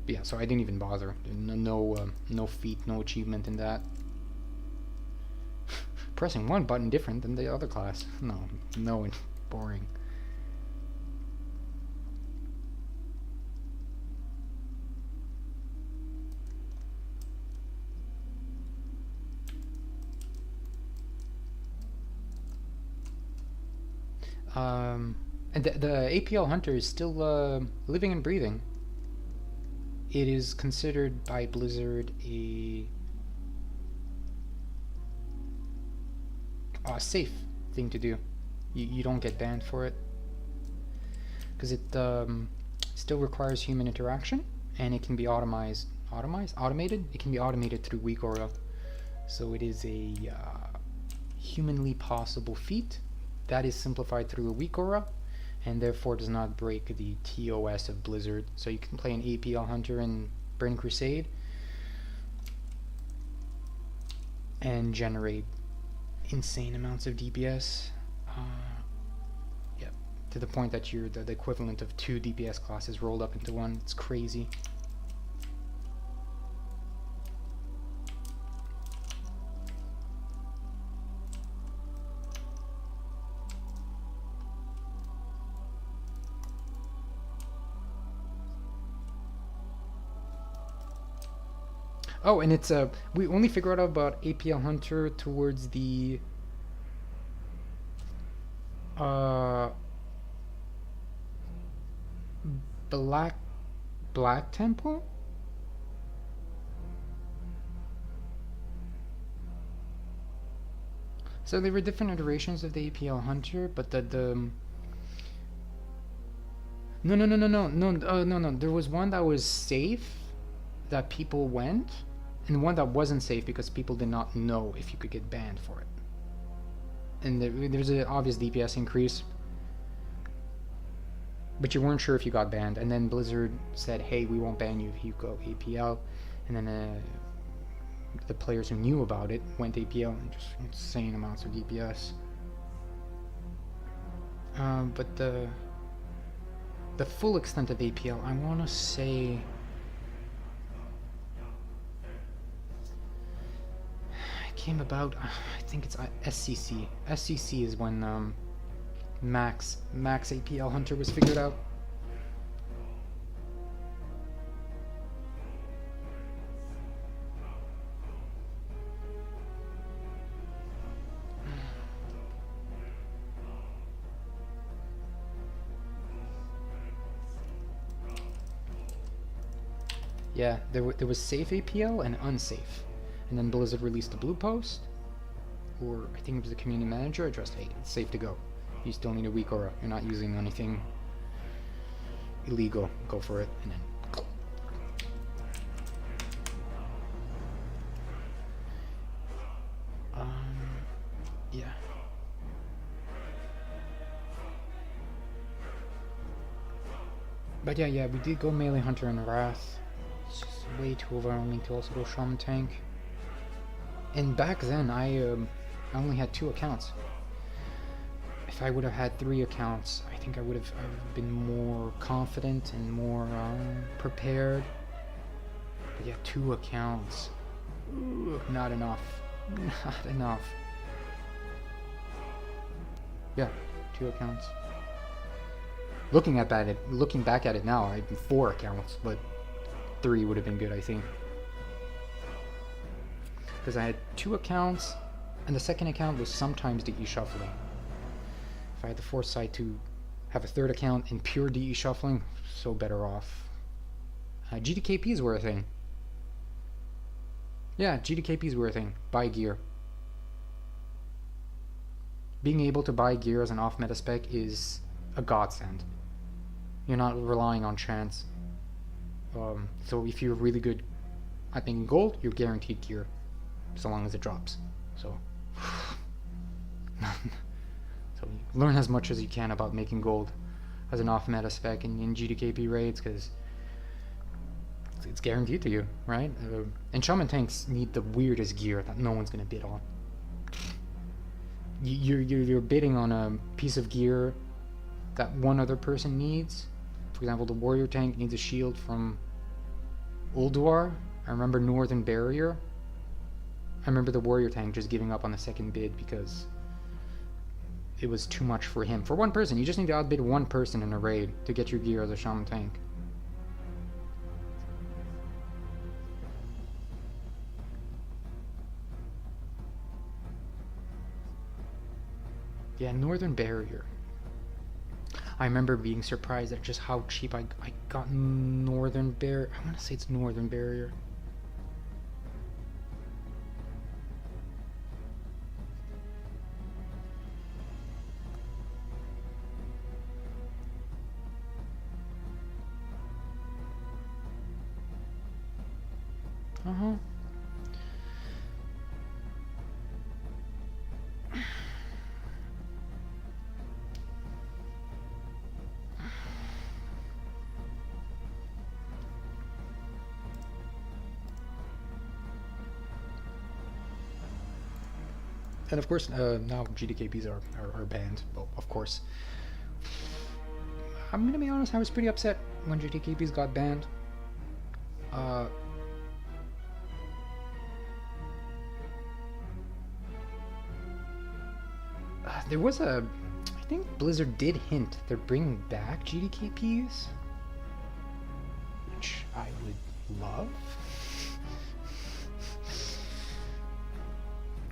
[SPEAKER 1] But yeah, so I didn't even bother. No feat, no achievement in that. Pressing one button different than the other class. No, it's boring. And the APL hunter is still living and breathing. It is considered by Blizzard a safe thing to do. You don't get banned for it because it still requires human interaction, and it can be automated. It can be automated through weak aura, so it is a humanly possible feat that is simplified through a weak aura, and therefore does not break the TOS of Blizzard. So you can play an APL hunter in Burning Crusade and generate insane amounts of DPS. Yeah, to the point that you're the equivalent of 2 DPS classes rolled up into one. It's crazy. Oh, and it's we only figured out about APL Hunter towards the Black Temple. So there were different iterations of the APL Hunter, but no. There was one that was safe, that people went, and one that wasn't safe because people did not know if you could get banned for it. And there's an obvious DPS increase, but you weren't sure if you got banned. And then Blizzard said, hey, we won't ban you if you go APL. And then the players who knew about it went APL, and just insane amounts of DPS. But the full extent of APL, I want to say, came about, I think it's SCC. SCC is when max APL Hunter was figured out. Yeah, there was safe APL and unsafe. And then Blizzard released the blue post, or I think it was the community manager addressed, hey, it's safe to go. You still need a weak aura. You're not using anything illegal. Go for it. And then yeah. But yeah, we did go melee hunter and wrath. It's just way too overwhelming to also go shaman tank. And back then, I only had 2 accounts. If I would have had 3 accounts, I think I would have been more confident and more prepared. But yeah, 2 accounts. Ooh, not enough. Not enough. Yeah, 2 accounts. Looking back at it now, I had 4 accounts, but 3 would have been good, I think. Because I had 2 accounts, and the second account was sometimes DE shuffling. If I had the foresight to have a 3rd account in pure DE shuffling, so better off. GDKPs were a thing. Yeah, GDKPs were a thing. Buy gear. Being able to buy gear as an off-meta spec is a godsend. You're not relying on chance. So if you're really good at making gold, you're guaranteed gear, so long as it drops. So, so learn as much as you can about making gold as an off-meta spec in GDKP raids, because it's guaranteed to you, right? And Shaman tanks need the weirdest gear that no one's gonna bid on. You're bidding on a piece of gear that one other person needs. For example, the warrior tank needs a shield from Ulduar. I remember Northern Barrier. I remember the warrior tank just giving up on the second bid because it was too much for him. For one person, you just need to outbid one person in a raid to get your gear as a Shaman tank. Yeah, Northern Barrier. I remember being surprised at just how cheap I got Northern Barrier. I want to say it's Northern Barrier. Uh-huh. And of course, now GDKPs are banned, well, of course. I'm gonna be honest, I was pretty upset when GDKPs got banned. There was a... I think Blizzard did hint they're bringing back GDKPs, which I would love.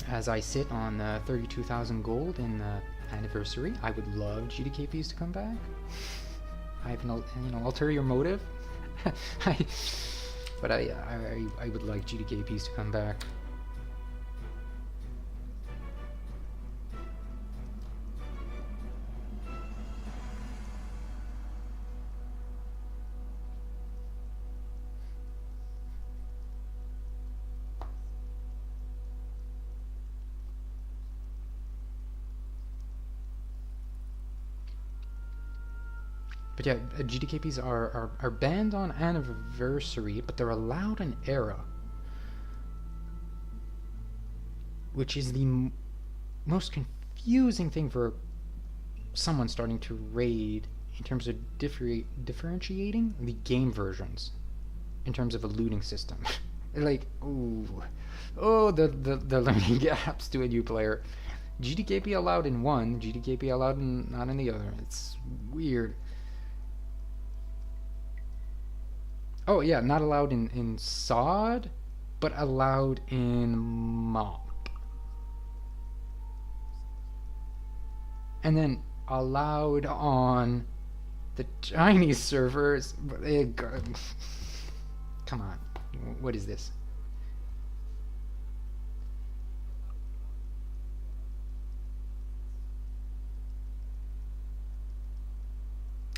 [SPEAKER 1] As I sit on 32,000 gold in the anniversary, I would love GDKPs to come back. I have an ulterior motive, but I would like GDKPs to come back. But yeah, GDKPs are banned on anniversary, but they're allowed in era, which is the most confusing thing for someone starting to raid in terms of differentiating the game versions in terms of a looting system. Like, the learning gaps to a new player. GDKP allowed in one, GDKP allowed not in the other. It's weird. Oh yeah, not allowed in SOD, but allowed in MOP. And then allowed on the Chinese servers. Come on, what is this?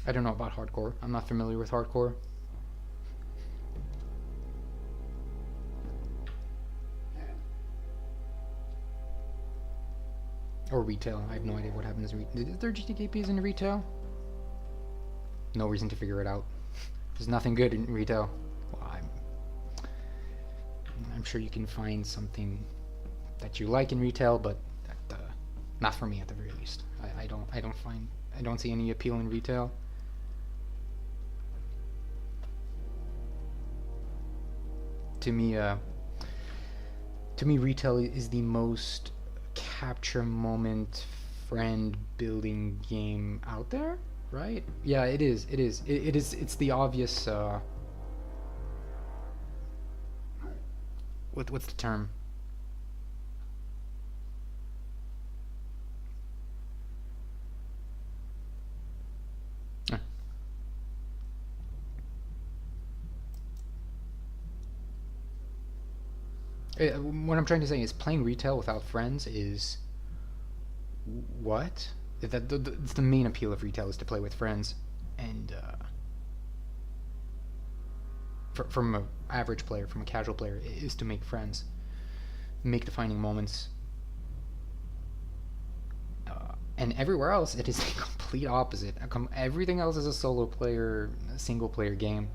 [SPEAKER 1] I don't know about hardcore. I'm not familiar with hardcore. Or retail. I have no idea what happens. Is there GTKPs in retail? No reason to figure it out. There's nothing good in retail. Well, I'm sure you can find something that you like in retail, but not for me at the very least. I don't see any appeal in retail. To me, retail is the most capture moment friend building game out there, right? Yeah, it is. It's the obvious what's the term? What I'm trying to say is playing retail without friends is what? It's the main appeal of retail is to play with friends, and from an average player, from a casual player, is to make friends, make defining moments. And everywhere else, it is the complete opposite. Everything else is a solo player, single player game.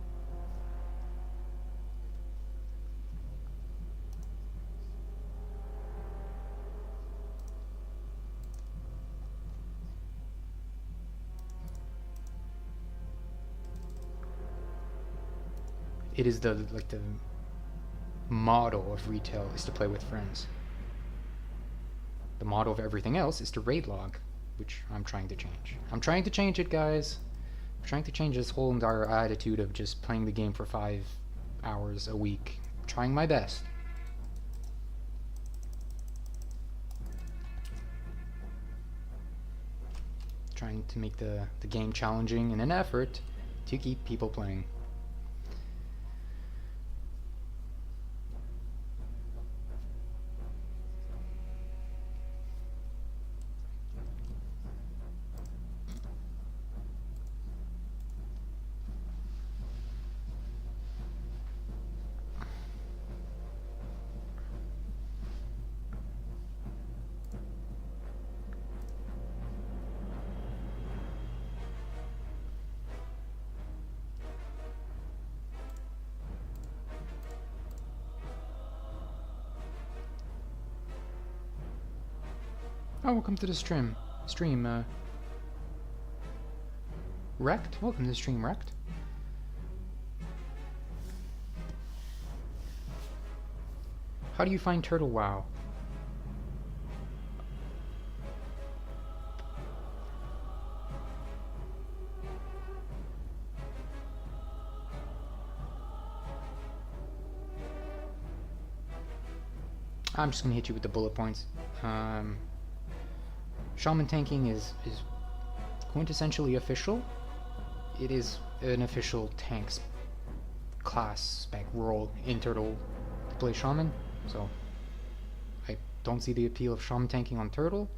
[SPEAKER 1] It is the model of retail is to play with friends. The model of everything else is to raid log, which I'm trying to change. I'm trying to change it, guys. I'm trying to change this whole entire attitude of just playing the game for 5 hours a week. I'm trying my best. Trying to make the game challenging in an effort to keep people playing. Oh, welcome to the stream. Wrecked? Welcome to the stream, Wrecked. How do you find Turtle WoW? I'm just gonna hit you with the bullet points. Shaman tanking is quintessentially official. It is an official tanks class spec role in Turtle to play Shaman, so I don't see the appeal of Shaman tanking on Turtle.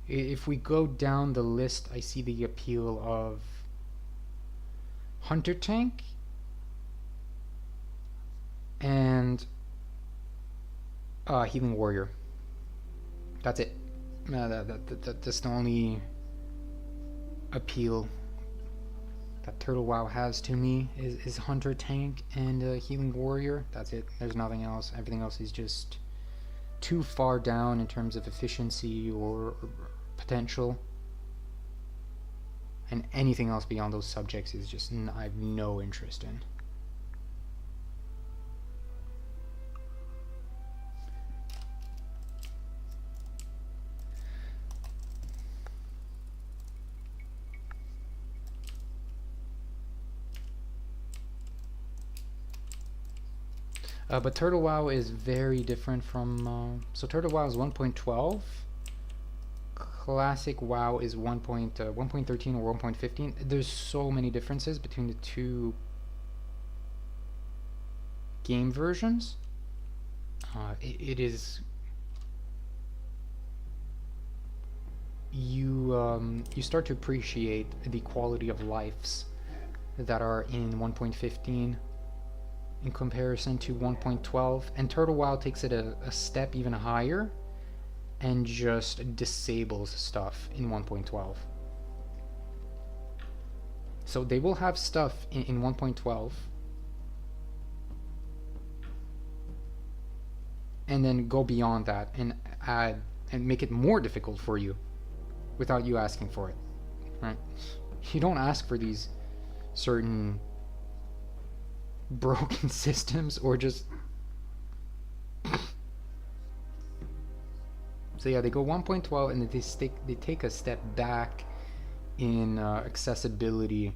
[SPEAKER 1] If we go down the list, I see the appeal of Hunter tank and Healing Warrior. That's it. That's the only appeal that Turtle WoW has to me is Hunter tank and Healing Warrior. That's it. There's nothing else. Everything else is just too far down in terms of efficiency or potential. And anything else beyond those subjects is just I have no interest in. But Turtle WoW is very different from... so Turtle WoW is 1.12. Classic WoW is 1.13 or 1.15. There's so many differences between the two game versions. It is... You start to appreciate the quality of lives that are in 1.15 in comparison to 1.12, and Turtle WoW takes it a step even higher and just disables stuff in 1.12. So they will have stuff in 1.12 and then go beyond that and add and make it more difficult for you without you asking for it, right? You don't ask for these certain broken systems or just... So yeah, they go 1.12 and they take a step back in accessibility,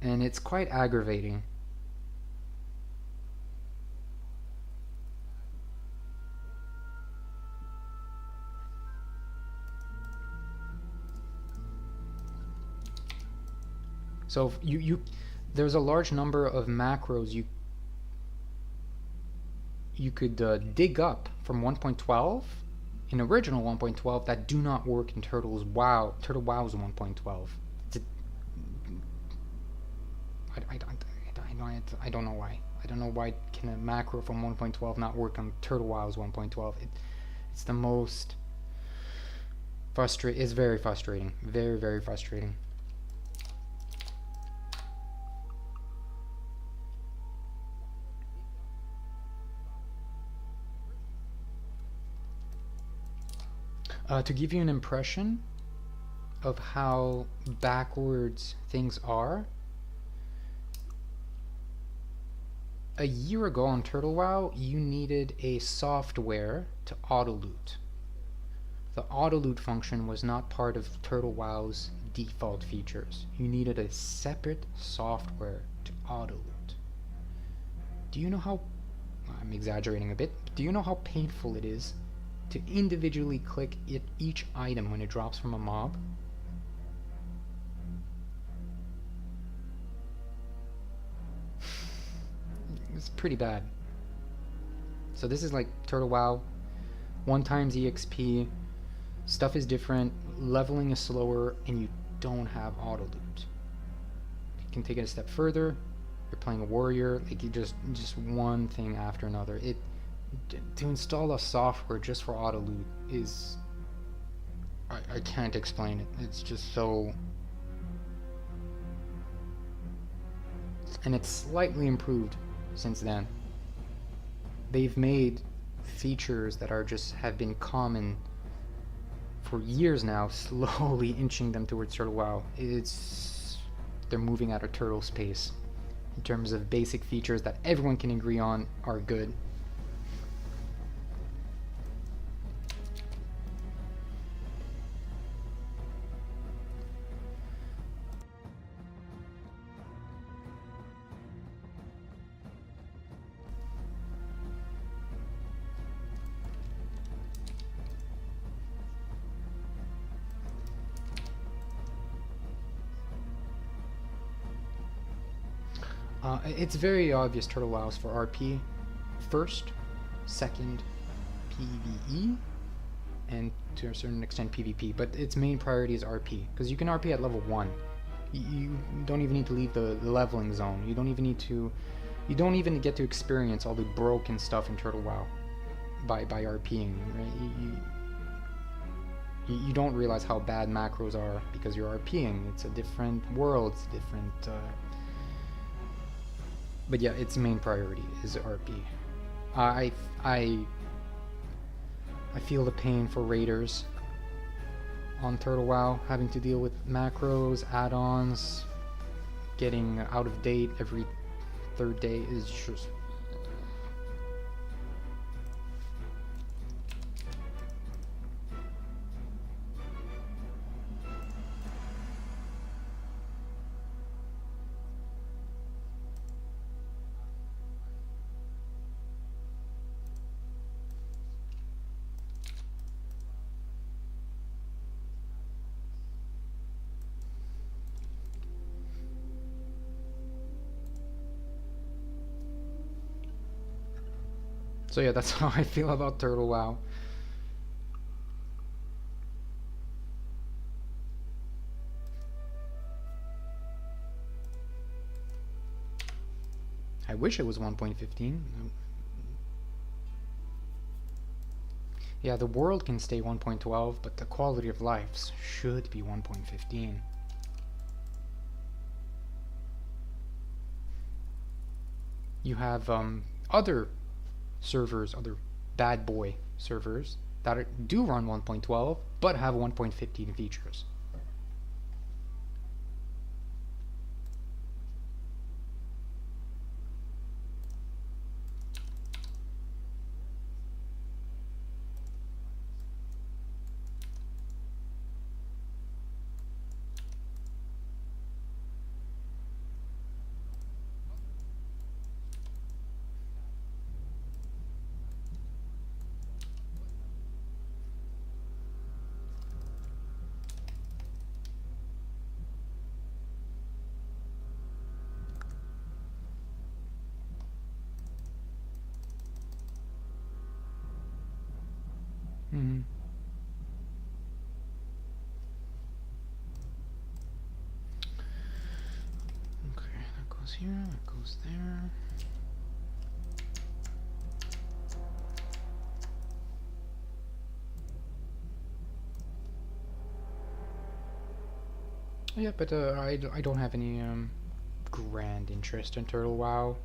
[SPEAKER 1] and it's quite aggravating. So there's a large number of macros you could dig up from 1.12 in original 1.12 that do not work in Turtle WoW's 1.12. I don't know why. I don't know why can a macro from 1.12 not work on Turtle WoW's 1.12. It's the most frustrating. It's very frustrating. Very, very frustrating. To give you an impression of how backwards things are, a year ago on Turtle WoW, you needed a software to auto-loot. The auto-loot function was not part of Turtle WoW's default features. You needed a separate software to auto-loot. Do you know how... I'm exaggerating a bit. Do you know how painful it is to individually click each item when it drops from a mob? It's pretty bad. So this is like Turtle WoW, 1 times EXP, stuff is different, leveling is slower, and you don't have auto loot. You can take it a step further. You're playing a warrior, like you just one thing after another. To install a software just for auto loot is, I can't explain it. It's just so. And it's slightly improved since then. They've made features that are just have been common for years now, slowly inching them towards Turtle WoW. They're moving out of turtle space in terms of basic features that everyone can agree on are good. It's very obvious Turtle WoW's for RP first, second PvE, and to a certain extent PvP, but its main priority is RP, because you can RP at level 1. You don't even need to leave the leveling zone. You don't even get to experience all the broken stuff in Turtle WoW by RPing, right? You don't realize how bad macros are because you're RPing. It's a different world, it's different... But yeah, its main priority is RP. I feel the pain for raiders on Turtle WoW, having to deal with macros, add-ons, getting out of date every 3rd day is just... So yeah, that's how I feel about Turtle WoW. I wish it was 1.15. Yeah, the world can stay 1.12, but the quality of life should be 1.15. You have other servers, other bad boy servers that do run 1.12 but have 1.15 features. Mm-hmm. Okay, that goes here, that goes there. Yeah, but I don't have any grand interest in Turtle WoW.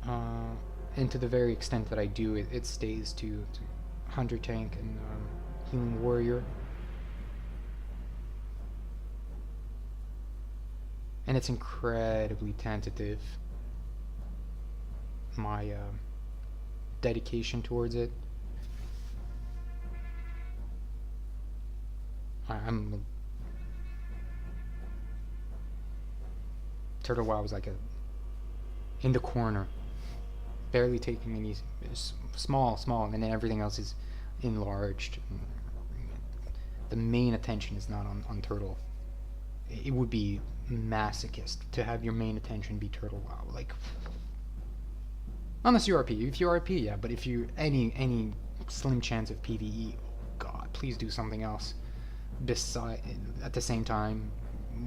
[SPEAKER 1] And to the very extent that I do, it stays to Hunter Tank and Healing Warrior. And it's incredibly tentative, my dedication towards it. I'm Turtle WoW was like in the corner, barely taking any small, and then everything else is enlarged. The main attention is not on Turtle. It would be masochist to have your main attention be Turtle WoW. Like, unless you RP. If you RP, yeah. But if you any slim chance of PVE, oh God, please do something else. Beside, at the same time,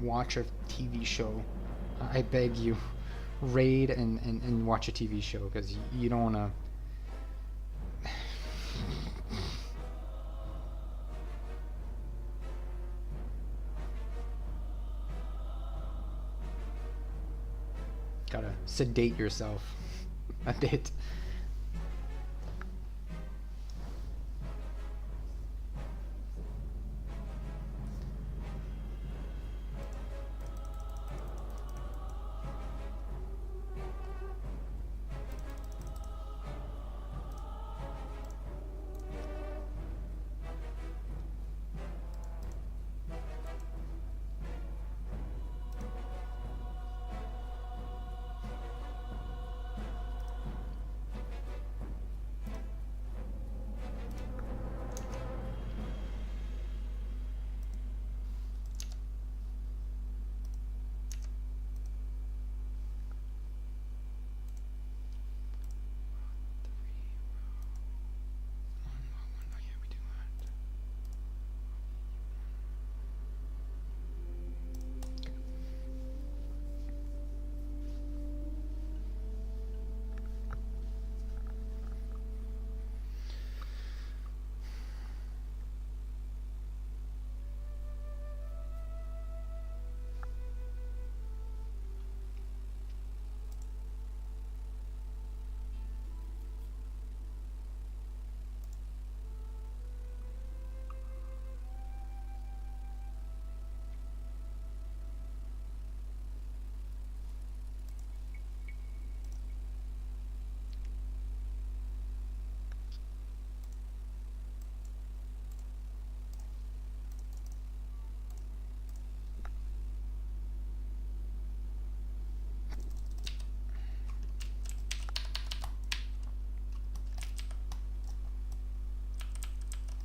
[SPEAKER 1] watch a TV show. I beg you, raid and watch a TV show, because you don't want to. Gotta sedate yourself a bit.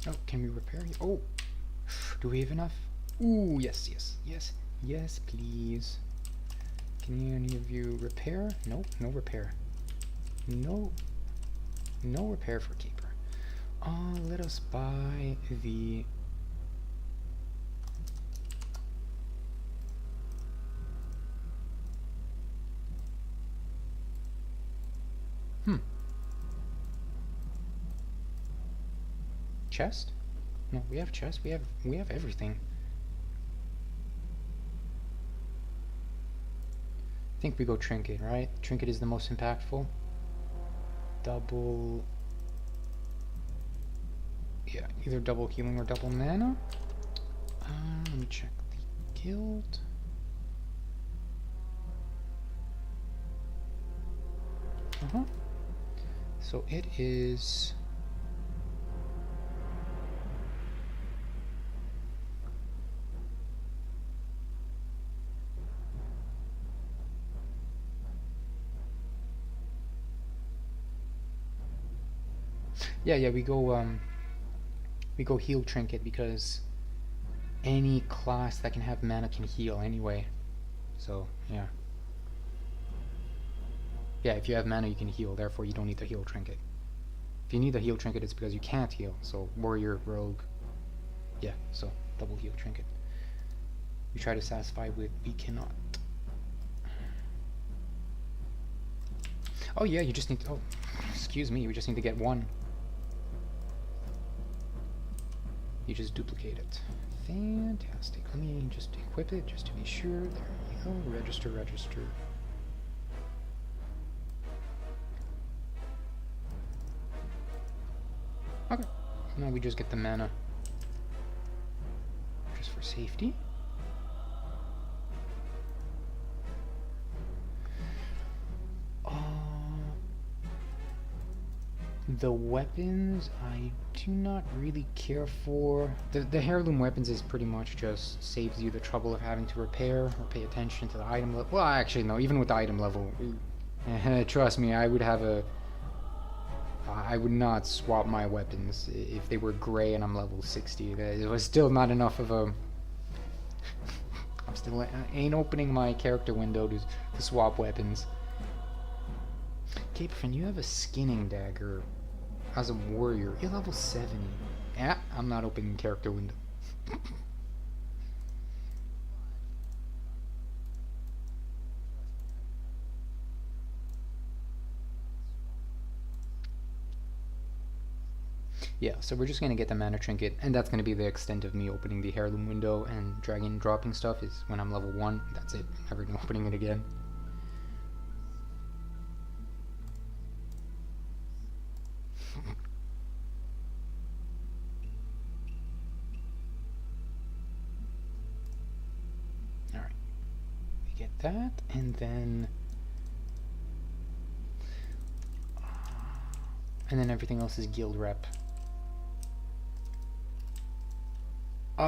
[SPEAKER 1] Oh, can we repair you? Oh, do we have enough? Ooh, yes, please. Can any of you repair? Nope, no repair. No repair for Keeper. Let us buy the... Chest? No, we have chest. We have everything. I think we go trinket, right? Trinket is the most impactful. Double... Yeah, either double healing or double mana. Let me check the guild. So it is... Yeah, we go heal trinket because any class that can have mana can heal anyway. So, yeah. Yeah, if you have mana you can heal, therefore you don't need the heal trinket. If you need the heal trinket it's because you can't heal. So, warrior, rogue. Yeah, so double heal trinket. We try to satisfy with we cannot. Oh yeah, you just need to, oh, excuse me, we just need to get one. You just duplicate it. Fantastic. Let me just equip it just to be sure. There we go. Register, register. Okay. Now we just get the mana. Just for safety. The weapons I do not really care for. The heirloom weapons is pretty much just saves you the trouble of having to repair or pay attention to the item level. Well, actually no, even with the item level, trust me, I would have a. I would not swap my weapons if they were gray and I'm level 60. It was still not enough of a. I'm still ain't opening my character window to swap weapons. Caperfin, you have a skinning dagger as a warrior. You're level 70. Yeah, I'm not opening character window. Yeah, so we're just going to get the mana trinket, and that's going to be the extent of me opening the heirloom window and dragging and dropping stuff is when I'm level 1. That's it. Never opening it again. Alright. We get that, and then... and then everything else is guild rep.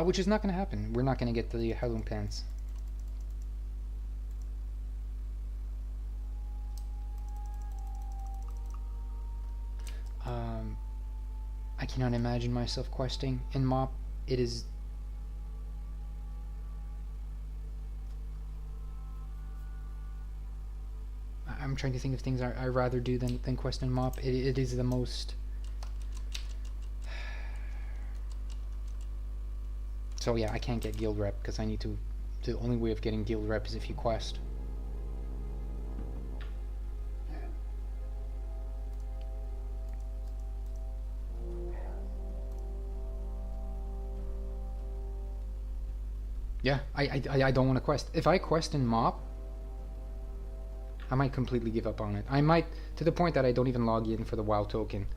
[SPEAKER 1] Which is not going to happen. We're not going to get the heirloom pants. I cannot imagine myself questing in MOP. It is... I'm trying to think of things I'd rather do than quest in MOP. It is the most... So yeah, I can't get guild rep because I need to... The only way of getting guild rep is if you quest. Yeah, I don't want to quest. If I quest in MOP, I might completely give up on it. I might, to the point that I don't even log in for the WoW token.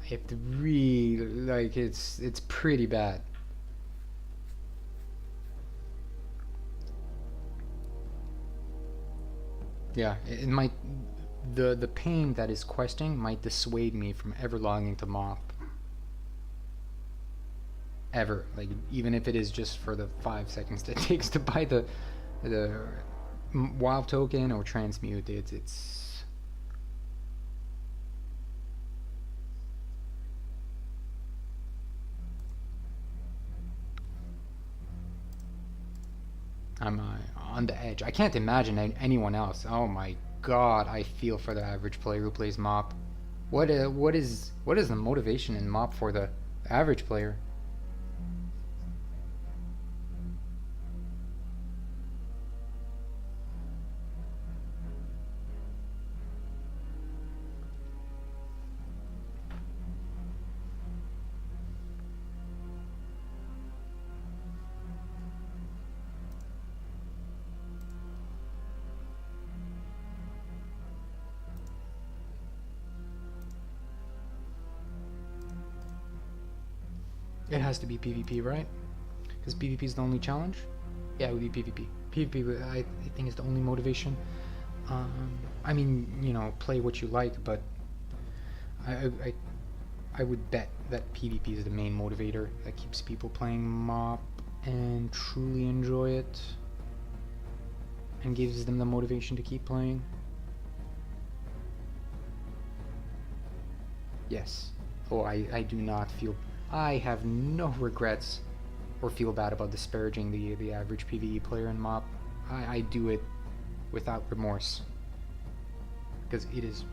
[SPEAKER 1] I have to really, like, it's pretty bad. Yeah, it might, the pain that is questing might dissuade me from ever logging to MOP. Ever, like, even if it is just for the 5 seconds that it takes to buy the WoW token or transmute. It's I'm on the edge. I can't imagine anyone else. Oh my god, I feel for the average player who plays MOP. What is the motivation in MOP for the average player? It has to be PvP, right? Because PvP is the only challenge? Yeah, it would be PvP. PvP, I think, is the only motivation. I mean, you know, play what you like, but I would bet that PvP is the main motivator that keeps people playing MOP and truly enjoy it and gives them the motivation to keep playing. Yes. Oh, I do not feel... I have no regrets or feel bad about disparaging the average PvE player in MOP. I do it without remorse. Because it is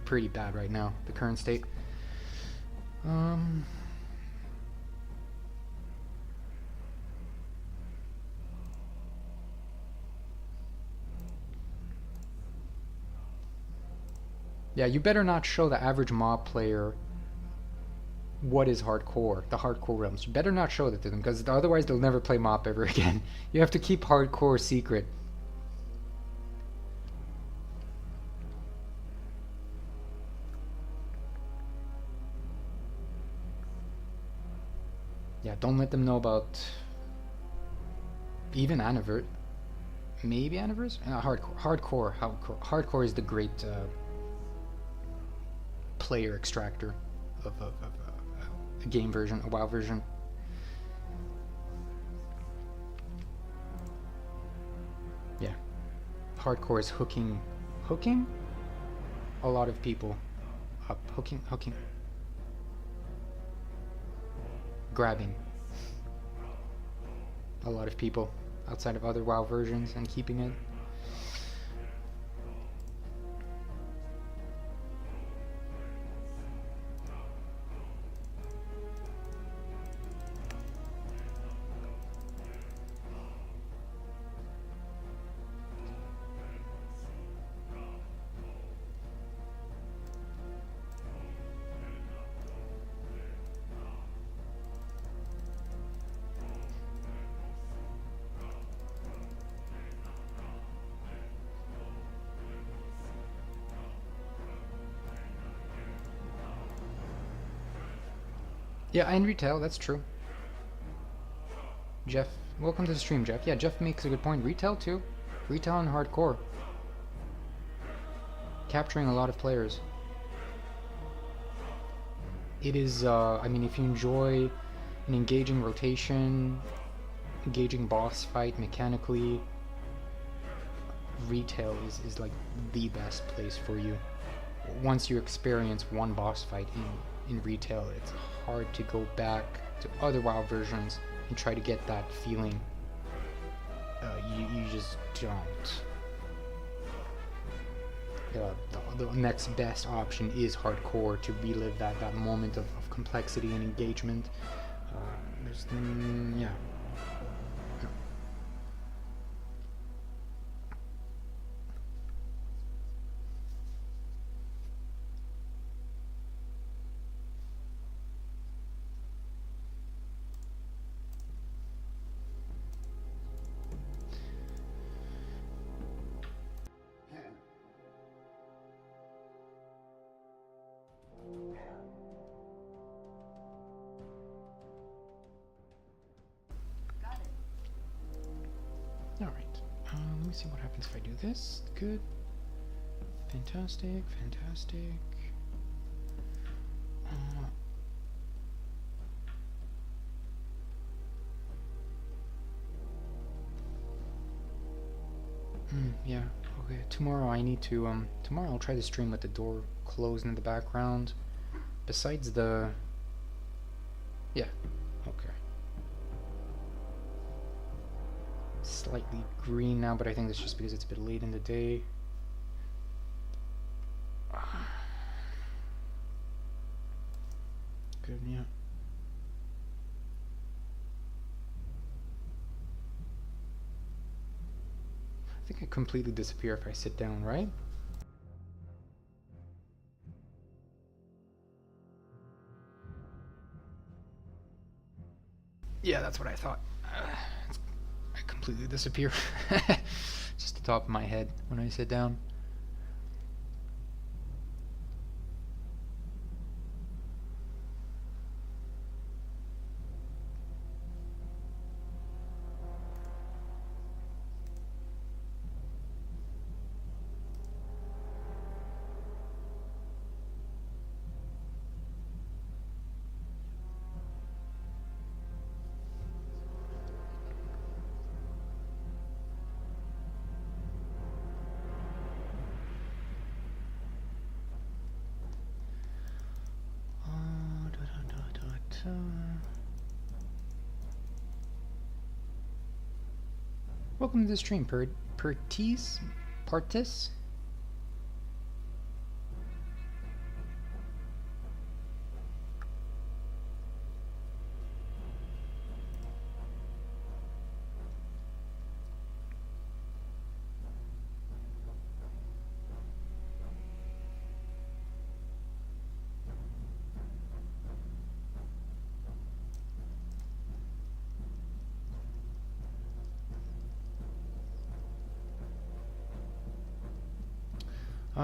[SPEAKER 1] pretty bad right now, the current state. Yeah, you better not show the average mob player what is hardcore, the hardcore realms. You better not show that to them, because otherwise they'll never play MOP ever again. You have to keep hardcore secret. Yeah, don't let them know about even anniversary. Maybe anniversary? Hardcore is the great player extractor of a game version, a WoW version. Yeah, hardcore is hooking a lot of people up, hooking, grabbing a lot of people outside of other WoW versions and keeping it. Yeah, and retail, that's true. Jeff, welcome to the stream, Jeff. Yeah, Jeff makes a good point. Retail too. Retail and hardcore. Capturing a lot of players. It is, I mean, if you enjoy an engaging rotation, engaging boss fight mechanically, retail is like the best place for you. Once you experience one boss fight in retail, it's hard to go back to other WoW versions and try to get that feeling. You just don't. The next best option is hardcore to relive that moment of complexity and engagement. Yeah. Alright, let me see what happens if I do this. Good. Fantastic, fantastic. Yeah, okay. Tomorrow I need to, tomorrow I'll try to stream with the door closed in the background. Besides the... Yeah, okay. Slightly green now, but I think that's just because it's a bit late in the day. Good, yeah. I think I completely disappear if I sit down, right? Yeah, that's what I thought. I completely disappear. Just the top of my head when I sit down. Welcome to the stream, Partis?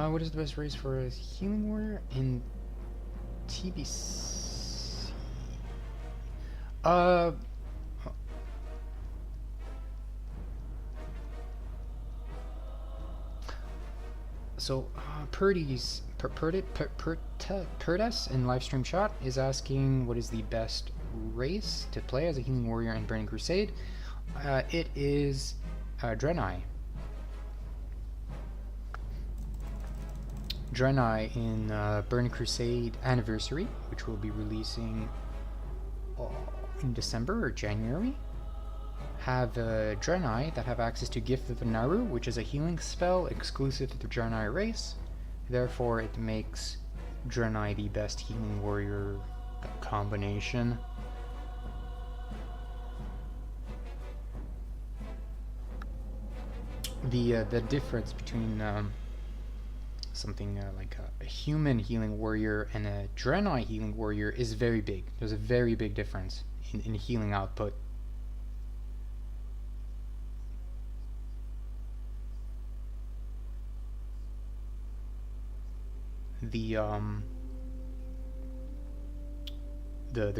[SPEAKER 1] What is the best race for a healing warrior in TBC? Uh, so Purdes in livestream shot is asking what is the best race to play as a healing warrior in Burning Crusade. It is Draenei. Draenei in Burning Crusade Anniversary, which will be releasing in December or January, have Draenei that have access to Gift of the Naru, which is a healing spell exclusive to the Draenei race. Therefore, it makes Draenei the best healing warrior combination. The difference between something like a human healing warrior and a Draenei healing warrior is very big. There's a very big difference in healing output. The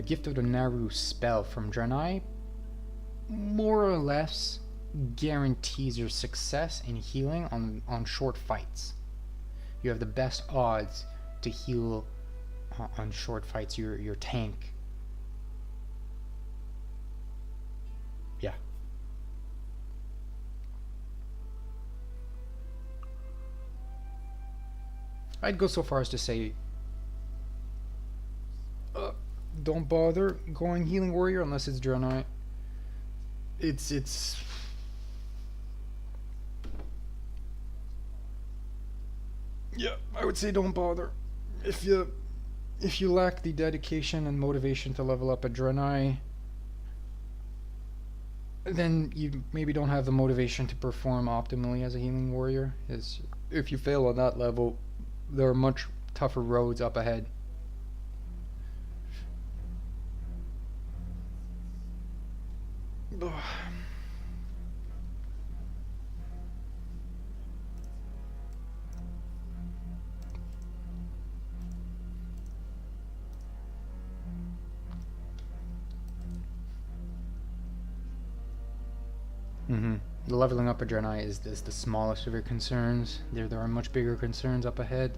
[SPEAKER 1] Gift of the Naru spell from Draenei more or less guarantees your success in healing on short fights. You have the best odds to heal on short fights. Your tank. Yeah. I'd go so far as to say don't bother going healing warrior unless it's Draenei. It's yeah, I would say don't bother. If you lack the dedication and motivation to level up a Draenei, then you maybe don't have the motivation to perform optimally as a healing warrior. If you fail on that level, there are much tougher roads up ahead. The leveling up of Draenei is the smallest of your concerns. There are much bigger concerns up ahead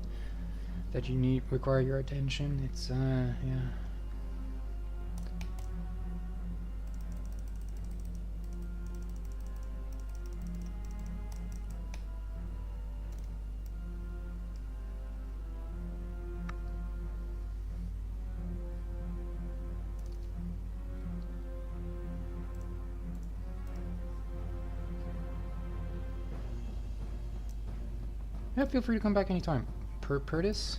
[SPEAKER 1] that require your attention. It's yeah. Yeah, feel free to come back anytime. Purtis?